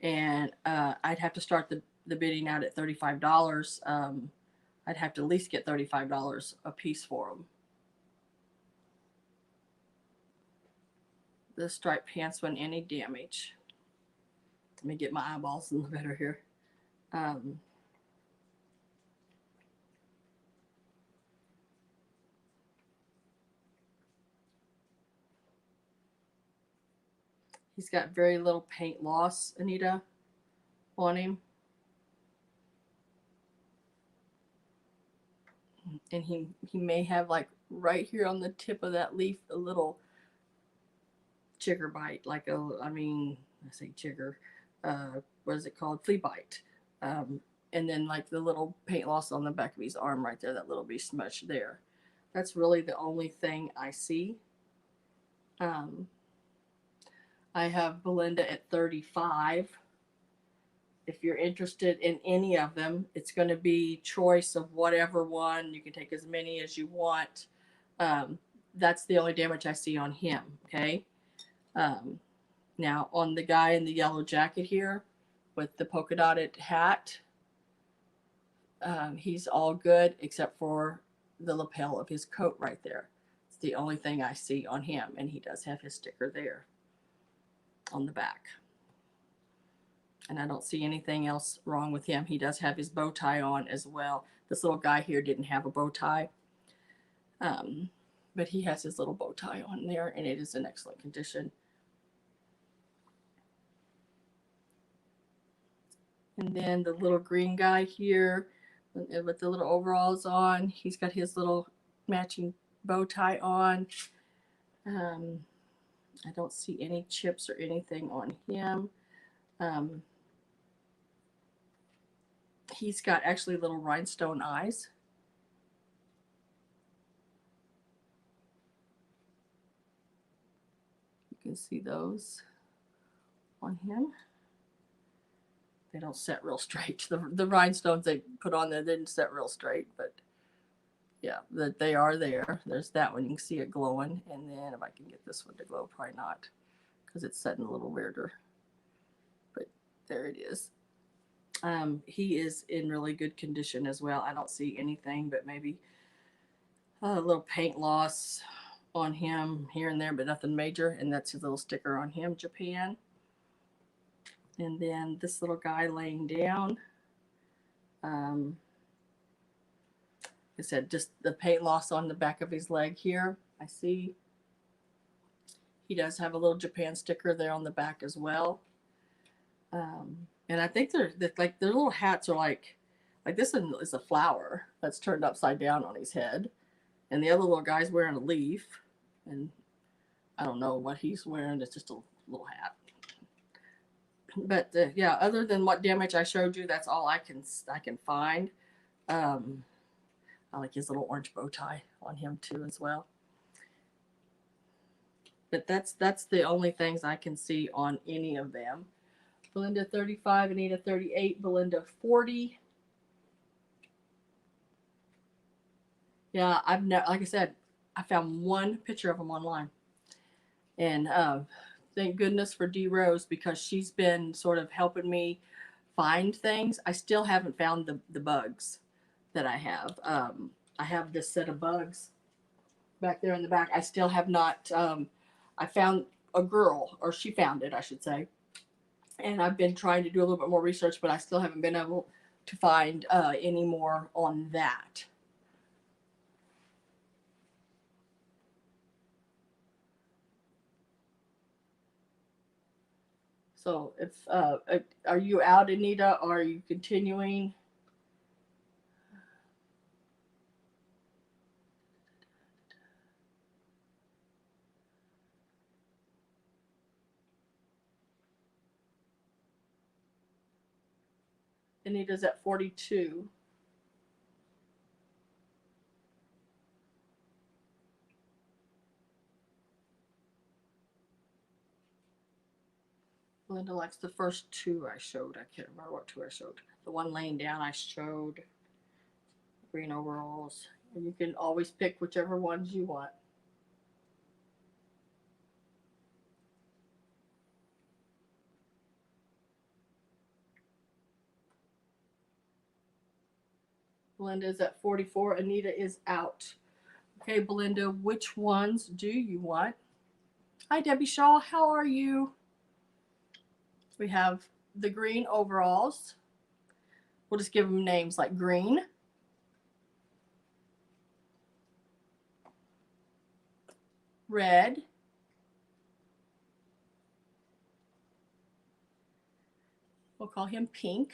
And I'd have to start the bidding out at $35. I'd have to at least get $35 a piece for them. The striped pants went any damage. Let me get my eyeballs in the better here. He's got very little paint loss, Anita, on him. And he may have, like, right here on the tip of that leaf, a little chigger bite, like I say chigger, what is it called? Flea bite. And then like the little paint loss on the back of his arm right there, that little be smudged there. That's really the only thing I see. I have Belinda at 35. If you're interested in any of them, it's going to be choice of whatever one. You can take as many as you want. That's the only damage I see on him. Okay. Now on the guy in the yellow jacket here with the polka dotted hat, he's all good except for the lapel of his coat right there. It's the only thing I see on him, and he does have his sticker there on the back. And I don't see anything else wrong with him. He does have his bow tie on as well. This little guy here didn't have a bow tie, but he has his little bow tie on there, and it is in excellent condition. And then the little green guy here with the little overalls on, he's got his little matching bow tie on. I don't see any chips or anything on him. He's got actually little rhinestone eyes. You can see those on him. They don't set real straight. The rhinestones they put on there didn't set real straight, but yeah, that they are there. There's that one. You can see it glowing. And then if I can get this one to glow, probably not, because it's setting a little weirder. But there it is. He is in really good condition as well. I don't see anything but maybe a little paint loss on him here and there, but nothing major. And that's his little sticker on him, Japan. And then this little guy laying down. I said just the paint loss on the back of his leg here. I see. He does have a little Japan sticker there on the back as well. And I think they're like their little hats are like this one is a flower that's turned upside down on his head, and the other little guy's wearing a leaf, and I don't know what he's wearing. It's just a little hat. But yeah, other than what damage I showed you, that's all I can find. I like his little orange bow tie on him too as well. But that's the only things I can see on any of them. Belinda 35, Anita 38, Belinda 40. Yeah, like I said, I found one picture of them online, and thank goodness for D Rose, because she's been sort of helping me find things. I still haven't found the bugs that I have. I have this set of bugs back there in the back. I still have not. I found a girl, or she found it, I should say. And I've been trying to do a little bit more research, but I still haven't been able to find any more on that. So if are you out, Anita, or are you continuing? Anita's at 42. Linda likes the first two I showed. I can't remember what two I showed. The one laying down I showed. Green overalls. And you can always pick whichever ones you want. Belinda is at 44. Anita is out. Okay, Belinda, which ones do you want? Hi, Debbie Shaw. How are you? We have the green overalls. We'll just give them names like green, red, we'll call him pink,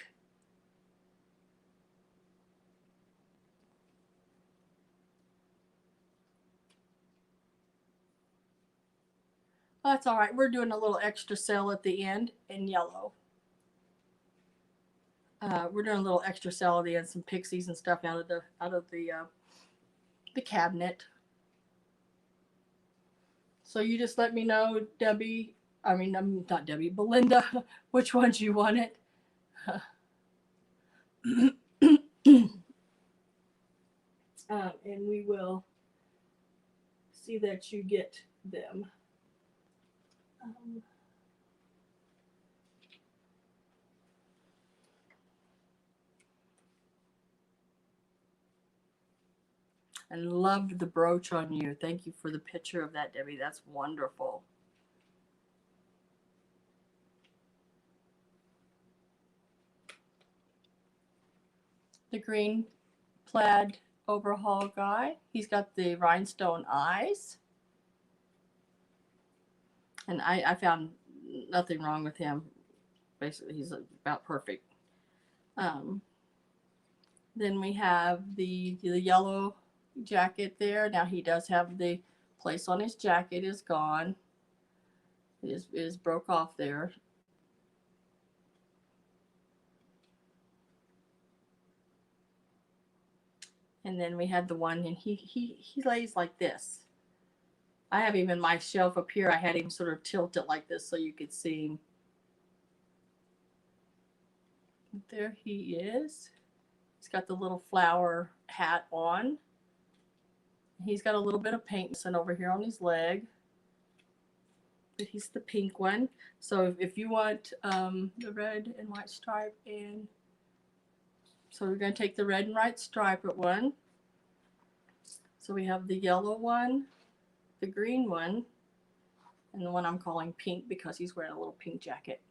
oh, that's all right. We're doing a little extra sale at the end in yellow. We're doing a little extra sale at the end, some pixies and stuff out of the cabinet. So you just let me know, Debbie. I mean, I'm not Debbie, Belinda, which ones you wanted. And we will see that you get them. And loved the brooch on you. Thank you for the picture of that, Debbie. That's wonderful. The green plaid overhaul guy. He's got the rhinestone eyes. And I found nothing wrong with him. Basically, he's about perfect. Then we have the yellow jacket there. Now he does have the place on his jacket is gone. It is broke off there. And then we had the one, and he lays like this. I have him in my shelf up here. I had him sort of tilt it like this so you could see him. There he is. He's got the little flower hat on. He's got a little bit of paint missing over here on his leg. But he's the pink one. So if you want the red and white stripe, and so we're going to take the red and white striped one. So we have the yellow one, the green one, and the one I'm calling pink because he's wearing a little pink jacket.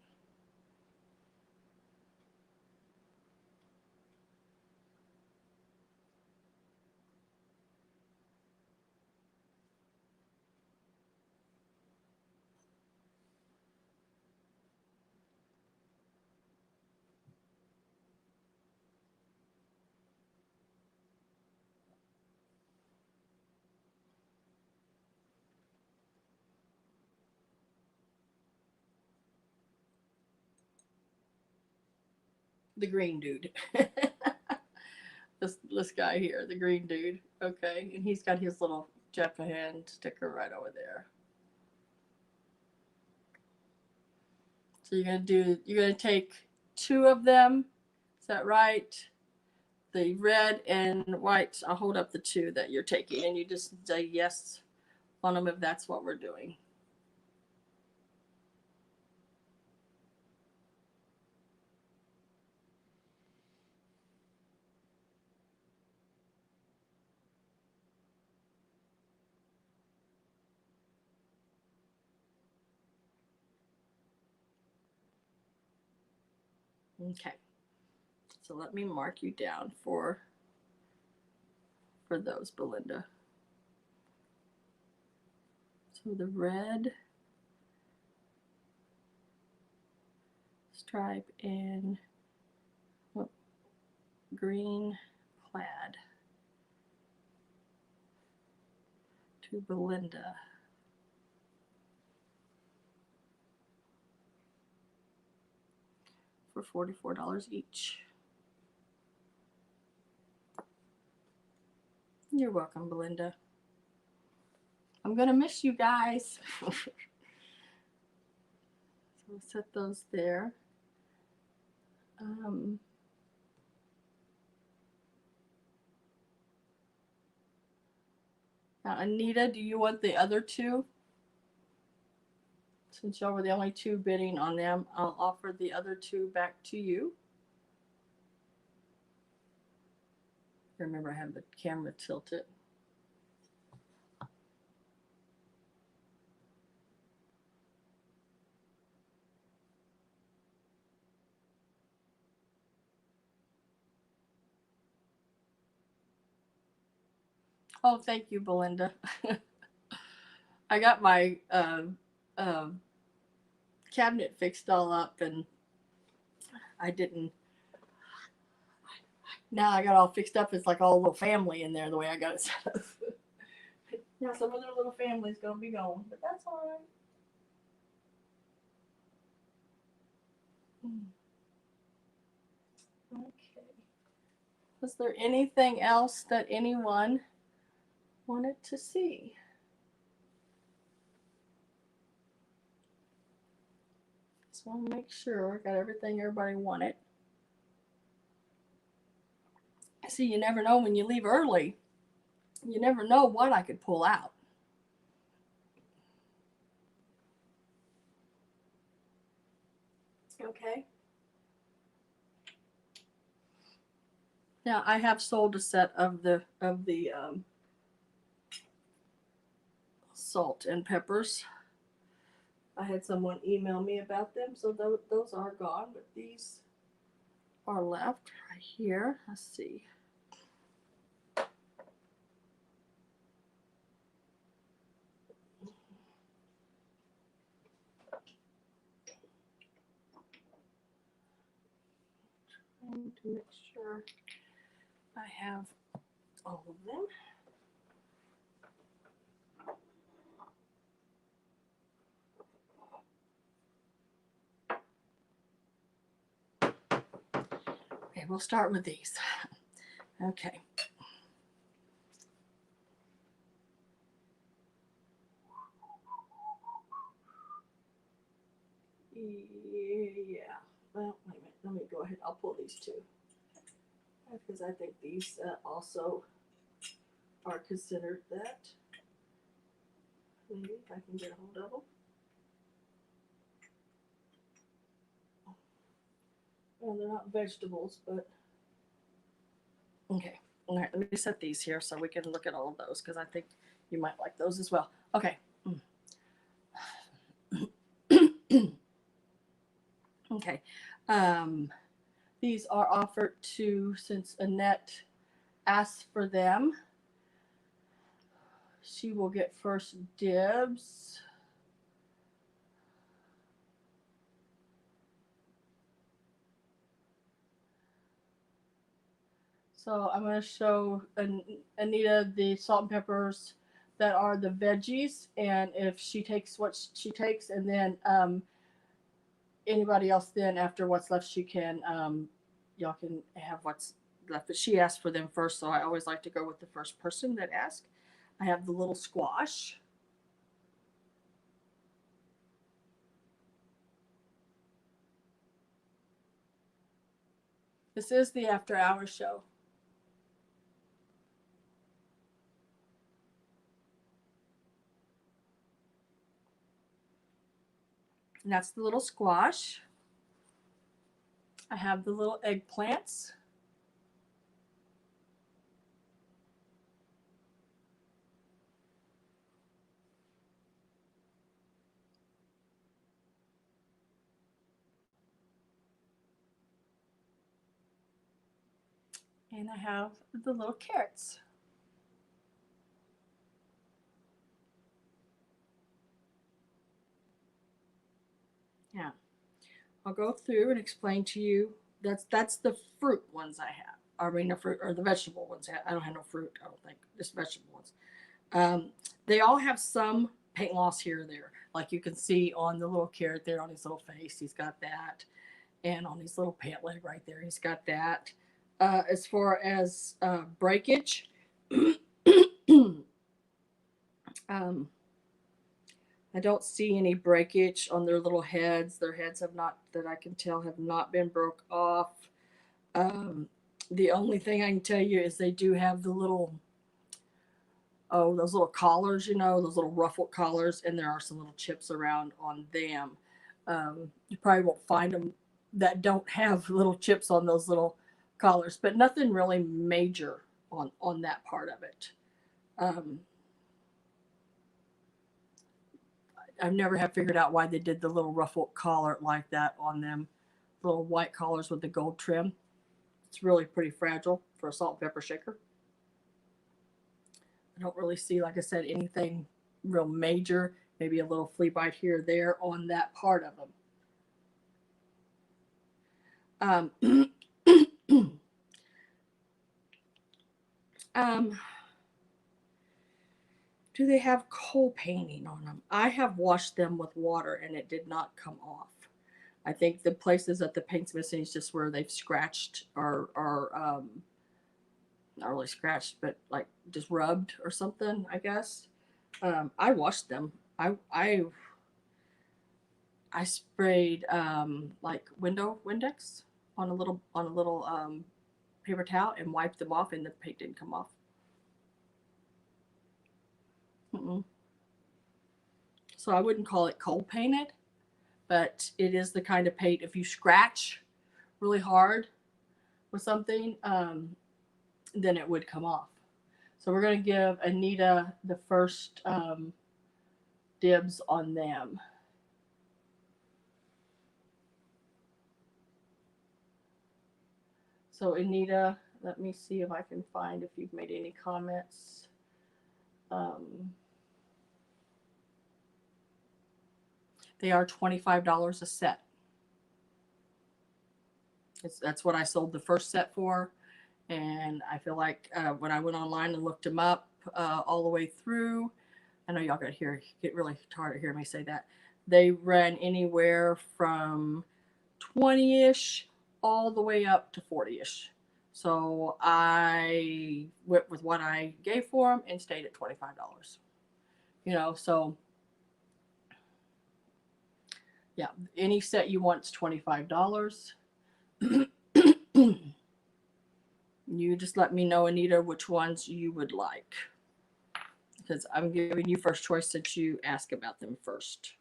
The green dude. this guy here, the green dude. Okay, and he's got his little Japan sticker right over there. So you're gonna take two of them. Is that right? The red and white. I'll hold up the two that you're taking, and you just say yes on them if that's what we're doing. Okay. So let me mark you down for those, Belinda. So the red stripe and green plaid to Belinda. For $44 each. You're welcome, Belinda. I'm gonna miss you guys. So we'll set those there. Now, Anita, do you want the other two? Since y'all were the only two bidding on them, I'll offer the other two back to you. Remember, I have the camera tilted. Oh, thank you, Belinda. I got my cabinet fixed all up, and I didn't. Now I got all fixed up. It's like all a little family in there the way I got it set up. Now some of their little family's gonna be gone, but that's all right. Okay. Was there anything else that anyone wanted to see? Just want to make sure I got everything everybody wanted. See, you never know when you leave early. You never know what I could pull out. Okay. Now I have sold a set of the salt and peppers. I had someone email me about them, so those are gone, but these are left right here. Let's see. Trying to make sure I have all of them. Okay, we'll start with these. Okay. Yeah. Well, wait a minute. Let me go ahead. I'll pull these two. Because I think these also are considered that. Maybe if I can get a hold of them. Well, they're not vegetables, but okay. All right, let me set these here so we can look at all of those because I think you might like those as well. Okay. Okay. These are offered to, since Annette asked for them, she will get first dibs. So I'm going to show Anita the salt and peppers that are the veggies, and if she takes what she takes, and then anybody else then after what's left, she can y'all can have what's left. But she asked for them first, so I always like to go with the first person that asked. I have the little squash. This is the after hours show. And that's the little squash. I have the little eggplants. And I have the little carrots. Yeah. I'll go through and explain to you. That's the fruit ones I have. I mean, the fruit or the vegetable ones. I don't have no fruit. I don't think just vegetable ones. They all have some paint loss here or there. Like you can see on the little carrot there on his little face, he's got that, and on his little pant leg right there, he's got that. As far as breakage, I don't see any breakage on their little heads. Their heads have not, that I can tell, have not been broke off. The only thing I can tell you is they do have the little, those little collars, you know, those little ruffled collars, and there are some little chips around on them. You probably won't find them that don't have little chips on those little collars, but nothing really major on that part of it. I've never have figured out why they did the little ruffled collar like that on them. Little white collars with the gold trim. It's really pretty fragile for a salt and pepper shaker. I don't really see, like I said, anything real major. Maybe a little flea bite here or there on that part of them. Do they have coal painting on them? I have washed them with water and it did not come off. I think the places that the paint's missing is just where they've scratched or not really scratched, but like just rubbed or something, I guess. I washed them. I I sprayed like window Windex on a little paper towel and wiped them off, and the paint didn't come off. So I wouldn't call it cold painted, but it is the kind of paint, if you scratch really hard with something, then it would come off. So we're going to give Anita the first dibs on them. So Anita, let me see if I can find if you've made any comments. They are $25 a set. That's what I sold the first set for. And I feel like when I went online and looked them up all the way through, I know y'all get really tired of hearing me say that. They ran anywhere from 20-ish all the way up to 40-ish. So I went with what I gave for them and stayed at $25. You know, so yeah, any set you want is $25. You just let me know, Anita, which ones you would like, because I'm giving you first choice since you ask about them first.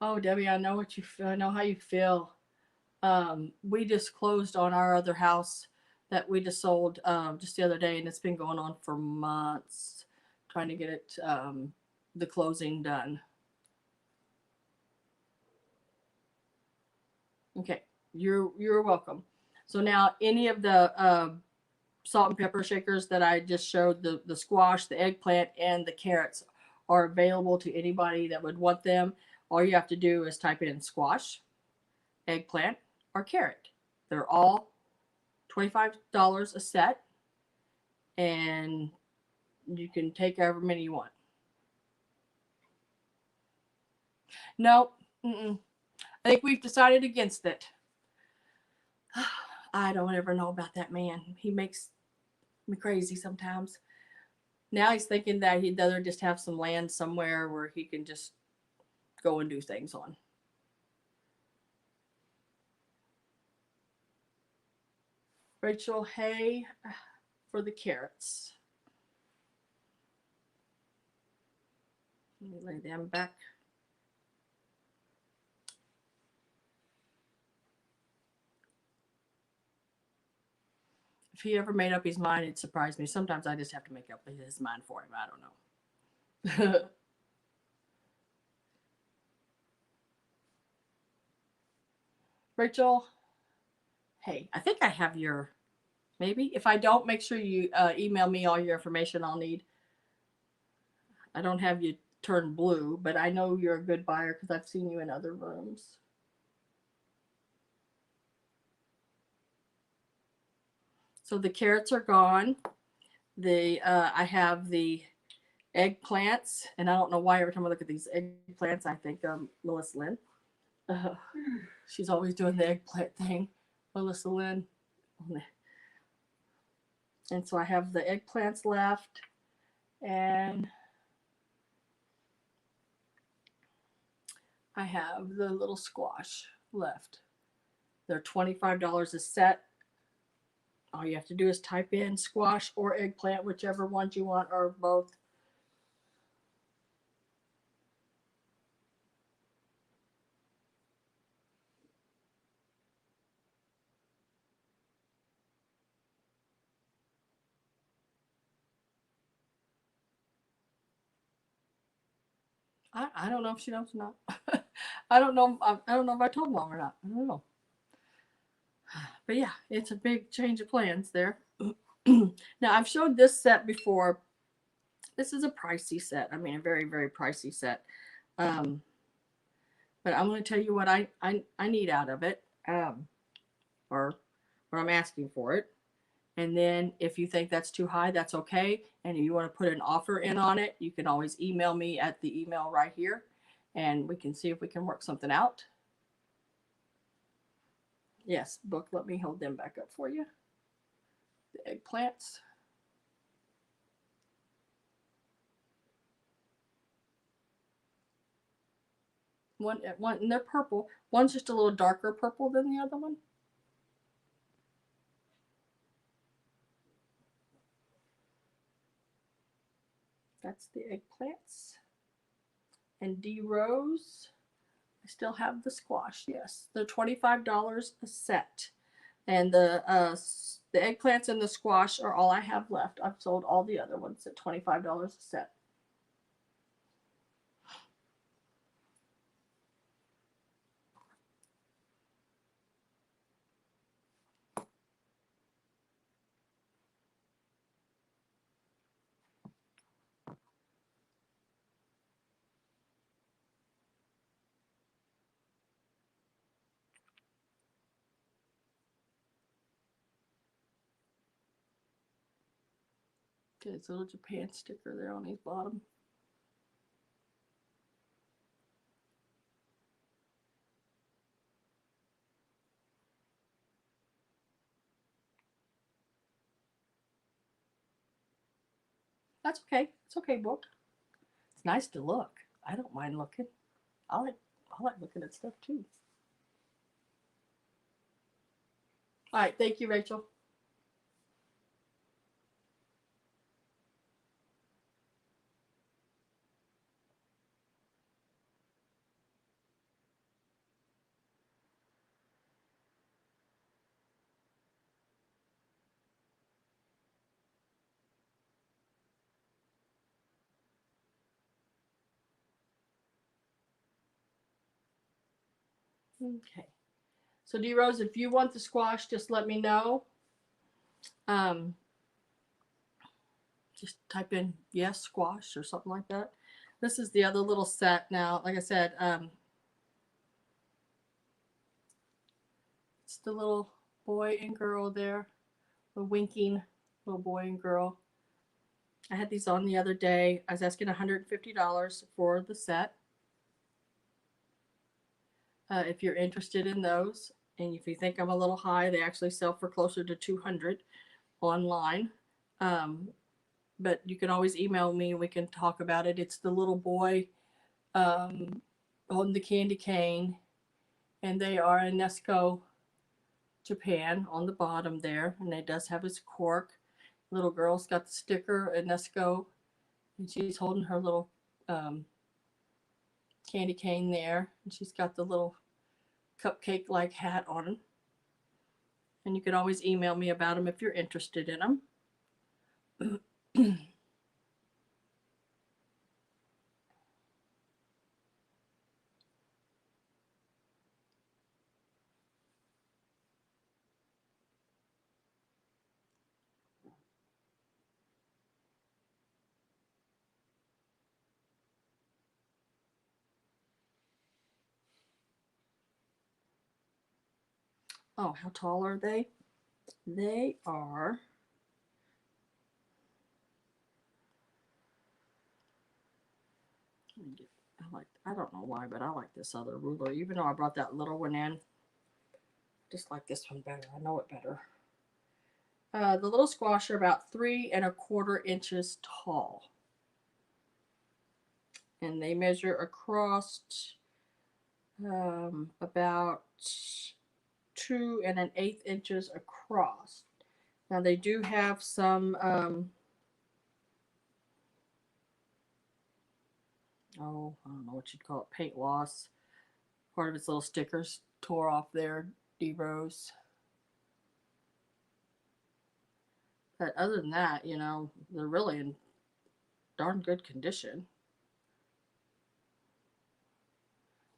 Oh, Debbie, I know what you feel. I know how you feel. We just closed on our other house that we just sold just the other day, and it's been going on for months trying to get it the closing done. Okay, you're welcome. So now any of the salt and pepper shakers that I just showed, the squash, the eggplant, and the carrots are available to anybody that would want them. All you have to do is type in squash, eggplant, or carrot. They're all $25 a set, and you can take however many you want. Nope. I think we've decided against it. I don't ever know about that man. He makes me crazy sometimes. Now he's thinking that he'd rather just have some land somewhere where he can just go and do things on. Rachel, hey, for the carrots. Let me lay them back. If he ever made up his mind, it surprised me. Sometimes I just have to make up his mind for him. I don't know. Rachel, hey, I think I have your, maybe. If I don't, make sure you email me all your information I'll need. I don't have you turn blue, but I know you're a good buyer because I've seen you in other rooms. So the carrots are gone. I have the eggplants, and I don't know why every time I look at these eggplants, I think of Melissa Lynn. She's always doing the eggplant thing, Melissa Lynn. And so I have the eggplants left, and I have the little squash left. They're $25 a set. All you have to do is type in squash or eggplant, whichever ones you want, or both. I don't know if she knows or not. I don't know. I don't know if I told Mom or not. I don't know. But yeah, it's a big change of plans there. Now I've showed this set before. This is a pricey set. I mean, a very, very pricey set. But I'm going to tell you what I need out of it, or what I'm asking for it. And then if you think that's too high, that's okay. And if you want to put an offer in on it, you can always email me at the email right here, and we can see if we can work something out. Yes, book. Let me hold them back up for you. The eggplants. One, and they're purple. One's just a little darker purple than the other one. That's the eggplants. And D Rose. I still have the squash. Yes, they're $25 a set. And the eggplants and the squash are all I have left. I've sold all the other ones at $25 a set. Okay, it's a little Japan sticker there on his bottom. That's okay. It's okay, book. It's nice to look. I don't mind looking. I like looking at stuff too. All right, thank you, Rachel. Okay. So D Rose, if you want the squash, just let me know. Just type in yes squash or something like that. This is the other little set now. Like I said, it's the little boy and girl there, the winking little boy and girl. I had these on the other day. I was asking $150 for the set. If you're interested in those, and if you think I'm a little high, they actually sell for closer to $200 online. But you can always email me and we can talk about it. It's the little boy holding the candy cane, and they are in Nesco, Japan on the bottom there, and it does have its cork. Little girl's got the sticker at Nesco, and she's holding her little candy cane there, and she's got the little cupcake like hat on. And you can always email me about them if you're interested in them. Oh, how tall are they? They are I don't know why, but I like this other ruler, even though I brought that little one in. Just like this one better. I know it better. The little squash are about 3 1/4 inches tall. And they measure across about 2 1/8 inches across. Now they do have some oh, I don't know what you'd call it, paint loss. Part of its little stickers tore off there, D Rose. But other than that, you know, they're really in darn good condition.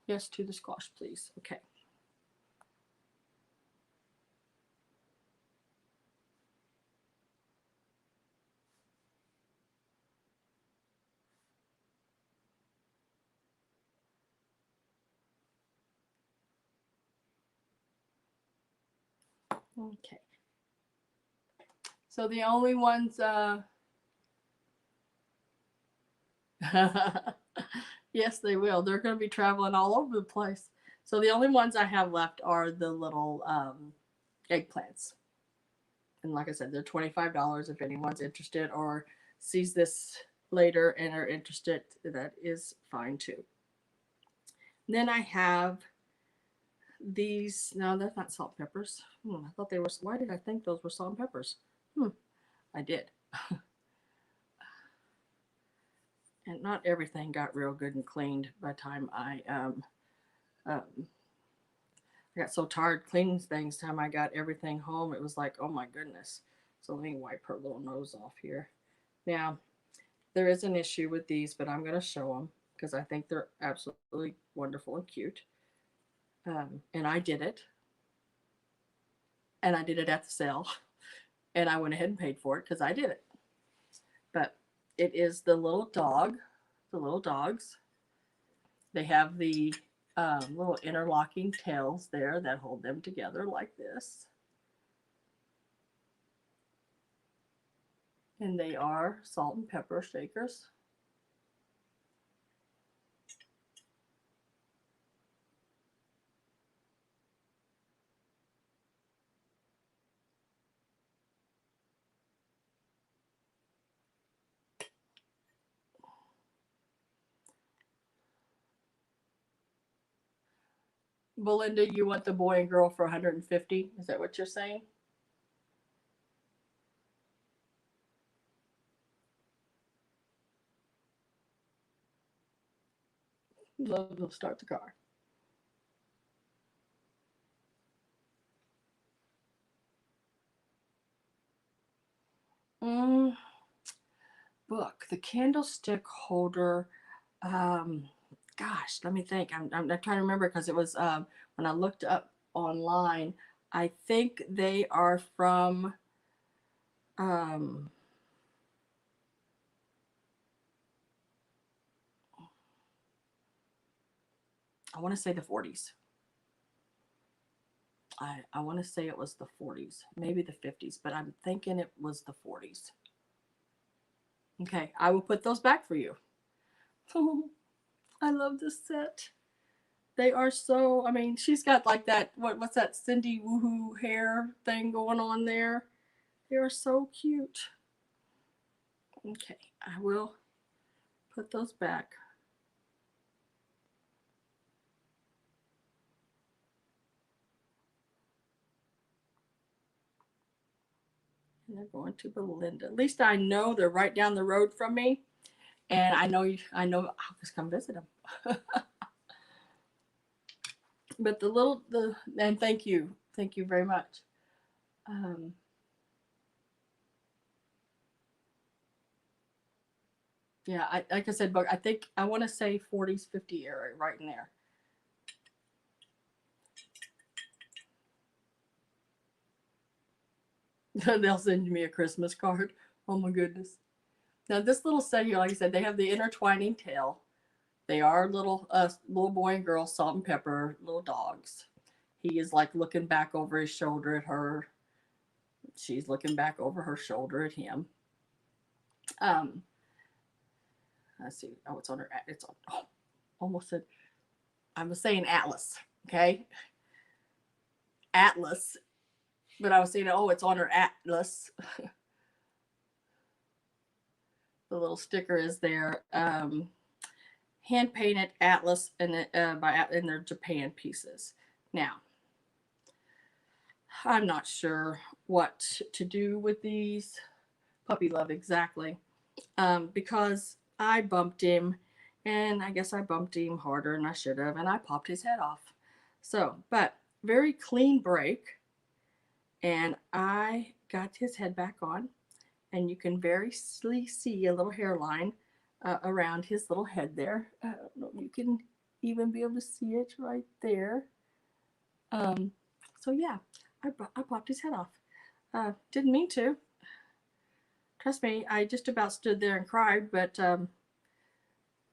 Yes, to the squash, please. Okay. Okay. So the only ones, yes, they will. They're going to be traveling all over the place. So the only ones I have left are the little eggplants. And like I said, they're $25 if anyone's interested or sees this later and are interested. That is fine too. Then I have these. No, that's not salt and peppers. I thought they were. Why did I think those were salt and peppers? I did. And not everything got real good and cleaned by the time I got so tired cleaning things. Time I got everything home, it was like, oh my goodness. So let me wipe her little nose off here. Now, there is an issue with these, but I'm going to show them because I think they're absolutely wonderful and cute. And I did it. And I did it at the sale. And I went ahead and paid for it because I did it. But it is the little dog, the little dogs. They have the little interlocking tails there that hold them together like this. And they are salt and pepper shakers. Belinda, you want the boy and girl for 150? Is that what you're saying? We'll start the car. Mm, book, the candlestick holder. Gosh, let me think. I'm trying to remember because it was when I looked up online. I think they are from um, I want to say the 40s. I want to say it was the 40s, maybe the 50s, but I'm thinking it was the 40s. Okay, I will put those back for you. Oh, I love this set. They are so, I mean, she's got like that, what's that Cindy Woohoo hair thing going on there. They are so cute. Okay, I will put those back. And they're going to Belinda. At least I know they're right down the road from me. And I know I'll just come visit them. But and thank you very much. Yeah, like I said, but I think I want to say 40s, 50 area right in there. They'll send me a Christmas card. Oh my goodness. Now this little set here, like I said, they have the intertwining tail. They are little boy and girl, salt and pepper, little dogs. He is like looking back over his shoulder at her. She's looking back over her shoulder at him. Let's see. Oh, it's on her. It's on. Oh, almost said. I was saying Atlas. Okay. Atlas. But I was saying, oh, it's on her Atlas. The little sticker is there. Hand painted Atlas and in their Japan pieces. Now, I'm not sure what to do with these puppy love exactly, because I bumped him, and I guess I bumped him harder than I should have, and I popped his head off. So, but very clean break, and I got his head back on, and you can very see a little hairline around his little head there. I don't know if you can even be able to see it right there. So yeah, I popped his head off. Didn't mean to. Trust me, I just about stood there and cried, but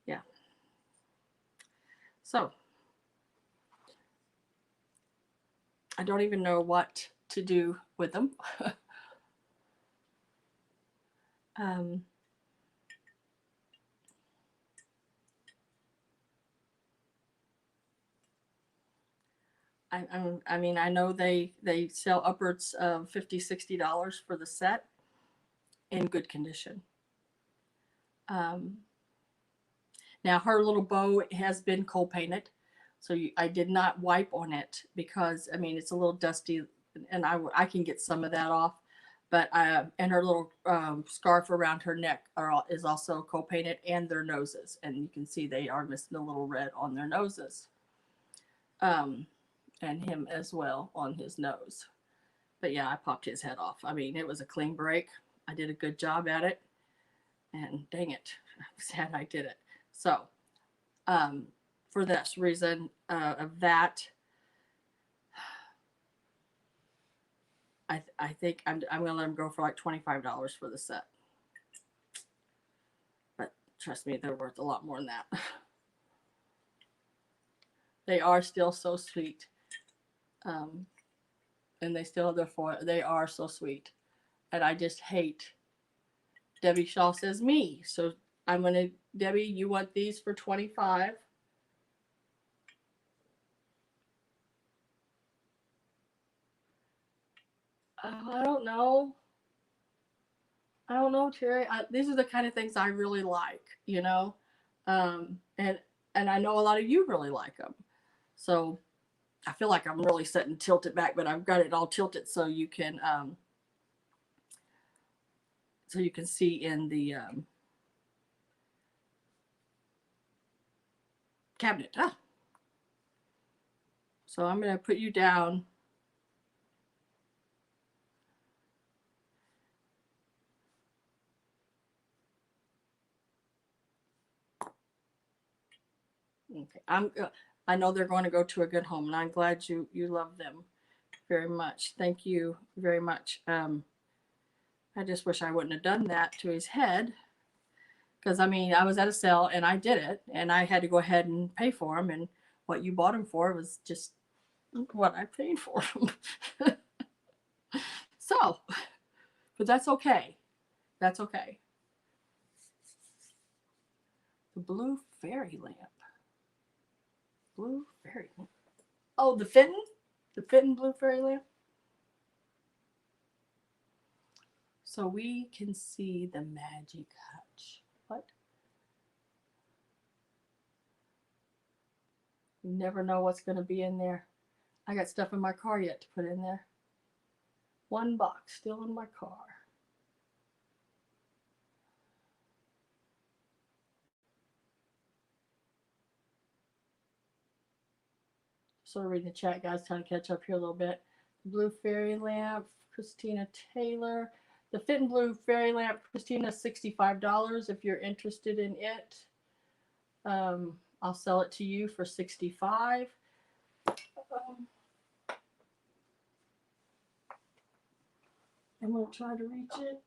yeah. So I don't even know what to do with them. um, I mean, I know they sell upwards of $50-$60 for the set in good condition. Now her little bow has been cold painted, so I did not wipe on it because I mean it's a little dusty, and I can get some of that off. But and her little scarf around her neck is also cold painted, and their noses, and you can see they are missing a little red on their noses. And him as well on his nose. But yeah, I popped his head off. I mean, it was a clean break. I did a good job at it, and dang it, I was sad I did it. So, for this reason of that, I think I'm gonna let him go for like $25 for the set. But trust me, they're worth a lot more than that. They are still so sweet. And they still have their foil. They are so sweet. And I just hate. Debbie Shaw says me. So I'm going to, Debbie, you want these for 25? I don't know. I don't know, Terry. These are the kind of things I really like, you know? And I know a lot of you really like them. So I feel like I'm really sitting tilted back, but I've got it all tilted so you can see in the cabinet. So I'm going to put you down. Okay, I know they're going to go to a good home, and I'm glad you love them very much. Thank you very much. I just wish I wouldn't have done that to his head, because I mean I was at a sale and I did it, and I had to go ahead and pay for them, and what you bought them for was just what I paid for them. So, but that's okay. That's okay. The blue fairy lamp. Blue fairy lamp. Oh, the Fenton? The Fenton blue fairy lamp? So we can see the magic hutch. What? You never know what's going to be in there. I got stuff in my car yet to put in there. One box still in my car. Sort of reading the chat, guys, trying to catch up here a little bit. Blue fairy lamp, Christina Taylor. The Fenton blue fairy lamp, Christina, $65 if you're interested in it. I'll sell it to you for $65. I'm going to try to reach it.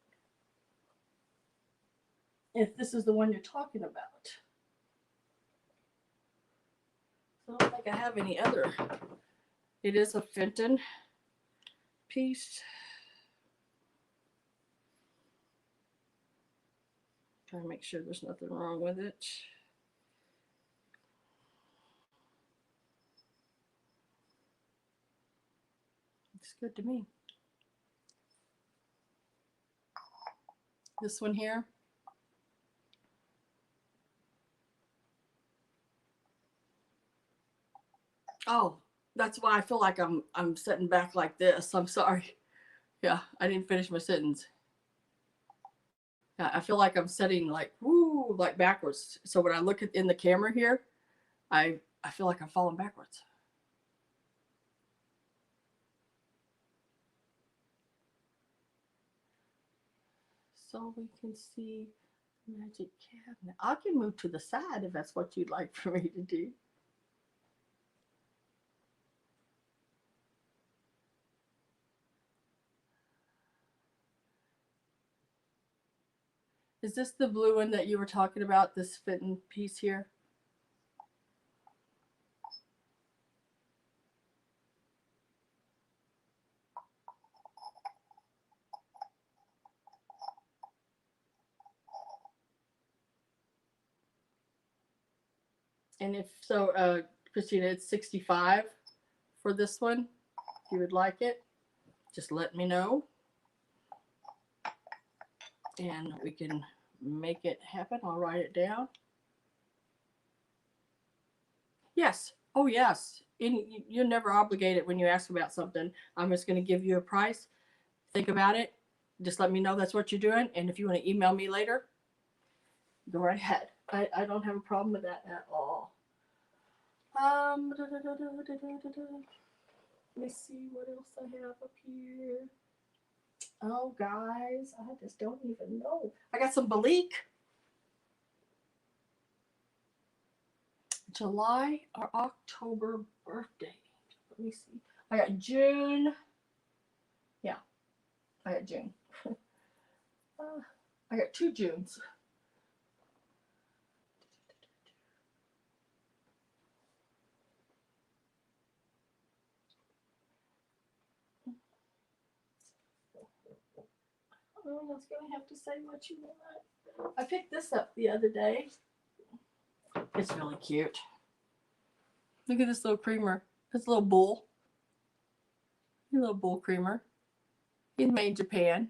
If this is the one you're talking about. So I don't think I have any other. It is a Fenton piece. Try to make sure there's nothing wrong with it. It's good to me. This one here. Oh, that's why I feel like I'm sitting back like this. I'm sorry. Yeah, I didn't finish my sentence. Yeah, I feel like I'm sitting like woo, like backwards. So when I look at in the camera here, I feel like I'm falling backwards. So we can see magic cabinet. I can move to the side if that's what you'd like for me to do. Is this the blue one that you were talking about, this Fenton piece here? And if so, Christina, it's 65 for this one. If you would like it, just let me know. And we can make it happen. I'll write it down. Yes. Oh, yes. And you're never obligated when you ask about something. I'm just going to give you a price. Think about it. Just let me know that's what you're doing. And if you want to email me later, go right ahead. I don't have a problem with that at all. Let me see what else I have up here. Oh, guys, I just don't even know. I got some Balik. July or October birthday. Let me see. I got June. Yeah, I got June. I got 2 Junes. Oh, I was going to have to say what you want. I picked this up the other day. It's really cute. Look at this little creamer. This little bull. A little bull creamer. He's made in Japan.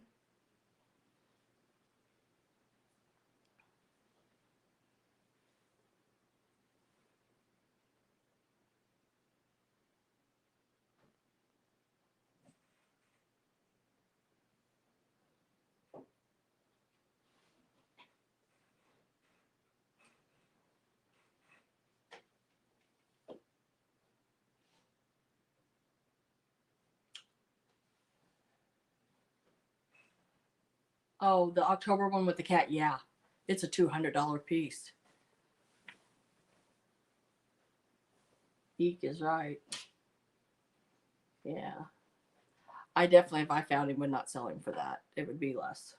Oh, the October one with the cat. Yeah, it's a $200 piece. Eek is right. Yeah. I definitely, if I found him, would not sell him for that. It would be less.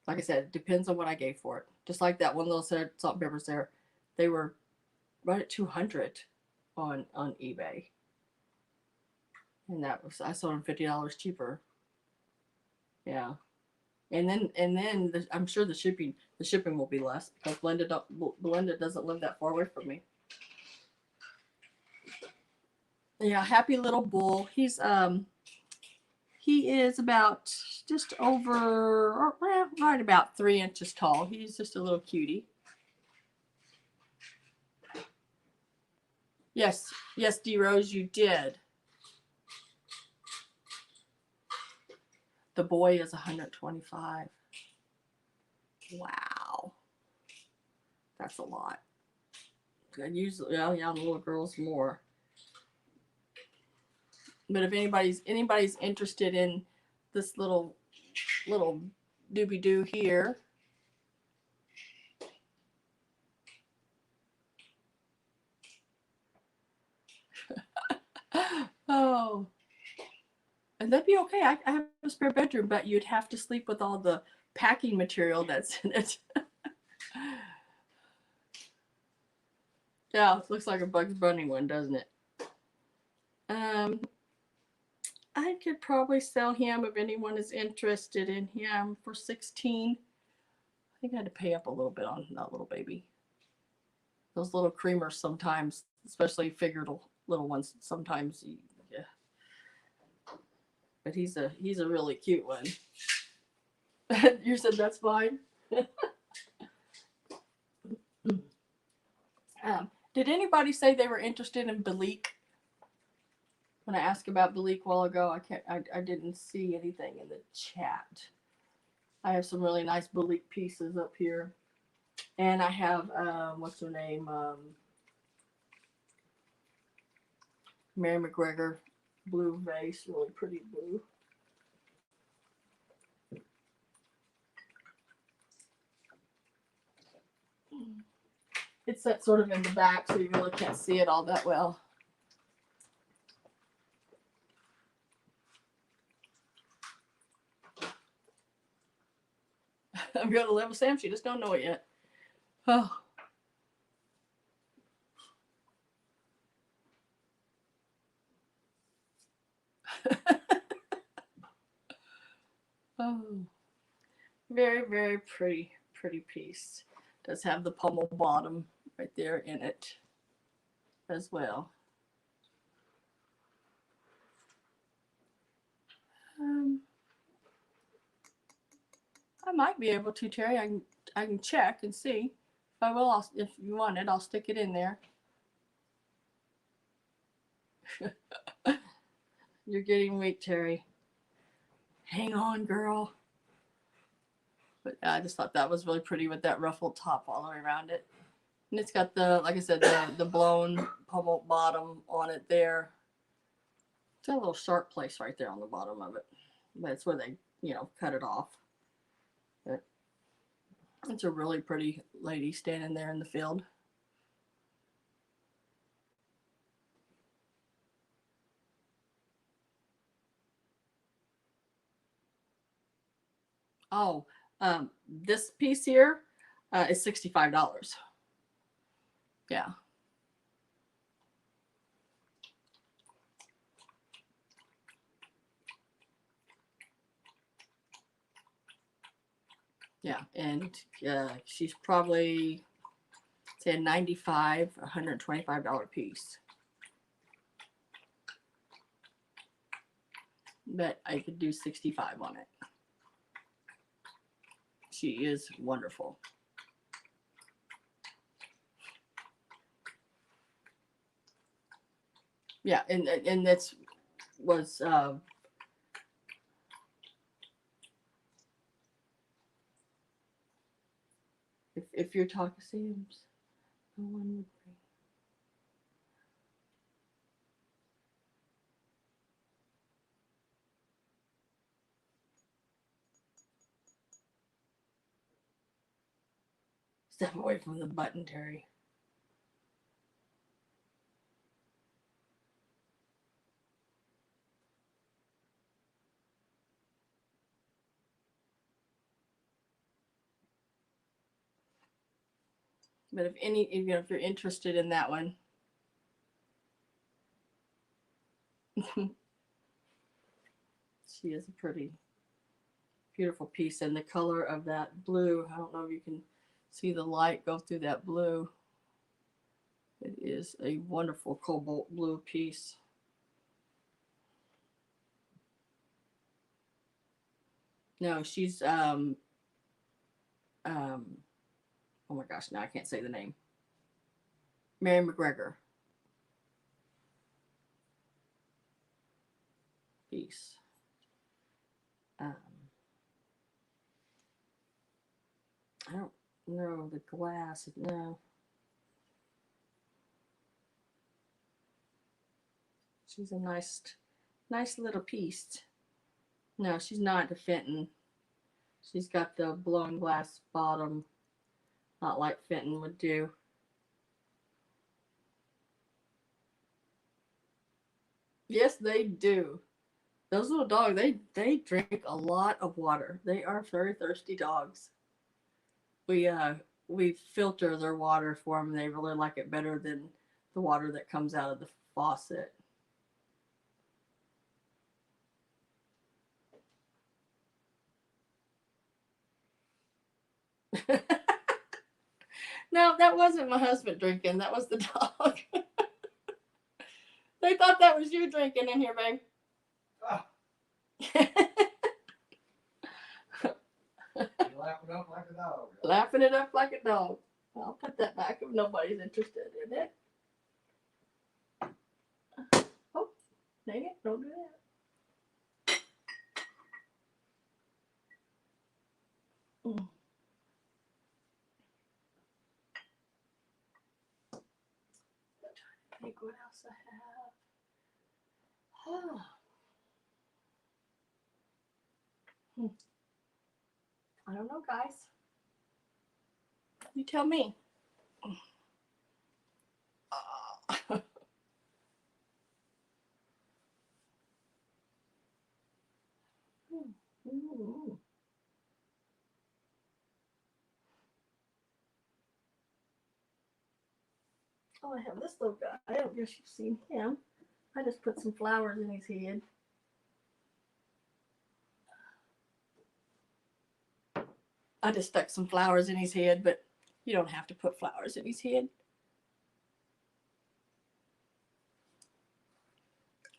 Like I said, it depends on what I gave for it. Just like that one little set of salt and peppers there. They were right at 200 on eBay. And that was, I sold them $50 cheaper. Yeah. And then I'm sure the shipping will be less because Belinda doesn't live that far away from me. Yeah, happy little bull. He is about just over, or well, right about 3 inches tall. He's just a little cutie. Yes, D Rose, you did. The boy is 125. Wow, that's a lot. Usually, yeah, the little girls more. But if anybody's interested in this little doobie doo here, oh, and that'd be okay. I have a spare bedroom, but you'd have to sleep with all the packing material that's in it. Yeah, it looks like a Bugs Bunny one, doesn't it? I could probably sell him if anyone is interested in him for $16. I think I had to pay up a little bit on that little baby. Those little creamers sometimes, especially figured little ones, sometimes, yeah. But he's a really cute one. You said that's fine. Did anybody say they were interested in Balik? When I asked about Balik a while ago, I didn't see anything in the chat. I have some really nice Balik pieces up here. And I have, what's her name? Mary McGregor blue vase, really pretty blue. It's set sort of in the back, so you really can't see it all that well. I'm going to live with Sam. She just don't know it yet. Oh. Oh. Very, very pretty piece. Does have the pommel bottom right there in it as well. I might be able to, Terry. I can check and see. If I will, if you want it, I'll stick it in there. You're getting weak, Terry. Hang on, girl. But I just thought that was really pretty with that ruffled top all the way around it. And it's got the, like I said, the blown pommel bottom on it there. It's got a little sharp place right there on the bottom of it. That's where they, cut it off. But it's a really pretty lady standing there in the field. Oh, this piece here is $65. Yeah. Yeah, and she's probably, say, a $95, $125 piece. But I could do 65 on it. She is wonderful. Yeah, and that's was if you're talking Sam's, no one would bring. Step away from the button, Terry. But if you're interested in that one, she is a pretty, beautiful piece, and the color of that blue. I don't know if you can see the light go through that blue. It is a wonderful cobalt blue piece. No, she's oh my gosh, now I can't say the name. Mary McGregor. Piece. I don't know the glass. No. She's a nice little piece. No, she's not a Fenton. She's got the blown glass bottom, not like Fenton would do. Yes, they do. Those little dogs, they drink a lot of water. They are very thirsty dogs. We filter their water for them. They really like it better than the water that comes out of the faucet. No, that wasn't my husband drinking. That was the dog. They thought that was you drinking in here, babe. Ah. Laughing up like a dog. Laughing it up like a dog. I'll put that back if nobody's interested in it. Oh, dang it, don't do that. Mm. I think what else I have. I don't know, guys. You tell me. Oh, I have this little guy. I don't guess you've seen him. I just put some flowers in his head. I just stuck some flowers in his head, but you don't have to put flowers in his head.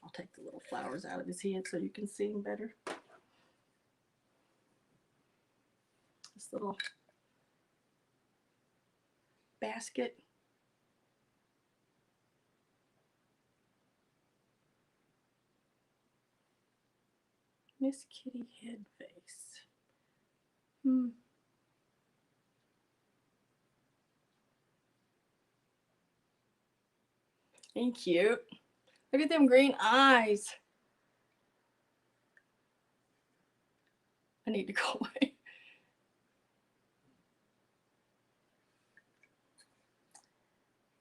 I'll take the little flowers out of his head so you can see him better. This little basket. Miss Kitty head face. Ain't cute. Look at them green eyes. I need to go away.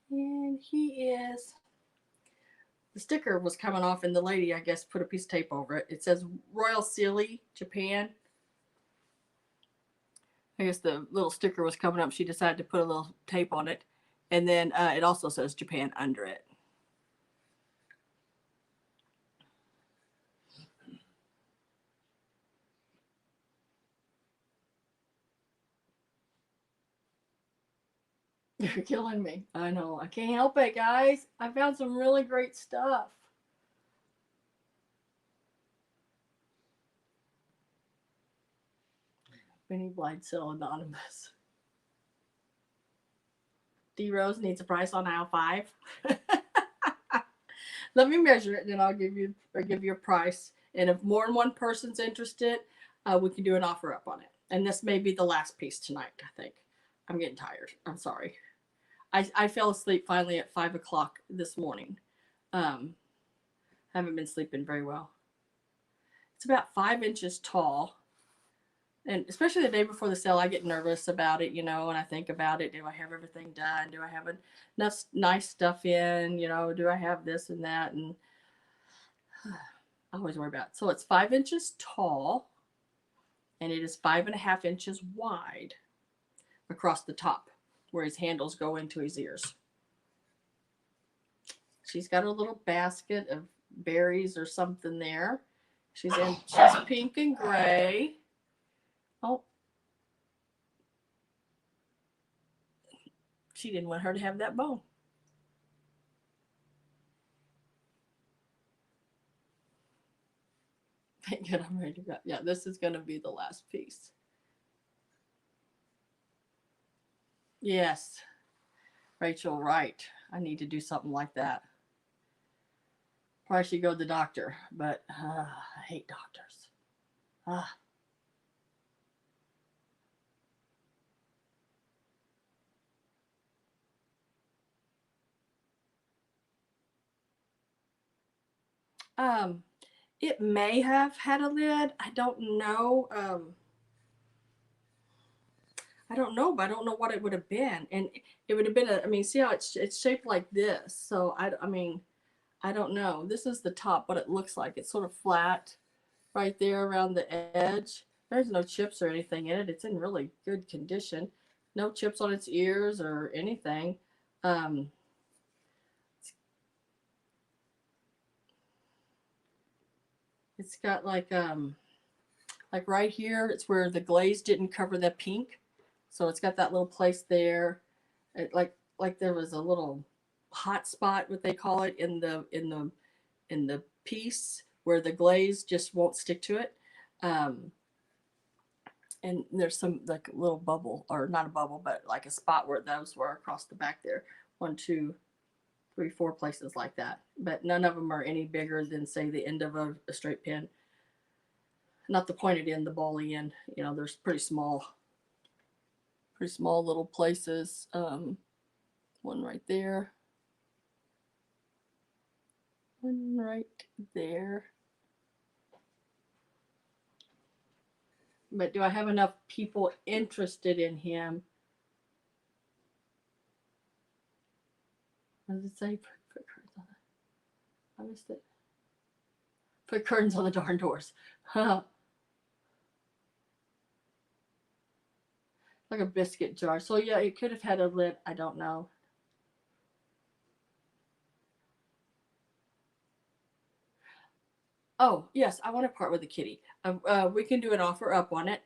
And he is, the sticker was coming off and the lady, I guess, put a piece of tape over it. It says Royal Sealy, Japan. I guess the little sticker was coming up. She decided to put a little tape on it. And then it also says Japan under it. You're killing me. I know. I can't help it, guys. I found some really great stuff. Benny Blindsell Anonymous. D Rose needs a price on aisle 5. Let me measure it, and then I'll give you a price. And if more than one person's interested, we can do an offer up on it. And this may be the last piece tonight, I think. I'm getting tired. I'm sorry. I fell asleep finally at 5 o'clock this morning. Haven't been sleeping very well. It's about 5 inches tall. And especially the day before the sale, I get nervous about it, you know, and I think about it. Do I have everything done? Do I have enough nice stuff in? You know, do I have this and that? And I always worry about it. So it's 5 inches tall, and it is 5.5 inches wide across the top, where his handles go into his ears. She's got a little basket of berries or something there. She's pink and gray. Oh. She didn't want her to have that bone. Thank God I'm ready to go. Yeah, this is going to be the last piece. Yes. Rachel, right. I need to do something like that. Probably should go to the doctor, but I hate doctors. It may have had a lid. I don't know. I don't know, but I don't know what it would have been. And it would have been I mean, see how it's shaped like this. So I mean, I don't know. This is the top, what it looks like. It's sort of flat right there around the edge. There's no chips or anything in it. It's in really good condition. No chips on its ears or anything. It's got like right here, it's where the glaze didn't cover the pink. So it's got that little place there. It, like there was a little hot spot, what they call it, in the piece where the glaze just won't stick to it. And there's some like a little bubble, or not a bubble, but like a spot where those were across the back there. 1, 2, 3, 4 places like that. But none of them are any bigger than, say, the end of a straight pin. Not the pointed end, the bally end. You know, there's pretty small little places. One right there. One right there. But do I have enough people interested in him? What does it say? Put curtains on it. I missed it. Put curtains on the darn doors. Like a biscuit jar. So yeah, it could have had a lid. I don't know. Oh, yes, I want to part with the kitty. We can do an offer up on it.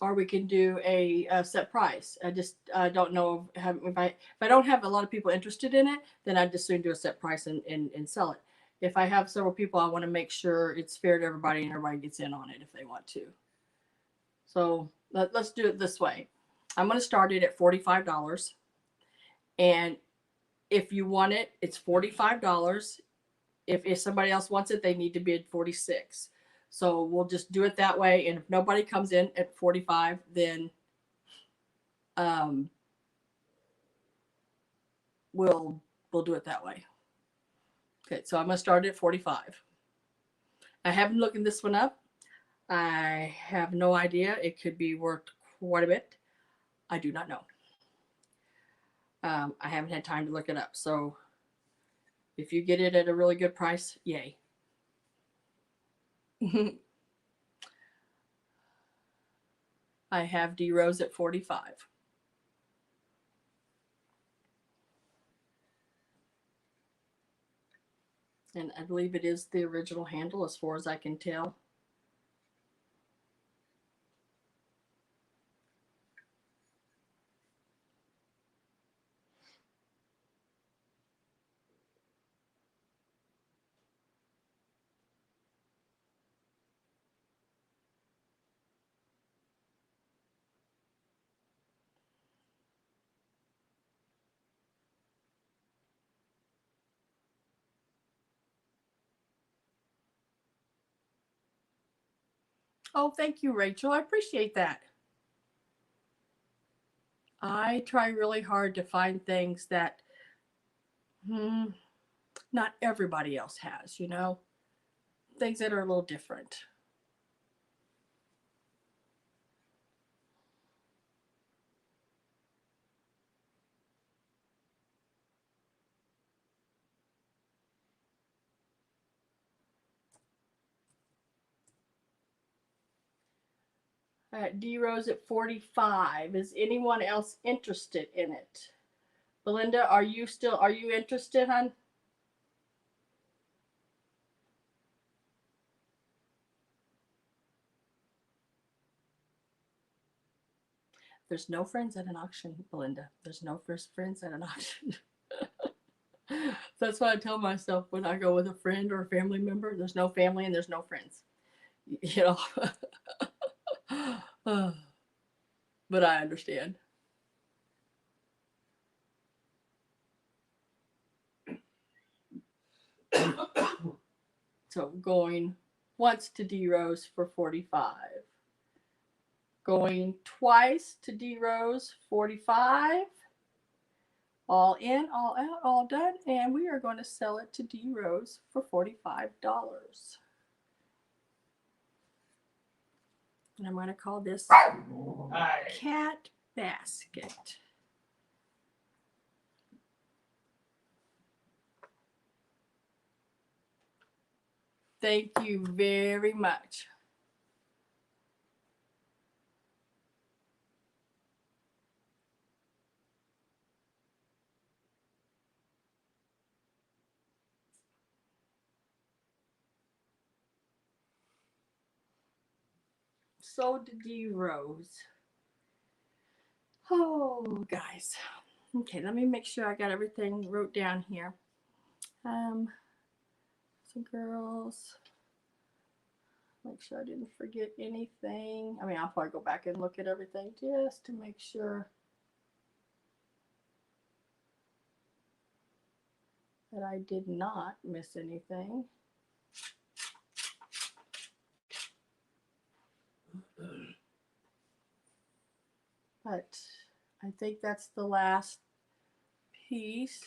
or we can do a set price. I just don't know if I don't have a lot of people interested in it, then I'd just soon do a set price and sell it. If I have several people, I want to make sure it's fair to everybody and everybody gets in on it if they want to. So let's do it this way. I'm going to start it at $45. And if you want it, it's $45. If somebody else wants it, they need to bid $46. So we'll just do it that way. And if nobody comes in at 45, then we'll do it that way. Okay, so I'm gonna start at 45. I haven't looked this one up. I have no idea. It could be worth quite a bit. I do not know. I haven't had time to look it up. So if you get it at a really good price, yay. I have D Rose at 45. And I believe it is the original handle as far as I can tell. Oh, thank you, Rachel. I appreciate that. I try really hard to find things that not everybody else has, you know? Things that are a little different. All right, D Rose at 45. Is anyone else interested in it? Belinda, are you interested, hon? There's no friends at an auction, Belinda. There's no first friends at an auction. That's what I tell myself when I go with a friend or a family member. There's no family and there's no friends. You know. But I understand. So going once to D Rose for 45. Going twice to D Rose, 45. All in, all out, all done. And we are going to sell it to D Rose for $45. And I'm going to call this Cat Basket. Thank you very much. So did D Rose. Oh, guys. Okay, let me make sure I got everything wrote down here. Some girls. Make sure I didn't forget anything. I mean, I'll probably go back and look at everything just to make sure that I did not miss anything. But I think that's the last piece.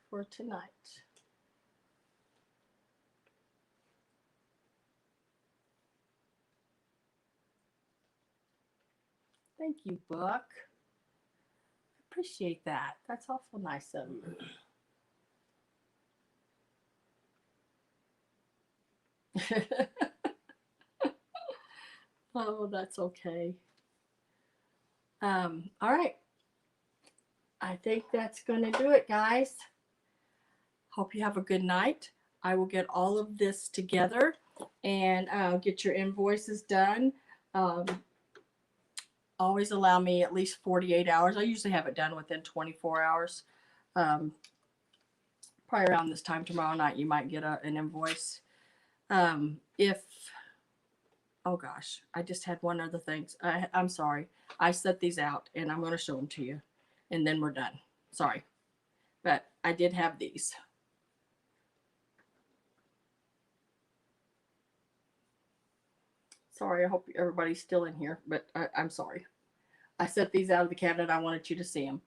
For tonight. Thank you, Buck. Appreciate that. That's awful nice of you. Oh, that's okay. All right. I think that's going to do it, guys. Hope you have a good night. I will get all of this together and get your invoices done. Always allow me at least 48 hours. I usually have it done within 24 hours. Probably around this time tomorrow night, you might get an invoice. Oh gosh, I just had one other thing. I'm sorry. I set these out and I'm going to show them to you and then we're done. Sorry. But I did have these. Sorry, I hope everybody's still in here, but I'm sorry. I set these out of the cabinet. I wanted you to see them.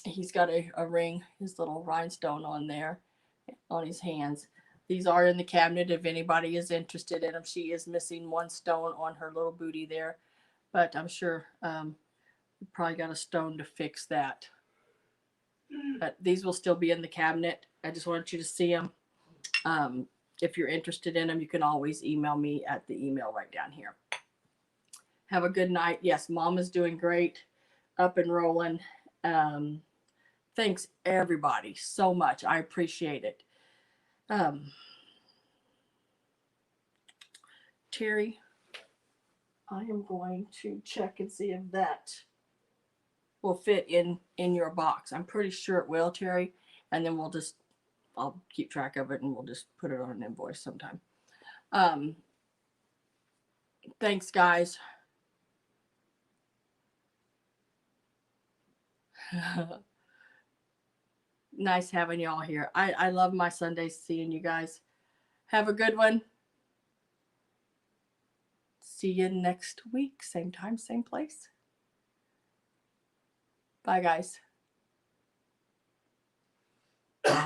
He's got a ring, his little rhinestone on there, on his hands. These are in the cabinet if anybody is interested in them. She is missing one stone on her little booty there, but I'm sure we probably got a stone to fix that. But these will still be in the cabinet. I just wanted you to see them. If you're interested in them, you can always email me at the email right down here. Have a good night. Yes, Mom is doing great, up and rolling. Thanks everybody so much. I appreciate it. Terry, I am going to check and see if that will fit in your box. I'm pretty sure it will, Terry. And then I'll keep track of it and we'll just put it on an invoice sometime. Thanks, guys. Nice having y'all here. I love my Sundays seeing you guys. Have a good one. See you next week. Same time, same place. Bye, guys.